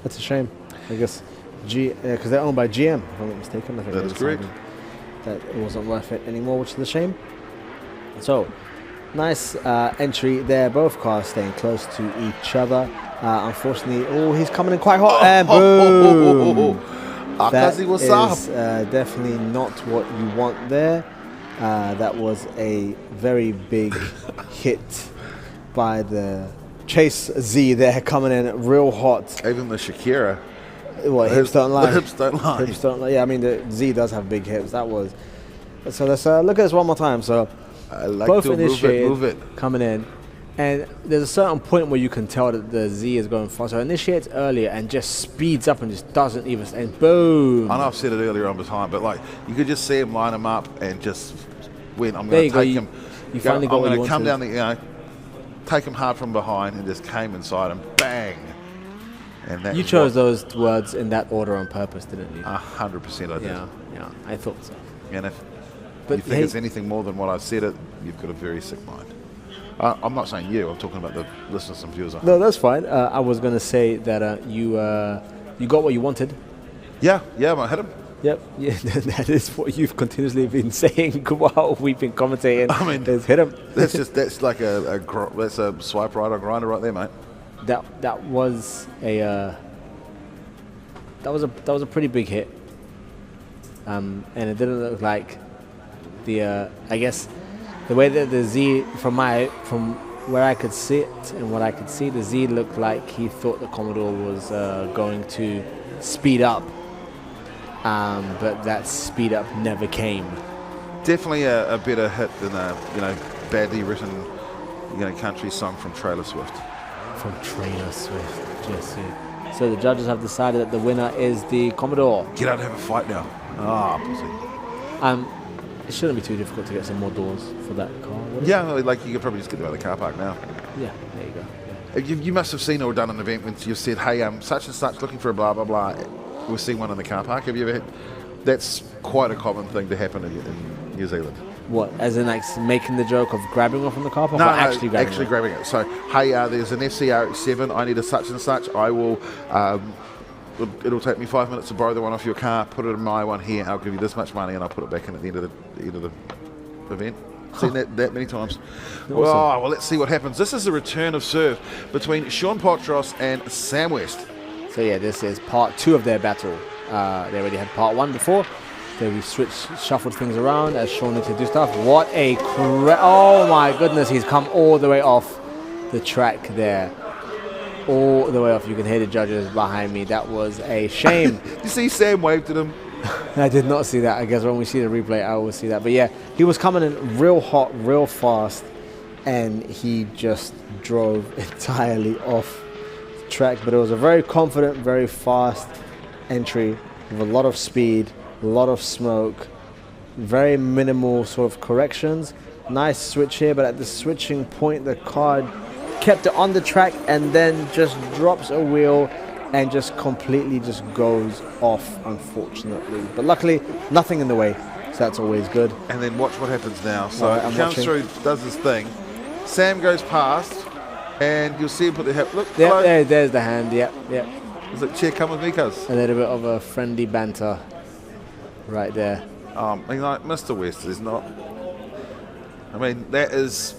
[SPEAKER 1] That's a shame. I guess because they're owned by GM, if I'm not mistaken. I think
[SPEAKER 3] that is correct.
[SPEAKER 1] That it wasn't worth it anymore, which is a shame. So, nice entry there. Both cars staying close to each other. Unfortunately, he's coming in quite hot, and boom! That is definitely not what you want there. That was a very big hit by the Chase Z there, coming in real hot.
[SPEAKER 3] Even the Shakira.
[SPEAKER 1] Well, hips don't lie.
[SPEAKER 3] The hips don't lie.
[SPEAKER 1] Hips don't lie. Yeah, I mean, the Z does have big hips. That was. So let's look at this one more time. So
[SPEAKER 3] I like
[SPEAKER 1] both
[SPEAKER 3] to
[SPEAKER 1] initiated,
[SPEAKER 3] move it.
[SPEAKER 1] Coming in. And there's a certain point where you can tell that the Z is going fast. So it initiates earlier and just speeds up and just doesn't even, and boom.
[SPEAKER 3] I know I've said it earlier on behind, but like you could just see him line him up and just win. I'm going to take him.
[SPEAKER 1] You finally got what you wanted.
[SPEAKER 3] I'm going to come down, take him hard from behind and just came inside him, bang. And that
[SPEAKER 1] you chose those words in that order on purpose, didn't you?
[SPEAKER 3] 100% I did.
[SPEAKER 1] Yeah, I thought so.
[SPEAKER 3] And if you think it's anything more than what I've said it, you've got a very sick mind. I'm not saying you. I'm talking about the listeners and viewers.
[SPEAKER 1] No, that's fine. I was going to say that you got what you wanted.
[SPEAKER 3] Yeah, I hit him.
[SPEAKER 1] Yep, yeah, that is what you've continuously been saying while we've been commentating.
[SPEAKER 3] I mean,
[SPEAKER 1] is hit him.
[SPEAKER 3] that's like that's a swipe right or grinder right there, mate.
[SPEAKER 1] That was a pretty big hit, and it didn't look like the I guess the way that the Z from where I could see it and what I could see, the Z looked like he thought the Commodore was going to speed up, but that speed up never came.
[SPEAKER 3] Definitely a better hit than a badly written country song from Taylor Swift.
[SPEAKER 1] From Taylor Swift, just yeah. So the judges have decided that the winner is the Commodore.
[SPEAKER 3] Get out and have a fight now.
[SPEAKER 1] Pussy. It shouldn't be too difficult to get some more doors for that car.
[SPEAKER 3] Yeah, like you could probably just get them out of the car park now.
[SPEAKER 1] Yeah, there you go. Yeah.
[SPEAKER 3] You must have seen or done an event when you've said, hey, such and such looking for a blah, blah, blah. We'll see one in the car park. Have you ever had? That's quite a common thing to happen in New Zealand.
[SPEAKER 1] What, as in like making the joke of grabbing one from the car park?
[SPEAKER 3] No,
[SPEAKER 1] or actually
[SPEAKER 3] grabbing it. So, hey, there's an FCR7. I need a such and such. I will... it'll take me 5 minutes to borrow the one off your car, put it in my one here, I'll give you this much money, and I'll put it back in at the end of the event. Seen that many times.
[SPEAKER 1] Awesome.
[SPEAKER 3] Well, let's see what happens. This is a return of serve between Sean Potros and Sam West.
[SPEAKER 1] So yeah, this is part 2 of their battle. They already had part 1 before. So we shuffled things around as Sean needed to do stuff. What a oh my goodness, he's come all the way off the track there. All the way off. You can hear the judges behind me. That was a shame.
[SPEAKER 3] You see Sam waved at him?
[SPEAKER 1] I did not see that. I guess when we see the replay, I will see that. But yeah, he was coming in real hot, real fast, and he just drove entirely off the track. But it was a very confident, very fast entry with a lot of speed, a lot of smoke, very minimal sort of corrections. Nice switch here, but at the switching point, the car kept it on the track and then just drops a wheel and just completely just goes off, unfortunately. But luckily, nothing in the way, so that's always good.
[SPEAKER 3] And then watch what happens now. So
[SPEAKER 1] Right,
[SPEAKER 3] he comes through, does his thing. Sam goes past, and you'll see him put the hip. Look, hello.
[SPEAKER 1] There's the hand, yeah.
[SPEAKER 3] Is it, cheer, come with me, cuz?
[SPEAKER 1] A little bit of a friendly banter right there.
[SPEAKER 3] I mean, like, Mr. West is not... I mean, that is...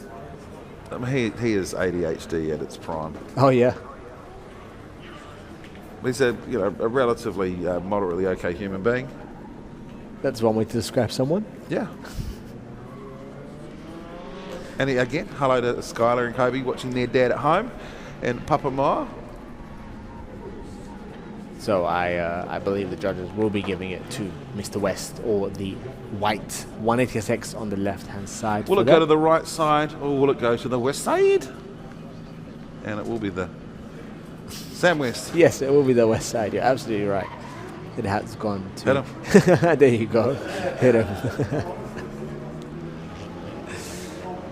[SPEAKER 3] I mean, he is ADHD at its prime.
[SPEAKER 1] Oh, yeah.
[SPEAKER 3] He's a relatively moderately okay human being.
[SPEAKER 1] That's one way to describe someone.
[SPEAKER 3] Yeah. And again, hello to Skylar and Kobe watching their dad at home, and Papa Ma.
[SPEAKER 1] So I believe the judges will be giving it to Mr. West, or the white 180SX on the left-hand side.
[SPEAKER 3] Will it go to the right side, or will it go to the west side? And it will be the Sam West.
[SPEAKER 1] Yes, it will be the west side. You're absolutely right. It has gone to...
[SPEAKER 3] Hit him.
[SPEAKER 1] There you go. Hit him.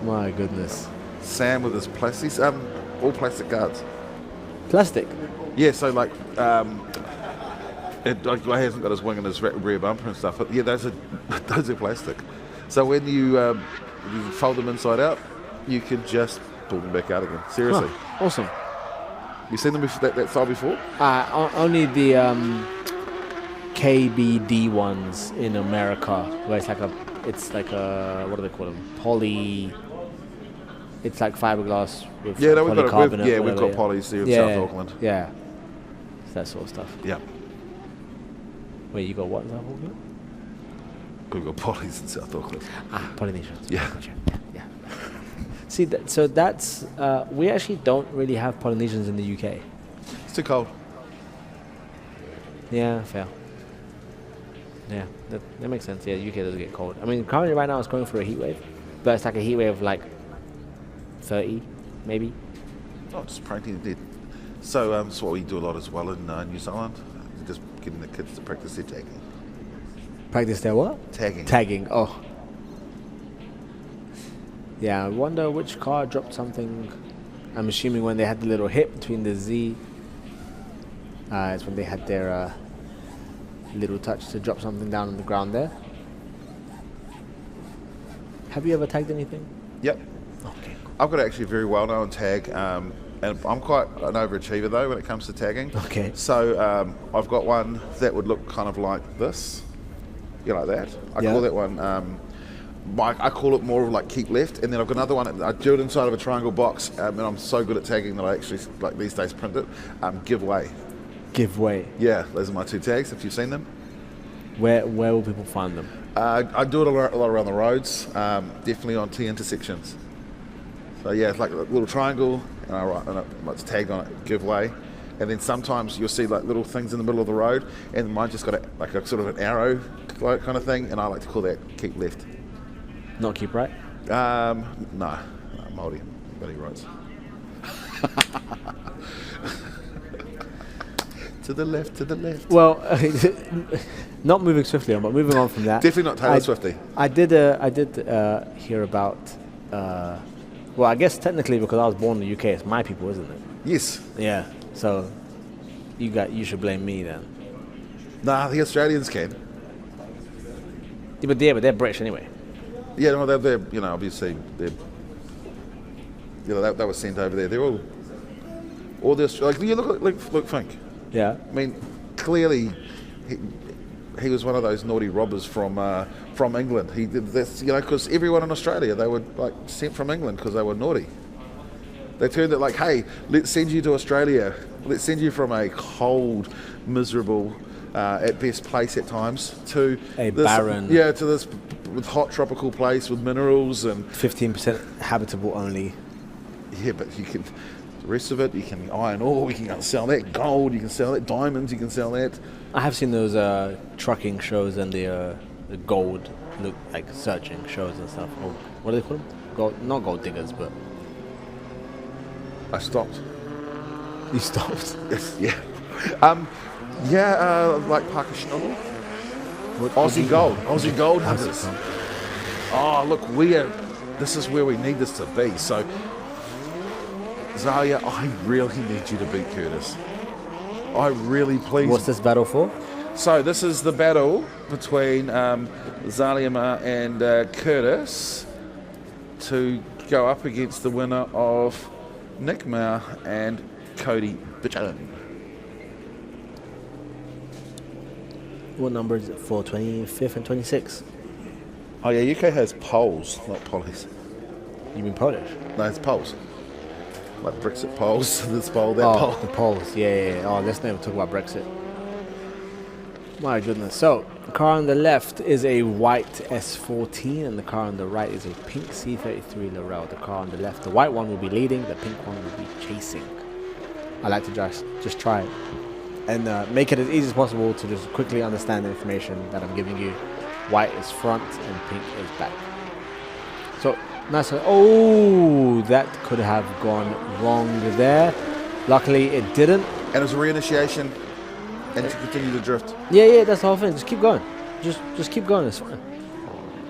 [SPEAKER 1] My goodness.
[SPEAKER 3] Sam with his plastic, all plastic guards.
[SPEAKER 1] Plastic?
[SPEAKER 3] Yeah, so like, it hasn't got his wing and his rear bumper and stuff, but yeah, those are plastic. So when you fold them inside out, you can just pull them back out again. Seriously.
[SPEAKER 1] Huh, awesome.
[SPEAKER 3] You seen them that style before?
[SPEAKER 1] Only the KBD ones in America, where it's like a what do they call them? It's like fiberglass with polycarbonate.
[SPEAKER 3] We've got polys here in South Auckland.
[SPEAKER 1] Yeah, it's that sort of stuff.
[SPEAKER 3] Yeah.
[SPEAKER 1] Wait, you got what in South Auckland?
[SPEAKER 3] We've got polys in South Auckland.
[SPEAKER 1] Polynesian.
[SPEAKER 3] Yeah.
[SPEAKER 1] Yeah. See, so that's we actually don't really have Polynesians in the UK.
[SPEAKER 3] It's too cold.
[SPEAKER 1] Yeah, fair. Yeah, that makes sense. Yeah, the UK does get cold. I mean, currently right now it's going for a heat wave, but it's like a heat wave of like 30, maybe.
[SPEAKER 3] Oh, just practicing dead. So that's what we do a lot as well in New Zealand. Just getting the kids to practice their tagging.
[SPEAKER 1] Practice their what?
[SPEAKER 3] Tagging.
[SPEAKER 1] Tagging. Oh. Yeah, I wonder which car dropped something. I'm assuming when they had the little hit between the Z. It's when they had their little touch to drop something down on the ground there. Have you ever tagged anything?
[SPEAKER 3] Yep.
[SPEAKER 1] Okay.
[SPEAKER 3] I've got actually a very well-known tag, and I'm quite an overachiever though when it comes to tagging.
[SPEAKER 1] Okay.
[SPEAKER 3] So I've got one that would look kind of like this.
[SPEAKER 2] You like that? I
[SPEAKER 1] Yeah.
[SPEAKER 2] call that one. I call it more of like keep left, and then I've got another one. I do it inside of a triangle box, and I'm so good at tagging that I actually like these days print it. Give way.
[SPEAKER 1] Give way.
[SPEAKER 2] Yeah, those are my two tags. If you've seen them.
[SPEAKER 1] Where will people find them?
[SPEAKER 2] I do it a lot around the roads, definitely on T intersections. So yeah, it's like a little triangle, and I write, and it's tagged on it, give way. And then sometimes you'll see like little things in the middle of the road, and mine just got like a sort of an arrow kind of thing, and I like to call that keep left.
[SPEAKER 1] Not keep right?
[SPEAKER 2] No, Māori, bloody roads. To the left, to the left.
[SPEAKER 1] Well, not moving swiftly on, but moving on from that.
[SPEAKER 2] Definitely not Taylor Swifty.
[SPEAKER 1] I did hear about. Well, I guess technically because I was born in the UK, it's my people, isn't it?
[SPEAKER 2] Yes.
[SPEAKER 1] Yeah. So you should blame me then.
[SPEAKER 2] Nah, the Australians can.
[SPEAKER 1] Yeah, but they're British anyway.
[SPEAKER 2] Yeah, no, they're obviously they were sent over there. They're all this like you look at Luke Fink.
[SPEAKER 1] Yeah.
[SPEAKER 2] I mean, clearly he was one of those naughty robbers from England. He did this, because everyone in Australia, they were like sent from England because they were naughty. They turned it like, hey, let's send you to Australia. Let's send you from a cold, miserable, at best place at times to
[SPEAKER 1] a
[SPEAKER 2] this,
[SPEAKER 1] barren.
[SPEAKER 2] Yeah, to this with hot tropical place with minerals and
[SPEAKER 1] 15% habitable only.
[SPEAKER 2] Yeah, but you can. The rest of it, you can iron ore, you can sell that gold, you can sell that diamonds, you can sell that.
[SPEAKER 1] I have seen those trucking shows and the gold, like searching shows and stuff. Oh, what do they call them? Not gold diggers, but.
[SPEAKER 2] I stopped.
[SPEAKER 1] You stopped?
[SPEAKER 2] Yes, yeah. Like Parker Schnabel. Aussie gold hunters. Oh, look, this is where we need this to be. So, Zalia, I really need you to beat Curtis. I really please.
[SPEAKER 1] What's this battle for?
[SPEAKER 2] So this is the battle between Zaliama and Curtis to go up against the winner of Nick Mauer and Cody Bitchin.
[SPEAKER 1] What number is it for? 25th and 26th?
[SPEAKER 2] Oh yeah, UK has poles, not pollies.
[SPEAKER 1] You mean Polish?
[SPEAKER 2] No, it's poles. Like Brexit polls, this poll, that
[SPEAKER 1] Oh,
[SPEAKER 2] poll.
[SPEAKER 1] the polls. Yeah. Oh, let's never talk about Brexit. My goodness. So, the car on the left is a white S14, and the car on the right is a pink C33 Laurel. The car on the left, the white one will be leading, the pink one will be chasing. I like to just try it and make it as easy as possible to just quickly understand the information that I'm giving you. White is front and pink is back. So, nice. Oh, that could have gone wrong there. Luckily, it didn't.
[SPEAKER 2] And it was a reinitiation, and to continue to drift.
[SPEAKER 1] Yeah, that's the whole thing. Just keep going. Just keep going. It's fine.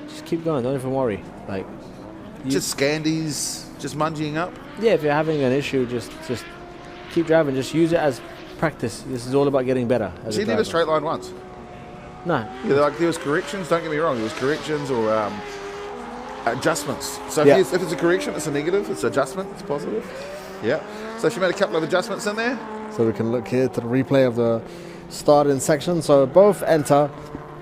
[SPEAKER 1] Just keep going. Don't even worry. Like,
[SPEAKER 2] Just Scandies, just munging up.
[SPEAKER 1] yeah, if you're having an issue, just keep driving. Just use it as practice. This is all about getting better. As
[SPEAKER 2] She
[SPEAKER 1] a
[SPEAKER 2] did a
[SPEAKER 1] driver.
[SPEAKER 2] straight line once.
[SPEAKER 1] No.
[SPEAKER 2] Yeah, like there was corrections. Don't get me wrong. There was corrections or adjustments. So
[SPEAKER 1] Yeah.
[SPEAKER 2] if it's a correction, it's a negative. It's adjustment. It's positive. Yeah. So she made a couple of adjustments in there.
[SPEAKER 1] So we can look here to the replay of the start-in section. So both enter.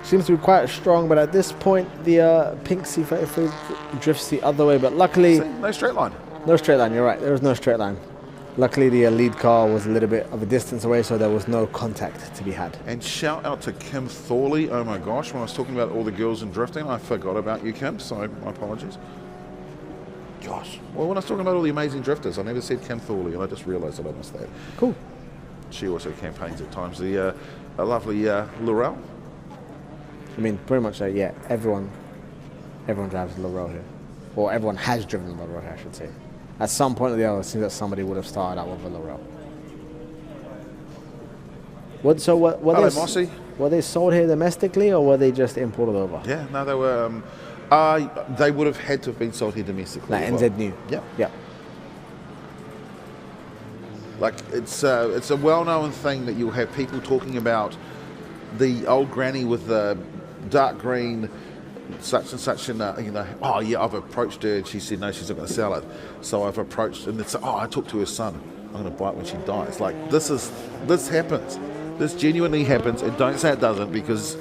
[SPEAKER 1] Seems to be quite strong, but at this point, the pink C33 drifts the other way. But luckily,
[SPEAKER 2] See, no straight line.
[SPEAKER 1] no straight line. You're right. There was no straight line. Luckily, the lead car was a little bit of a distance away, so there was no contact to be had.
[SPEAKER 2] And shout out to Kim Thorley. Oh my gosh, when I was talking about all the girls in drifting, I forgot about you, Kim, so my apologies. Gosh. Well, when I was talking about all the amazing drifters, I never said Kim Thorley, and I just realised that I missed that.
[SPEAKER 1] Cool.
[SPEAKER 2] She also campaigns at times. The lovely Laurel.
[SPEAKER 1] I mean, pretty much, yeah, everyone drives the Laurel here. Or everyone has driven the Laurel here, I should say. At some point or the other, it seems that somebody would have started out with a Laurel.
[SPEAKER 2] Hello, Mossy.
[SPEAKER 1] Were they sold here domestically, or were they just imported over?
[SPEAKER 2] Yeah, no, they were. They would have had to have been sold here domestically.
[SPEAKER 1] Like
[SPEAKER 2] as
[SPEAKER 1] NZ
[SPEAKER 2] well.
[SPEAKER 1] New.
[SPEAKER 2] Yep.
[SPEAKER 1] Yep.
[SPEAKER 2] Like it's a well-known thing that you'll have people talking about the old granny with the dark green, such and such, and oh yeah, I've approached her and she said no, she's not going to sell it. So I've approached and it's I talked to her son. I'm going to buy it when she dies. Like this happens. This genuinely happens, and don't say it doesn't, because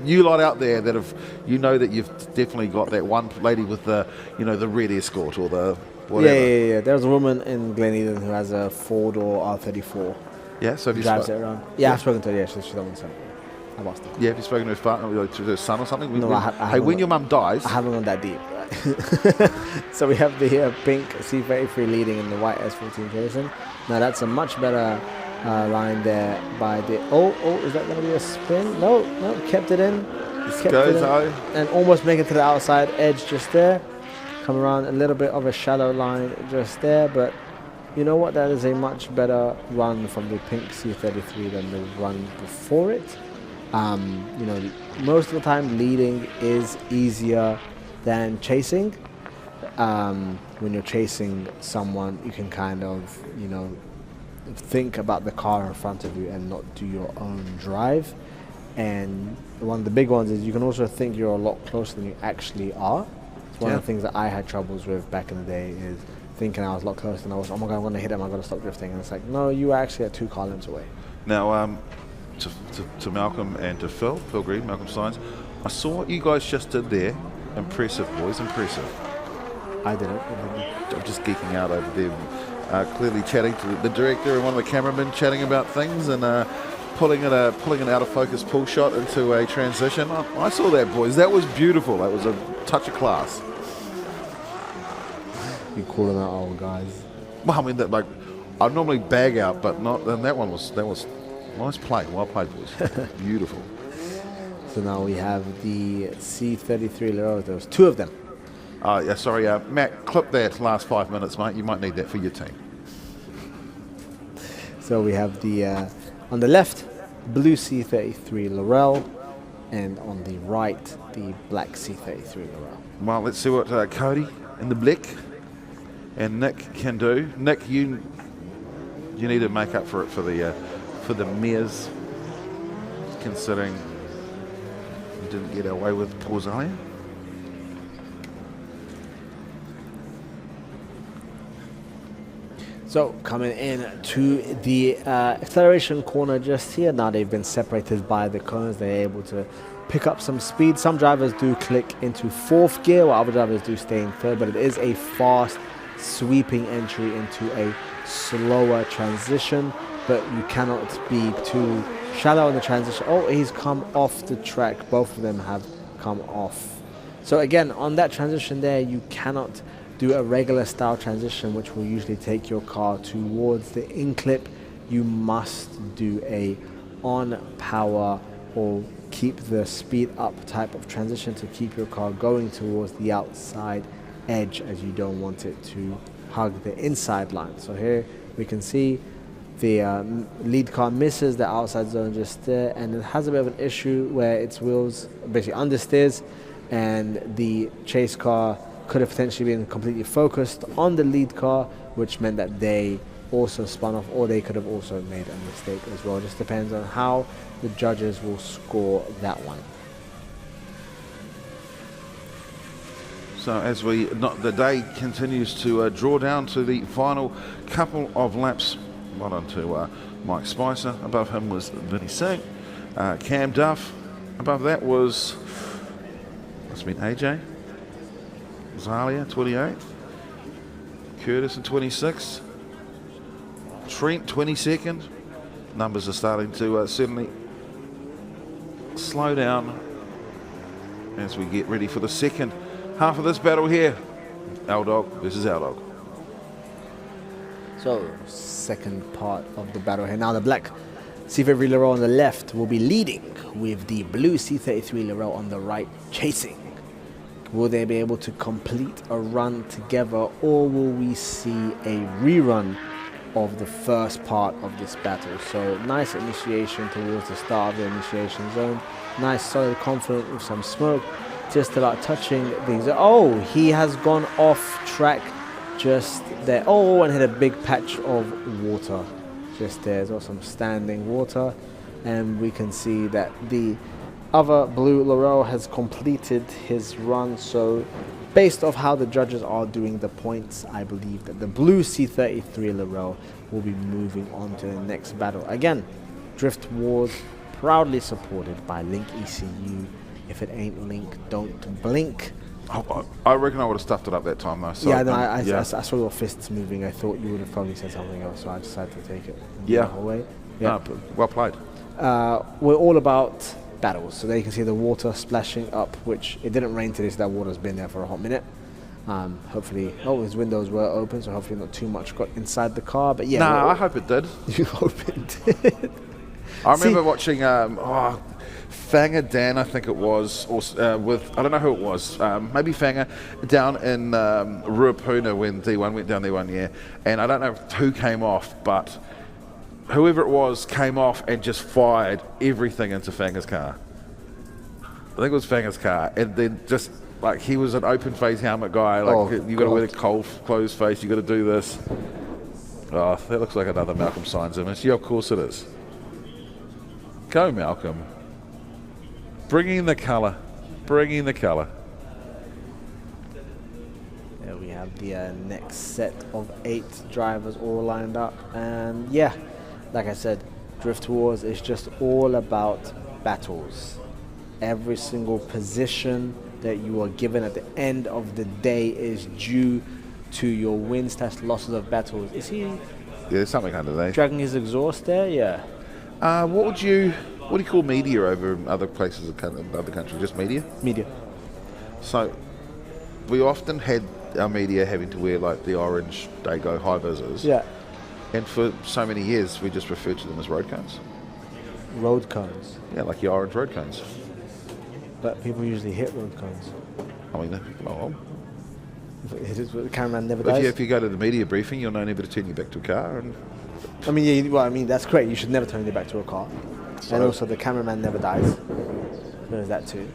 [SPEAKER 3] you lot out there that have, that you've definitely got that one lady with the, the red Escort or the whatever.
[SPEAKER 1] Yeah. There's a woman in Glen Eden who has a 4-door R34.
[SPEAKER 3] Yeah, so have you
[SPEAKER 1] drives it around. Yeah, I've spoken to her. Yeah, she's the one. I asked her.
[SPEAKER 3] Yeah, have you spoken to his partner, to her son or something?
[SPEAKER 1] No, I
[SPEAKER 3] hey, when your mum dies...
[SPEAKER 1] I haven't gone that deep. So we have the pink C33 leading in the white S14 Jason. Now that's a much better line there by the... Oh, is that going to be a spin? No, kept it in. Kept it in and almost make it to the outside edge just there. Come around a little bit of a shallow line just there, but you know what? That is a much better run from the pink C33 than the run before it. Most of the time leading is easier than chasing. When you're chasing someone, you can kind of, think about the car in front of you and not do your own drive. And one of the big ones is you can also think you're a lot closer than you actually are. It's one of the things that I had troubles with back in the day is thinking I was a lot closer than I was. Oh my God, I'm going to hit him, I've got to stop drifting. And it's like, no, you were actually at 2 car lengths away.
[SPEAKER 3] Now, to Malcolm and to Phil Green, Malcolm Signs, I saw what you guys just did there. Impressive, boys, impressive.
[SPEAKER 1] I didn't.
[SPEAKER 3] I'm just geeking out over there. Clearly chatting to the director and one of the cameramen, chatting about things and pulling an out of focus pull shot into a transition. I saw that, boys. That was beautiful. That was a touch of class.
[SPEAKER 1] You calling out old guys?
[SPEAKER 3] Well, I mean that I normally bag out, but not. And that was nice play. Well played, boys. Beautiful.
[SPEAKER 1] So now we have the C33 Lero. There was 2 of them.
[SPEAKER 3] Yeah, sorry, Matt, clip that last 5 minutes, mate. You might need that for your team.
[SPEAKER 1] So we have the on the left, blue C33 Laurel, and on the right, the black C33 Laurel.
[SPEAKER 3] Well, let's see what Cody in the black and Nick can do. Nick, you need to make up for it for the mares, considering you didn't get away with Porzalia.
[SPEAKER 1] So coming in to the acceleration corner just here. Now they've been separated by the cones. They're able to pick up some speed. Some drivers do click into 4th gear, while other drivers do stay in 3rd. But it is a fast, sweeping entry into a slower transition. But you cannot be too shallow in the transition. Oh, he's come off the track. Both of them have come off. So again, on that transition there, you cannot do a regular style transition, which will usually take your car towards the in-clip. You must do a on power or keep the speed up type of transition to keep your car going towards the outside edge, as you don't want it to hug the inside line. So here we can see the lead car misses the outside zone just there, and it has a bit of an issue where its wheels basically understeers, and the chase car could have potentially been completely focused on the lead car, which meant that they also spun off, or they could have also made a mistake as well. It just depends on how the judges will score that one.
[SPEAKER 3] So as the day continues to draw down to the final couple of laps. Well done to Mike Spicer. Above him was Vinny Singh. Cam Duff. Above that was, must have been AJ. Zalia, 28th. Curtis in 26th. Trent, 22nd. Numbers are starting to certainly slow down as we get ready for the second half of this battle here. L-Dog versus L-Dog.
[SPEAKER 1] So, second part of the battle here. Now the black C33 Lero on the left will be leading, with the blue C33 Lero on the right chasing. Will they be able to complete a run together, or will we see a rerun of the first part of this battle? So nice initiation towards the start of the initiation zone. Nice, solid, confident with some smoke. Just about touching things. Oh, he has gone off track just there. Oh, and hit a big patch of water just there. There's also some standing water. And we can see that the other blue Laurel has completed his run. So based off how the judges are doing the points, I believe that the blue C33 Laurel will be moving on to the next battle. Again, Drift Wars proudly supported by Link ECU. If it ain't Link, don't blink.
[SPEAKER 3] I reckon I would have stuffed it up that time though. So
[SPEAKER 1] Yeah, no, I saw your fists moving. I thought you would have probably said something else, so I decided to take it the whole way. Yeah,
[SPEAKER 3] No, but well played.
[SPEAKER 1] we're all about battles. So there you can see the water splashing up, which it didn't rain today, so that water's been there for a hot minute. Hopefully, his windows were open, so hopefully not too much got inside the car. But yeah,
[SPEAKER 3] I hope it did.
[SPEAKER 1] You hope it did.
[SPEAKER 3] I remember watching Fanger Dan, I think it was, or with, I don't know who it was, maybe Fanger, down in Ruapuna when D1 went down there one year. And I don't know who came off, but whoever it was came off and just fired everything into Fanger's car. I think it was Fanger's car. And then just, like, he was an open face helmet guy. Like, you got to wear the closed face, you got to do this. Oh, that looks like another Malcolm Sainz image. Yeah, of course it is. Go, Malcolm. Bringing the colour. Bringing the colour.
[SPEAKER 1] There we have the next set of 8 drivers all lined up. And yeah, like I said, Drift Wars is just all about battles. Every single position that you are given at the end of the day is due to your wins / losses of battles. Is he
[SPEAKER 3] there's something under there.
[SPEAKER 1] dragging his exhaust there? Yeah.
[SPEAKER 3] What do you call media over in other places in other countries? Just media?
[SPEAKER 1] Media.
[SPEAKER 3] So we often had our media having to wear like the orange Dago high visors.
[SPEAKER 1] Yeah.
[SPEAKER 3] And for so many years we just referred to them as road cones.
[SPEAKER 1] Road cones.
[SPEAKER 3] Yeah, like your orange road cones.
[SPEAKER 1] But people usually hit road cones.
[SPEAKER 3] I mean, well,
[SPEAKER 1] The cameraman never dies.
[SPEAKER 3] if you go to the media briefing, you'll know never to turn your back to a car. And
[SPEAKER 1] I mean, that's great. You should never turn your back to a car. And also, the cameraman never dies. There's that too.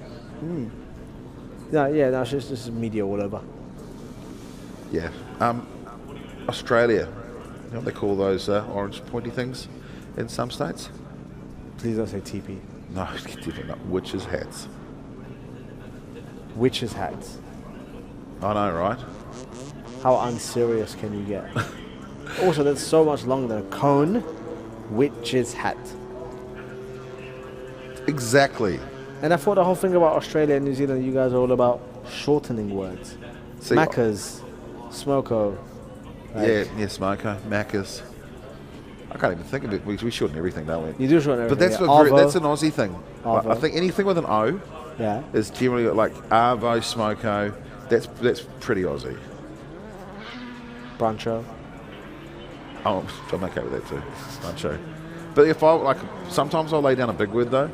[SPEAKER 1] No, it's just media all over.
[SPEAKER 3] Yeah. Australia, you know what they call those orange pointy things in some states?
[SPEAKER 1] Please don't say TP.
[SPEAKER 3] No, definitely not. Witches' hats.
[SPEAKER 1] Witches' hats.
[SPEAKER 3] I know, right?
[SPEAKER 1] How unserious can you get? Also, that's so much longer than a cone. Witch's hat.
[SPEAKER 3] Exactly.
[SPEAKER 1] And I thought the whole thing about Australia and New Zealand, you guys are all about shortening words.
[SPEAKER 3] See,
[SPEAKER 1] Macca's, Smoko.
[SPEAKER 3] Yeah, Smoko, Macca's. I can't even think of it. We shorten everything, don't we?
[SPEAKER 1] You do shorten everything.
[SPEAKER 3] But that's an Aussie thing.
[SPEAKER 1] Arvo.
[SPEAKER 3] I think anything with an O is generally like Arvo, Smoko. That's pretty Aussie.
[SPEAKER 1] Brancho.
[SPEAKER 3] Oh, I'm okay with that too. Brancho. But if I sometimes I'll lay down a big word though,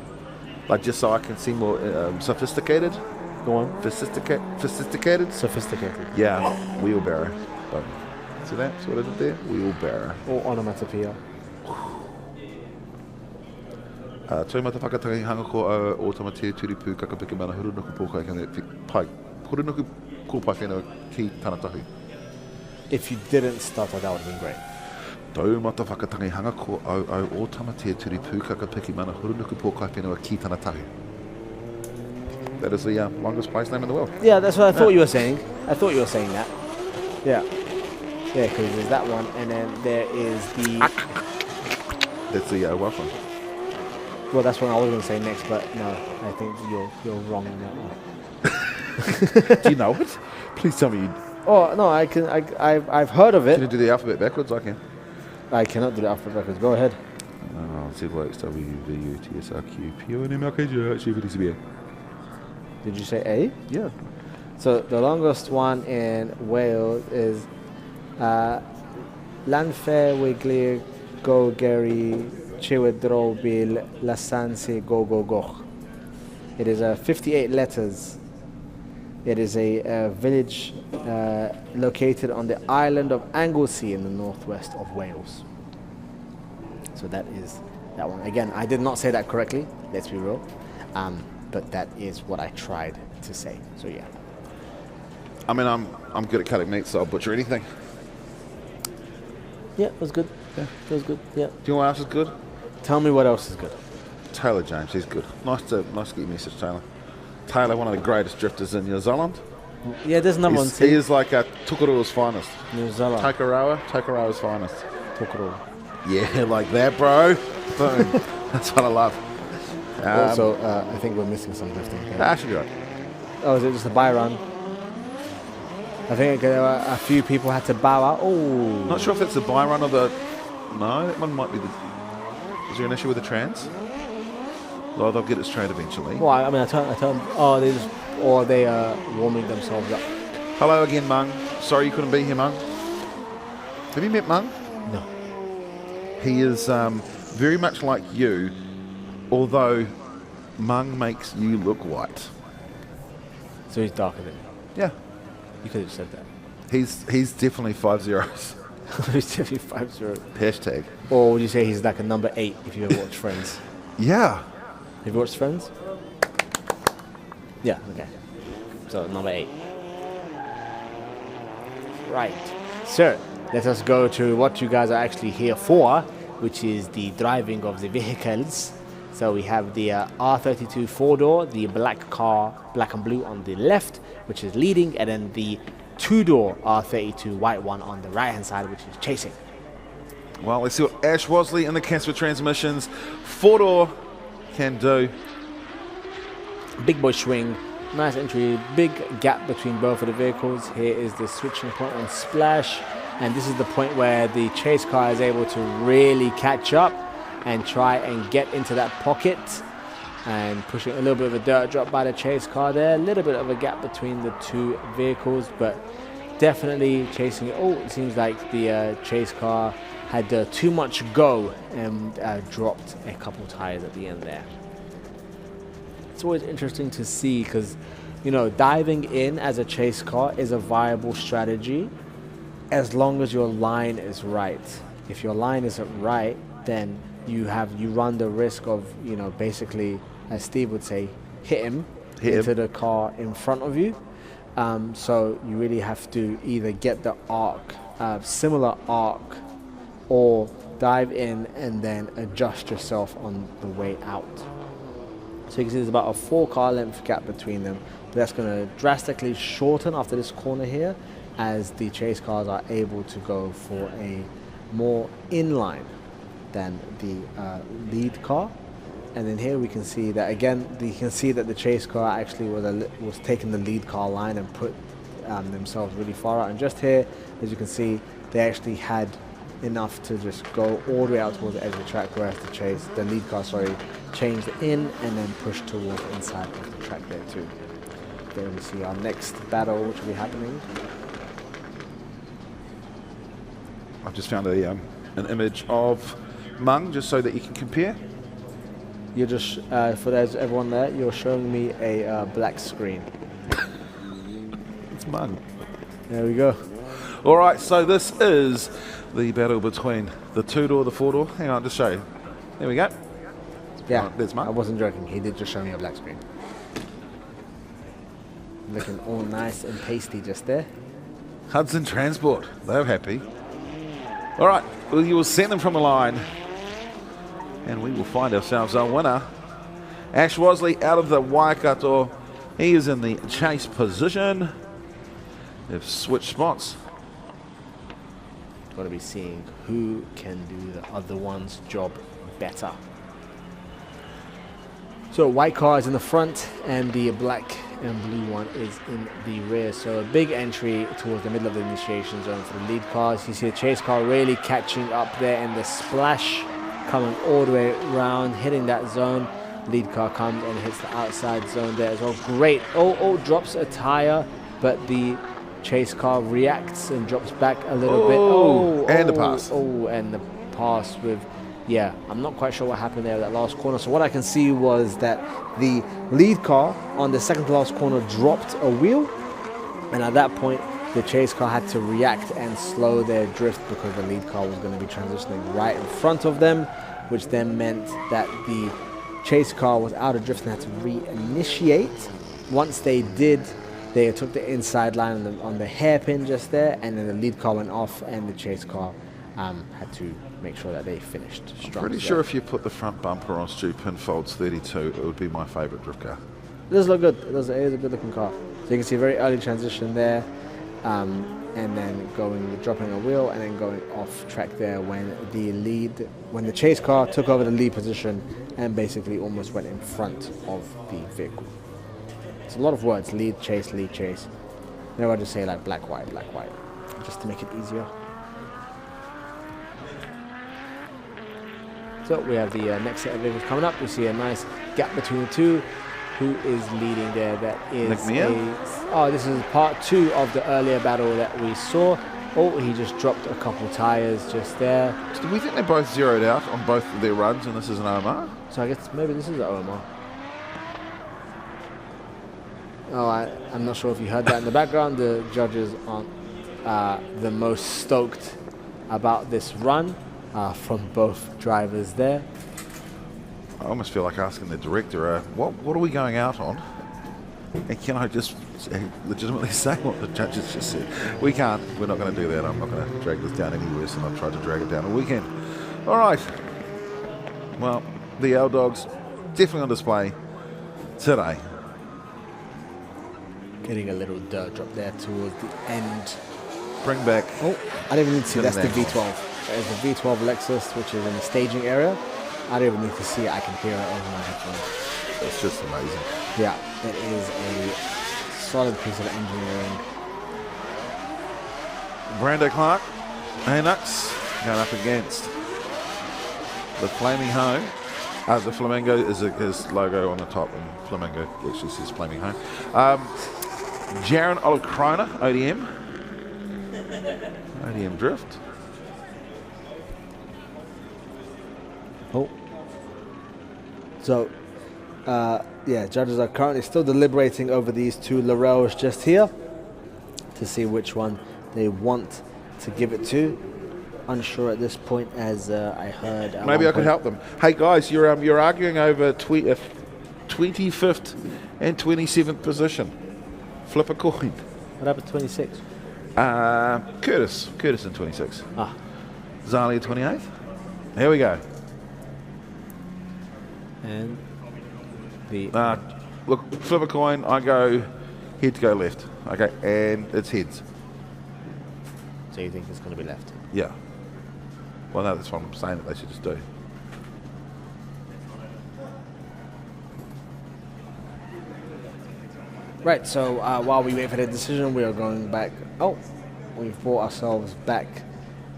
[SPEAKER 3] like just so I can seem more sophisticated.
[SPEAKER 1] Go on.
[SPEAKER 3] Sophisticated.
[SPEAKER 1] Sophisticated.
[SPEAKER 3] Yeah, wheelbarrow. See that? See what I did there? Wheelbarrow.
[SPEAKER 1] Or onomatopoeia.
[SPEAKER 3] Tui mata whakatangi hanga ko o tamatea turipu kakapeke mana hurunuku pōkai kane pai. Hurunuku ko pai whenua ki tana tahu.
[SPEAKER 1] If you didn't stutter, that would have been great.
[SPEAKER 3] Tau mata whakatangi hanga ko o tamatea turipu kakapeke mana hurunuku pōkai whenua ki tana tahu. That is the longest place name in the world.
[SPEAKER 1] Yeah, that's what I thought you were saying. I thought you were saying that. Yeah. Yeah, because there's that one, and then there is the...
[SPEAKER 3] That's the Welsh one.
[SPEAKER 1] Well, that's what I was going to say next, but no, I think you're wrong on that one.
[SPEAKER 3] Do you know it? Please tell me you...
[SPEAKER 1] Oh, no, I've heard of it.
[SPEAKER 3] Can you do the alphabet backwards? I can.
[SPEAKER 1] I cannot do the alphabet backwards. Go ahead.
[SPEAKER 3] Z, Y, X, W, V, U, T, S, R, Q, P, O, N, M, R, K, G, R, H, I, V, D, C, B, A.
[SPEAKER 1] Did you say A?
[SPEAKER 3] Yeah.
[SPEAKER 1] So the longest one in Wales is Lanfair, Wiggly, Go, Gary, Chewedrobil, Lasanse, Go, Go, Go. It is 58 letters. It is a village located on the island of Anglesey in the northwest of Wales. So that is that one. Again, I did not say that correctly, let's be real. But that is what I tried to say. So yeah.
[SPEAKER 3] I mean, I'm good at cutting meat, so I'll butcher anything.
[SPEAKER 1] Yeah, it was good. Yeah, it was good. Yeah. Do
[SPEAKER 3] you know what else is good?
[SPEAKER 1] Tell me what else is good.
[SPEAKER 3] Taylor James, he's good. Nice to get your message, Taylor. Taylor, one of the greatest drifters in New Zealand.
[SPEAKER 1] Yeah, there's another one.
[SPEAKER 3] He is like Tukurua's finest.
[SPEAKER 1] New Zealand.
[SPEAKER 3] Tokoroa's finest.
[SPEAKER 1] Tukuru.
[SPEAKER 3] Yeah, like that, bro. Boom. That's what I love.
[SPEAKER 1] Also, I think we're missing some drifting.
[SPEAKER 3] That should be right.
[SPEAKER 1] Oh, is it just a buy run? I think a few people had to bow out. Oh.
[SPEAKER 3] Not sure if it's the buy run or the... No, that one might be the... Is there an issue with the trans? Well, they'll get it straight eventually.
[SPEAKER 1] Well, I mean, I tell them, oh, they are warming themselves up.
[SPEAKER 3] Hello again, Mung. Sorry you couldn't be here, Mung. Have you met Mung?
[SPEAKER 1] No.
[SPEAKER 3] He is very much like you, although Mung makes you look white.
[SPEAKER 1] So he's darker than you?
[SPEAKER 3] Yeah.
[SPEAKER 1] You could have said that.
[SPEAKER 3] He's definitely 5 zeros.
[SPEAKER 1] He's definitely 5-0.
[SPEAKER 3] Hashtag.
[SPEAKER 1] Or would you say he's like a number 8 if you ever watched Friends?
[SPEAKER 3] Yeah.
[SPEAKER 1] Have you watched Friends? Yeah, okay. So number 8. Right. So let us go to what you guys are actually here for, which is the driving of the vehicles. So we have the R32 4-door, the black car, black and blue on the left, which is leading, and then the 2-door R32 white one on the right hand side, which is chasing.
[SPEAKER 3] Well, let's see what Ash Wosley and the Casper Transmissions 4-door can do.
[SPEAKER 1] Big boy swing, nice entry, big gap between both of the vehicles. Here is the switching point on Splash, and this is the point where the chase car is able to really catch up and try and get into that pocket, and pushing a little bit of a dirt drop by the chase car there. A little bit of a gap between the two vehicles, but definitely chasing it. Oh, it seems like the chase car had too much go and dropped a couple tires at the end there. It's always interesting to see because, you know, diving in as a chase car is a viable strategy as long as your line is right. If your line isn't right, then you run the risk of, you know, basically, as Steve would say, hit him into the car in front of you. So you really have to either get the arc, similar arc, or dive in and then adjust yourself on the way out. So you can see there's about a 4-car length gap between them. But that's going to drastically shorten after this corner here, as the chase cars are able to go for a more inline than the lead car. And then here we can see that again, you can see that the chase car actually was taking the lead car line and put themselves really far out. And just here, as you can see, they actually had enough to just go all the way out towards the edge of the track, whereas the lead car, changed in and then pushed towards the inside of the track there too. There we see our next battle, which will be happening.
[SPEAKER 3] I've just found an image of Mung, just so that you can compare.
[SPEAKER 1] You're just, for everyone there, you're showing me a black screen.
[SPEAKER 3] It's Mung.
[SPEAKER 1] There we go.
[SPEAKER 3] All right, so this is the battle between the 2-door, the 4-door. Hang on, just show you. There we go.
[SPEAKER 1] Yeah,
[SPEAKER 3] there's Mung.
[SPEAKER 1] I wasn't joking. He did just show me a black screen. Looking all nice and pasty just there.
[SPEAKER 3] Hudson Transport, they're happy. All right, well, you will send them from the line, and we will find ourselves a winner. Ash Wosley out of the Waikato. He is in the chase position. They've switched spots.
[SPEAKER 1] Got to be seeing who can do the other one's job better. So white car is in the front and the black and blue one is in the rear. So a big entry towards the middle of the initiation zone for the lead cars. You see the chase car really catching up there in the Splash, coming all the way around, hitting that zone. Lead car comes and hits the outside zone there as well. Great. Oh, drops a tire, but the chase car reacts and drops back a little bit.
[SPEAKER 3] And the pass.
[SPEAKER 1] And the pass with, yeah, I'm not quite sure what happened there at that last corner. So what I can see was that the lead car on the second to last corner dropped a wheel. And at that point, the chase car had to react and slow their drift because the lead car was going to be transitioning right in front of them, which then meant that the chase car was out of drift and had to reinitiate. Once they did, they took the inside line on the hairpin just there, and then the lead car went off, and the chase car had to make sure that they finished strong.
[SPEAKER 3] Pretty sure if you put the front bumper on Stu Pinfold's 32, it would be my favourite drift car.
[SPEAKER 1] It does look good. It is a good looking car. So you can see a very early transition there, and then dropping a wheel and then going off track there when the chase car took over the lead position and basically almost went in front of the vehicle. It's a lot of words: lead, chase, lead, chase. Maybe I'll just say like black, white, just to make it easier. So we have the next set of vehicles coming up. We see a nice gap between the two. Who is leading there? That is this is part 2 of the earlier battle that we saw. Oh, he just dropped a couple tires just there.
[SPEAKER 3] Do we think they're both zeroed out on both of their runs, and this is an OMR?
[SPEAKER 1] So I guess maybe this is an OMR. Oh, I'm not sure if you heard that in the background. The judges aren't the most stoked about this run from both drivers there.
[SPEAKER 3] I almost feel like asking the director, what are we going out on? And can I just legitimately say what the judges just said? We can't. We're not going to do that. I'm not going to drag this down any worse than I've tried to drag it down all weekend. All right. Well, the L Dogs definitely on display today.
[SPEAKER 1] Getting a little dirt drop there towards the end.
[SPEAKER 3] Bring back.
[SPEAKER 1] Oh, I didn't even need to see. That's the V12. That is the V12 Lexus, which is in the staging area. I don't even need to see it. I can hear it over my headphones.
[SPEAKER 3] It's just amazing.
[SPEAKER 1] Yeah, it is a solid piece of engineering.
[SPEAKER 3] Brando Clark, Anux going up against the Flaming Home. The Flamingo is his logo on the top, and Flamingo actually says Flaming Home. Jaron Olikrona, ODM Drift.
[SPEAKER 1] Oh. So, judges are currently still deliberating over these two Laurels just here to see which one they want to give it to. Unsure at this point, as I heard.
[SPEAKER 3] Maybe I could help them. Hey guys, you're arguing over 25th and 27th position. Flip a coin.
[SPEAKER 1] What happened to 26?
[SPEAKER 3] Curtis in 26.
[SPEAKER 1] Ah.
[SPEAKER 3] Zali 28th. Here we go.
[SPEAKER 1] And the
[SPEAKER 3] look, flip a coin. I go head to go left. Okay, and it's heads.
[SPEAKER 1] So you think it's going to be left?
[SPEAKER 3] Yeah. Well, no, that's what I'm saying that they should just do.
[SPEAKER 1] Right. So while we wait for the decision, we are going back. Oh, we've brought ourselves back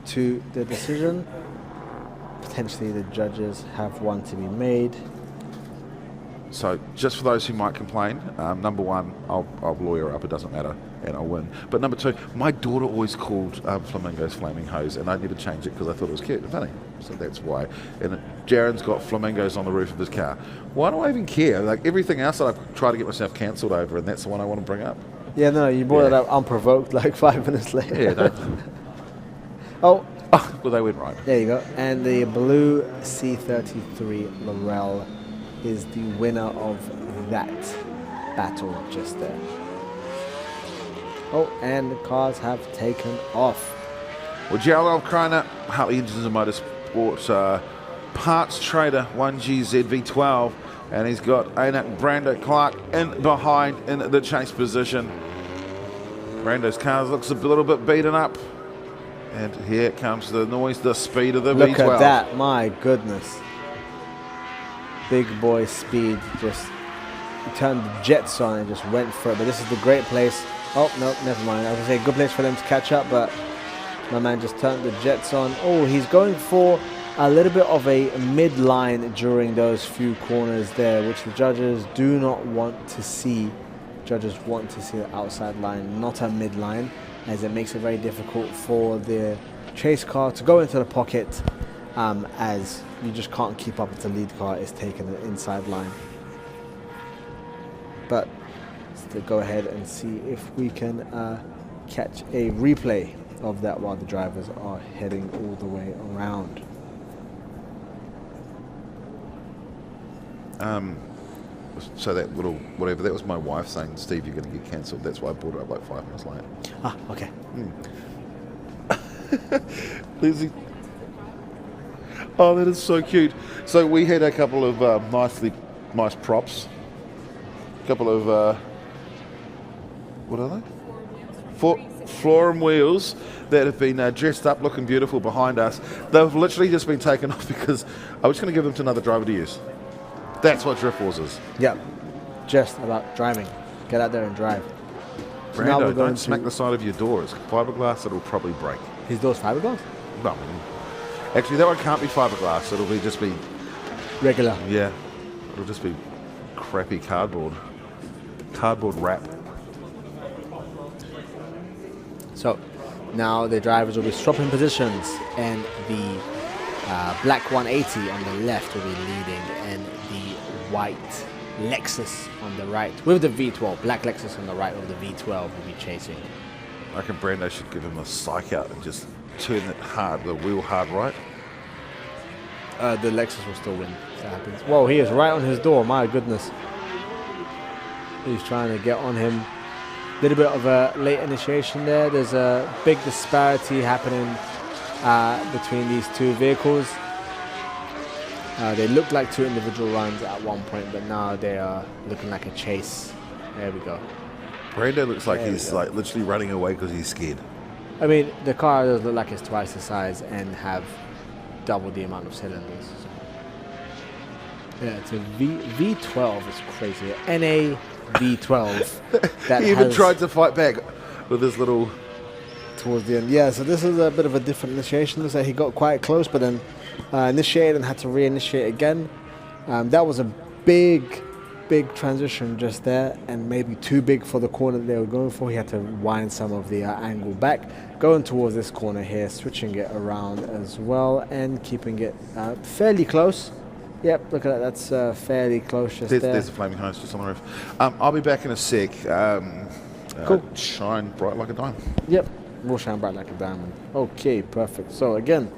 [SPEAKER 1] to the decision. Potentially, the judges have one to be made.
[SPEAKER 3] So, just for those who might complain, number one, I'll lawyer up, it doesn't matter, and I'll win. But number two, my daughter always called flamingos Flaming Hose, and I never changed it because I thought it was cute and funny. So that's why. And Jaron's got flamingos on the roof of his car. Why do I even care? Like everything else that I've tried to get myself cancelled over, and that's the one I want to bring up.
[SPEAKER 1] Yeah, no, you brought it up unprovoked like 5 minutes later.
[SPEAKER 3] Yeah, don't.
[SPEAKER 1] Oh.
[SPEAKER 3] Well, they went right.
[SPEAKER 1] There you go. And the blue C33 Laurel is the winner of that battle just there. Oh, and the cars have taken off.
[SPEAKER 3] Well, Gerald Kreiner, Hartley Engines and Motorsport parts trader 1G ZV12, and he's got Anak Brando Clark in behind in the chase position. Brando's car looks a little bit beaten up. And here comes the noise, the speed of the
[SPEAKER 1] Look
[SPEAKER 3] V12.
[SPEAKER 1] at that, my goodness. Big boy speed, just turned the jets on and just went for it. But this is the great place. Oh, no, never mind. I was going to say good place for them to catch up, but my man just turned the jets on. Oh, he's going for a little bit of a midline during those few corners there, which the judges do not want to see. Judges want to see the outside line, not a midline, as it makes it very difficult for the chase car to go into the pocket, as you just can't keep up if the lead car is taking the inside line. But let's go ahead and see if we can catch a replay of that while the drivers are heading all the way around.
[SPEAKER 3] So that little whatever, that was my wife saying, Steve, you're going to get cancelled. That's why I brought it up like 5 minutes late.
[SPEAKER 1] Ah, okay.
[SPEAKER 3] Lizzie. Oh, that is so cute. So we had a couple of nice props. A couple of, what are they? Floor wheels that have been dressed up, looking beautiful behind us. They've literally just been taken off because I was going to give them to another driver to use.
[SPEAKER 2] That's what Drift Wars is.
[SPEAKER 1] Yep. Just about driving. Get out there and drive. So now
[SPEAKER 2] Brando,
[SPEAKER 1] we're going
[SPEAKER 2] don't smack the side of your door. It's fiberglass, it'll probably break.
[SPEAKER 1] His door's fiberglass?
[SPEAKER 2] No. Actually, that one can't be fiberglass. It'll be just be...
[SPEAKER 1] Regular.
[SPEAKER 2] Yeah. It'll just be crappy cardboard. Cardboard wrap.
[SPEAKER 1] So now the drivers will be swapping positions, and the black 180 on the left will be leading, and the white Lexus on the right with the V12. Black Lexus on the right with the V12 will be chasing.
[SPEAKER 2] I reckon Brando should give him a psych out and just turn it hard, the wheel hard right.
[SPEAKER 1] The Lexus will still win if that happens. Whoa, he is right on his door. My goodness. He's trying to get on him. Little bit of a late initiation there. There's a big disparity happening between these two vehicles. They looked like two individual runs at one point, but now they are looking like a chase. There we go.
[SPEAKER 2] Brando looks like he's like literally running away because he's scared.
[SPEAKER 1] I mean, the car does look like it's twice the size and have double the amount of cylinders. Yeah, it's a V12 is crazy. NA V12. That
[SPEAKER 2] he even tried to fight back with his little...
[SPEAKER 1] Towards the end. Yeah, so this is a bit of a different initiation. Looks like he got quite close, but then initiated and had to reinitiate again. That was a big transition just there, and maybe too big for the corner that they were going for. He had to wind some of the angle back. Going towards this corner here, switching it around as well, and keeping it fairly close. Yep, look at that. That's fairly close just there.
[SPEAKER 2] There's the flaming hose just on the roof. I'll be back in a sec.
[SPEAKER 1] Cool.
[SPEAKER 2] Shine bright like a diamond.
[SPEAKER 1] Yep, we'll shine bright like a diamond. Okay, perfect. So again,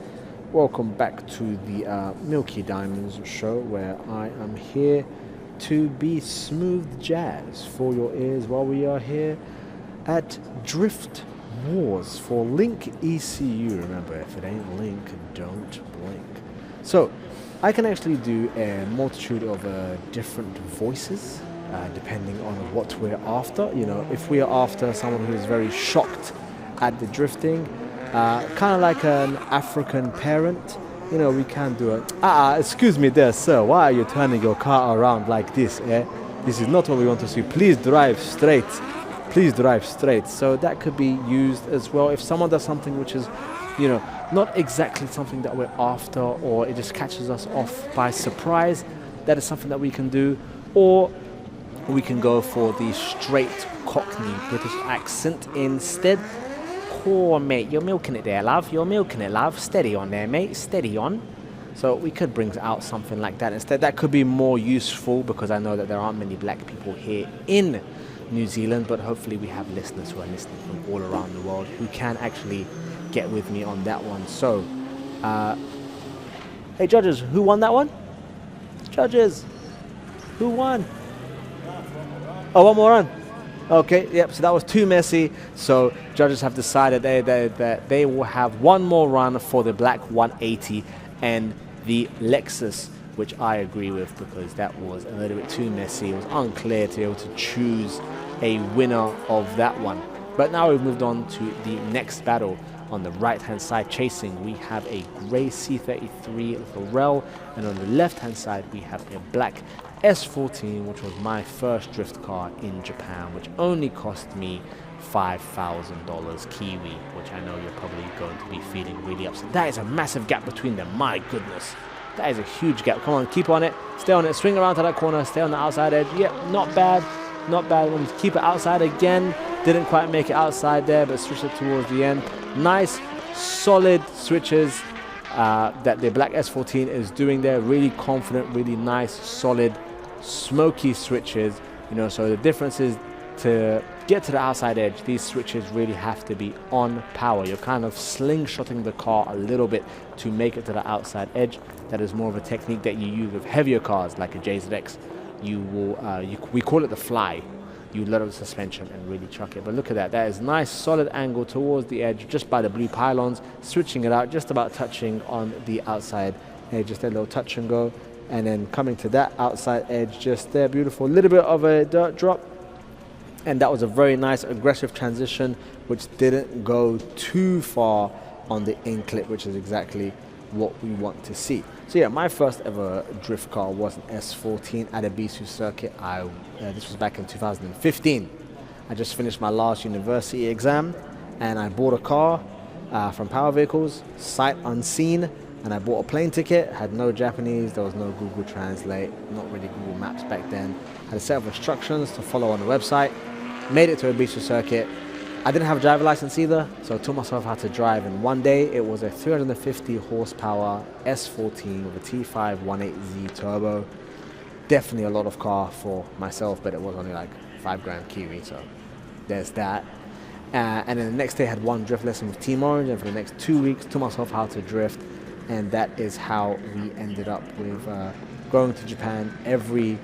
[SPEAKER 1] welcome back to the Milky Diamonds show, where I am here to be smooth jazz for your ears while we are here at Drift Wars for Link ECU. Remember, if it ain't Link, don't blink. So I can actually do a multitude of different voices depending on what we're after. You know, if we are after someone who is very shocked at the drifting, kind of like an African parent, you know, we can do it. Excuse me there, sir. Why are you turning your car around like this? This is not what we want to see. Please drive straight. Please drive straight. So that could be used as well. If someone does something which is, you know, not exactly something that we're after, or it just catches us off by surprise, that is something that we can do. Or we can go for the straight Cockney British accent instead. Oh, mate, you're milking it there, love. You're milking it, love. Steady on there, mate. Steady on. So we could bring out something like that instead. That could be more useful, because I know that there aren't many black people here in New Zealand, but hopefully we have listeners who are listening from all around the world who can actually get with me on that one. So, hey, judges, who won that one? Judges, who won? Oh, one more run. Okay, yep, so that was too messy. So judges have decided that they will have one more run for the black 180 and the Lexus, which I agree with, because that was a little bit too messy. It was unclear to be able to choose a winner of that one. But now we've moved on to the next battle. On the right-hand side chasing, we have a grey C33 Lorel, and on the left-hand side we have a black S14, which was my first drift car in Japan, which only cost me $5,000 Kiwi, which I know you're probably going to be feeling really upset. That is a massive gap between them, my goodness. That is a huge gap. Come on, keep on it, stay on it, swing around to that corner, stay on the outside edge. Yep, not bad, not bad. When you keep it outside again, didn't quite make it outside there, but switched it towards the end. Nice, solid switches that the black S14 is doing there. Really confident, really nice, solid, smoky switches. You know, so the difference is to get to the outside edge, these switches really have to be on power. You're kind of slingshotting the car a little bit to make it to the outside edge. That is more of a technique that you use with heavier cars like a JZX. You will, we call it the fly. You lower the suspension and really chuck it. But look at that. That is nice, solid angle towards the edge, just by the blue pylons, switching it out, just about touching on the outside edge, just a little touch and go. And then coming to that outside edge just there, beautiful. Little bit of a dirt drop. And that was a very nice, aggressive transition, which didn't go too far on the in clip, which is exactly what we want to see. So yeah, my first ever drift car was an S14 at a Bisu circuit. This was back in 2015. I just finished my last university exam, and I bought a car from Power Vehicles, sight unseen, and I bought a plane ticket. Had no Japanese, there was no Google Translate, not really Google Maps back then. Had a set of instructions to follow on the website. Made it to a Bisu circuit. I didn't have a driver license either, so I taught myself how to drive. And one day, it was a 350 horsepower S14 with a T5 18Z turbo. Definitely a lot of car for myself, but it was only like 5 grand Kiwi, so there's that. And then the next day I had one drift lesson with Team Orange, and for the next 2 weeks taught myself how to drift, and that is how we ended up with going to Japan every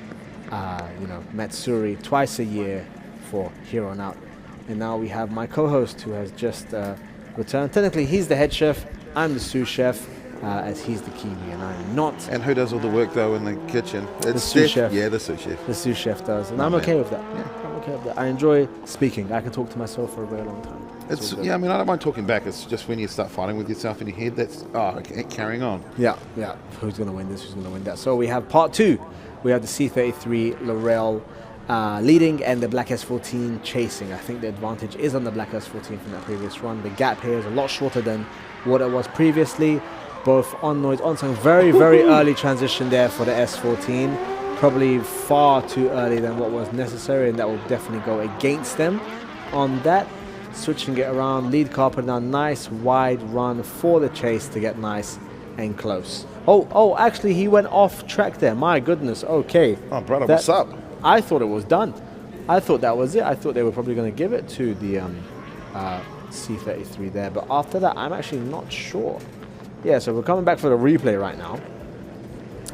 [SPEAKER 1] Matsuri twice a year for here on out. And now we have my co-host who has just returned. Technically he's the head chef, I'm the sous chef, as he's the Kiwi and I'm not.
[SPEAKER 3] And who does all the work though in the kitchen?
[SPEAKER 1] The sous chef.
[SPEAKER 3] Yeah, the sous chef.
[SPEAKER 1] The sous chef does, and I'm okay with that. Yeah, I'm okay with that. I enjoy speaking. I can talk to myself for a very long time.
[SPEAKER 3] It's I mean, I don't mind talking back. It's just when you start fighting with yourself in your head, that's carrying on.
[SPEAKER 1] Yeah. Who's gonna win this? Who's gonna win that? So we have part 2. We have the C33 Laurel leading and the Black S14 chasing. I think the advantage is on the Black S14 from that previous run. The gap here is a lot shorter than what it was previously. Both on noise, on song. Very, very early transition there for the S14. Probably far too early than what was necessary, and that will definitely go against them on that. Switching it around, lead car putting down nice wide run for the chase to get nice and close. Oh, actually he went off track there. My goodness, okay.
[SPEAKER 3] Oh, brother, what's up?
[SPEAKER 1] I thought it was done. I thought that was it. I thought they were probably going to give it to the C33 there, but after that, I'm actually not sure. Yeah, so we're coming back for the replay right now.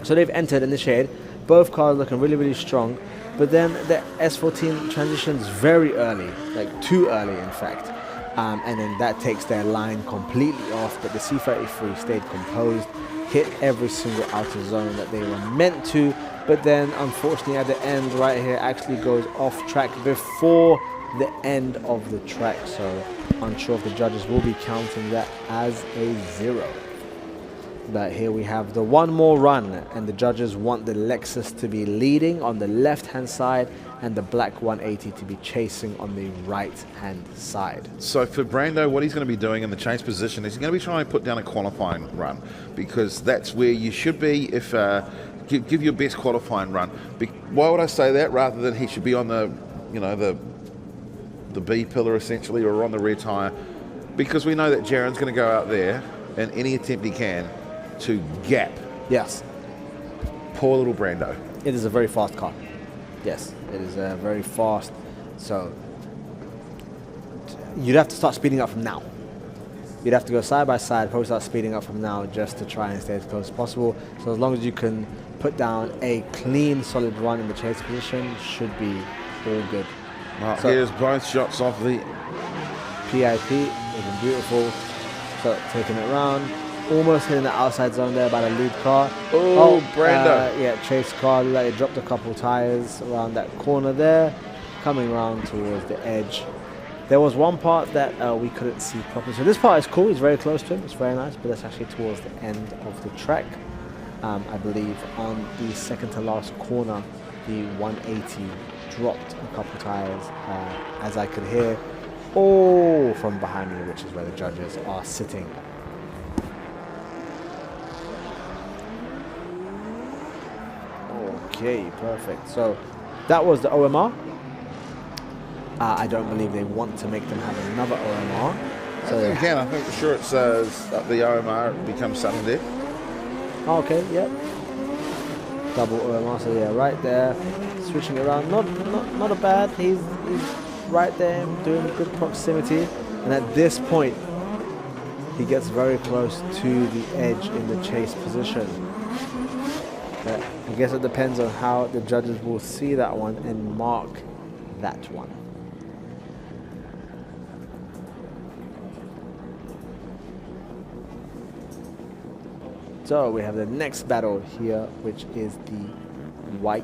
[SPEAKER 1] So they've entered in the shade. Both cars looking really, really strong. But then the S14 transitions very early, like too early in fact. And then that takes their line completely off. But the C33 stayed composed, hit every single outer zone that they were meant to. But then unfortunately at the end right here actually goes off track before the end of the track. So unsure if the judges will be counting that as a 0. But here we have the one more run, and the judges want the Lexus to be leading on the left-hand side and the black 180 to be chasing on the right-hand side.
[SPEAKER 3] So for Brando, what he's going to be doing in the chase position is he's going to be trying to put down a qualifying run, because that's where you should be if give your best qualifying run. Why would I say that rather than he should be on the B pillar essentially, or on the rear tyre? Because we know that Jaron's going to go out there in any attempt he can to gap.
[SPEAKER 1] Yes.
[SPEAKER 3] Poor little Brando.
[SPEAKER 1] It is a very fast car. Yes, it is very fast. So you'd have to start speeding up from now. You'd have to go side by side, probably start speeding up from now just to try and stay as close as possible. So as long as you can put down a clean, solid run in the chase position, should be all good.
[SPEAKER 3] Well,
[SPEAKER 1] so
[SPEAKER 3] here's both shots off the
[SPEAKER 1] PIP, looking beautiful. So taking it around. Almost hitting the outside zone there by the lead car.
[SPEAKER 3] Oh, Brando.
[SPEAKER 1] Yeah, chase car, like it dropped a couple tires around that corner there, coming around towards the edge. There was one part that we couldn't see properly. So this part is cool, it's very close to him, it's very nice, but that's actually towards the end of the track. I believe on the second to last corner, the 180 dropped a couple tires, as I could hear, from behind me, which is where the judges are sitting. Okay, perfect. So that was the OMR. I don't believe they want to make them have another OMR. So
[SPEAKER 3] again, I think sure it says that the OMR becomes sudden death.
[SPEAKER 1] Okay, yep. Double OMR, so yeah, right there. Switching around, not a bad. He's right there, doing good proximity. And at this point, he gets very close to the edge in the chase position. But I guess it depends on how the judges will see that one and mark that one. So we have the next battle here, which is the white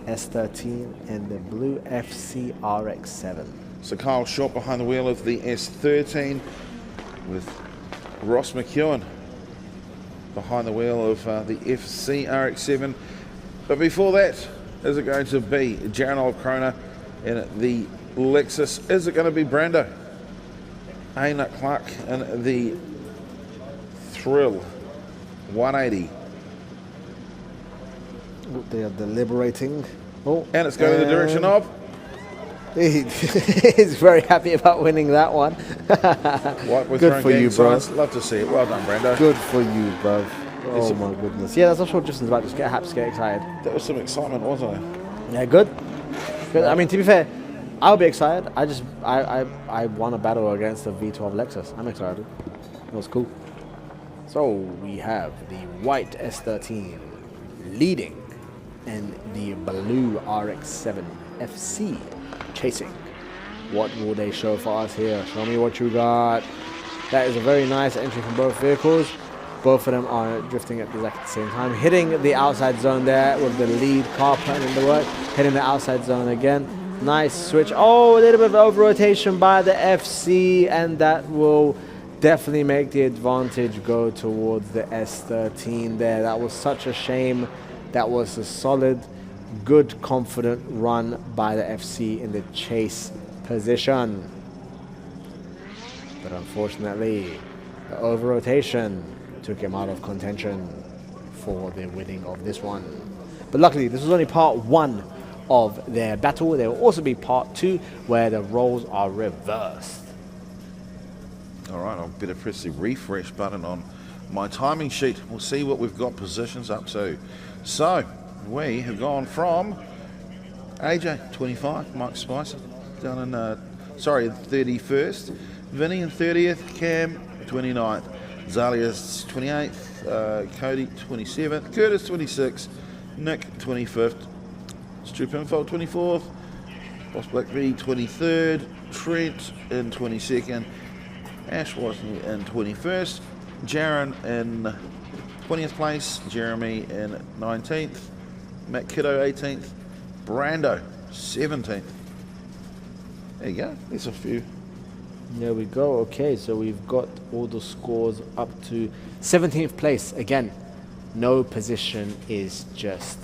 [SPEAKER 1] S13 and the blue FC RX7.
[SPEAKER 3] So Kyle Short behind the wheel of the S13 with Ross McEwen behind the wheel of the FC RX-7. But before that, is it going to be Jaron O'Connor in the Lexus? Is it going to be Brando? Aina Clark in the Thrill 180.
[SPEAKER 1] They are deliberating. Oh,
[SPEAKER 3] and it's going in the direction of.
[SPEAKER 1] He's very happy about winning that one. Good for you, bro.
[SPEAKER 3] Love to see it. Well done, Brando.
[SPEAKER 1] Good for you, bro. Oh my goodness. Yeah, that's not what Justin's about. Just get happy, get excited.
[SPEAKER 3] That was some excitement, wasn't it?
[SPEAKER 1] Yeah, good. Good. I mean, to be fair, I'll be excited. I won a battle against a V12 Lexus. I'm excited. It was cool. So we have the white S13 leading and the blue RX-7 FC chasing. What will they show for us here? Show me what you got. That is a very nice entry from both vehicles. Both of them are drifting at the exact same time, hitting the outside zone there with the lead car putting in the work, hitting the outside zone again. Nice switch. Oh, a little bit of over rotation by the FC, and that will definitely make the advantage go towards the S13 there. That was such a shame. That was a solid, good, confident run by the FC in the chase position. But unfortunately, the over rotation took him out of contention for the winning of this one. But luckily, this was only part one of their battle. There will also be part two where the roles are reversed.
[SPEAKER 3] All right, I'll better press the refresh button on my timing sheet. We'll see what we've got positions up to. So, we have gone from AJ, 25, Mike Spicer, down in, 31st. Vinny in 30th, Cam, 29th. Zalia's 28th, Cody 27th, Curtis 26th, Nick 25th, Stu Pinfold 24th, Boss Black B 23rd, Trent in 22nd, Ash Watson in 21st, Jaron in 20th place, Jeremy in 19th, Matt Kiddo 18th, Brando 17th. There you go, there's a few.
[SPEAKER 1] There we go. Okay, so we've got all the scores up to 17th place. Again, no position is just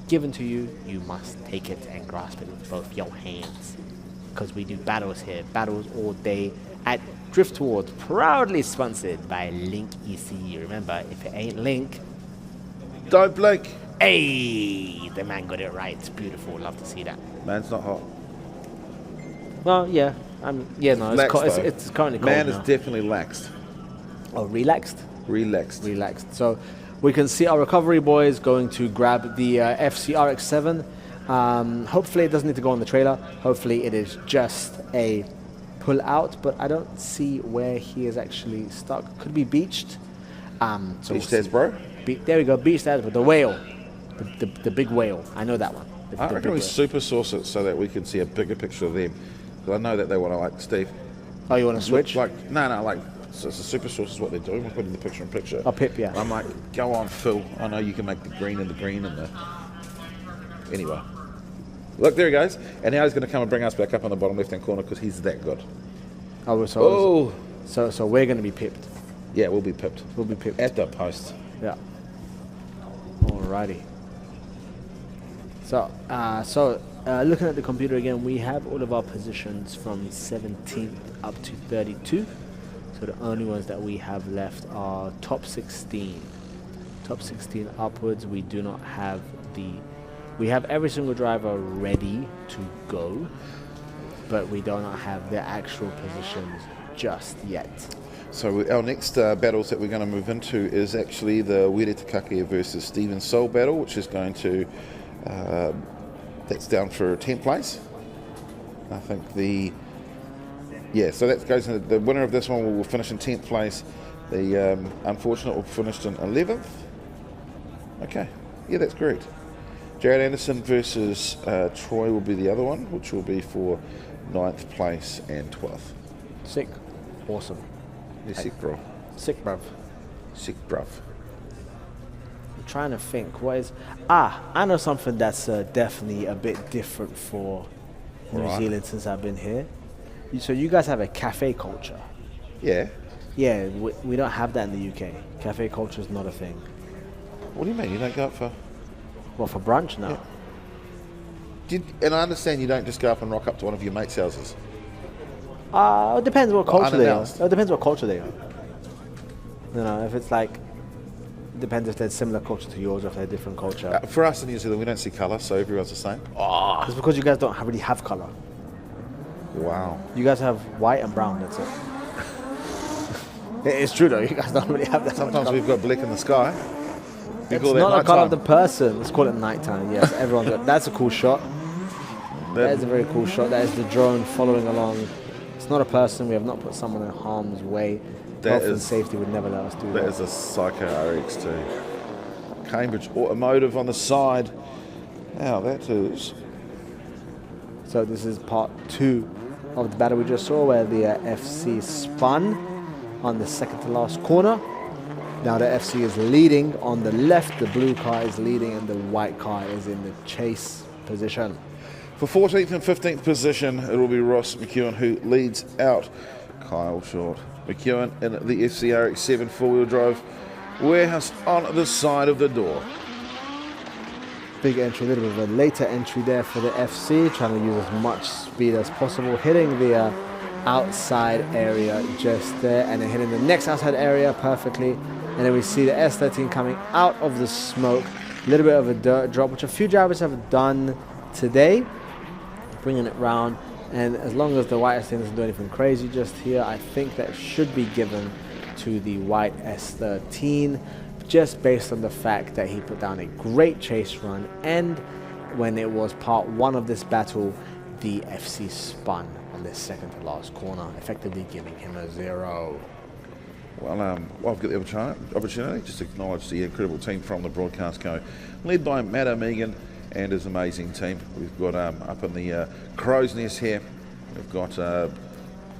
[SPEAKER 1] given to you. You must take it and grasp it with both your hands. Because we do battles here. Battles all day at Drift Towards. Proudly sponsored by Link EC. Remember, if it ain't Link,
[SPEAKER 3] don't blink.
[SPEAKER 1] Hey, the man got it right. It's beautiful. Love to see that.
[SPEAKER 3] Man's not hot.
[SPEAKER 1] Well, yeah. Yeah, no, it's currently cold.
[SPEAKER 3] Man
[SPEAKER 1] now.
[SPEAKER 3] is definitely laxed.
[SPEAKER 1] Oh, relaxed?
[SPEAKER 3] Relaxed.
[SPEAKER 1] Relaxed. So we can see our recovery boys going to grab the FC RX-7. Hopefully it doesn't need to go on the trailer. Hopefully it is just a pull out, but I don't see where he is actually stuck. Could be beached. So
[SPEAKER 3] beached as, bro?
[SPEAKER 1] There we go, beached as, but the whale. The big whale. I know that one.
[SPEAKER 3] I reckon we super source it so that we can see a bigger picture of them. I know that they want to, like, Steve.
[SPEAKER 1] Oh, you want to switch?
[SPEAKER 3] No, like, so it's a super source is what they're doing. We're putting the picture in picture.
[SPEAKER 1] Oh, Pip, yeah.
[SPEAKER 3] I'm like, go on, Phil. I know you can make the green and the... Anyway. Look, there he goes. And now he's going to come and bring us back up on the bottom left-hand corner because he's that good.
[SPEAKER 1] Oh, so we're going to be pipped.
[SPEAKER 3] Yeah, we'll be pipped.
[SPEAKER 1] We'll be pipped.
[SPEAKER 3] At the post.
[SPEAKER 1] Yeah. Alrighty. So, looking at the computer again, we have all of our positions from 17th up to 32. So the only ones that we have left are top 16. Top 16 upwards, we do not have we have every single driver ready to go, but we do not have their actual positions just yet.
[SPEAKER 3] So our next battles that we're going to move into is actually the Were Takake versus Steven Soul battle, which is going to... that's down for 10th place. I think so that goes into the winner of this one will finish in 10th place. The unfortunate will finish in 11th. Okay, yeah, that's correct. Jared Anderson versus Troy will be the other one, which will be for 9th place and 12th.
[SPEAKER 1] Sick. Awesome.
[SPEAKER 3] Yeah, sick, bro.
[SPEAKER 1] Sick, bruv.
[SPEAKER 3] Sick, bruv.
[SPEAKER 1] I'm trying to think. What is... I know something that's definitely a bit different for New Zealand since I've been here. So you guys have a cafe culture.
[SPEAKER 3] Yeah.
[SPEAKER 1] Yeah, we don't have that in the UK. Cafe culture is not a thing.
[SPEAKER 2] What do you mean? You don't go up for...
[SPEAKER 1] Well, for brunch? No.
[SPEAKER 2] And I understand you don't just go up and rock up to one of your mates' houses.
[SPEAKER 1] It depends what
[SPEAKER 2] Well,
[SPEAKER 1] culture they are.
[SPEAKER 2] unannounced.
[SPEAKER 1] It depends what culture they are. You know, if it's like, it depends if they're similar culture to yours or if they're different culture.
[SPEAKER 2] For us in New Zealand, we don't see colour, so everyone's the same.
[SPEAKER 1] It's because you guys don't really have colour.
[SPEAKER 2] Wow.
[SPEAKER 1] You guys have white and brown, that's it. It's true though, you guys don't really have that.
[SPEAKER 2] Sometimes we've got black in the sky.
[SPEAKER 1] It's not the colour of the person. Let's call it nighttime. Yes, everyone's got. That's a cool shot. That is a very cool shot. That is the drone following along. It's not a person. We have not put someone in harm's way. Health and safety would never let us do that.
[SPEAKER 2] That is a Psycho RX2. Cambridge Automotive on the side. Now that is.
[SPEAKER 1] So this is part 2 of the battle we just saw, where the FC spun on the second to last corner. Now the FC is leading on the left, the blue car is leading, and the white car is in the chase position.
[SPEAKER 2] For 14th and 15th position, it will be Ross McEwen who leads out Kyle Short. McEwen in the FC RX-7 four-wheel drive warehouse on the side of the door.
[SPEAKER 1] Big entry, a little bit of a later entry there for the FC, trying to use as much speed as possible, hitting the outside area just there, and then hitting the next outside area perfectly. And then we see the S13 coming out of the smoke, a little bit of a dirt drop, which a few drivers have done today, bringing it round. And as long as the white S13 doesn't do anything crazy just here, I think that should be given to the white S13, just based on the fact that he put down a great chase run, and when it was part 1 of this battle, the FC spun on the second to last corner, effectively giving him a 0.
[SPEAKER 2] Well, I've got the opportunity just to acknowledge the incredible team from the broadcast co, led by Matt O'Megan and his amazing team. We've got up in the crow's nest here, we've got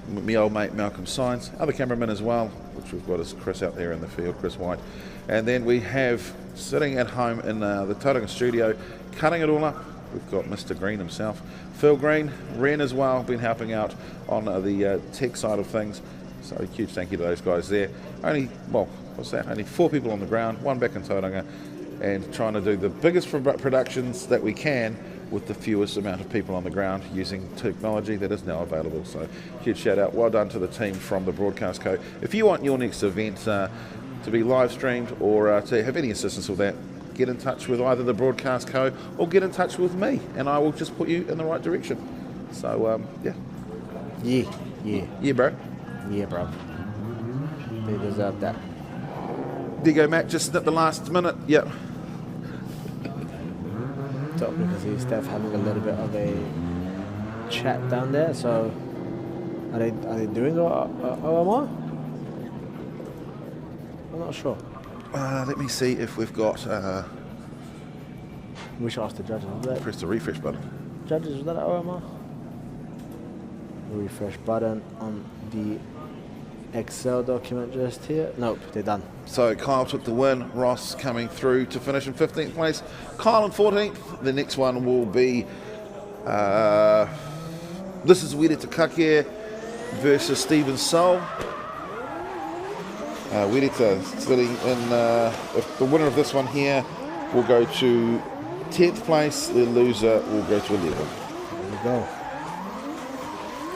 [SPEAKER 2] my old mate Malcolm Sines, other cameraman as well, which we've got is Chris out there in the field, Chris White. And then we have, sitting at home in the Tauranga studio, cutting it all up, we've got Mr. Green himself, Phil Green, Ren as well, been helping out on the tech side of things. So a huge thank you to those guys there. Only 4 people on the ground, 1 back in Tauranga, and trying to do the biggest productions that we can with the fewest amount of people on the ground using technology that is now available. So huge shout out, well done to the team from the Broadcast Co. If you want your next event to be live streamed or to have any assistance with that, get in touch with either the Broadcast Co. or get in touch with me, and I will just put you in the right direction. So yeah, bro.
[SPEAKER 1] Yeah, bro. They deserve that.
[SPEAKER 2] There you go, Matt, just at the last minute. Yep.
[SPEAKER 1] So we can see Steph having a little bit of a chat down there. So are they doing OMR? I'm not sure.
[SPEAKER 2] Let me see if we've got.
[SPEAKER 1] We should ask the judges.
[SPEAKER 2] Press the refresh button.
[SPEAKER 1] Judges, was that an OMR? Refresh button on the Excel document just here. Nope, they're done.
[SPEAKER 2] So Kyle took the win. Ross coming through to finish in 15th place. Kyle in 14th. The next one will be this is Wireta Kakea versus Stephen Soul. Wireta sitting in. If the winner of this one here will go to 10th place, the loser will go to 11th.
[SPEAKER 1] There we go.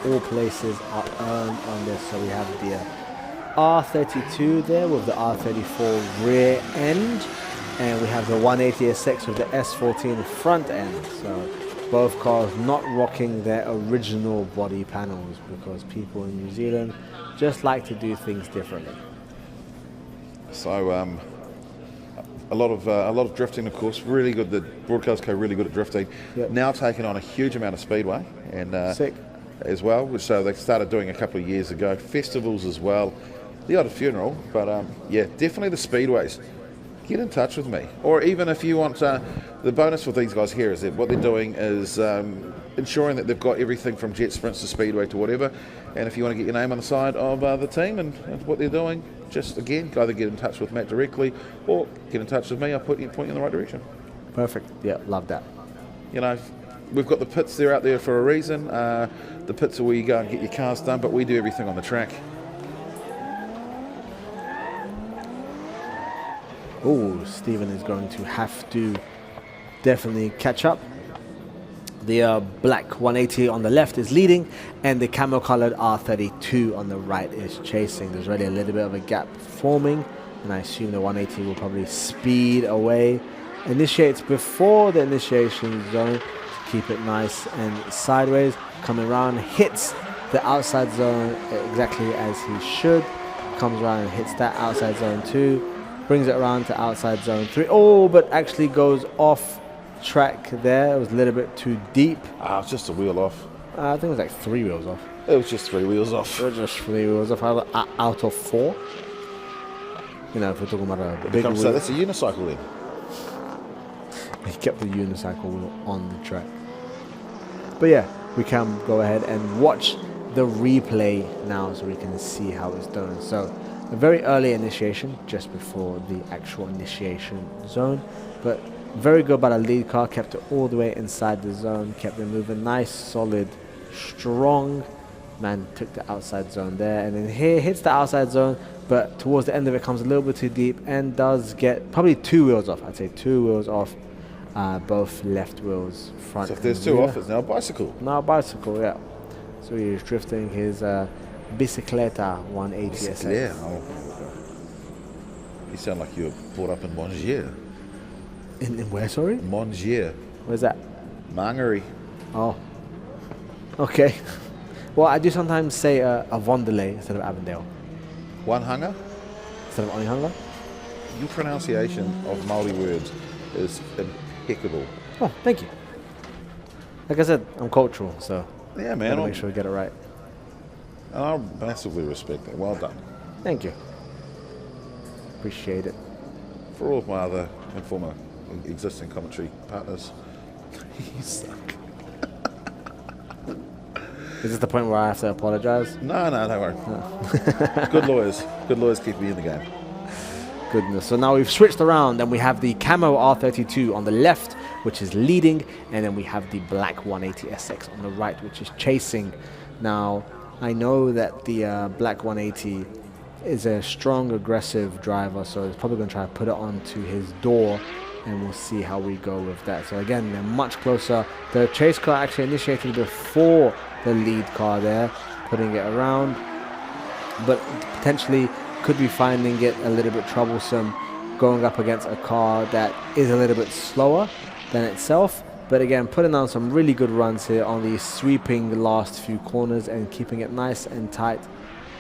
[SPEAKER 1] All places are earned on this. So we have the R32 there with the R34 rear end, and we have the 180SX with the S14 front end. So both cars not rocking their original body panels, because people in New Zealand just like to do things differently.
[SPEAKER 2] So a lot of drifting, of course. Really good. The Broadcast Co really good at drifting.
[SPEAKER 1] Yep.
[SPEAKER 2] Now taking on a huge amount of speedway and
[SPEAKER 1] sick
[SPEAKER 2] as well, which so they started doing a couple of years ago. Festivals as well, the odd funeral, but yeah, definitely the speedways. Get in touch with me, or even if you want. The bonus with these guys here is that what they're doing is ensuring that they've got everything from jet sprints to speedway to whatever. And if you want to get your name on the side of the team and what they're doing, just again, either get in touch with Matt directly or get in touch with me. I'll point you in the right direction.
[SPEAKER 1] Perfect. Yeah, love that.
[SPEAKER 2] You know, we've got the pits there out there for a reason. The pits are where you go and get your cars done, but we do everything on the track.
[SPEAKER 1] Oh, Steven is going to have to definitely catch up. The black 180 on the left is leading, and the camo-colored R32 on the right is chasing. There's already a little bit of a gap forming, and I assume the 180 will probably speed away. Initiates before the initiation zone to keep it nice and sideways. Coming around, hits the outside zone exactly as he should. Comes around and hits that outside zone 2. Brings it around to outside zone 3. Oh, but actually goes off track there. It was a little bit too deep.
[SPEAKER 3] It's just a wheel off.
[SPEAKER 1] I think it was like 3 wheels off.
[SPEAKER 3] It was just 3 wheels off.
[SPEAKER 1] It was just 3 wheels off out of 4. You know, if we're talking about a big wheel.
[SPEAKER 3] So that's a unicycle then.
[SPEAKER 1] He kept the unicycle wheel on the track. But yeah, we can go ahead and watch the replay now so we can see how it's done. So a very early initiation just before the actual initiation zone, but very good by the lead car, kept it all the way inside the zone, kept it moving nice, solid, strong. Man took the outside zone there, and then here hits the outside zone, but towards the end of it comes a little bit too deep and does get probably 2 wheels off. I'd say 2 wheels off, both left wheels, front.
[SPEAKER 3] So if there's 2 off, it's now a bicycle.
[SPEAKER 1] Now a bicycle, yeah. So he's drifting his Bicicleta 180 SX.
[SPEAKER 3] Yeah. Oh, you sound like you were brought up in Mongier.
[SPEAKER 1] In where, sorry?
[SPEAKER 3] Mongier.
[SPEAKER 1] Where's that?
[SPEAKER 3] Mangere.
[SPEAKER 1] Oh. Okay. Well, I do sometimes say Avondale instead of Avondale.
[SPEAKER 3] Onehunga?
[SPEAKER 1] Instead of Onehunga?
[SPEAKER 3] Your pronunciation of Māori words is impeccable.
[SPEAKER 1] Oh, thank you. Like I said, I'm cultural, so
[SPEAKER 3] yeah, man.
[SPEAKER 1] Gotta make sure we get it right.
[SPEAKER 3] And I massively respect that. Well done.
[SPEAKER 1] Thank you. Appreciate it.
[SPEAKER 3] For all of my other and former existing commentary partners, you suck.
[SPEAKER 1] Is this the point where I have to apologize?
[SPEAKER 3] No, don't worry. No. Good lawyers keep me in the game.
[SPEAKER 1] Goodness. So now we've switched around and we have the camo R32 on the left, which is leading, and then we have the black 180 SX on the right, which is chasing. Now, I know that the black 180 is a strong, aggressive driver, so he's probably going to try to put it onto his door, and we'll see how we go with that. So again, they're much closer. The chase car actually initiated before the lead car there, putting it around, but potentially could be finding it a little bit troublesome going up against a car that is a little bit slower than itself. But again, putting on some really good runs here on the sweeping last few corners and keeping it nice and tight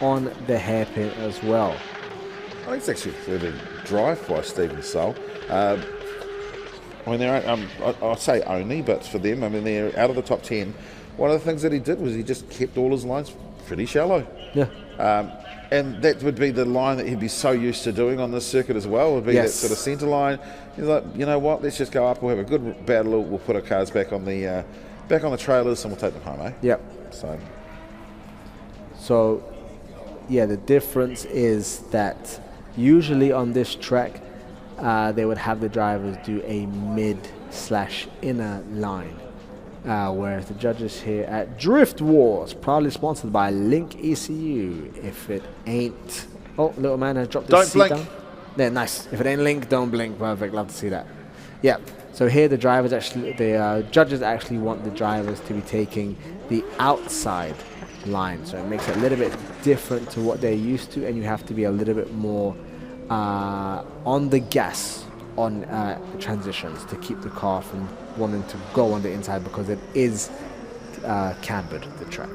[SPEAKER 1] on the hairpin as well.
[SPEAKER 3] I think it's actually a clever drive by Stephen Soul. I mean, they're, I'll say only, but for them, I mean, they're out of the top 10. One of the things that he did was he just kept all his lines pretty shallow.
[SPEAKER 1] Yeah.
[SPEAKER 3] And that would be the line that he'd be so used to doing on this circuit as well, would be that sort of centre line. He's like, you know what, let's just go up, we'll have a good battle, we'll put our cars back on the trailers and we'll take them home, eh?
[SPEAKER 1] Yep. So, yeah, the difference is that usually on this track, they would have the drivers do a mid/inner line. Whereas the judges here at Drift Wars, proudly sponsored by Link ECU. If it ain't... Oh, little man has dropped his seat down. Yeah, nice. If it ain't Link, don't blink. Perfect. Love to see that. Yeah. So here the drivers actually... The judges actually want the drivers to be taking the outside line. So it makes it a little bit different to what they're used to, and you have to be a little bit more on the gas on transitions to keep the car from wanting to go on the inside, because it is cambered, the track.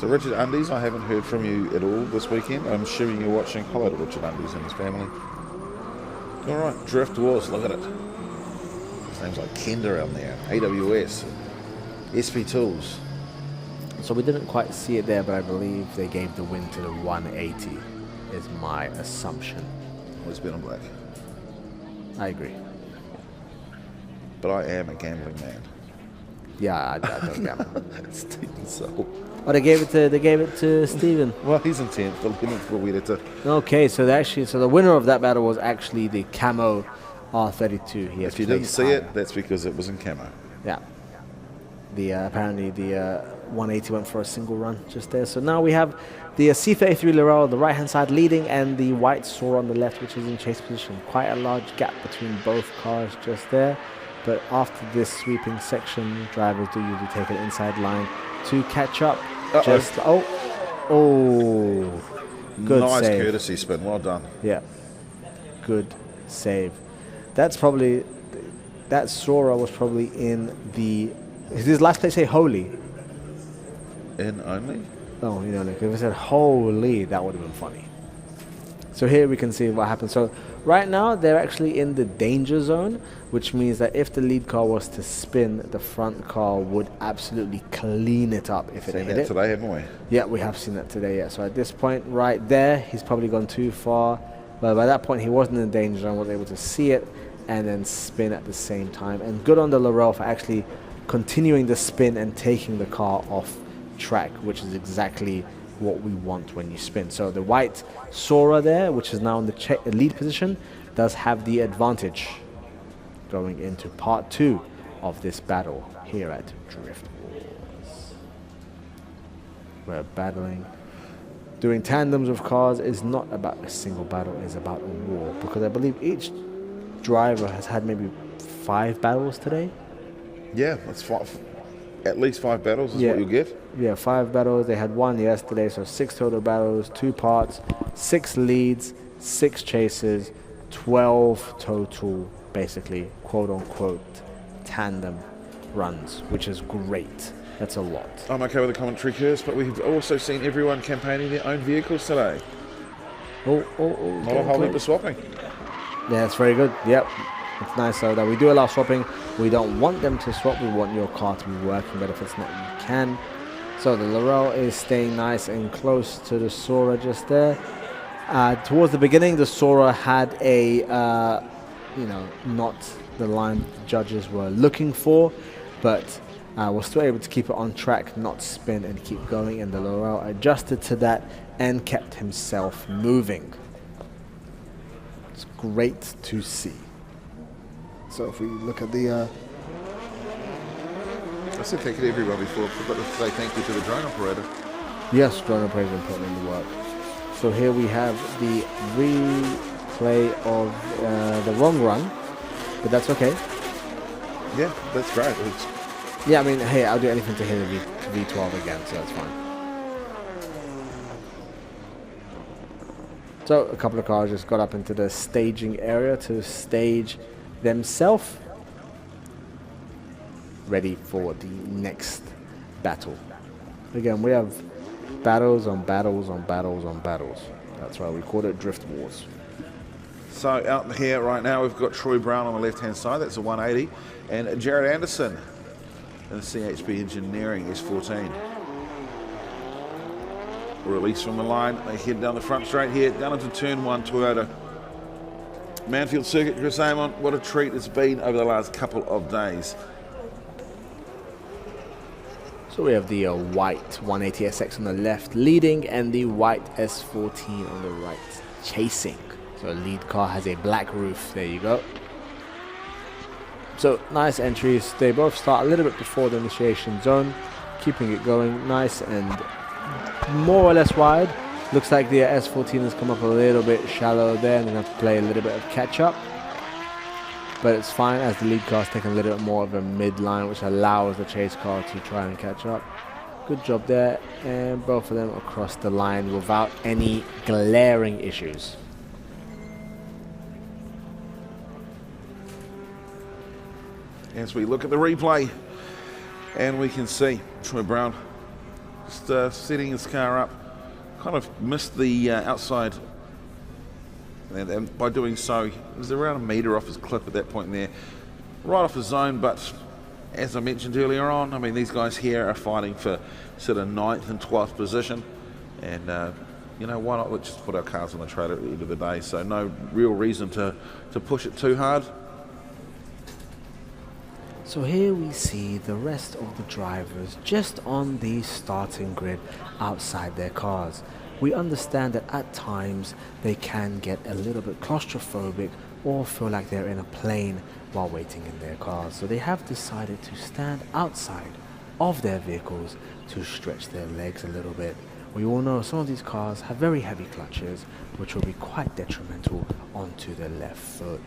[SPEAKER 3] So Richard Undies, I haven't heard from you at all this weekend. I'm assuming you're watching. Hello to Richard Undies and his family. All right, Drift Wars, look at it. His name's like Kenda around there. AWS, SP Tools.
[SPEAKER 1] So we didn't quite see it there, but I believe they gave the win to the 180, is my assumption.
[SPEAKER 3] Well, it's been on black.
[SPEAKER 1] I agree.
[SPEAKER 3] But I am a gambling man.
[SPEAKER 1] Yeah, I don't gamble.
[SPEAKER 3] Stephen Soul.
[SPEAKER 1] Oh, they gave it to Stephen.
[SPEAKER 3] Well, he's in 10th. The winner for Weirder.
[SPEAKER 1] Okay, so the winner of that battle was actually the camo R32.
[SPEAKER 3] If you didn't see it, that's because it was in camo.
[SPEAKER 1] Yeah. Apparently the 180 went for a single run just there. So now we have The C33 Laurel on the right-hand side leading, and the white Sora on the left, which is in chase position. Quite a large gap between both cars just there. But after this sweeping section, drivers do usually take an inside line to catch up. Good
[SPEAKER 3] nice
[SPEAKER 1] save.
[SPEAKER 3] courtesy spin. Well done.
[SPEAKER 1] Yeah, good save. That's probably, that Sora was probably in the, is his last place say holy?
[SPEAKER 3] In only?
[SPEAKER 1] Oh, you know, like if it said holy, that would have been funny. So here we can see what happened. So right now they're actually in the danger zone, which means that if the lead car was to spin, the front car would absolutely clean it up if it hit it.
[SPEAKER 3] Today, haven't we?
[SPEAKER 1] Yeah, we have seen that today. Yeah. So at this point right there, he's probably gone too far. But by that point, he wasn't in the danger zone, was able to see it and then spin at the same time. And good on the Laurel for actually continuing the spin and taking the car off track, which is exactly what we want when you spin. So the white Sora there, which is now in the lead position, does have the advantage going into part 2 of this battle here at Drift Wars. We're battling. Doing tandems of cars is not about a single battle, it's about a war, because I believe each driver has had maybe 5 battles today.
[SPEAKER 3] Yeah, that's 5. At least 5 battles is what you'll get.
[SPEAKER 1] Yeah, 5 battles. They had 1 yesterday, so 6 total battles, 2 parts, 6 leads, 6 chases, 12 total, basically, quote-unquote, tandem runs, which is great. That's a lot.
[SPEAKER 3] I'm okay with the commentary curse, but we've also seen everyone campaigning their own vehicles today. Not a whole heap of swapping.
[SPEAKER 1] Yeah, it's very good. Yep. It's nice though that we do allow swapping. We don't want them to swap. We want your car to be working, but if it's not, you can. So the Laurel is staying nice and close to the Sora just there. Towards the beginning, the Sora had a, not the line the judges were looking for, but was still able to keep it on track, not spin and keep going. And the Laurel adjusted to that and kept himself moving. It's great to see. So if we look at the...
[SPEAKER 2] I said thank you to everyone before, but to say thank you to the drone operator.
[SPEAKER 1] Yes, drone operator and putting in the work. So here we have the replay of the wrong run, but that's okay.
[SPEAKER 2] Yeah, that's great.
[SPEAKER 1] Yeah, I mean, hey, I'll do anything to hit a V12 again, so that's fine. So a couple of cars just got up into the staging area to stage themselves, ready for the next battle. Again, we have battles on battles on battles on battles. That's why we call it Drift Wars.
[SPEAKER 3] So out here right now, we've got Troy Brown on the left-hand side. That's a 180. And Jared Anderson in the CHB Engineering S14. Release from the line. They head down the front straight here, down into turn 1, Toyota. Manfeild circuit, Chris Amon, what a treat it's been over the last couple of days.
[SPEAKER 1] So we have the white 180SX on the left leading and the white S14 on the right chasing. So the lead car has a black roof. There you go. So nice entries. They both start a little bit before the initiation zone, keeping it going nice and more or less wide. Looks like the S14 has come up a little bit shallow there and have to play a little bit of catch up. But it's fine as the lead car's taking a little bit more of a midline, which allows the chase car to try and catch up. Good job there, and both of them across the line without any glaring issues.
[SPEAKER 3] As we look at the replay, and we can see Troy Brown just setting his car up, kind of missed the outside, and by doing so, he was around a metre off his clip at that point there, right off his zone. But as I mentioned earlier on, I mean, these guys here are fighting for sort of 9th and 12th position, and why not? Let's just put our cars on the trailer at the end of the day. So no real reason to push it too hard.
[SPEAKER 1] So here we see the rest of the drivers just on the starting grid outside their cars. We understand that at times they can get a little bit claustrophobic or feel like they're in a plane while waiting in their cars. So they have decided to stand outside of their vehicles to stretch their legs a little bit, we all know some of these cars have very heavy clutches, which will be quite detrimental onto the left foot.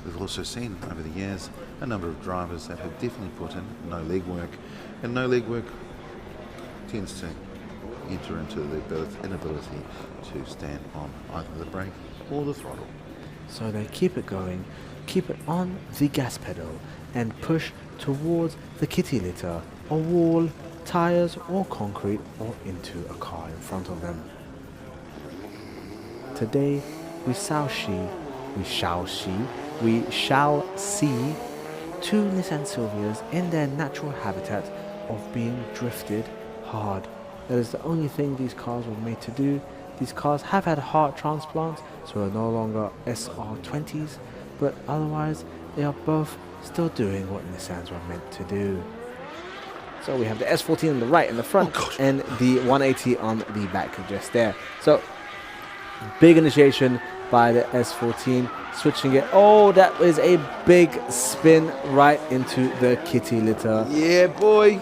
[SPEAKER 3] We've also seen over the years a number of drivers that have definitely put in no leg work, and no leg work tends to enter into the inability to stand on either the brake or the throttle.
[SPEAKER 1] So they keep it going, keep it on the gas pedal, and push towards the kitty litter, a wall, tires or concrete, or into a car in front of them. Today we shall see two Nissan Silvias in their natural habitat of being drifted hard. That is the only thing these cars were made to do. These cars have had heart transplants, so are no longer SR20s, but otherwise they are both still doing what Nissans were meant to do. So we have the S14 on the right in the front, and the 180 on the back just there. So big initiation by the S14, switching it. Oh, that was a big spin right into the kitty litter.
[SPEAKER 3] Yeah, boy.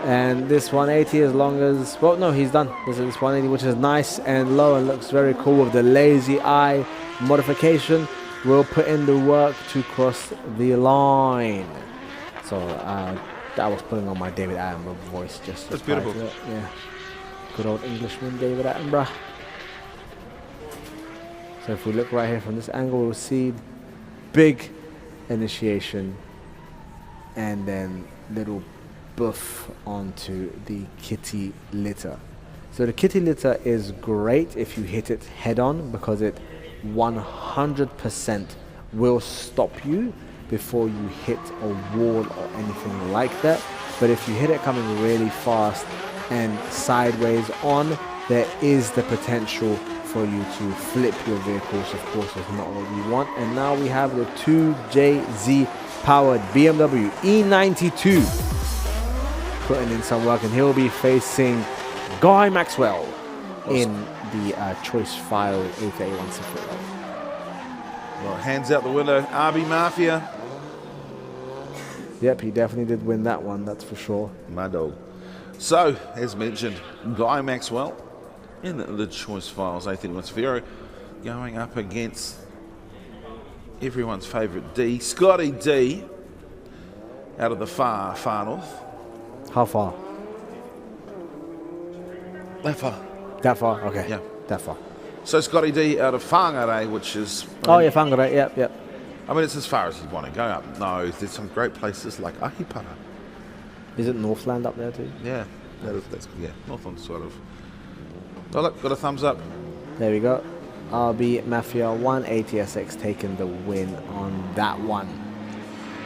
[SPEAKER 1] And this 180, as long as, well, no, he's done. This is 180, which is nice and low and looks very cool with the lazy eye modification. We'll put in the work to cross the line. So that was putting on my David Attenborough voice.
[SPEAKER 3] That's beautiful.
[SPEAKER 1] Yeah. Good old Englishman, David Attenborough. So if we look right here from this angle, we'll see big initiation and then little buff onto the kitty litter. So the kitty litter is great if you hit it head on, because it 100% will stop you before you hit a wall or anything like that. But if you hit it coming really fast and sideways on, there is the potential for you to flip your vehicles. Of course, it's not what you want. And now we have the 2JZ powered BMW E92 putting in some work, and he'll be facing Guy Maxwell in the choice file 881 Safiro.
[SPEAKER 3] Well, hands out the window, RB Mafia.
[SPEAKER 1] Yep, he definitely did win that one, that's for sure.
[SPEAKER 3] My dog. So, as mentioned, Guy Maxwell in the choice files 881 Safiro going up against everyone's favourite D, Scotty D, out of the far north.
[SPEAKER 1] How far?
[SPEAKER 3] That far.
[SPEAKER 1] That far? Okay.
[SPEAKER 3] Yeah.
[SPEAKER 1] That far.
[SPEAKER 3] So Scotty D out of Whangarei, which is...
[SPEAKER 1] Oh yeah, Whangarei, yep.
[SPEAKER 3] I mean, it's as far as you want to go up. No, there's some great places like Ahipara.
[SPEAKER 1] Is it Northland up there too?
[SPEAKER 3] Yeah, that's Northland sort of. Oh look, got a thumbs up.
[SPEAKER 1] There we go. RB Mafia 180SX taking the win on that one.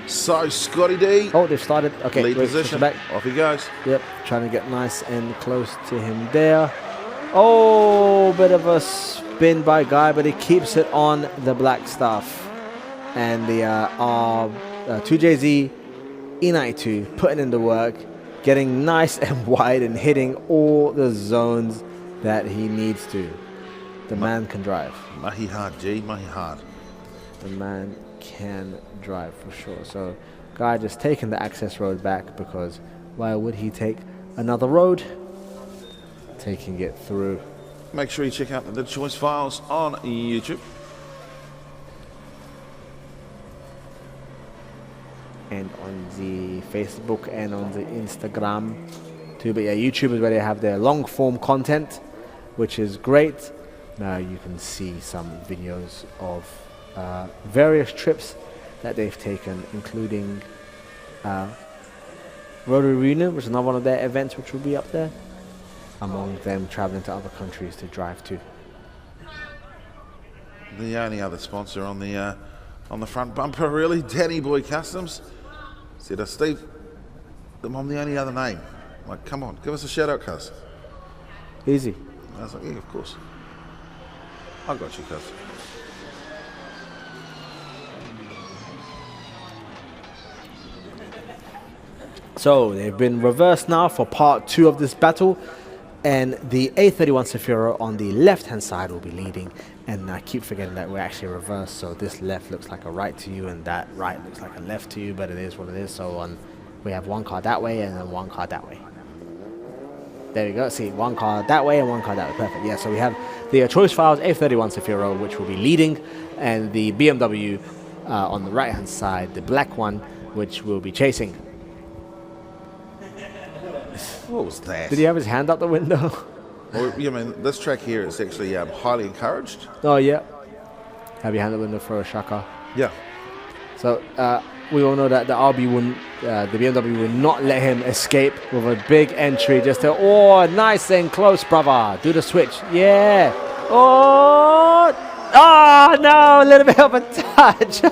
[SPEAKER 3] So Scotty D.
[SPEAKER 1] Oh, they've started. Okay,
[SPEAKER 3] lead position.
[SPEAKER 1] Back.
[SPEAKER 3] Off he goes.
[SPEAKER 1] Yep, trying to get nice and close to him there. Oh, bit of a spin by Guy, but he keeps it on the black stuff. And the 2JZ E92 putting in the work, getting nice and wide and hitting all the zones that he needs to. The man can drive.
[SPEAKER 3] Mahi hard, G. Mahi hard.
[SPEAKER 1] The man can drive for sure. So Guy just taking the access road back, because why would he take another road? Taking it through.
[SPEAKER 3] Make sure you check out the choice files on YouTube.
[SPEAKER 1] And on the Facebook and on the Instagram too. But yeah, YouTube is where they have their long form content, which is great. Now you can see some videos of various trips that they've taken, including Rotary Reunion, which is another one of their events which will be up there, among them traveling to other countries to drive to.
[SPEAKER 3] The only other sponsor on the front bumper, really, Danny Boy Customs. Said, Steve, I'm the only other name. Like, come on, give us a shout out, cuz.
[SPEAKER 1] Easy.
[SPEAKER 3] I was like, yeah, of course. I got you, cuz.
[SPEAKER 1] So they've been reversed now for part 2 of this battle, and the A31 Safiro on the left hand side will be leading. And I keep forgetting that we're actually reversed, so this left looks like a right to you and that right looks like a left to you, but it is what it is. So we have one car that way and then one car that way. There we go. See, one car that way and one car that way. Perfect. Yeah, so we have the Choice Files A31 Safiro, which will be leading, and the BMW on the right-hand side, the black one, which will be chasing.
[SPEAKER 3] What was that?
[SPEAKER 1] Did he have his hand out the window?
[SPEAKER 2] Well, I mean, this track here is actually highly encouraged.
[SPEAKER 1] Oh, yeah. Have your hand out the window for a shaka.
[SPEAKER 2] Yeah.
[SPEAKER 1] So we all know that the RB wouldn't, the BMW would not let him escape with a big entry. Just to, oh, nice and close, brother. Do the switch. Yeah. Oh, no, a little bit of a touch.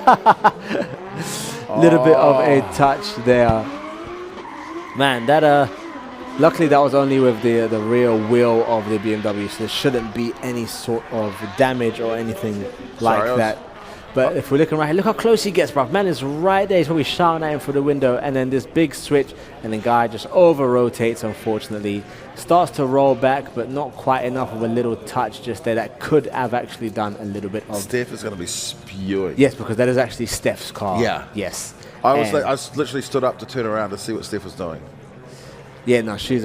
[SPEAKER 1] Little bit of a touch there. Man, that luckily that was only with the rear wheel of the BMW, so there shouldn't be any sort of damage or anything like that. But if we're looking right here, look how close he gets, bruv. Man is right there. He's probably shouting at him through the window, and then this big switch, and the guy just over-rotates, unfortunately. Starts to roll back, but not quite enough of a little touch just there. That could have actually done a little bit of...
[SPEAKER 2] Steph is going to be spewing.
[SPEAKER 1] Yes, because that is actually Steph's car.
[SPEAKER 2] Yeah.
[SPEAKER 1] Yes.
[SPEAKER 2] I literally stood up to turn around to see what Steph was doing.
[SPEAKER 1] Yeah, no, she's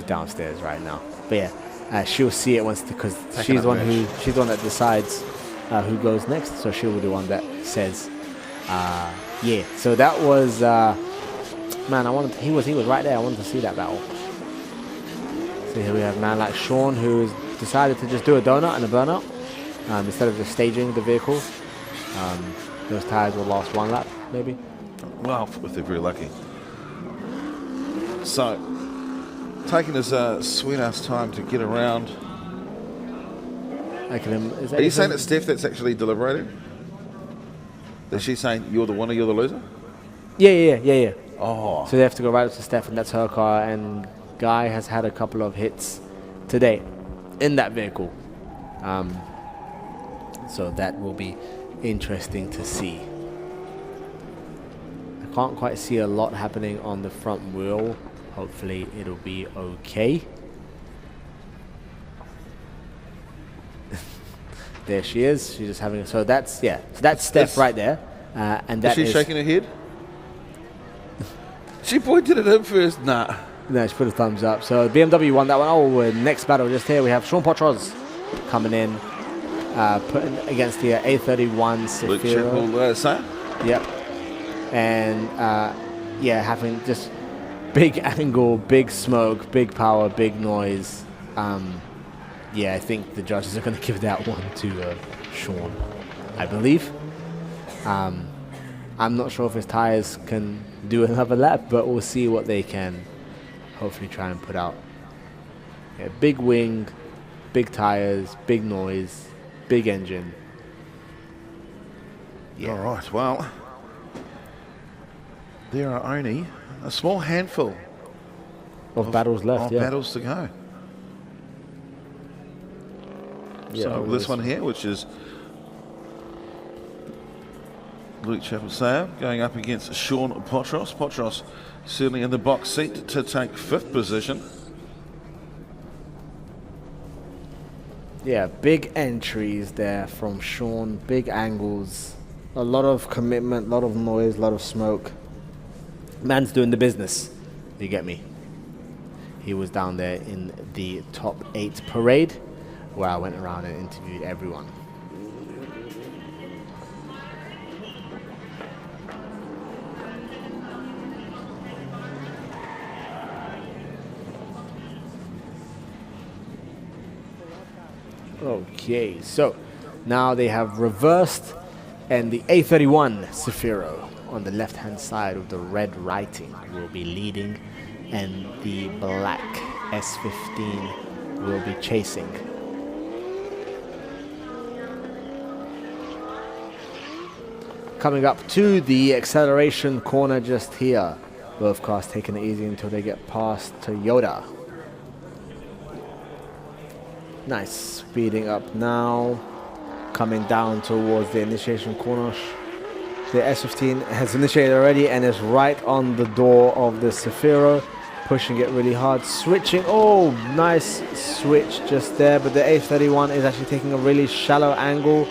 [SPEAKER 1] downstairs right now. But yeah, she'll see it once because she's the one that decides who goes next. So she'll be the one that says, yeah. So that was man. He was right there. I wanted to see that battle. So here we have a man like Sean who's decided to just do a donut and a burnout instead of just staging the vehicle. Those tires will last one lap, maybe.
[SPEAKER 3] Well, if they're very lucky. So, taking his sweet-ass time to get around.
[SPEAKER 2] Are you saying it's Steph that's actually deliberating? Is she saying you're the winner, you're the loser?
[SPEAKER 1] Yeah.
[SPEAKER 2] Oh.
[SPEAKER 1] So they have to go right up to Steph, and that's her car. And Guy has had a couple of hits today in that vehicle. So that will be interesting to see. I can't quite see a lot happening on the front wheel. Hopefully it'll be okay. There she is. She's just having. So that's Steph right there. And that
[SPEAKER 3] is she shaking her head? She pointed at him first. Nah.
[SPEAKER 1] No, she put a thumbs up. So BMW won that one. Oh, next battle just here we have Sean Potros coming in, putting against the A31 Safiro. Yep. And having just big angle, big smoke, big power, big noise. I think the judges are going to give that one to Sean, I believe. I'm not sure if his tires can do another lap, but we'll see what they can hopefully try and put out. Yeah, big wing, big tires, big noise, big engine.
[SPEAKER 3] Yeah. All right, well, there are only a small handful
[SPEAKER 1] of battles left.
[SPEAKER 3] Battles to go.
[SPEAKER 1] Yeah,
[SPEAKER 3] so this one here, which is Luke Chappell-Sayre going up against Sean Potros. Potros certainly in the box seat to take 5th position.
[SPEAKER 1] Yeah, big entries there from Sean, big angles, a lot of commitment, a lot of noise, a lot of smoke. Man's doing the business, you get me? He was down there in the top 8 parade where I went around and interviewed everyone. Okay, so now they have reversed, and the A31 Safiro on the left-hand side with the red writing will be leading, and the black S15 will be chasing. Coming up to the acceleration corner just here. Both cars taking it easy until they get past Toyota. Nice, speeding up now, coming down towards the initiation corner. The S15 has initiated already and is right on the door of the Safiro, pushing it really hard, switching. Oh, nice switch just there, but the A31 is actually taking a really shallow angle.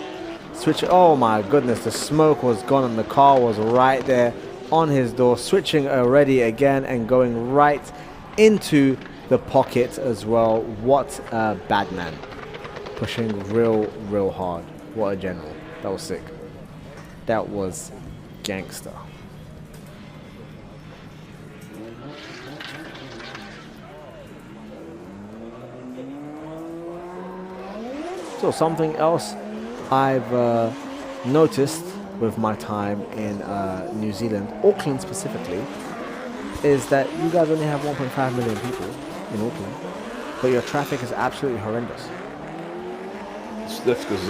[SPEAKER 1] Switch. Oh my goodness, the smoke was gone and the car was right there on his door, switching already again and going right into the pocket as well. What a bad man. Pushing real hard. What a general. That was sick. That was gangster. So something else I've noticed with my time in New Zealand, Auckland specifically, is that you guys only have 1.5 million people in Auckland, but your traffic is absolutely horrendous.
[SPEAKER 3] That's because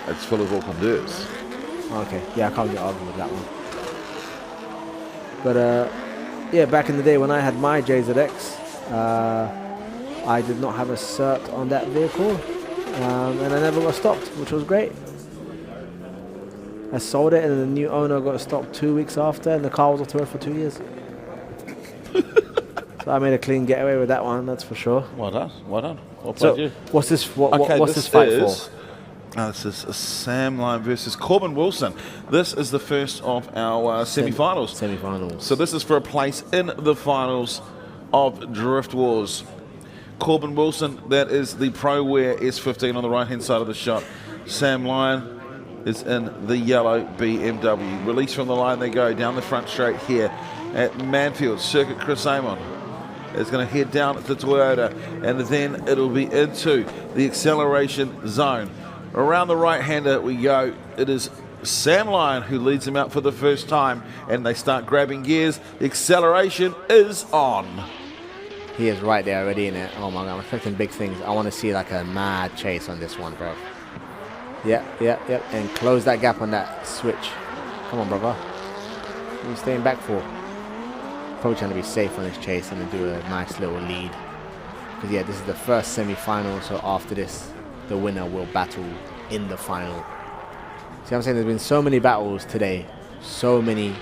[SPEAKER 3] it's full of Aucklanders.
[SPEAKER 1] Okay, yeah, I can't really argue with that one. But yeah, back in the day when I had my JZX, I did not have a cert on that vehicle. And I never got stopped, which was great. I sold it, and the new owner got stopped 2 weeks after, and the car was off the road for 2 years. So I made a clean getaway with that one, that's for sure.
[SPEAKER 3] Well done, well done. Well
[SPEAKER 1] So,
[SPEAKER 3] you.
[SPEAKER 1] what's this? What's this fight for?
[SPEAKER 3] This is Sam Lyon versus Corbin Wilson. This is the first of our semi-finals.
[SPEAKER 1] Semi-finals.
[SPEAKER 3] So this is for a place in the finals of Drift Wars. Corbin Wilson, that is the Pro Wear S15 on the right-hand side of the shot. Sam Lyon is in the yellow BMW. Release from the line they go, down the front straight here at Manfeild. Circuit Chris Amon is going to head down to Toyota, and then it'll be into the acceleration zone. Around the right-hander we go. It is Sam Lyon who leads him out for the first time, and they start grabbing gears. The acceleration is on.
[SPEAKER 1] He is right there already in it. Oh my god, I'm expecting big things. I want to see like a mad chase on this one, bro. Yep. And close that gap on that switch. Come on, brother. What are you staying back for? Probably trying to be safe on this chase and do a nice little lead. Because yeah, this is the first semi-final, so after this, the winner will battle in the final. See what I'm saying? There's been so many battles today. So many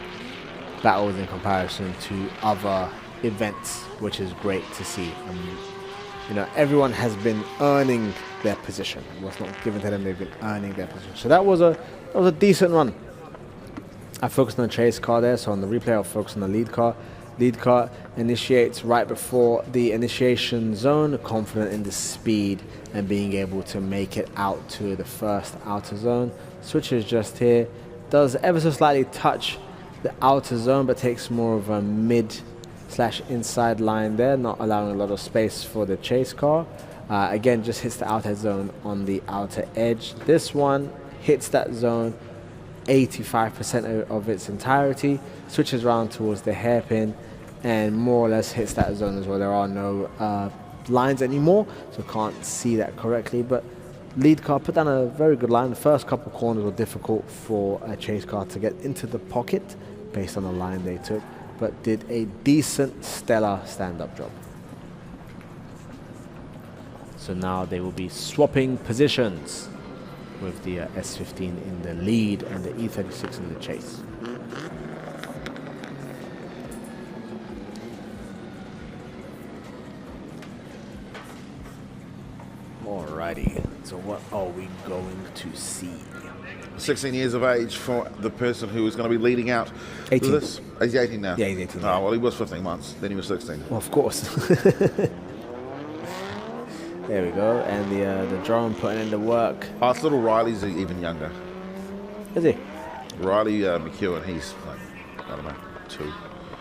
[SPEAKER 1] battles in comparison to other events, which is great to see. You know, everyone has been earning their position. What's not given to them, they've been earning their position. So that was a decent run. I focused on the chase car there, so on the replay I'll focus on the lead car. Lead car initiates right before the initiation zone, confident in the speed and being able to make it out to the first outer zone. Switches just here, does ever so slightly touch the outer zone, but takes more of a mid/inside line there, not allowing a lot of space for the chase car. Again, just hits the outer zone on the outer edge. This one hits that zone 85% of its entirety, switches around towards the hairpin, and more or less hits that zone as well. There are no lines anymore, so can't see that correctly, but lead car put down a very good line. The first couple corners were difficult for a chase car to get into the pocket based on the line they took, but did a decent, stellar stand-up job. So now they will be swapping positions with the S15 in the lead and the E36 in the chase. Alrighty, so what are we going to see?
[SPEAKER 3] 16 years of age for the person who is going to be leading out.
[SPEAKER 1] 18.
[SPEAKER 3] This. He's 18 now.
[SPEAKER 1] Yeah, he's 18
[SPEAKER 3] Oh, well, he was 15 months, then he was 16.
[SPEAKER 1] Well, of course. There we go, and the drone putting in the work.
[SPEAKER 3] Oh, it's little Riley's even younger.
[SPEAKER 1] Is he?
[SPEAKER 3] Riley McEwen, he's like, I don't know, 2.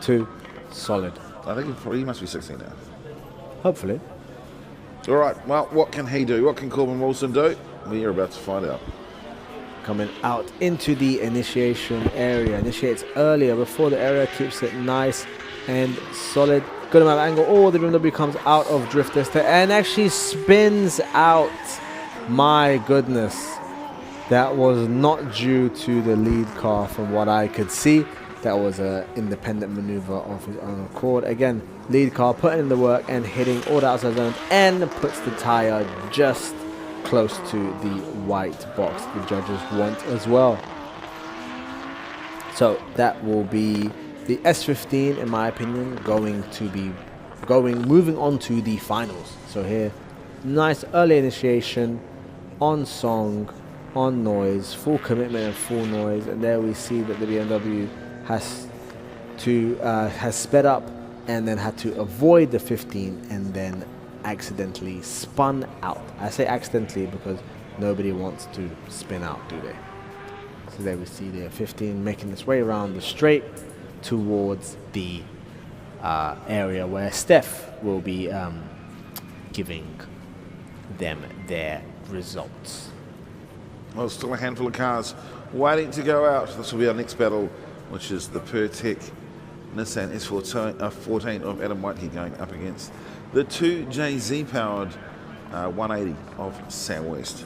[SPEAKER 1] 2, solid.
[SPEAKER 3] I think he must be 16 now.
[SPEAKER 1] Hopefully.
[SPEAKER 3] All right, well, what can he do? What can Corbin Wilson do? We are about to find out.
[SPEAKER 1] Coming out into the initiation area. Initiates earlier before the area, keeps it nice and solid. Good amount of angle. Oh, the BMW comes out of drift tester and actually spins out. My goodness. That was not due to the lead car from what I could see. That was an independent maneuver of his own accord. Again, lead car putting in the work and hitting all the outside zones and puts the tire just close to the white box the judges want as well. So that will be the S15, in my opinion, moving on to the finals. So here, nice early initiation, on song, on noise, full commitment and full noise, and there we see that the BMW has sped up and then had to avoid the 15 and then accidentally spun out. I say accidentally because nobody wants to spin out, do they? So there we see the 15 making its way around the straight towards the area where Steph will be giving them their results.
[SPEAKER 3] Well, still a handful of cars waiting to go out. This will be our next battle, which is the Pertec Nissan S14 of Adam Whitehead going up against the 2JZ powered 180 of Sam West.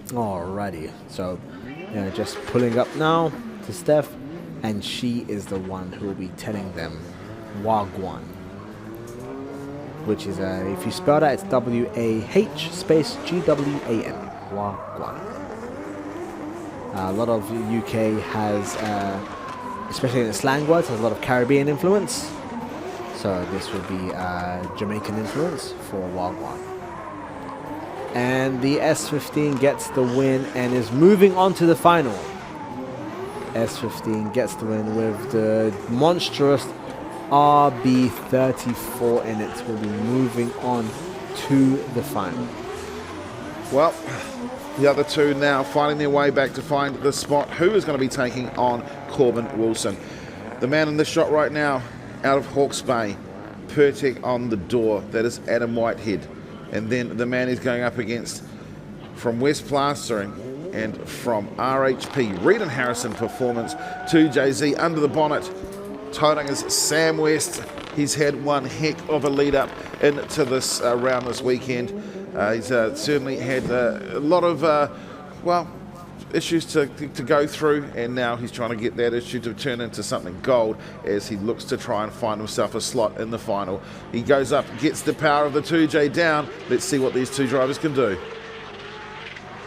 [SPEAKER 1] Alrighty, so just pulling up now to Steph, and she is the one who will be telling them Wagwan, which is if you spell that, it's WAH space GWAN. Wagwan. A lot of UK has, especially in the slang words, has a lot of Caribbean influence. So this would be Jamaican influence for Wagwan. And the S15 gets the win and is moving on to the final. S15 gets the win with the monstrous RB34 in it. Will be moving on to the final.
[SPEAKER 3] Well, the other two now finding their way back to find the spot. Who is going to be taking on Corbin Wilson? The man in this shot right now, out of Hawke's Bay, Pertec on the door. That is Adam Whitehead. And then the man he's going up against from West Plastering and from RHP, Reed and Harrison Performance, 2JZ under the bonnet. Toting is Sam West. He's had one heck of a lead up into this round this weekend. He's certainly had a lot of, issues to go through, and now he's trying to get that issue to turn into something gold as he looks to try and find himself a slot in the final. He goes up, gets the power of the 2J down. Let's see what these two drivers can do.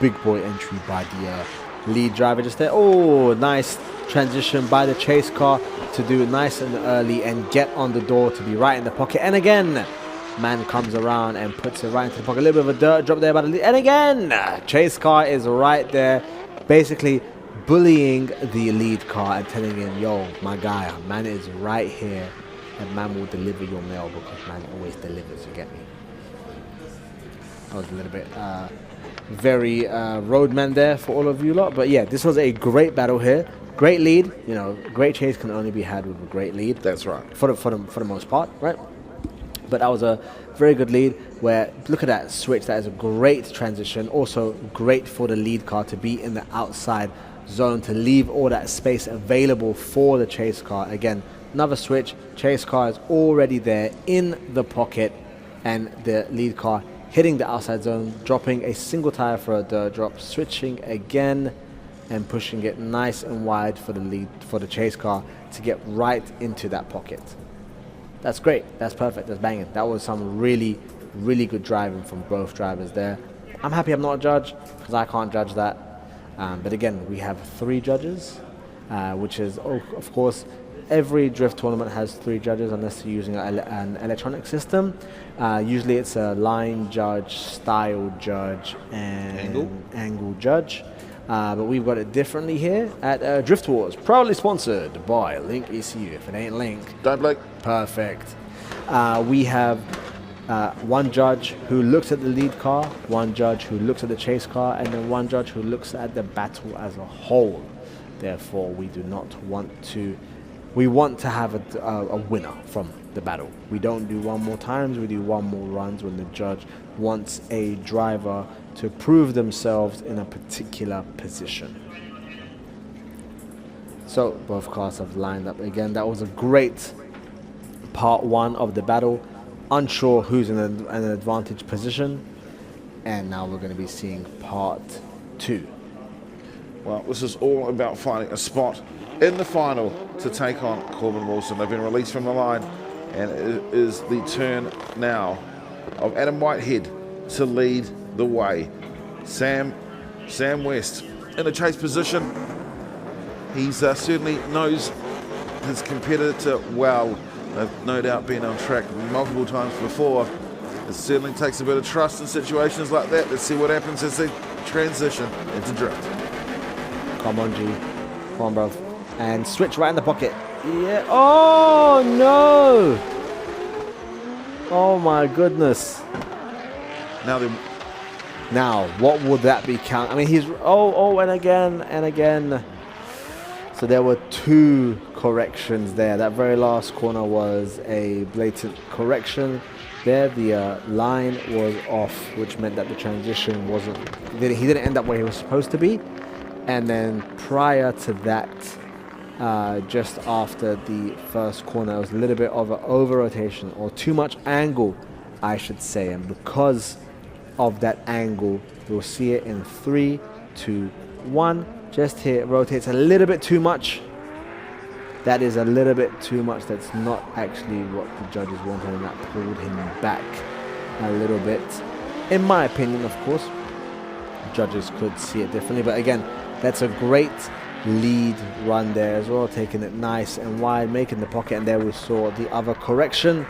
[SPEAKER 1] Big boy entry by the lead driver just there. Oh, nice transition by the chase car to do it nice and early and get on the door to be right in the pocket. And again, man comes around and puts it right into the pocket. A little bit of a dirt drop there by the lead. And again, chase car is right there, basically bullying the lead car and telling him, yo, my guy, man is right here and man will deliver your mail because man always delivers, you get me? That was a little bit very roadman there for all of you lot. But yeah, this was a great battle here. Great lead. You know, great chase can only be had with a great lead.
[SPEAKER 3] That's right.
[SPEAKER 1] For the most part, right? But that was a very good lead where, look at that switch. That is a great transition. Also great for the lead car to be in the outside zone to leave all that space available for the chase car. Again, another switch. Chase car is already there in the pocket and the lead car hitting the outside zone, dropping a single tire for a dirt drop, switching again and pushing it nice and wide for the chase car to get right into that pocket. That's great. That's perfect. That's banging. That was some really, really good driving from both drivers there. I'm happy I'm not a judge because I can't judge that. But again, we have 3 judges, which is, of course, every drift tournament has 3 judges unless you're using an electronic system. Usually it's a line judge, style judge, and angle judge. But we've got it differently here at Drift Wars, proudly sponsored by Link ECU. If it ain't Link,
[SPEAKER 3] don't blink.
[SPEAKER 1] Perfect. We have one judge who looks at the lead car, one judge who looks at the chase car, and then one judge who looks at the battle as a whole. Therefore, we do not want to. We want to have a winner from the battle. We don't do one more times. We do one more runs when the judge wants a driver to prove themselves in a particular position. So both cars have lined up again. That was a great part 1 of the battle. Unsure who's in an advantage position. And now we're going to be seeing part 2.
[SPEAKER 3] Well, this is all about finding a spot in the final to take on Corbin Wilson. They've been released from the line, and it is the turn now of Adam Whitehead to lead the way. Sam West in a chase position. He's certainly knows his competitor well. They've no doubt been on track multiple times before. It certainly takes a bit of trust in situations like that. Let's see what happens as they
[SPEAKER 2] transition into drift.
[SPEAKER 1] Come on, G. Come on, bro. And switch right in the pocket. Yeah. Oh, no. Oh, my goodness. Now, what would that be count? I mean, he's... Oh, and again. So there were 2 corrections there. That very last corner was a blatant correction. There, the line was off, which meant that the transition wasn't... He didn't end up where he was supposed to be. And then prior to that, just after the first corner, it was a little bit of an over-rotation, or too much angle, I should say. And because of that angle, you'll see it in 3, 2, 1. Just here, it rotates a little bit too much. That is a little bit too much. That's not actually what the judges wanted, and that pulled him back a little bit. In my opinion, of course, judges could see it differently. But again, that's a great lead run there as well, taking it nice and wide, making the pocket. And there we saw the other correction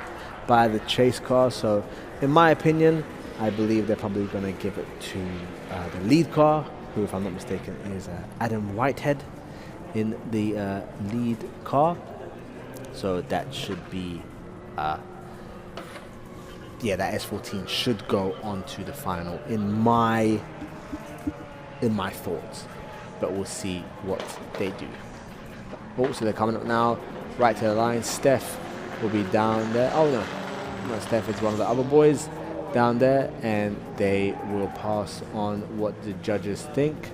[SPEAKER 1] by the chase car. So in my opinion, I believe they're probably going to give it to the lead car, who, if I'm not mistaken, is Adam Whitehead in the lead car. So that should be, that S14 should go on to the final in my thoughts. But we'll see what they do. Oh, so they're coming up now, right to the line. Steph will be down there. Oh no, not Steph, it's one of the other boys down there, and they will pass on what the judges think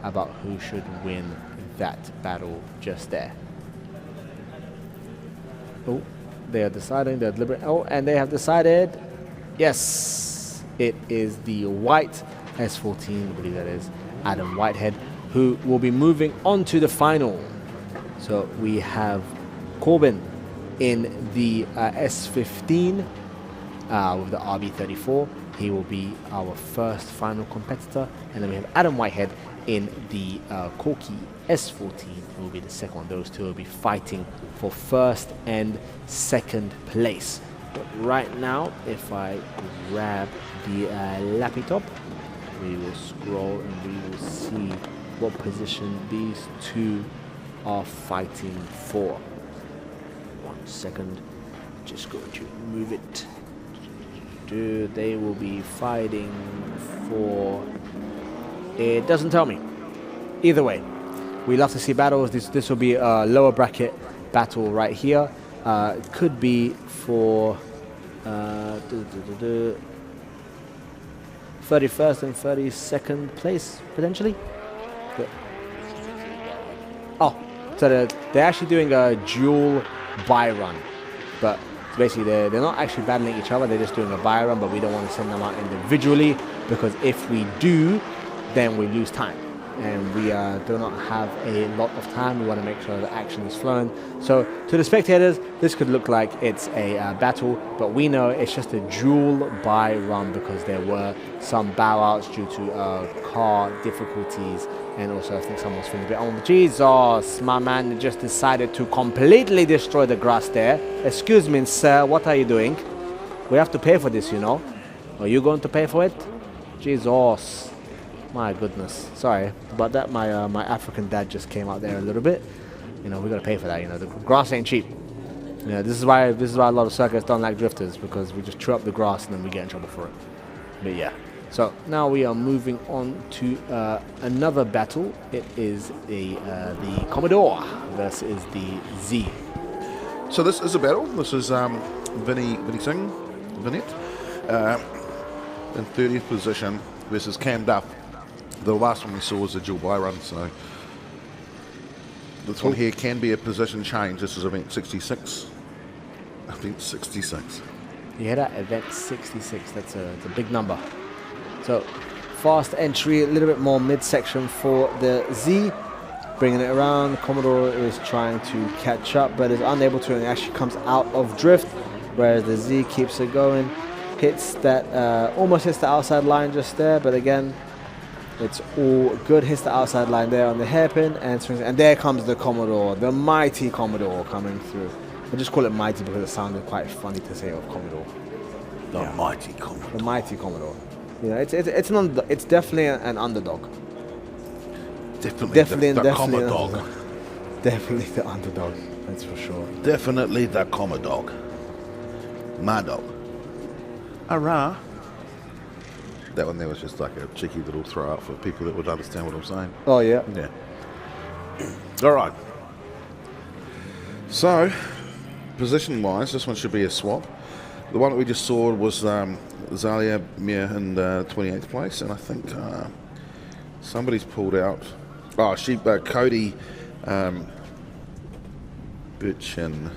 [SPEAKER 1] about who should win that battle just there. Oh, they are deciding, they're deliberate. Oh, and they have decided, yes, it is the white S14, I believe that is Adam Whitehead, who will be moving on to the final. So we have Corbin in the S15 with the RB34. He will be our first final competitor. And then we have Adam Whitehead in the Corky S14, who will be the second one. Those two will be fighting for first and second place. But right now, if I grab the lappy top, we will scroll and we will see what position these two are fighting for. 1 second, just going to move it. They will be fighting for... It doesn't tell me. Either way, we love to see battles. This will be a lower bracket battle right here. It could be for 31st and 32nd place, potentially. But, so they're actually doing a dual buy run. But basically, they're not actually battling each other. They're just doing a buy run, but we don't want to send them out individually, because if we do, then we lose time. And we do not have a lot of time. We want to make sure the action is flowing. So to the spectators, this could look like it's a battle, but we know it's just a dual buy run because there were some bow outs due to car difficulties, and also I think someone's feeling a bit, oh Jesus, my man just decided to completely destroy the grass there. Excuse me, sir, what are you doing? We have to pay for this, you know. Are you going to pay for it? Jesus. My goodness, sorry about that. My my African dad just came out there a little bit. You know, we gotta pay for that. You know, the grass ain't cheap. You know, this is why a lot of circuits don't like drifters, because we just chew up the grass and then we get in trouble for it. But yeah, so now we are moving on to another battle. It is the Commodore versus the Z.
[SPEAKER 2] So this is a battle. This is Vinny Singh, Vinette, in 30th position versus Cam Duff. The last one we saw was a dual buy run, so this one here can be a position change. This is event 66. Event 66.
[SPEAKER 1] You hear that? Event 66. That's a big number. So fast entry, a little bit more midsection for the Z. Bringing it around. Commodore is trying to catch up, but is unable to, and actually comes out of drift, whereas the Z keeps it going. Hits that, almost hits the outside line just there, but again, it's all good. Hits the outside line there on the hairpin and swings. And there comes the Commodore, the mighty Commodore coming through. I just call it mighty because it sounded quite funny to say of Commodore.
[SPEAKER 20] The mighty Commodore.
[SPEAKER 1] The mighty Commodore. You know, it's definitely an underdog.
[SPEAKER 3] Definitely the Commodore.
[SPEAKER 1] Definitely the underdog. That's for sure.
[SPEAKER 3] Definitely the Commodore. My dog. Hurrah. That one there was just like a cheeky little throw out for people that would understand what I'm saying.
[SPEAKER 1] Oh, yeah.
[SPEAKER 3] Yeah. All right. So, position-wise, this one should be a swap. The one that we just saw was Zalia Mir in 28th place, and I think somebody's pulled out. Oh, Cody Bitchin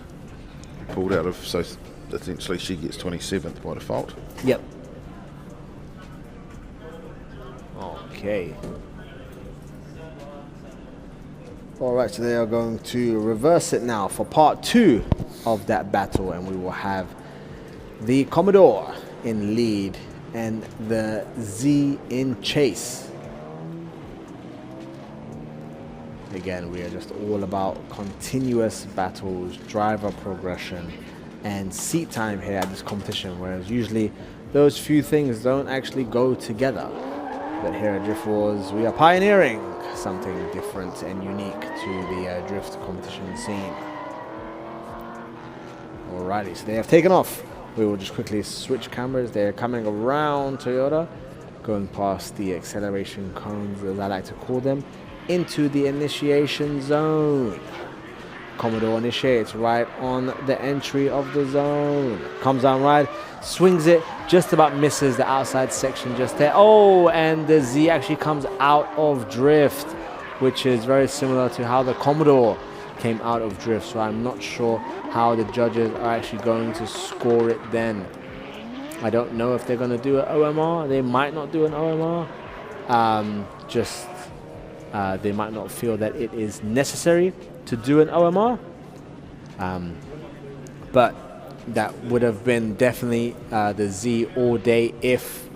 [SPEAKER 3] pulled out of, so essentially she gets 27th by default.
[SPEAKER 1] Yep. Okay. All right, so they are going to reverse it now for part 2 of that battle, and we will have the Commodore in lead and the Z in chase. Again, we are just all about continuous battles, driver progression, and seat time here at this competition, whereas usually those few things don't actually go together. But here at Drift Wars, we are pioneering something different and unique to the drift competition scene. Alrighty, so they have taken off. We will just quickly switch cameras. They're coming around Toyota, going past the acceleration cones, as I like to call them, into the initiation zone. Commodore initiates right on the entry of the zone. Comes down right, swings it, just about misses the outside section just there. Oh, and the Z actually comes out of drift, which is very similar to how the Commodore came out of drift. So I'm not sure how the judges are actually going to score it then. I don't know if they're going to do an OMR. They might not do an OMR. They might not feel that it is necessary to do an OMR. But that would have been definitely the Z all day if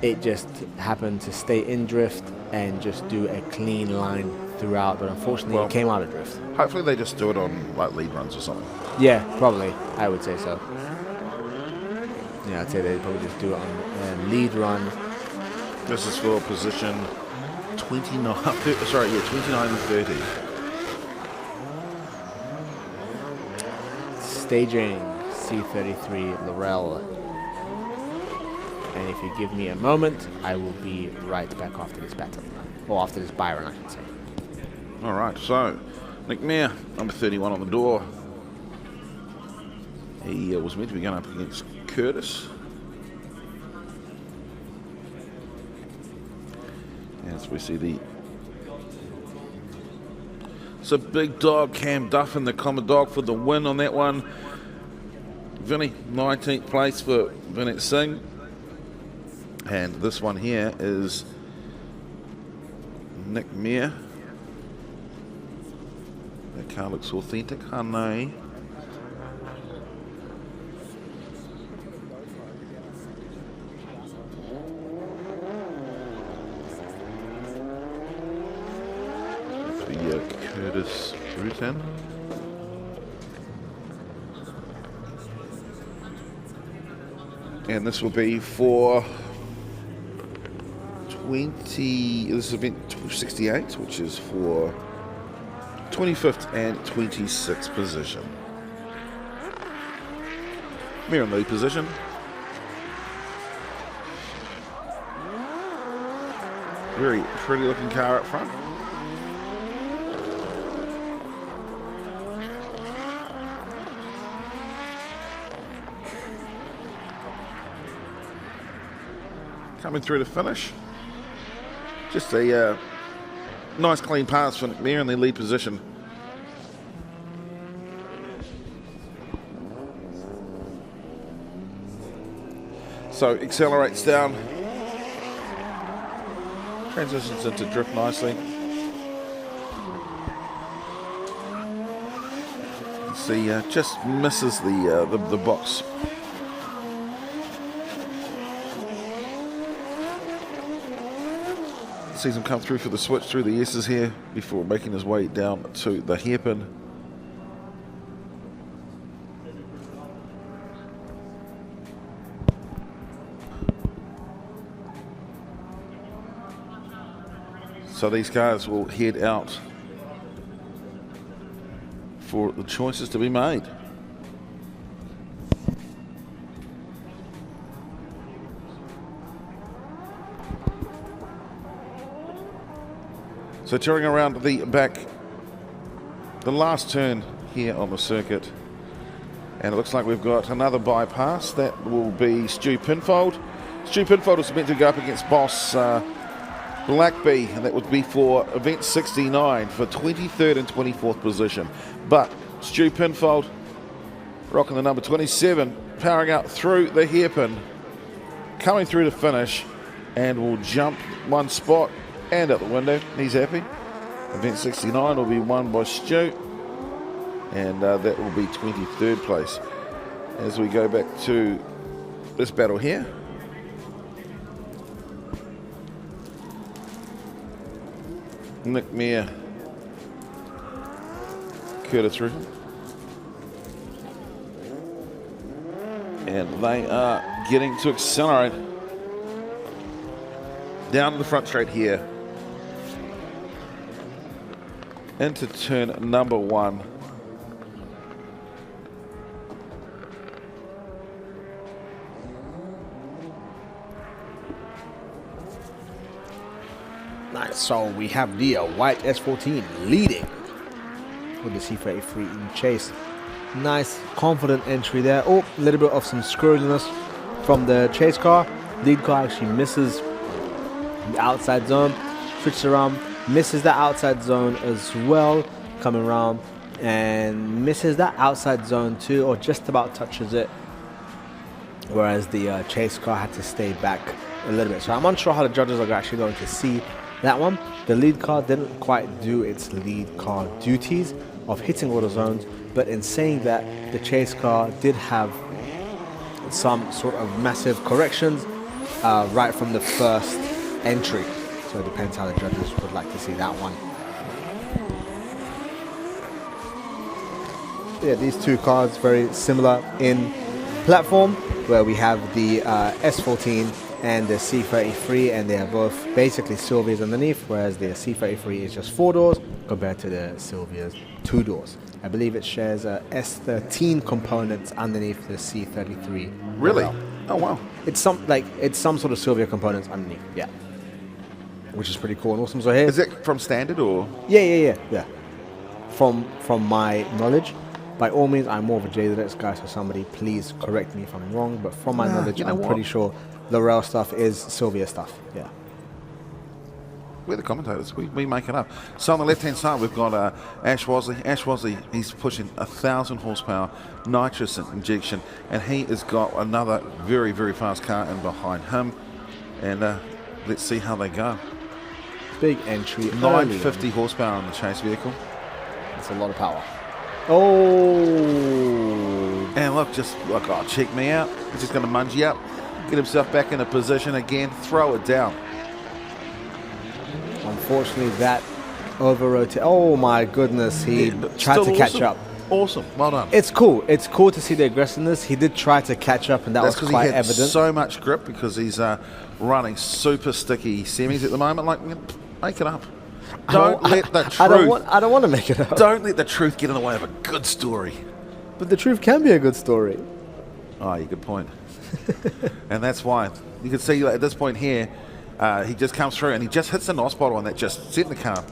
[SPEAKER 1] it just happened to stay in drift and just do a clean line throughout. But unfortunately, it came out of drift.
[SPEAKER 3] Hopefully they just do it on like lead runs or something.
[SPEAKER 1] Yeah, probably. I would say so. Yeah, I'd say they'd probably just do it on lead run.
[SPEAKER 3] This is for position 29 and 30.
[SPEAKER 1] Staging C33 Laurel. And if you give me a moment, I will be right back after this battle. Or after this Byron, I should say.
[SPEAKER 3] All right, so Nick Mayer, number 31 on the door. He was meant to be going up against Curtis. As we see it's a big dog, Cam Duff and the Commodore for the win on that one. Vinny, 19th place for Vinay Singh. And this one here is Nick Mayer. That car looks authentic, honey. Curtis Rutan. And this will be for 20, this is event 68, which is for 25th and 26th position. We're in lead position. Very pretty looking car up front. Coming through to finish. Just a nice clean pass for McNair in the lead position. So accelerates down. Transitions into drift nicely. See, just misses the box. Sees him come through for the switch through the S's here before making his way down to the hairpin. So these cars will head out for the choices to be made. So touring around the back, the last turn here on the circuit, and it looks like we've got another bypass. That will be Stu Pinfold. Stu Pinfold is meant to go up against Boss Blackbee, and that would be for event 69 for 23rd and 24th position. But Stu Pinfold rocking the number 27, powering out through the hairpin, coming through to finish, and will jump one spot and out the window. He's happy. Event 69 will be won by Stu, and that will be 23rd place. As we go back to this battle here, Nick Meir, Curtis Rickon, and they are getting to accelerate down to the front straight here into turn number 1.
[SPEAKER 1] Nice. So we have the white S14 leading with the C33 in chase. Nice, confident entry there. Oh, a little bit of some squirreliness from the chase car. Lead car actually misses the outside zone, switches around, misses the outside zone as well, coming around, and misses that outside zone too, or just about touches it, whereas the chase car had to stay back a little bit. So I'm unsure how the judges are actually going to see that one. The lead car didn't quite do its lead car duties of hitting all the zones, but in saying that, the chase car did have some sort of massive corrections right from the first entry. So it depends how the judges would like to see that one. Yeah, these two cars very similar in platform, where we have the S14 and the C33, and they are both basically Silvias underneath, whereas the C33 is just 4 doors compared to the Silvia's 2 doors. I believe it shares S13 components underneath the C33.
[SPEAKER 3] Really?
[SPEAKER 1] Well.
[SPEAKER 3] Oh wow!
[SPEAKER 1] It's some sort of Silvia components underneath. Yeah, which is pretty cool and awesome. So here,
[SPEAKER 3] is it from standard or?
[SPEAKER 1] Yeah. From my knowledge, by all means, I'm more of a JZX guy, so somebody please correct me if I'm wrong. But from my knowledge, I'm pretty sure the rail stuff is Silvia stuff. Yeah.
[SPEAKER 3] We're the commentators. We make it up. So on the left-hand side, we've got Ash Wasley. Ash Wasley, he's pushing 1,000 horsepower nitrous injection, and he has got another very, very fast car in behind him. And let's see how they go.
[SPEAKER 1] Big entry.
[SPEAKER 3] 950 horsepower on the chase vehicle.
[SPEAKER 1] That's a lot of power. Oh.
[SPEAKER 3] And look, check me out. He's just going to munge up, get himself back in a position again, throw it down.
[SPEAKER 1] Unfortunately, that over-rotate. Oh my goodness, he tried to catch up.
[SPEAKER 3] Awesome, well done.
[SPEAKER 1] It's cool. It's cool to see the aggressiveness. He did try to catch up, and that's was quite
[SPEAKER 3] he had
[SPEAKER 1] evident.
[SPEAKER 3] So much grip because he's running super sticky semis at the moment. Like, make it up. Don't let the truth.
[SPEAKER 1] I don't want to make it up.
[SPEAKER 3] Don't let the truth get in the way of a good story.
[SPEAKER 1] But the truth can be a good story.
[SPEAKER 3] Oh, yeah, good point. And that's why you can see at this point here. He just comes through and he just hits the NOS bottle, and that just sent the car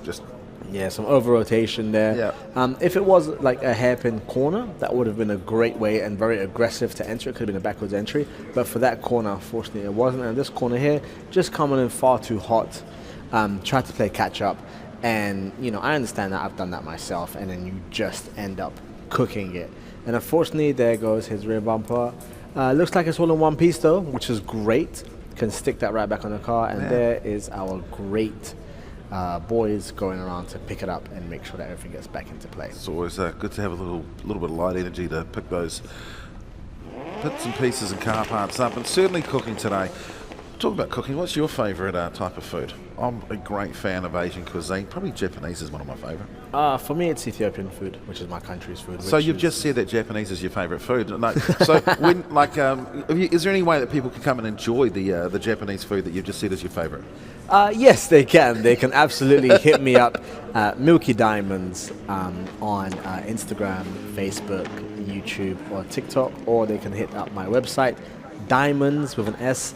[SPEAKER 1] some over rotation there.
[SPEAKER 3] Yeah.
[SPEAKER 1] If it was like a hairpin corner, that would have been a great way and very aggressive to enter. It could have been a backwards entry, but for that corner, unfortunately, it wasn't. And this corner here, just coming in far too hot. Tried to play catch up, and I understand that. I've done that myself, and then you just end up cooking it. And unfortunately, there goes his rear bumper. Looks like it's all in one piece though, which is great. Can stick that right back on the car, and there is our great boys going around to pick it up and make sure that everything gets back into play.
[SPEAKER 3] It's always good to have a little bit of light energy to pick those bits and pieces and car parts up, and certainly cooking today. Talk about cooking. What's your favourite type of food? I'm a great fan of Asian cuisine. Probably Japanese is one of my favourite.
[SPEAKER 1] For me, it's Ethiopian food, which is my country's food.
[SPEAKER 3] So you've just said that Japanese is your favourite food. No, so when, like, is there any way that people can come and enjoy the Japanese food that you've just said is your favourite?
[SPEAKER 1] Yes, they can. They can absolutely hit me up at Milky Diamonds on Instagram, Facebook, YouTube, or TikTok, or they can hit up my website, diamonds with an S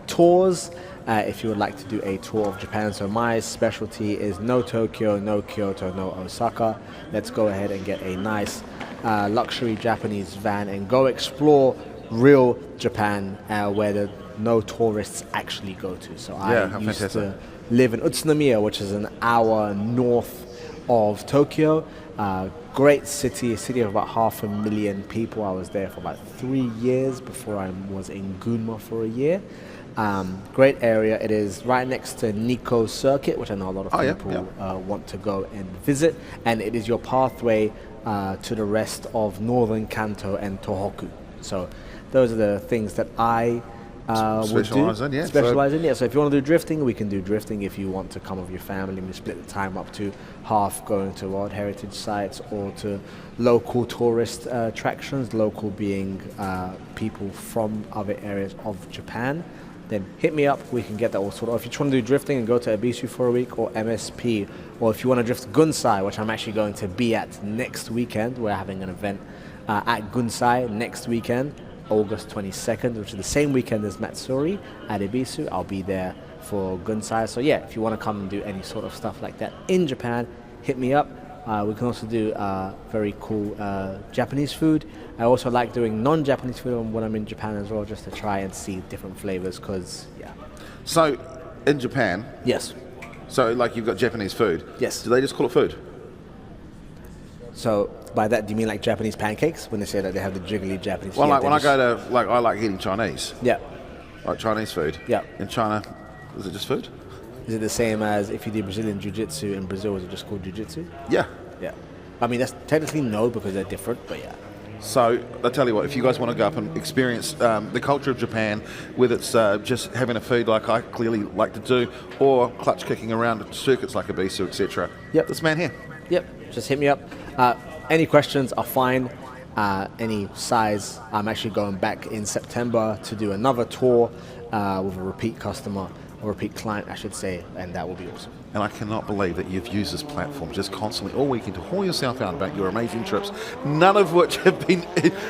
[SPEAKER 1] .tours, if you would like to do a tour of Japan. So my specialty is no Tokyo, no Kyoto, no Osaka. Let's go ahead and get a nice luxury Japanese van and go explore real Japan, where no tourists actually go to. So I used to live in Utsunomiya, which is an hour north of Tokyo. Great city, a city of about 500,000 people. I was there for about 3 years before I was in Gunma for a year. Great area. It is right next to Nikko Circuit, which I know a lot of people want to go and visit. And it is your pathway to the rest of Northern Kanto and Tohoku. So those are the things that I
[SPEAKER 3] specialize in, yeah.
[SPEAKER 1] So if you want to do drifting, we can do drifting. If you want to come with your family, we split the time up to half going to World Heritage sites or to local tourist attractions, local being people from other areas of Japan. Then hit me up, we can get that all sorted. Or if you just want to do drifting and go to Ebisu for a week, or MSP, or if you want to drift Gunsai, which I'm actually going to be at next weekend. We're having an event at Gunsai next weekend, August 22nd, which is the same weekend as Matsuri at Ebisu. I'll be there for Gunsai. So yeah, if you want to come and do any sort of stuff like that in Japan, hit me up. We can also do very cool Japanese food. I also like doing non-Japanese food when I'm in Japan as well, just to try and see different flavors, because, yeah.
[SPEAKER 3] So, in Japan...
[SPEAKER 1] Yes.
[SPEAKER 3] So, like, you've got Japanese food.
[SPEAKER 1] Yes.
[SPEAKER 3] Do they just call it food?
[SPEAKER 1] So, by that, do you mean like Japanese pancakes, when they say that they have the jiggly Japanese food?
[SPEAKER 3] Well, like, when I go to, like, I like eating Chinese.
[SPEAKER 1] Yeah.
[SPEAKER 3] Like Chinese food.
[SPEAKER 1] Yeah.
[SPEAKER 3] In China, is it just food?
[SPEAKER 1] Is it the same as if you do Brazilian Jiu-Jitsu in Brazil, is it just called Jiu-Jitsu?
[SPEAKER 3] Yeah.
[SPEAKER 1] Yeah. I mean, that's technically no, because they're different, but yeah.
[SPEAKER 3] So, I'll tell you what, if you guys want to go up and experience the culture of Japan, whether it's just having a food like I clearly like to do, or clutch kicking around circuits like Ebisu, etc.
[SPEAKER 1] Yep.
[SPEAKER 3] This man here.
[SPEAKER 1] Yep, just hit me up. Any questions are fine. Any size. I'm actually going back in September to do another tour with a repeat customer, or repeat client, I should say, and that will be awesome.
[SPEAKER 3] And I cannot believe that you've used this platform just constantly all weekend to haul yourself out about your amazing trips, none of which have been...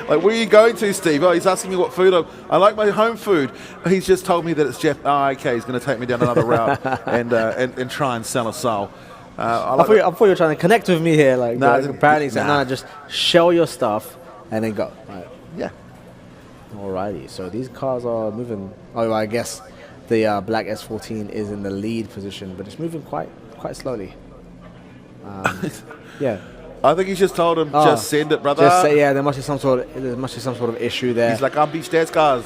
[SPEAKER 3] Like, where are you going to, Steve? Oh, he's asking me what food I like my home food. He's just told me that it's okay, he's going to take me down another route and try and sell a soul. I
[SPEAKER 1] thought you were trying to connect with me here. Like, apparently he's like, no, just show your stuff and then go. Right.
[SPEAKER 3] Yeah.
[SPEAKER 1] Alrighty, so these cars are moving... Oh, I guess... The black S14 is in the lead position, but it's moving quite slowly. Yeah.
[SPEAKER 3] I think he's just told him, just send it, brother.
[SPEAKER 1] Just say, yeah. There must be some sort of issue there.
[SPEAKER 3] He's like, I'm beach dead cars.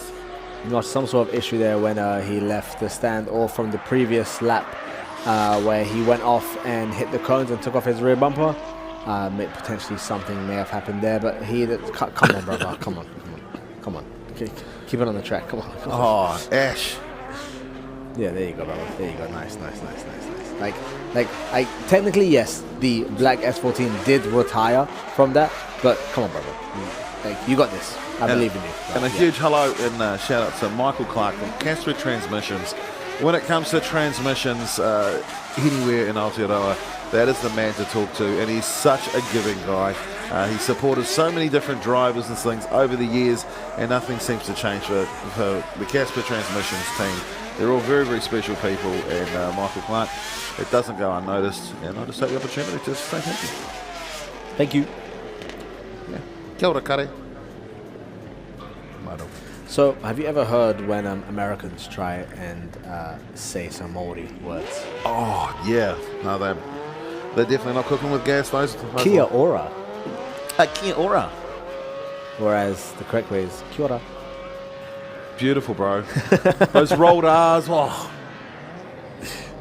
[SPEAKER 1] There must be some sort of issue there when he left the stand, or from the previous lap where he went off and hit the cones and took off his rear bumper. Potentially something may have happened there, but come on, brother, come on. Keep it on the track. Come on.
[SPEAKER 3] Oh, Ash.
[SPEAKER 1] Yeah, there you go, brother. There you go. Nice. Like, technically, yes, the black S14 did retire from that, but come on, brother. Like, you got this. I believe in you.
[SPEAKER 3] And a huge hello and shout out to Michael Clark from Castro Transmissions. When it comes to transmissions anywhere in Aotearoa, that is the man to talk to, and he's such a giving guy. He's supported so many different drivers and things over the years, and nothing seems to change for the Casper Transmissions team. They're all very, very special people, and Michael Clark, it doesn't go unnoticed, and I just take the opportunity to say thank you.
[SPEAKER 1] Thank you.
[SPEAKER 3] Yeah. Kia ora, kare.
[SPEAKER 1] So, have you ever heard when Americans try and say some Maori words?
[SPEAKER 3] Oh, yeah. No, they're definitely not cooking with gas, those.
[SPEAKER 1] Kia ora.
[SPEAKER 3] Kia ora.
[SPEAKER 1] Whereas the correct way is kia ora.
[SPEAKER 3] Beautiful, bro. Those rolled R's. Oh.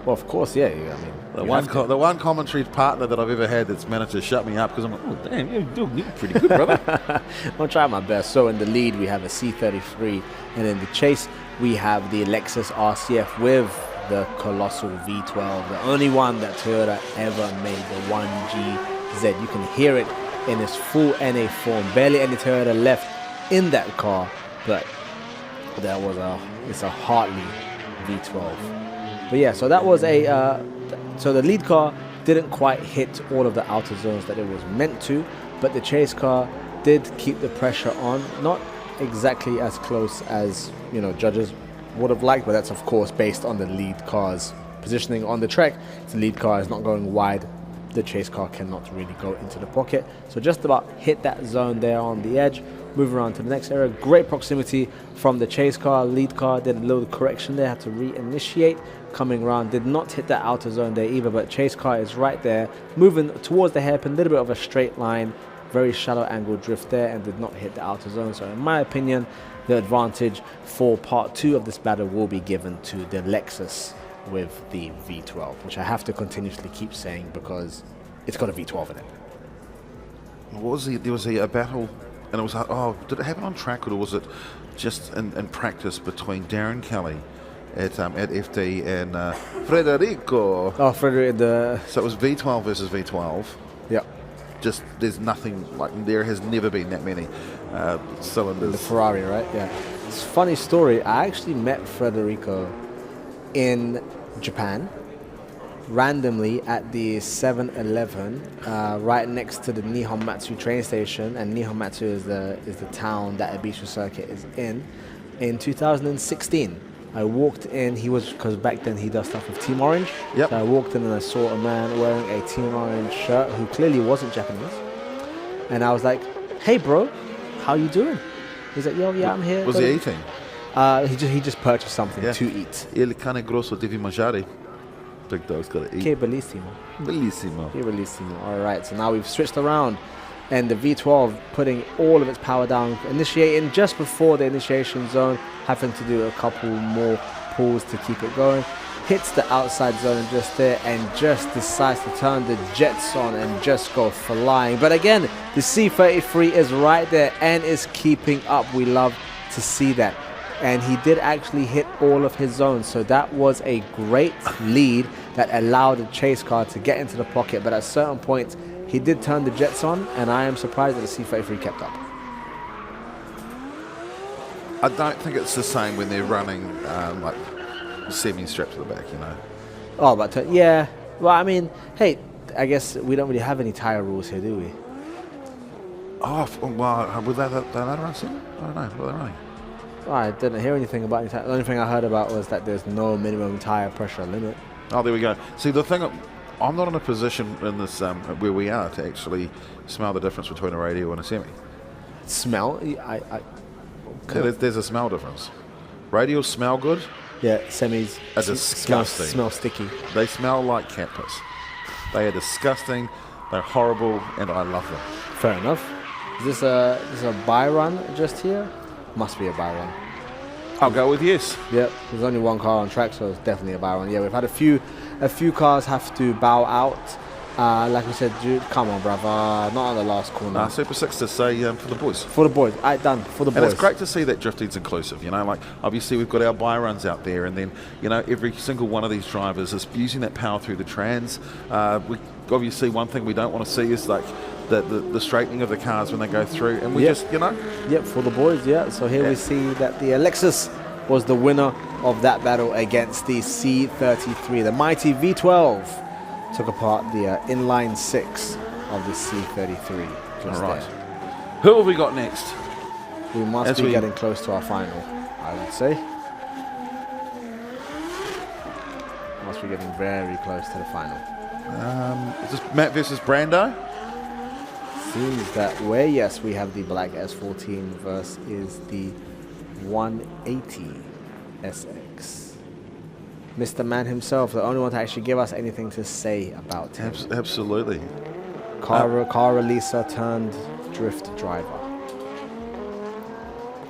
[SPEAKER 1] Well, of course, yeah. I mean,
[SPEAKER 3] the one commentary partner that I've ever had that's managed to shut me up because I'm like, oh, damn, you're pretty good, brother.
[SPEAKER 1] I'll try my best. So in the lead, we have a C33, and in the chase, we have the Lexus RCF with the colossal V12, the only one that Toyota ever made, the 1GZ. You can hear it in its full NA form. Barely any Toyota left in that car, but it's a Hartley V12. But yeah, so that was so the lead car didn't quite hit all of the outer zones that it was meant to, but the chase car did keep the pressure on, not exactly as close as judges would have liked, but that's of course based on the lead car's positioning on the track. If the lead car is not going wide, the chase car cannot really go into the pocket. So just about hit that zone there on the edge. Move around to the next area. Great proximity from the chase car. Lead car did a little correction there, had to reinitiate. Coming around, did not hit that outer zone there either, but chase car is right there, moving towards the hairpin, a little bit of a straight line, very shallow angle drift there, and did not hit the outer zone. So in my opinion, the advantage for part 2 of this battle will be given to the Lexus with the V12, which I have to continuously keep saying because it's got a V12 in it.
[SPEAKER 3] There was a battle, and it was did it happen on track or was it just in practice between Darren Kelly at FD and Federico?
[SPEAKER 1] So
[SPEAKER 3] it was V12 versus V12.
[SPEAKER 1] Yeah.
[SPEAKER 3] Just there's nothing there has never been that many cylinders.
[SPEAKER 1] The Ferrari, right? Yeah. It's a funny story. I actually met Federico in Japan randomly at the 7-Eleven right next to the Nihon Matsu train station, and Nihon Matsu is the town that Ibishu Circuit is in 2016. I walked in, because back then he does stuff with Team Orange.
[SPEAKER 3] Yep.
[SPEAKER 1] So I walked in and I saw a man wearing a Team Orange shirt who clearly wasn't Japanese. And I was like, hey bro, how you doing? He's like, yo, yeah, I'm here.
[SPEAKER 3] Was he eating?
[SPEAKER 1] He just purchased something to eat.
[SPEAKER 3] Il cane grosso devi mangiare. Big dog's got to eat.
[SPEAKER 1] Que bellissimo.
[SPEAKER 3] Bellissimo.
[SPEAKER 1] Que bellissimo. All right, so now we've switched around, and the V12 putting all of its power down, initiating just before the initiation zone, having to do a couple more pulls to keep it going. Hits the outside zone just there and just decides to turn the jets on and just go flying. But again, the C33 is right there and is keeping up. We love to see that. And he did actually hit all of his zones, so that was a great lead that allowed the chase car to get into the pocket. But at certain points, he did turn the jets on, and I am surprised that the C33 kept up.
[SPEAKER 3] I don't think it's the same when they're running semi-strapped to the back,
[SPEAKER 1] Oh, but yeah. Well, I mean, hey, I guess we don't really have any tire rules here, do we?
[SPEAKER 3] Oh, well, would they run semi? I don't know. What are they running?
[SPEAKER 1] I didn't hear anything about it. The only thing I heard about was that there's no minimum tire pressure limit.
[SPEAKER 3] Oh, there we go. See, the thing, I'm not in a position in this where we are to actually smell the difference between a radio and a semi.
[SPEAKER 1] Smell?
[SPEAKER 3] There's a smell difference. Radials smell good.
[SPEAKER 1] Yeah, semis
[SPEAKER 3] are disgusting.
[SPEAKER 1] Smell sticky.
[SPEAKER 3] They smell like cat piss. They are disgusting. They're horrible, and I love them.
[SPEAKER 1] Fair enough. Is this a buy run just here? Must be a buy run.
[SPEAKER 3] I'll go with yes.
[SPEAKER 1] Yep. There's only one car on track, so it's definitely a buy run. Yeah, we've had a few cars have to bow out. Like we said, dude, come on, brother. Not on the last corner.
[SPEAKER 3] Super 6 to say for the boys.
[SPEAKER 1] For the boys. Done. For the boys.
[SPEAKER 3] And it's great to see that drifting's inclusive, obviously we've got our buy runs out there, and then, every single one of these drivers is using that power through the trans. Obviously, one thing we don't want to see is the straightening of the cars when they go through, and we just,
[SPEAKER 1] Yep, for the boys, yeah. So here we see that the Lexus was the winner of that battle against the C33. The mighty V12 took apart the inline 6 of the C33.
[SPEAKER 3] All right. Who have we got next?
[SPEAKER 1] We must be getting close to our final, I would say. Must be getting very close to the final.
[SPEAKER 3] Is this Matt versus Brando?
[SPEAKER 1] Seems that way. Yes, we have the black S14 versus the 180 SX. Mr. Man himself, the only one to actually give us anything to say about him.
[SPEAKER 3] Absolutely.
[SPEAKER 1] Car releaser turned drift driver.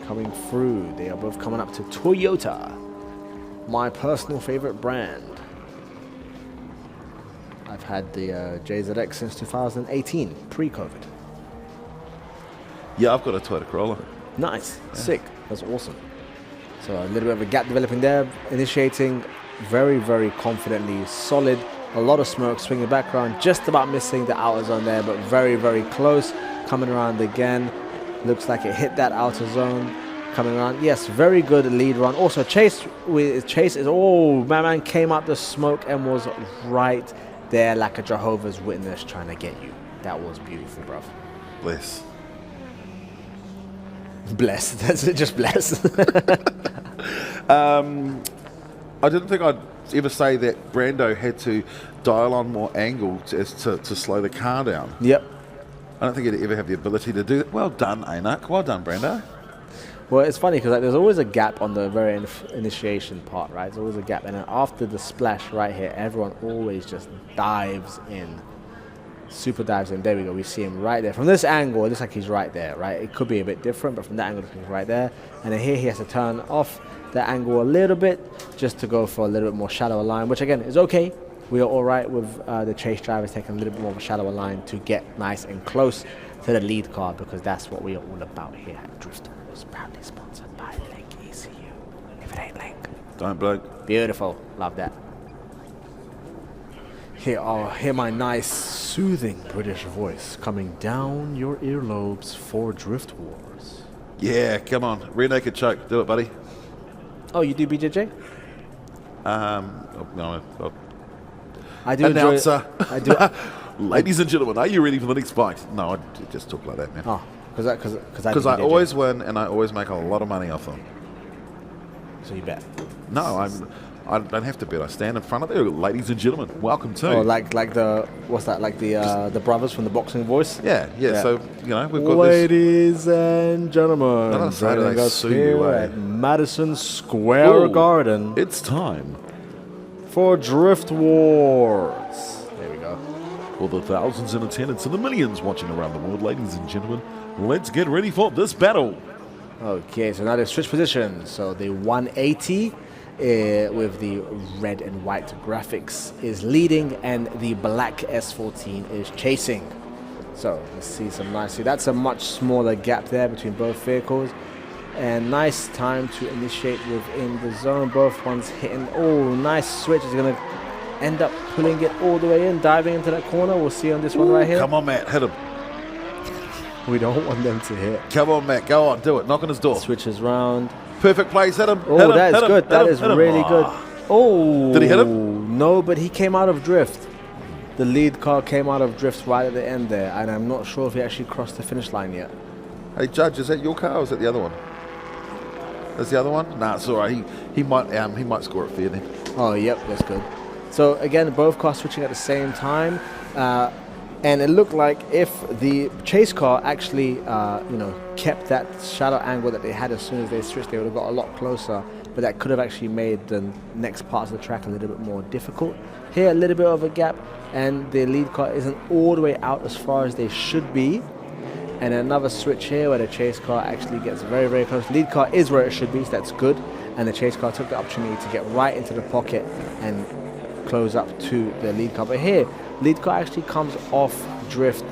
[SPEAKER 1] Coming through. They are both coming up to Toyota, my personal favorite brand. I've had the JZX since 2018, pre-COVID.
[SPEAKER 3] Yeah, I've got a Toyota Corolla.
[SPEAKER 1] Nice. Yeah. Sick. That's awesome. So a little bit of a gap developing there, initiating very, very confidently, solid. A lot of smoke, swinging back around, just about missing the outer zone there, but very, very close. Coming around again. Looks like it hit that outer zone. Coming around. Yes, very good lead run. Also, Chase is, oh, my man came out the smoke and was right there like a Jehovah's Witness trying to get you. That was beautiful, bruv.
[SPEAKER 2] Bless.
[SPEAKER 1] Bless. That's it, just bless.
[SPEAKER 2] I didn't think I'd ever say that Brando had to dial on more angle to slow the car down.
[SPEAKER 1] Yep.
[SPEAKER 2] I don't think he'd ever have the ability to do that. Well done, Anak. Well done, Brando.
[SPEAKER 1] Well, it's funny because like, there's always a gap on the very initiation part, right? There's always a gap. And then after the splash right here, everyone always just dives in. Super dives in. There we go. We see him right there. From this angle, it looks like he's right there, right? It could be a bit different, but from that angle, he's right there. And then here he has to turn off the angle a little bit just to go for a little bit more shallower line, which again is okay. We are all right with the chase drivers taking a little bit more of a shallower line to get nice and close to the lead car, because that's what we are all about here at Drift Wars, proudly sponsored by Link ECU. If it ain't Link.
[SPEAKER 2] Don't bloke.
[SPEAKER 1] Beautiful. Love that. Hear my nice, soothing British voice coming down your earlobes for Drift Wars.
[SPEAKER 2] Yeah, come on. Rear naked choke. Do it, buddy.
[SPEAKER 1] Oh, you do BJJ?
[SPEAKER 2] No,
[SPEAKER 1] I do
[SPEAKER 2] announcer.
[SPEAKER 1] I do.
[SPEAKER 2] Ladies and gentlemen, are you ready for the next fight? No, I just talk like that, man.
[SPEAKER 1] Oh,
[SPEAKER 2] because I always win and I always make a lot of money off them.
[SPEAKER 1] So you bet?
[SPEAKER 2] No, I don't have to bet. I stand in front of them. Ladies and gentlemen, welcome to.
[SPEAKER 1] Oh, like the what's that? Like the brothers from the boxing voice?
[SPEAKER 2] Yeah. So we've got
[SPEAKER 1] ladies and gentlemen,
[SPEAKER 2] No, that's right,
[SPEAKER 1] joining
[SPEAKER 2] they
[SPEAKER 1] us
[SPEAKER 2] sue
[SPEAKER 1] here
[SPEAKER 2] you, eh?
[SPEAKER 1] at Madison Square Garden.
[SPEAKER 2] It's time
[SPEAKER 1] for Drift Wars. There we go.
[SPEAKER 2] For the thousands in attendance and the millions watching around the world, ladies and gentlemen, let's get ready for this battle.
[SPEAKER 1] Okay, so now they switch positions. So the 180 with the red and white graphics is leading, and the black S14 is chasing. So let's see some nice. See, that's a much smaller gap there between both vehicles, and nice time to initiate within the zone. Both ones hitting. Oh, nice switch. Is going to end up pulling it all the way in, diving into that corner. We'll see on this one right here.
[SPEAKER 2] Come on, Matt, hit him.
[SPEAKER 1] We don't want them to hit.
[SPEAKER 2] Come on, Matt, go on, do it. Knock on his door.
[SPEAKER 1] Switches round.
[SPEAKER 2] Perfect place, hit him.
[SPEAKER 1] Oh, that is good. That is really good. Oh.
[SPEAKER 2] Did he hit him?
[SPEAKER 1] No, but he came out of drift. The lead car came out of drift right at the end there, and I'm not sure if he actually crossed the finish line yet.
[SPEAKER 2] Hey, Judge, is that your car or is that the other one? Is the other one? Nah, it's all right. He might score it fair then.
[SPEAKER 1] Oh, yep, that's good. So again, both cars switching at the same time, and it looked like if the chase car actually, kept that shallow angle that they had as soon as they switched, they would have got a lot closer. But that could have actually made the next parts of the track a little bit more difficult. Here, a little bit of a gap, and the lead car isn't all the way out as far as they should be. And another switch here where the chase car actually gets very, very close. Lead car is where it should be, so that's good. And the chase car took the opportunity to get right into the pocket and close up to the lead car. But here, lead car actually comes off drift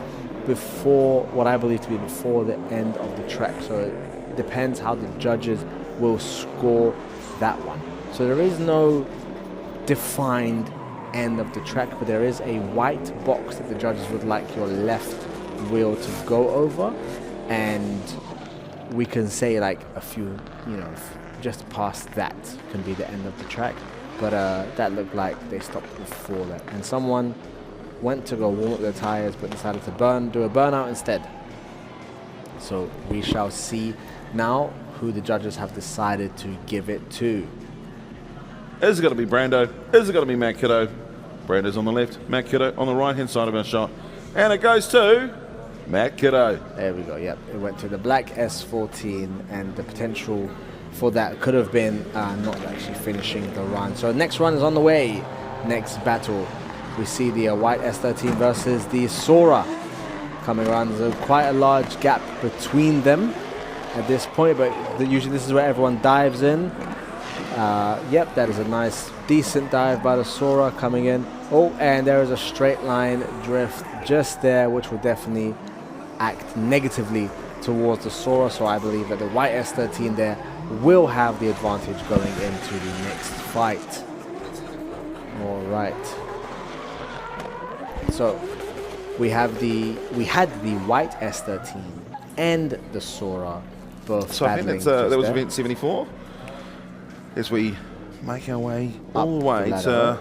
[SPEAKER 1] before what I believe to be before the end of the track. So it depends how the judges will score that one. So there is no defined end of the track, but there is a white box that the judges would like your left wheel to go over, and we can say like a few, just past that can be the end of the track. But that looked like they stopped before that, and someone went to go warm up their tires but decided to do a burnout instead. So we shall see now who the judges have decided to give it to.
[SPEAKER 3] Is it going to be Brando? Is it going to be Matt Kiddo? Brando's on the left, Matt Kiddo on the right hand side of our shot, and it goes to Matt Kiddo.
[SPEAKER 1] There we go, yep. It went to the black S14, and the potential for that could have been not actually finishing the run. So next run is on the way. Next battle, we see the white S13 versus the Sora coming around. There's quite a large gap between them at this point, but usually this is where everyone dives in. Yep, that is a nice, decent dive by the Sora coming in. Oh, and there is a straight line drift just there, which will definitely act negatively towards the Sora. So I believe that the white S13 there will have the advantage going into the next fight. All right. So we had the white S13 and the Sora both.
[SPEAKER 3] So I think
[SPEAKER 1] battling
[SPEAKER 3] that was
[SPEAKER 1] just
[SPEAKER 3] event 74. As we make our way
[SPEAKER 1] Up
[SPEAKER 3] all the
[SPEAKER 1] the
[SPEAKER 3] way
[SPEAKER 1] ladder.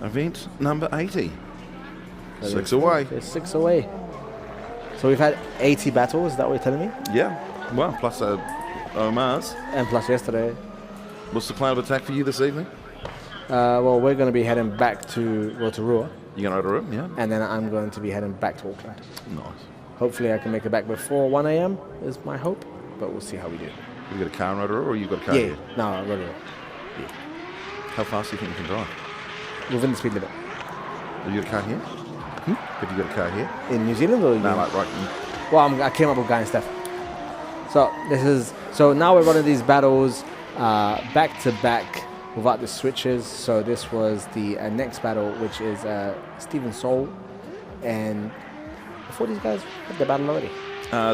[SPEAKER 3] to event number 80.
[SPEAKER 1] So
[SPEAKER 3] 6
[SPEAKER 1] there's-
[SPEAKER 3] away.
[SPEAKER 1] There's 6 away. So we've had 80 battles. Is that what you're telling me?
[SPEAKER 3] Yeah. Well, plus Omar's.
[SPEAKER 1] And plus yesterday.
[SPEAKER 3] What's the plan of attack for you this evening?
[SPEAKER 1] Well, we're going to be heading back to Rotorua.
[SPEAKER 3] You're going to Rotorua, yeah.
[SPEAKER 1] And then I'm going to be heading back to Auckland.
[SPEAKER 3] Nice.
[SPEAKER 1] Hopefully I can make it back before 1 a.m. is my hope, but we'll see how we do.
[SPEAKER 3] You got a car in Rotorua or you got a car
[SPEAKER 1] Yeah,
[SPEAKER 3] here?
[SPEAKER 1] no, Rotorua.
[SPEAKER 3] How fast do you think you can drive?
[SPEAKER 1] Within the speed limit.
[SPEAKER 3] Have you got a car here? Have you got a car here?
[SPEAKER 1] In New Zealand or?
[SPEAKER 3] No, like right.
[SPEAKER 1] Well, I came up with Guy and Steph. So now we're running these battles back to back without the switches. So this was the next battle, which is Stephen Soul, and before these guys had the battle already.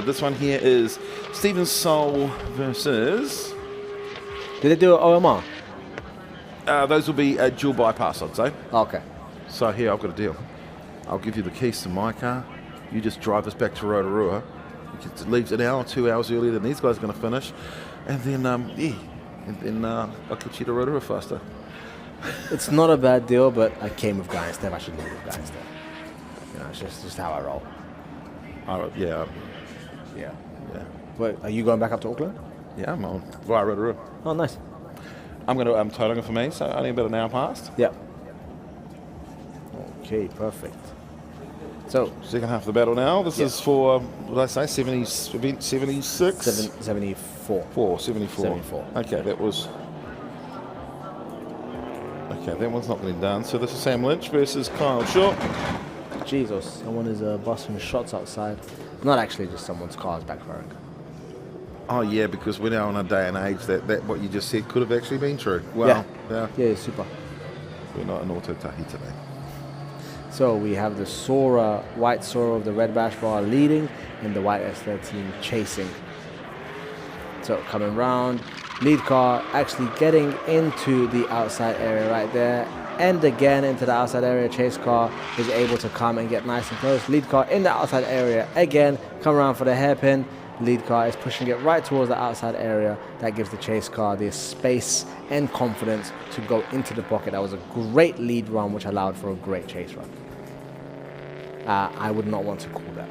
[SPEAKER 3] This one here is Stephen Soul versus.
[SPEAKER 1] Did they do an OMR?
[SPEAKER 3] Those will be a dual bypass, I'd say.
[SPEAKER 1] Okay.
[SPEAKER 3] So here, I've got a deal. I'll give you the keys to my car. You just drive us back to Rotorua. It leaves an hour, 2 hours earlier than these guys are going to finish. And then, I'll get you to Rotorua faster.
[SPEAKER 1] It's not a bad deal, but I came with Guy and Steph. I should move with Guy and Steph. You know, it's just how I roll.
[SPEAKER 3] Yeah.
[SPEAKER 1] Wait, are you going back up to Auckland?
[SPEAKER 3] Yeah, I'm on via Rotorua.
[SPEAKER 1] Oh, nice.
[SPEAKER 3] I'm going to towing it for me, so only about an hour past.
[SPEAKER 1] Yeah. Okay, perfect. So
[SPEAKER 3] second half of the battle now. This is for, what did I say, 70, event 76?
[SPEAKER 1] 74.
[SPEAKER 3] 74. Okay, that was... Okay, that one's not getting done. So this is Sam Lynch versus Kyle Shaw.
[SPEAKER 1] Jesus, someone is busting shots outside. Not actually, just someone's car is backfiring.
[SPEAKER 3] Oh yeah, because we're now in a day and age that what you just said could have actually been true. Well,
[SPEAKER 1] yeah, super.
[SPEAKER 3] We're not in Auto Tahi today.
[SPEAKER 1] So we have the Sora, white Sora of the red bash bar leading and the white S13 chasing. So coming round, lead car actually getting into the outside area right there, and again into the outside area. Chase car is able to come and get nice and close. Lead car in the outside area again, come around for the hairpin. Lead car is pushing it right towards the outside area. That gives the chase car the space and confidence to go into the pocket. That was a great lead run, which allowed for a great chase run. I would not want to call that.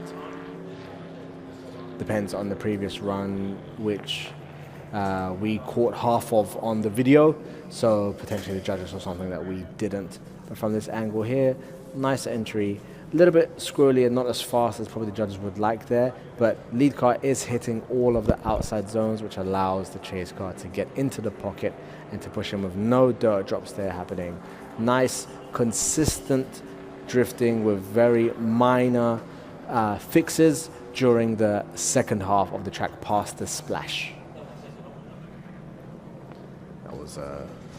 [SPEAKER 1] Depends on the previous run, which we caught half of on the video, so potentially the judges saw something that we didn't. But from this angle here, nice entry. A little bit squirrely and not as fast as probably the judges would like there, but lead car is hitting all of the outside zones, which allows the chase car to get into the pocket and to push him with no dirt drops there happening. Nice, consistent drifting with very minor fixes during the second half of the track past the splash. That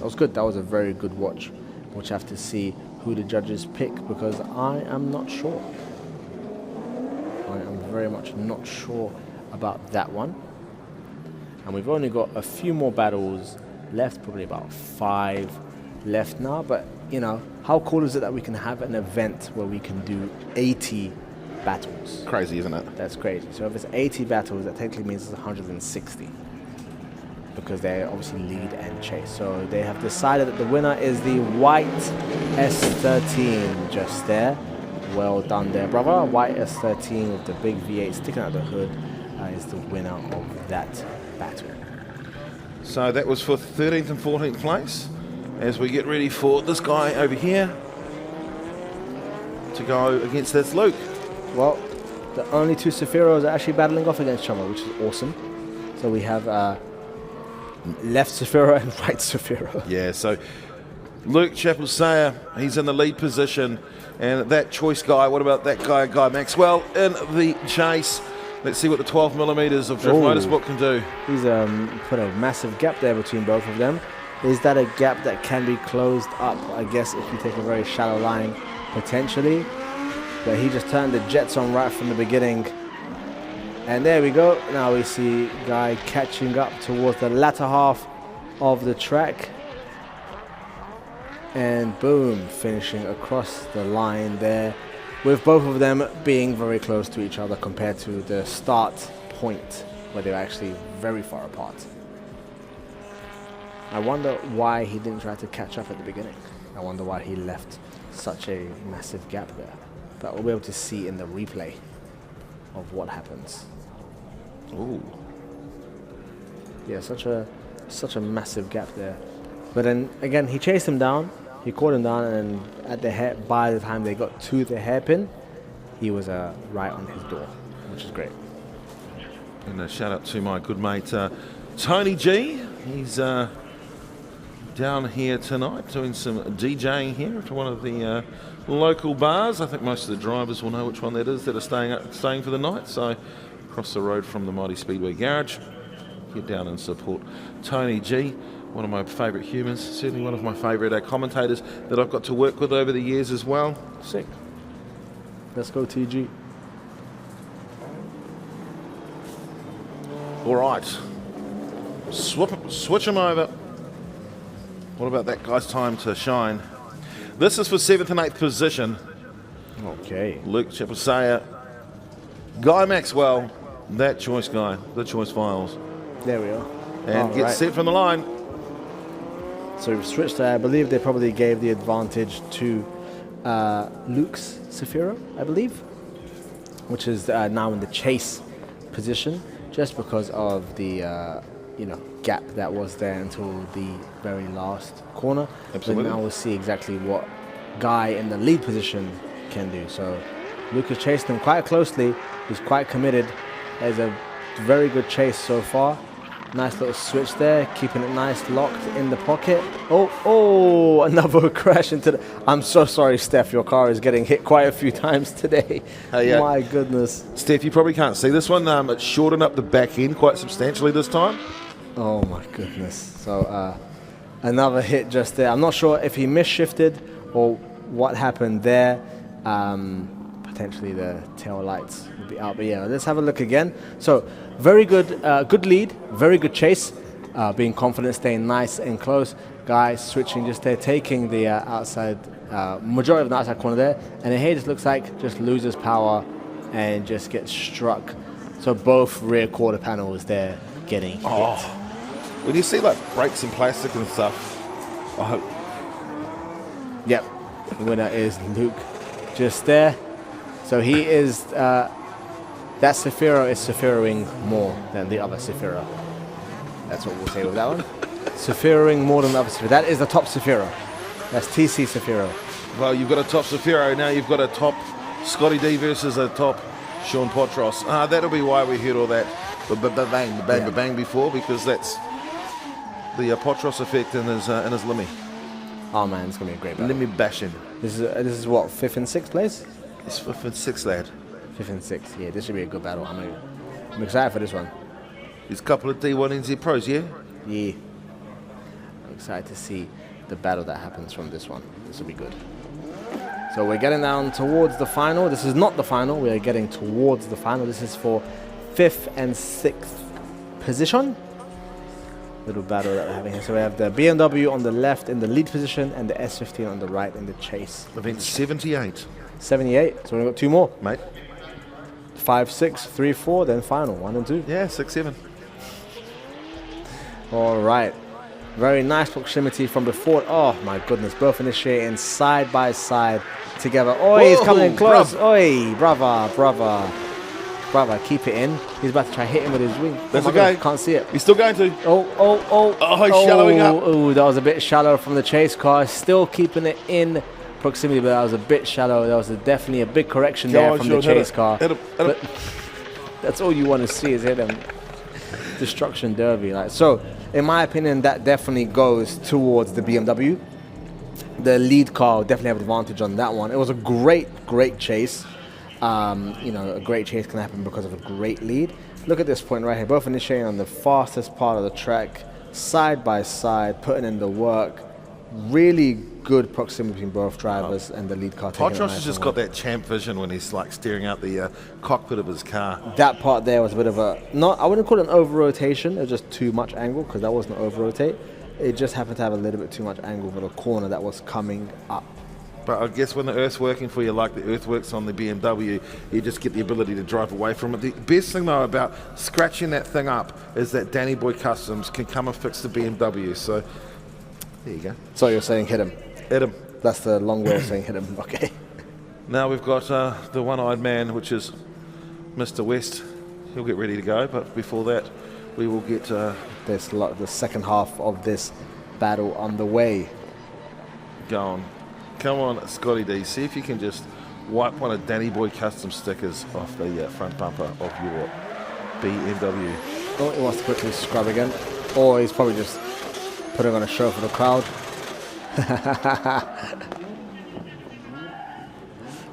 [SPEAKER 1] was good. That was a very good watch. We'll have to see who the judges pick, because I am not sure. I am very much not sure about that one. And we've only got a few more battles left, probably about 5 left now. But, you know, how cool is it that we can have an event where we can do 80 battles?
[SPEAKER 3] Crazy, isn't it?
[SPEAKER 1] That's crazy. So if it's 80 battles, that technically means it's 160. Because they obviously lead and chase. So they have decided that the winner is the white S13 just there. Well done there, brother. White S13 with the big V8 sticking out the hood is the winner of that battle.
[SPEAKER 3] So that was for 13th and 14th place. As we get ready for this guy over here to go against this Luke.
[SPEAKER 1] Well, the only 2 Sephiros are actually battling off against each other, which is awesome. So we have left Sephiro and right Sephiro.
[SPEAKER 3] Yeah, so Luke Chappell-Sayer, he's in the lead position. And that choice guy, what about that guy, Guy Maxwell, in the chase? Let's see what the 12 millimeters of Drift Motorsport can do.
[SPEAKER 1] He's put a massive gap there between both of them. Is that a gap that can be closed up, I guess, if you take a very shallow line, potentially? But he just turned the jets on right from the beginning. And there we go. Now we see Guy catching up towards the latter half of the track. And boom, finishing across the line there, with both of them being very close to each other compared to the start point, where they were actually very far apart. I wonder why he didn't try to catch up at the beginning. I wonder why he left such a massive gap there. But we'll be able to see in the replay of what happens.
[SPEAKER 3] Ooh.
[SPEAKER 1] Yeah, such a massive gap there. But then again, he chased him down. He caught him down, and at the by the time they got to the hairpin, he was right on his door, which is great.
[SPEAKER 3] And a shout out to my good mate Tony G. He's down here tonight doing some DJing here at one of the local bars. I think most of the drivers will know which one that is that are staying for the night. So across the road from the Mighty Speedway Garage, get down and support Tony G. One of my favourite humans, certainly one of my favourite commentators that I've got to work with over the years as well.
[SPEAKER 1] Sick. Let's go TG.
[SPEAKER 3] All right. Switch him over. What about that guy's time to shine? This is for 7th and 8th position.
[SPEAKER 1] Okay.
[SPEAKER 3] Luke Chipasaya. Guy Maxwell. That choice guy. The choice files.
[SPEAKER 1] There we are.
[SPEAKER 3] And get set from the line.
[SPEAKER 1] So we've switched there. I believe they probably gave the advantage to Luke's Safiro, I believe, which is now in the chase position, just because of the gap that was there until the very last corner.
[SPEAKER 3] Absolutely.
[SPEAKER 1] But now we'll see exactly what Guy in the lead position can do. So Luke has chased him quite closely. He's quite committed. There's a very good chase so far. Nice little switch there, keeping it nice, locked in the pocket. Oh, another crash into the... I'm so sorry, Steph, your car is getting hit quite a few times today.
[SPEAKER 3] Hey,
[SPEAKER 1] my goodness.
[SPEAKER 3] Steph, you probably can't see this one. It's shortened up the back end quite substantially this time.
[SPEAKER 1] Oh my goodness. So another hit just there. I'm not sure if he misshifted or what happened there. Potentially the tail lights will be out, but yeah, let's have a look again. So very good, good lead, very good chase, being confident, staying nice and close. Guys switching just there, taking the outside, majority of the outside corner there, and then here just looks like just loses power and just gets struck. So both rear quarter panels there getting hit.
[SPEAKER 3] When you see like brakes and plastic and stuff, I hope.
[SPEAKER 1] Yep, the winner is Luke, just there. So he is, that Safiro is Safiroing more than the other Safiro. That's what we'll say with that one. Safiroing more than the other Safiro. That is the top Safiro. That's TC Safiro.
[SPEAKER 3] Well, you've got a top Safiro, now you've got a top Scotty D versus a top Sean Potros. That'll be why we heard all that bang before, because that's the Potros effect in his Limmy.
[SPEAKER 1] Oh man, it's going to be a great battle.
[SPEAKER 3] Limmy bashing.
[SPEAKER 1] This is what, 5th and 6th place?
[SPEAKER 3] It's 5th and 6th, lad.
[SPEAKER 1] 5th and 6th, yeah, this should be a good battle. I'm excited for this one.
[SPEAKER 3] There's a couple of D1 NZ pros, yeah?
[SPEAKER 1] Yeah. I'm excited to see the battle that happens from this one. This will be good. So we're getting down towards the final. This is not the final, we are getting towards the final. This is for 5th and 6th position. Little battle that we're having here. So we have the BMW on the left in the lead position and the S15 on the right in the chase.
[SPEAKER 3] Event 78.
[SPEAKER 1] 78, so we've got 2 more.
[SPEAKER 3] Mate.
[SPEAKER 1] 5, 6, 3, 4, then final, 1 and 2.
[SPEAKER 3] Yeah, 6, 7.
[SPEAKER 1] All right. Very nice proximity from before. Oh my goodness, both initiating side by side together. Oi, he's coming in close. Oi, brother. Keep it in. He's about to try hit him with his wing.
[SPEAKER 3] That's okay.
[SPEAKER 1] Can't see it.
[SPEAKER 3] He's still going to.
[SPEAKER 1] Oh,
[SPEAKER 3] he's shallowing up.
[SPEAKER 1] Oh, that was a bit shallow from the chase car. Still keeping it in proximity, but that was a bit shallow. That was definitely a big correction there from the chase car. But that's all you want to see is hit him. Destruction derby. So, in my opinion, that definitely goes towards the BMW. The lead car will definitely have advantage on that one. It was a great chase. A great chase can happen because of a great lead. Look at this point right here. Both initiating on the fastest part of the track, side by side, putting in the work. really good proximity between both drivers and the lead car.
[SPEAKER 2] Potros has just got that champ vision when he's like staring out the cockpit of his car.
[SPEAKER 1] That part there was a bit of a, not, I wouldn't call it an over rotation, it was just too much angle, because that wasn't over rotate. It just happened to have a little bit too much angle for the corner that was coming up.
[SPEAKER 2] But I guess when the earth's working for you like the earth works on the BMW, you just get the ability to drive away from it. The best thing though about scratching that thing up is that Danny Boy Customs can come and fix the BMW. So there you go.
[SPEAKER 1] So you're saying hit him?
[SPEAKER 2] Hit him.
[SPEAKER 1] That's the long way of saying hit him. Okay.
[SPEAKER 2] Now we've got the one-eyed man, which is Mr. West. He'll get ready to go, but before that, we will get
[SPEAKER 1] there's the second half of this battle on the way.
[SPEAKER 2] Go on. Come on, Scotty D. See if you can just wipe one of Danny Boy Custom stickers off the front bumper of your BMW.
[SPEAKER 1] Oh, he wants to quickly scrub again. Or he's probably just putting on a show for the crowd.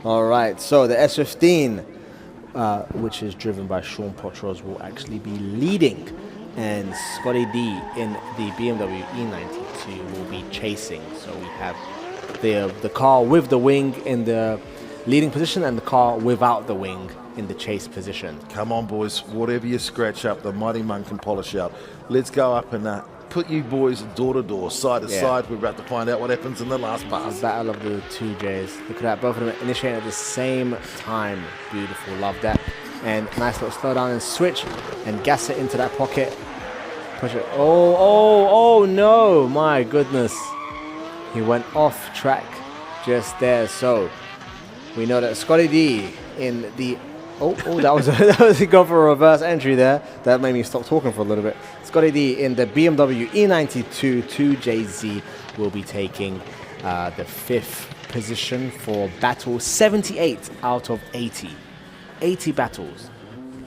[SPEAKER 1] All right, so the S15, which is driven by Sean Potros, will actually be leading. And Scotty D in the BMW E92 will be chasing. So we have the car with the wing in the leading position and the car without the wing in the chase position.
[SPEAKER 2] Come on, boys. Whatever you scratch up, the mighty Mun can polish out. Let's go up and put you boys door to door, side to side. We're about to find out what happens in the last pass.
[SPEAKER 1] The battle of the two J's. Look at that. Both of them initiating at the same time. Beautiful. Love that. And nice little slow down and switch and gas it into that pocket. Push it. Oh, no. My goodness. He went off track just there. So we know that Scotty D in the... that was he go for a reverse entry there. That made me stop talking for a little bit. Scotty D in the BMW E92 2JZ will be taking the 5th position for battle 78 out of 80. 80 battles.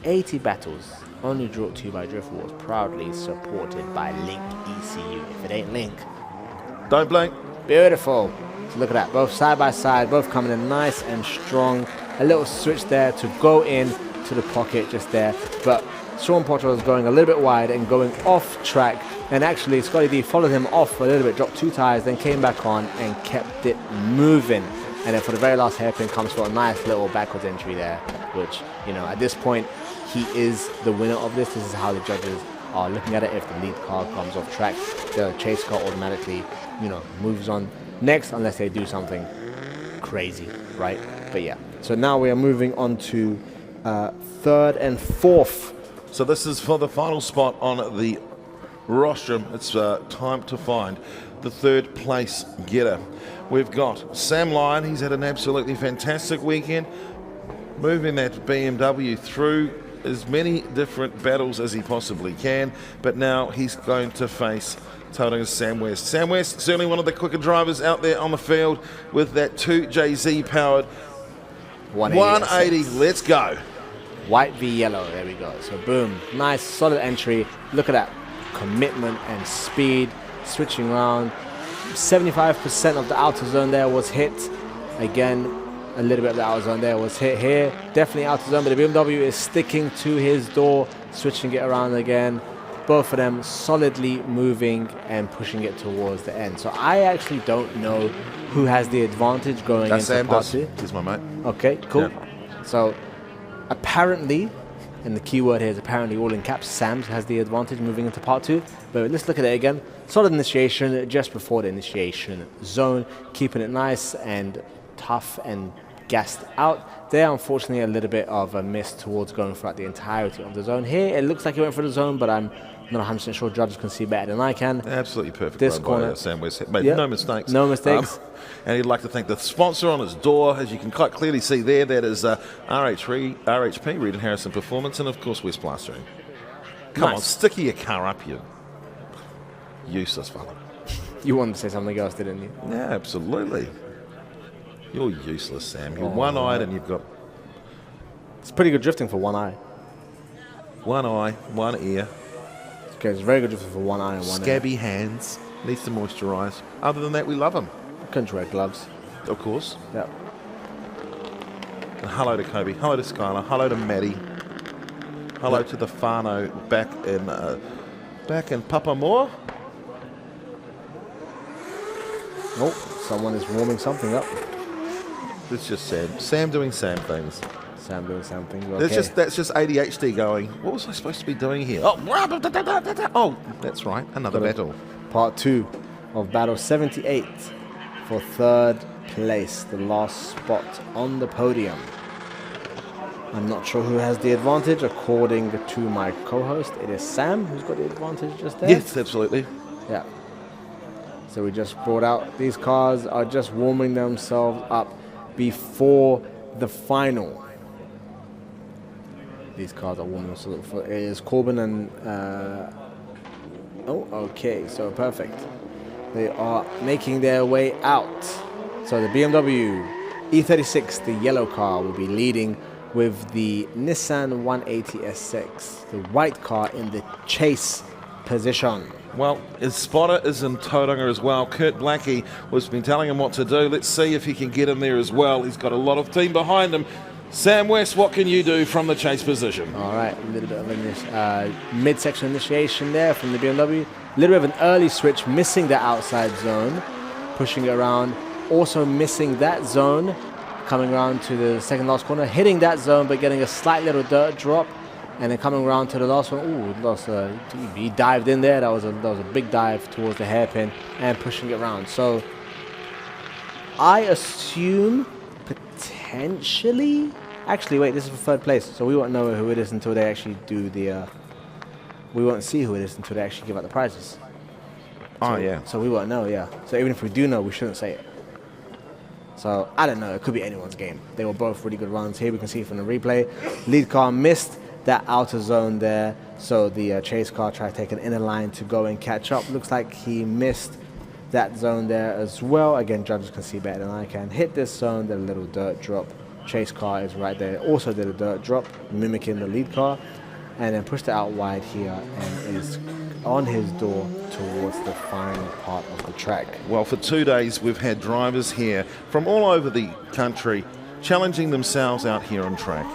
[SPEAKER 1] 80 battles. Only brought to you by Drift Wars. Proudly supported by Link ECU. If it ain't Link,
[SPEAKER 2] don't blink.
[SPEAKER 1] Beautiful. So look at that. Both side by side. Both coming in nice and strong. A little switch there to go in to the pocket just there. But Sean Potros going a little bit wide and going off track. And actually, Scotty D followed him off a little bit, dropped 2 tires, then came back on and kept it moving. And then for the very last hairpin comes for a nice little backwards entry there, which, you know, at this point, he is the winner of this. This is how the judges are looking at it. If the lead car comes off track, the chase car automatically, you know, moves on next unless they do something crazy, right? But yeah, so now we are moving on to 3rd and 4th.
[SPEAKER 2] So this is for the final spot on the rostrum. It's time to find the 3rd place getter. We've got Sam Lyon. He's had an absolutely fantastic weekend, moving that BMW through as many different battles as he possibly can, but now he's going to face Sam West. Sam West, certainly one of the quicker drivers out there on the field with that 2JZ powered 180. Let's go.
[SPEAKER 1] White v yellow. There we go. So boom. Nice, solid entry. Look at that commitment and speed. Switching around. 75% of the outer zone there was hit. Again, a little bit of the outer zone there was hit here. Definitely outer zone, but the BMW is sticking to his door. Switching it around again. Both of them solidly moving and pushing it towards the end. So I actually don't know who has the advantage going into part 2.
[SPEAKER 2] He's my mate.
[SPEAKER 1] Okay, cool.
[SPEAKER 2] Yeah.
[SPEAKER 1] So apparently, and the key word here is apparently all in caps, Sam has the advantage moving into part 2. But let's look at it again. Solid initiation just before the initiation zone, keeping it nice and tough and gassed out. There, unfortunately, a little bit of a miss towards going throughout the entirety of the zone. Here, it looks like he went for the zone, but I'm not 100% sure judges can see better than I can.
[SPEAKER 2] Absolutely perfect.
[SPEAKER 1] This corner,
[SPEAKER 2] Sam West made no mistakes.
[SPEAKER 1] No mistakes.
[SPEAKER 2] And he'd like to thank the sponsor on his door, as you can quite clearly see there. That is RHP, Reed and Harrison Performance, and of course West Plastering. Come on, stick your car up, you useless fella.
[SPEAKER 1] You wanted to say something else, didn't you?
[SPEAKER 2] Yeah, absolutely. You're useless, Sam. You're one-eyed and you've got...
[SPEAKER 1] It's pretty good drifting for one eye.
[SPEAKER 2] One eye, one ear.
[SPEAKER 1] Okay, it's very good drifting for one eye and one ear.
[SPEAKER 2] Scabby hands. Needs to moisturise. Other than that, we love him.
[SPEAKER 1] Couldn't wear gloves.
[SPEAKER 2] Of course.
[SPEAKER 1] Yep.
[SPEAKER 2] And hello to Kobe. Hello to Skylar. Hello to Maddie. Hello to the whānau back in Papamore.
[SPEAKER 1] Oh, someone is warming something up.
[SPEAKER 2] It's just Sam. Sam doing Sam things.
[SPEAKER 1] Sam doing Sam things. Okay.
[SPEAKER 2] That's just ADHD going. What was I supposed to be doing here? Oh, that's right. Another battle.
[SPEAKER 1] Part 2 of Battle 78 for 3rd place, the last spot on the podium. I'm not sure who has the advantage. According to my co-host, it is Sam who's got the advantage just there.
[SPEAKER 2] Yes, absolutely.
[SPEAKER 1] Yeah. So we just brought out, these cars are just warming themselves up before the final. These cars are warming themselves up. It is Corbin and... oh, okay, so perfect. They are making their way out. So the BMW E36, the yellow car, will be leading with the Nissan 180 S6, the white car in the chase position.
[SPEAKER 3] Well, his spotter is in Tauranga as well. Kurt Blackie has been telling him what to do. Let's see if he can get him there as well. He's got a lot of team behind him. Sam West, what can you do from the chase position?
[SPEAKER 1] All right, a little bit of mid-section initiation there from the BMW. A little bit of an early switch, missing the outside zone, pushing it around. Also missing that zone, coming around to the second last corner, hitting that zone but getting a slight little dirt drop, and then coming around to the last one. Ooh, he dived in there. That was a big dive towards the hairpin and pushing it around. So I assume potentially, actually wait, this is for 3rd place, so we won't know who it is until they actually do the. We won't see who it is until they actually give out the prizes.
[SPEAKER 2] Oh yeah.
[SPEAKER 1] So we won't know, yeah. So even if we do know, we shouldn't say it. So I don't know. It could be anyone's game. They were both really good runs. Here we can see from the replay, lead car missed that outer zone there. So the chase car tried to take an inner line to go and catch up. Looks like he missed that zone there as well. Again, judges can see better than I can. Hit this zone, then a little dirt drop. Chase car is right there. Also did a dirt drop, mimicking the lead car. And then pushed it out wide here and is on his door towards the final part of the track.
[SPEAKER 2] Well, for 2 days, we've had drivers here from all over the country challenging themselves out here on track.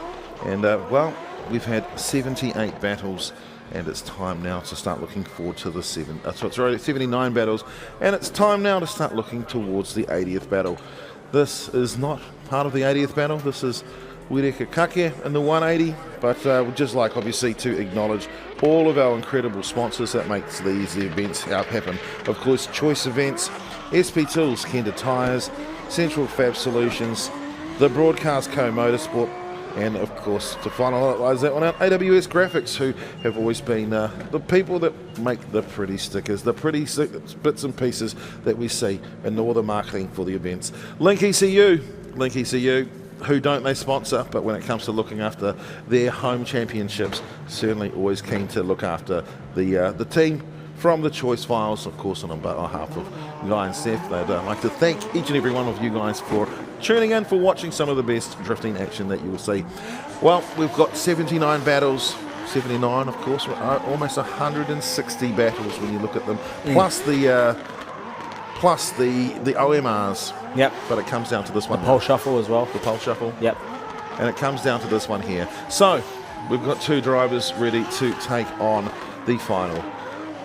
[SPEAKER 2] And, well, we've had 78 battles, and it's time now to start looking forward to the 79 battles, and it's time now to start looking towards the 80th battle. This is not part of the 80th battle. This is Wireka Kake in the 180, but we'd just like obviously to acknowledge all of our incredible sponsors that makes these events happen. Of course, Choice Events, SP Tools, Kenda Tyres, Central Fab Solutions, the Broadcast Co Motorsport, and of course to finalise that one out, AWS Graphics, who have always been the people that make the pretty stickers, the pretty bits and pieces that we see in all the marketing for the events. Link ECU, who don't they sponsor, but when it comes to looking after their home championships, certainly always keen to look after the team from the Choice Files, of course, on behalf of Guy and Seth. I'd like to thank each and every one of you guys for tuning in, for watching some of the best drifting action that you will see. Well, we've got 79 battles, 79 of course, almost 160 battles when you look at them, plus the OMRs.
[SPEAKER 1] Yep.
[SPEAKER 2] But it comes down to this one.
[SPEAKER 1] The pole shuffle as well.
[SPEAKER 2] The pole shuffle.
[SPEAKER 1] Yep.
[SPEAKER 2] And it comes down to this one here. So we've got 2 drivers ready to take on the final.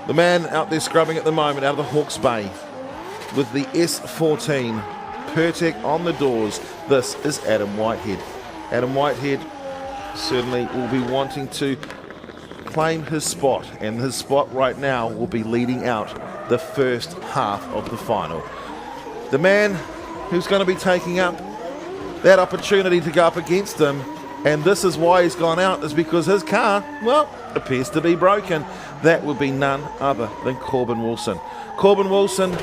[SPEAKER 2] The man out there scrubbing at the moment out of the Hawke's Bay with the S14 Pertec on the doors. This is Adam Whitehead. Adam Whitehead certainly will be wanting to claim his spot, and his spot right now will be leading out the first half of the final. The man who's going to be taking up that opportunity to go up against him, and this is why he's gone out, is because his car, well, appears to be broken. That would be none other than Corbin Wilson. Corbin Wilson,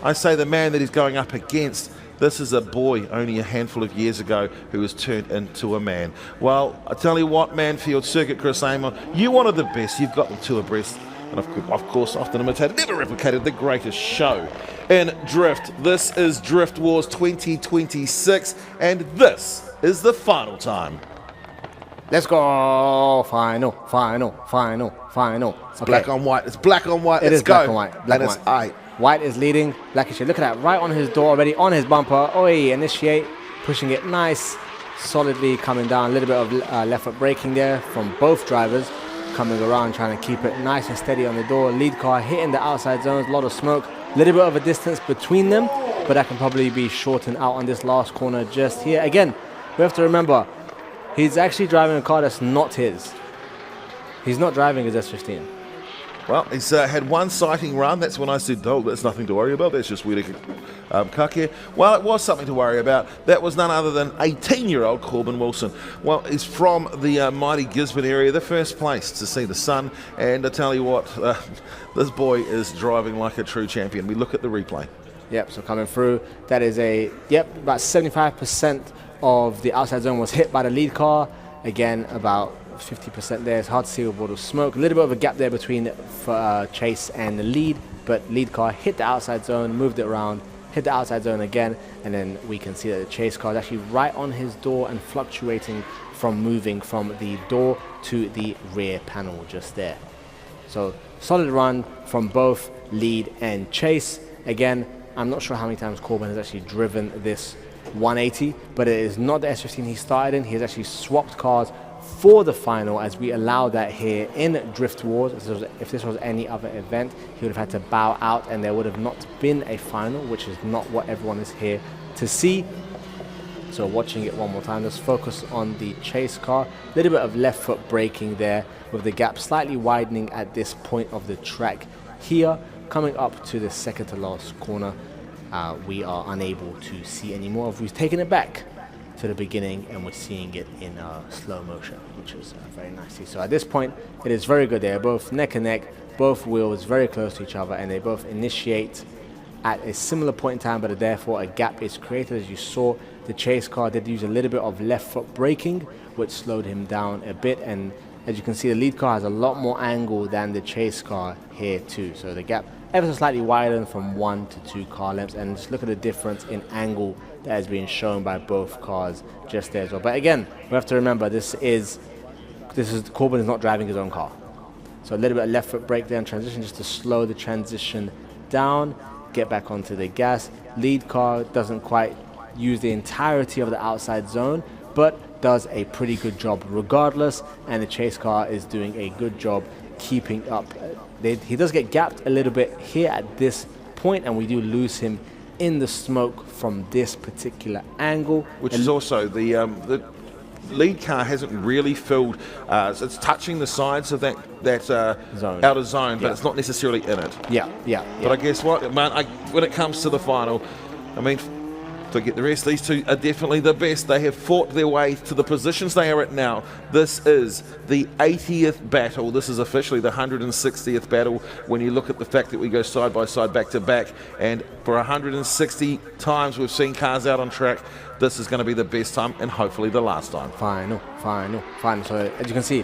[SPEAKER 2] I say the man that he's going up against, this is a boy only a handful of years ago who has turned into a man. Well, I tell you what, Manfeild, Circuit Chris Amon, you wanted the best, you've got them 2 abreast. And of course, often imitated, never replicated, the greatest show in drift. This is Drift Wars 2026, and this is the final time.
[SPEAKER 1] Let's go! Final.
[SPEAKER 2] It's black on white. It's black on white.
[SPEAKER 1] It is
[SPEAKER 2] go.
[SPEAKER 1] black on white. Black
[SPEAKER 2] and
[SPEAKER 1] on
[SPEAKER 2] it's
[SPEAKER 1] white. White is leading. Black is shit. Look at that. Right on his door already, on his bumper. Oi, initiate. Pushing it nice. Solidly coming down. A little bit of left foot braking there from both drivers. Coming around, trying to keep it nice and steady on the door. Lead car hitting the outside zones. A lot of smoke. A little bit of a distance between them. but that can probably be shortened out on this last corner just here. Again, we have to remember, he's actually driving a car that's not his. He's not driving his S15.
[SPEAKER 2] Well, he's had one sighting run. That's when I said, oh, that's nothing to worry about. That's just Wiri Kake. Well, it was something to worry about. That was none other than 18-year-old Corbin Wilson. Well, he's from the mighty Gisborne area, the first place to see the sun. And I tell you what, this boy is driving like a true champion. We look at the replay.
[SPEAKER 1] Yep, so coming through, that is about 75% of the outside zone was hit by the lead car. Again, about 50% there. It's hard to see with all the smoke. A little bit of a gap there between Chase and the lead, but lead car hit the outside zone, moved it around, hit the outside zone again, and then we can see that the Chase car is actually right on his door and fluctuating from moving from the door to the rear panel just there. So solid run from both lead and Chase. Again, I'm not sure how many times Corbin has actually driven this 180, but it is not the S15 he started in. He has actually swapped cars for the final, as we allow that here in Drift Wars. If this was any other event, he would have had to bow out and there would have not been a final, which is not what everyone is here to see. So watching it one more time, let's focus on the Chase car. A little bit of left foot braking there, with the gap slightly widening at this point of the track here. Coming up to the second to last corner, we are unable to see any more. We've taken it back to the beginning and we're seeing it in slow motion, which is very nicely. So at this point, it is very good. They're both neck and neck, both wheels very close to each other, and they both initiate at a similar point in time, but therefore a gap is created. As you saw, the Chase car did use a little bit of left foot braking, which slowed him down a bit, and as you can see, the lead car has a lot more angle than the Chase car here too. So the gap ever so slightly widened from 1 to 2 car lengths, and just look at the difference in angle that is being shown by both cars just there as well. But again, we have to remember, this is Corbin is not driving his own car. So a little bit of left foot brake there in transition just to slow the transition down, get back onto the gas. Lead car doesn't quite use the entirety of the outside zone, but does a pretty good job regardless, and the Chase car is doing a good job keeping up. He does get gapped a little bit here at this point, and we do lose him in the smoke from this particular angle.
[SPEAKER 2] Which is also the lead car hasn't really filled, it's touching the sides of that
[SPEAKER 1] zone.
[SPEAKER 2] outer zone, but it's not necessarily in it.
[SPEAKER 1] Yeah.
[SPEAKER 2] But I guess what, man, when it comes to the final, I mean, forget the rest. These two are definitely the best. They have fought their way to the positions they are at now. This is the 80th battle. This is officially the 160th battle when you look at the fact that we go side by side, back to back. And for 160 times we've seen cars out on track, this is going to be the best time and hopefully the last time.
[SPEAKER 1] Final. So as you can see,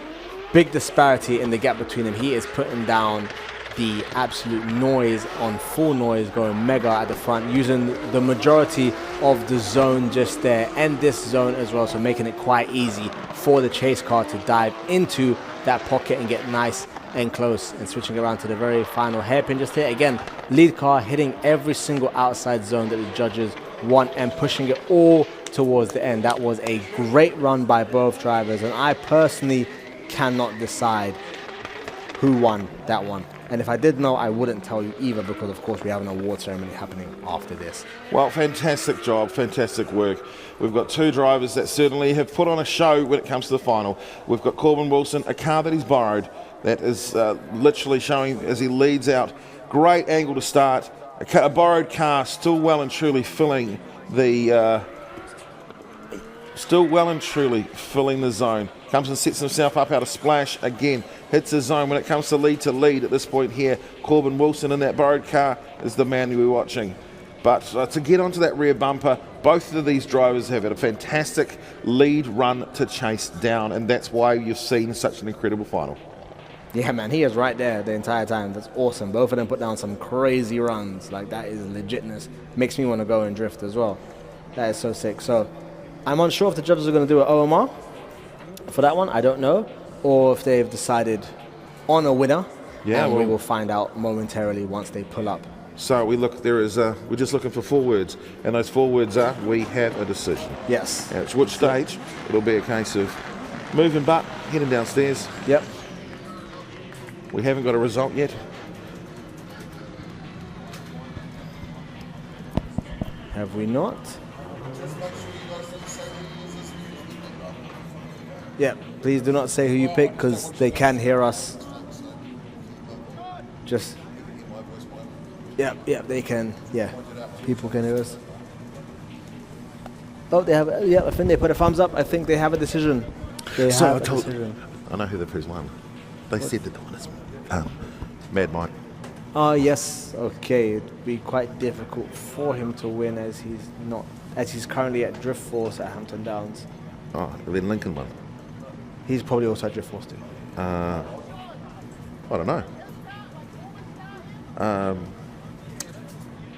[SPEAKER 1] big disparity in the gap between them. He is putting down the absolute noise on full noise, going mega at the front, using the majority of the zone just there and this zone as well, so making it quite easy for the Chase car to dive into that pocket and get nice and close. And switching around to the very final hairpin just here, again, lead car hitting every single outside zone that the judges want and pushing it all towards the end. That was a great run by both drivers, and I personally cannot decide who won that one. And if I did know, I wouldn't tell you either, because of course we have an award ceremony happening after this.
[SPEAKER 2] Well, fantastic job, fantastic work. We've got two drivers that certainly have put on a show when it comes to the final. We've got Corbin Wilson, a car that he's borrowed, that is literally showing as he leads out. Great angle to start. A borrowed car, still well and truly filling the zone. Comes and sets himself up out of splash again. Hits the zone. When it comes to lead at this point here, Corbin Wilson in that borrowed car is the man we're watching. But to get onto that rear bumper, both of these drivers have had a fantastic lead run to chase down, and that's why you've seen such an incredible final.
[SPEAKER 1] Yeah, man, he is right there the entire time. That's awesome. Both of them put down some crazy runs. Like, that is legitness. Makes me want to go and drift as well. That is so sick. So I'm unsure if the judges are going to do an OMR for that one. I don't know. Or if they've decided on a winner.
[SPEAKER 2] Yeah,
[SPEAKER 1] and we will find out momentarily once they pull up.
[SPEAKER 2] So we're just looking for 4 words, and those 4 words are, we have a decision.
[SPEAKER 1] Yes.
[SPEAKER 2] At which stage, it'll be a case of moving butt, heading downstairs.
[SPEAKER 1] Yep.
[SPEAKER 2] We haven't got a result yet.
[SPEAKER 1] Have we not? Yeah, please do not say who you pick because they can hear us. Just, yeah, they can. Yeah, people can hear us. Oh, they have. Yeah, I think they put a thumbs up. I think they have a decision. They
[SPEAKER 2] So
[SPEAKER 1] have
[SPEAKER 2] I
[SPEAKER 1] a
[SPEAKER 2] told,
[SPEAKER 1] decision.
[SPEAKER 2] I know who's won. They said that the one is Mad Mike.
[SPEAKER 1] Oh yes, okay. It'd be quite difficult for him to win as he's currently at Drift Force at Hampton Downs.
[SPEAKER 2] Oh, then Lincoln won.
[SPEAKER 1] He's probably also at Drift Force too.
[SPEAKER 2] I don't know.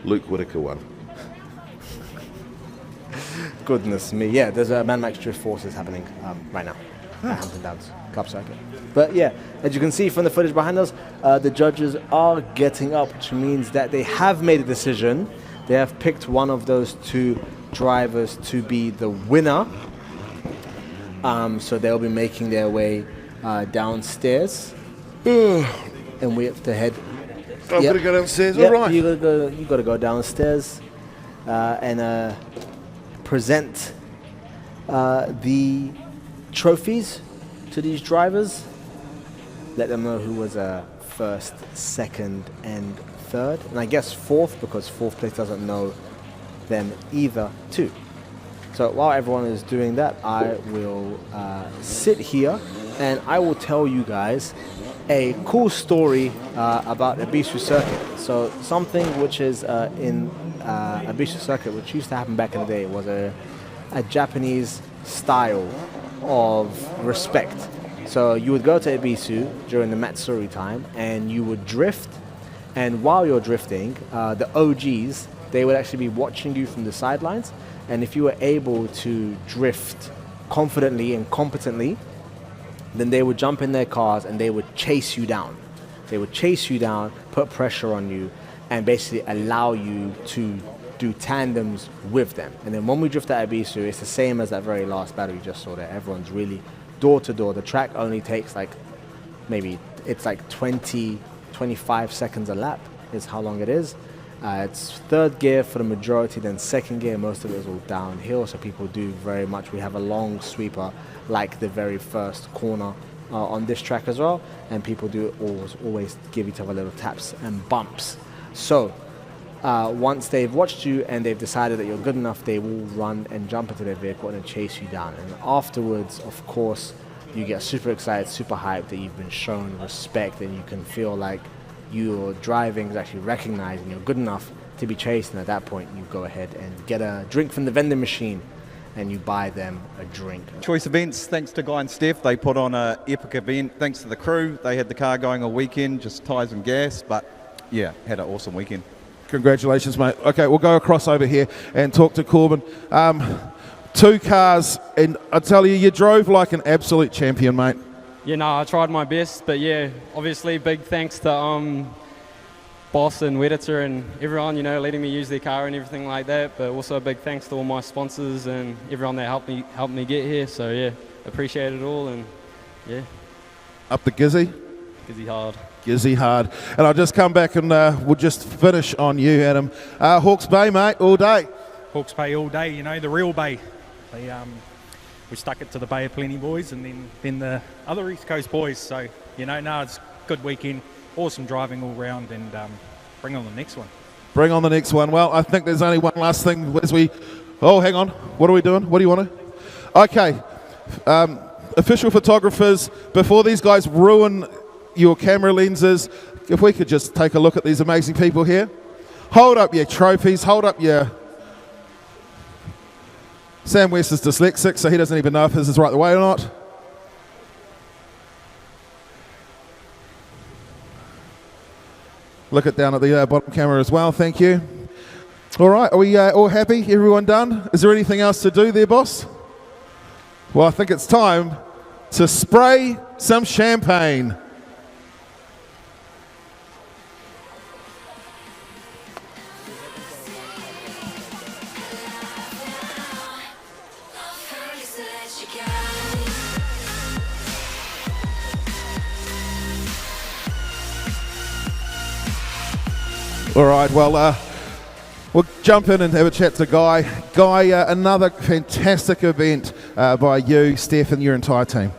[SPEAKER 2] Luke Whitaker won.
[SPEAKER 1] Goodness me, yeah. There's a Man Max Drift Forces happening right now at Hampton Downs Club Circuit. But yeah, as you can see from the footage behind us, the judges are getting up, which means that they have made a decision. They have picked one of those two drivers to be the winner. So they'll be making their way downstairs, and we have to head.
[SPEAKER 2] I've got to go downstairs.
[SPEAKER 1] Yep,
[SPEAKER 2] All right.
[SPEAKER 1] You got to go downstairs and present the trophies to these drivers. Let them know who was first, second, and third, and I guess fourth because fourth place doesn't know them either too. So while everyone is doing that, I will sit here and I will tell you guys a cool story about Ibisu Circuit. So something which is in Ibisu Circuit, which used to happen back in the day, was a Japanese style of respect. So you would go to Ibisu during the Matsuri time and you would drift, and while you're drifting, the OGs, they would actually be watching you from the sidelines, and if you were able to drift confidently and competently, then they would jump in their cars and they would chase you down. They would chase you down, put pressure on you, and basically allow you to do tandems with them. And then when we drift at Ibisu, it's the same as that very last battle you just saw there. Everyone's really door to door. The track only takes like, maybe it's like 20, 25 seconds a lap is how long it is. It's third gear for the majority, then second gear, most of it is all downhill, so people do very much. We have a long sweeper like the very first corner on this track as well, and people do always give each other little taps and bumps. So once they've watched you and they've decided that you're good enough, they will run and jump into their vehicle and then chase you down. And afterwards, of course, you get super excited, super hyped that you've been shown respect, and you can feel like your driving is actually recognized and you're good enough to be chased. And at that point, you go ahead and get a drink from the vending machine and you buy them a drink.
[SPEAKER 9] Choice Events, thanks to Guy and Steph, they put on an epic event. Thanks to the crew, they had the car going all weekend, just tyres and gas, but yeah, had an awesome weekend.
[SPEAKER 3] Congratulations, mate. Okay, we'll go across over here and talk to Corbin. Two cars, and I tell you, you drove like an absolute champion, mate.
[SPEAKER 11] Yeah, no, I tried my best, but yeah, obviously big thanks to Boss and Wedditor and everyone, you know, letting me use their car and everything like that, but also a big thanks to all my sponsors and everyone that helped me get here. So yeah, appreciate it all, and yeah.
[SPEAKER 3] Up the Gizzy?
[SPEAKER 11] Gizzy hard.
[SPEAKER 3] Gizzy hard. And I'll just come back and we'll just finish on you, Adam. Hawke's Bay, mate, all day.
[SPEAKER 8] Hawke's Bay all day, you know, the real bay. We stuck it to the Bay of Plenty boys and then the other East Coast boys. So, you know, no, it's a good weekend. Awesome driving all round, and bring on the next one.
[SPEAKER 3] Bring on the next one. Well, I think there's only one last thing as we... Oh, hang on. What are we doing? What do you want to... Okay. Official photographers, before these guys ruin your camera lenses, if we could just take a look at these amazing people here. Hold up your trophies. Hold up your... Sam West is dyslexic, so he doesn't even know if this is right the way or not. Look it down at the bottom camera as well, thank you. All right, are we all happy? Everyone done? Is there anything else to do there, boss? Well, I think it's time to spray some champagne. All right, well, We'll jump in and have a chat to Guy. Guy, another fantastic event by you, Steph, and your entire team.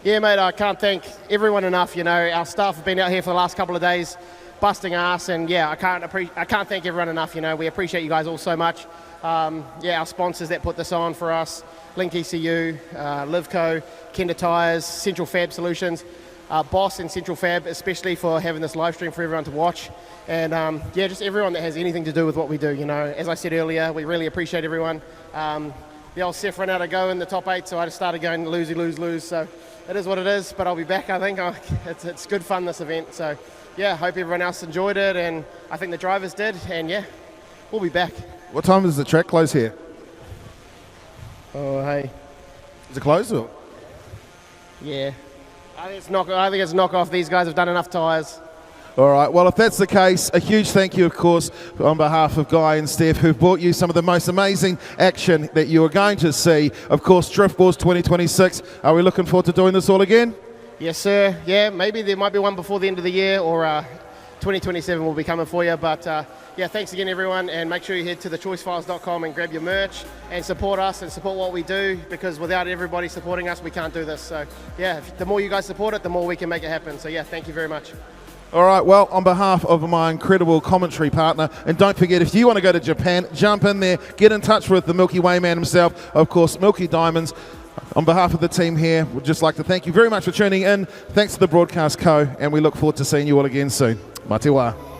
[SPEAKER 12] Yeah, mate, I can't thank everyone enough. You know, our staff have been out here for the last couple of days busting ass, and yeah, I can't thank everyone enough. You know, we appreciate you guys all so much. Yeah, our sponsors that put this on for us, Link ECU, Livco, Kenda Tires, Central Fab Solutions, Boss and Central Fab, especially for having this live stream for everyone to watch. And yeah, just everyone that has anything to do with what we do. You know, as I said earlier, we really appreciate everyone. The old Seth ran out of go in the top 8, so I just started going lose, lose. So it is what it is, but I'll be back, I think. It's good fun, this event. So yeah, hope everyone else enjoyed it, and I think the drivers did, and yeah, we'll be back.
[SPEAKER 3] What time does the track close here?
[SPEAKER 12] Oh, hey.
[SPEAKER 3] Is it closed or?
[SPEAKER 12] Yeah. I think it's knock off. These guys have done enough tyres.
[SPEAKER 3] All right, well, if that's the case, a huge thank you, of course, on behalf of Guy and Steph, who've brought you some of the most amazing action that you are going to see. Of course, Drift Wars 2026. Are we looking forward to doing this all again?
[SPEAKER 12] Yes, sir. Yeah, maybe there might be one before the end of the year, or 2027 will be coming for you. But yeah, thanks again, everyone, and make sure you head to thechoicefiles.com and grab your merch and support us and support what we do, because without everybody supporting us, we can't do this. So yeah, the more you guys support it, the more we can make it happen. So yeah, thank you very much.
[SPEAKER 3] All right, well, on behalf of my incredible commentary partner, and don't forget, if you want to go to Japan, jump in there, get in touch with the Milky Way man himself, of course, Milky Diamonds. On behalf of the team here, we'd just like to thank you very much for tuning in. Thanks to the Broadcast Co, and we look forward to seeing you all again soon. Mā te wā.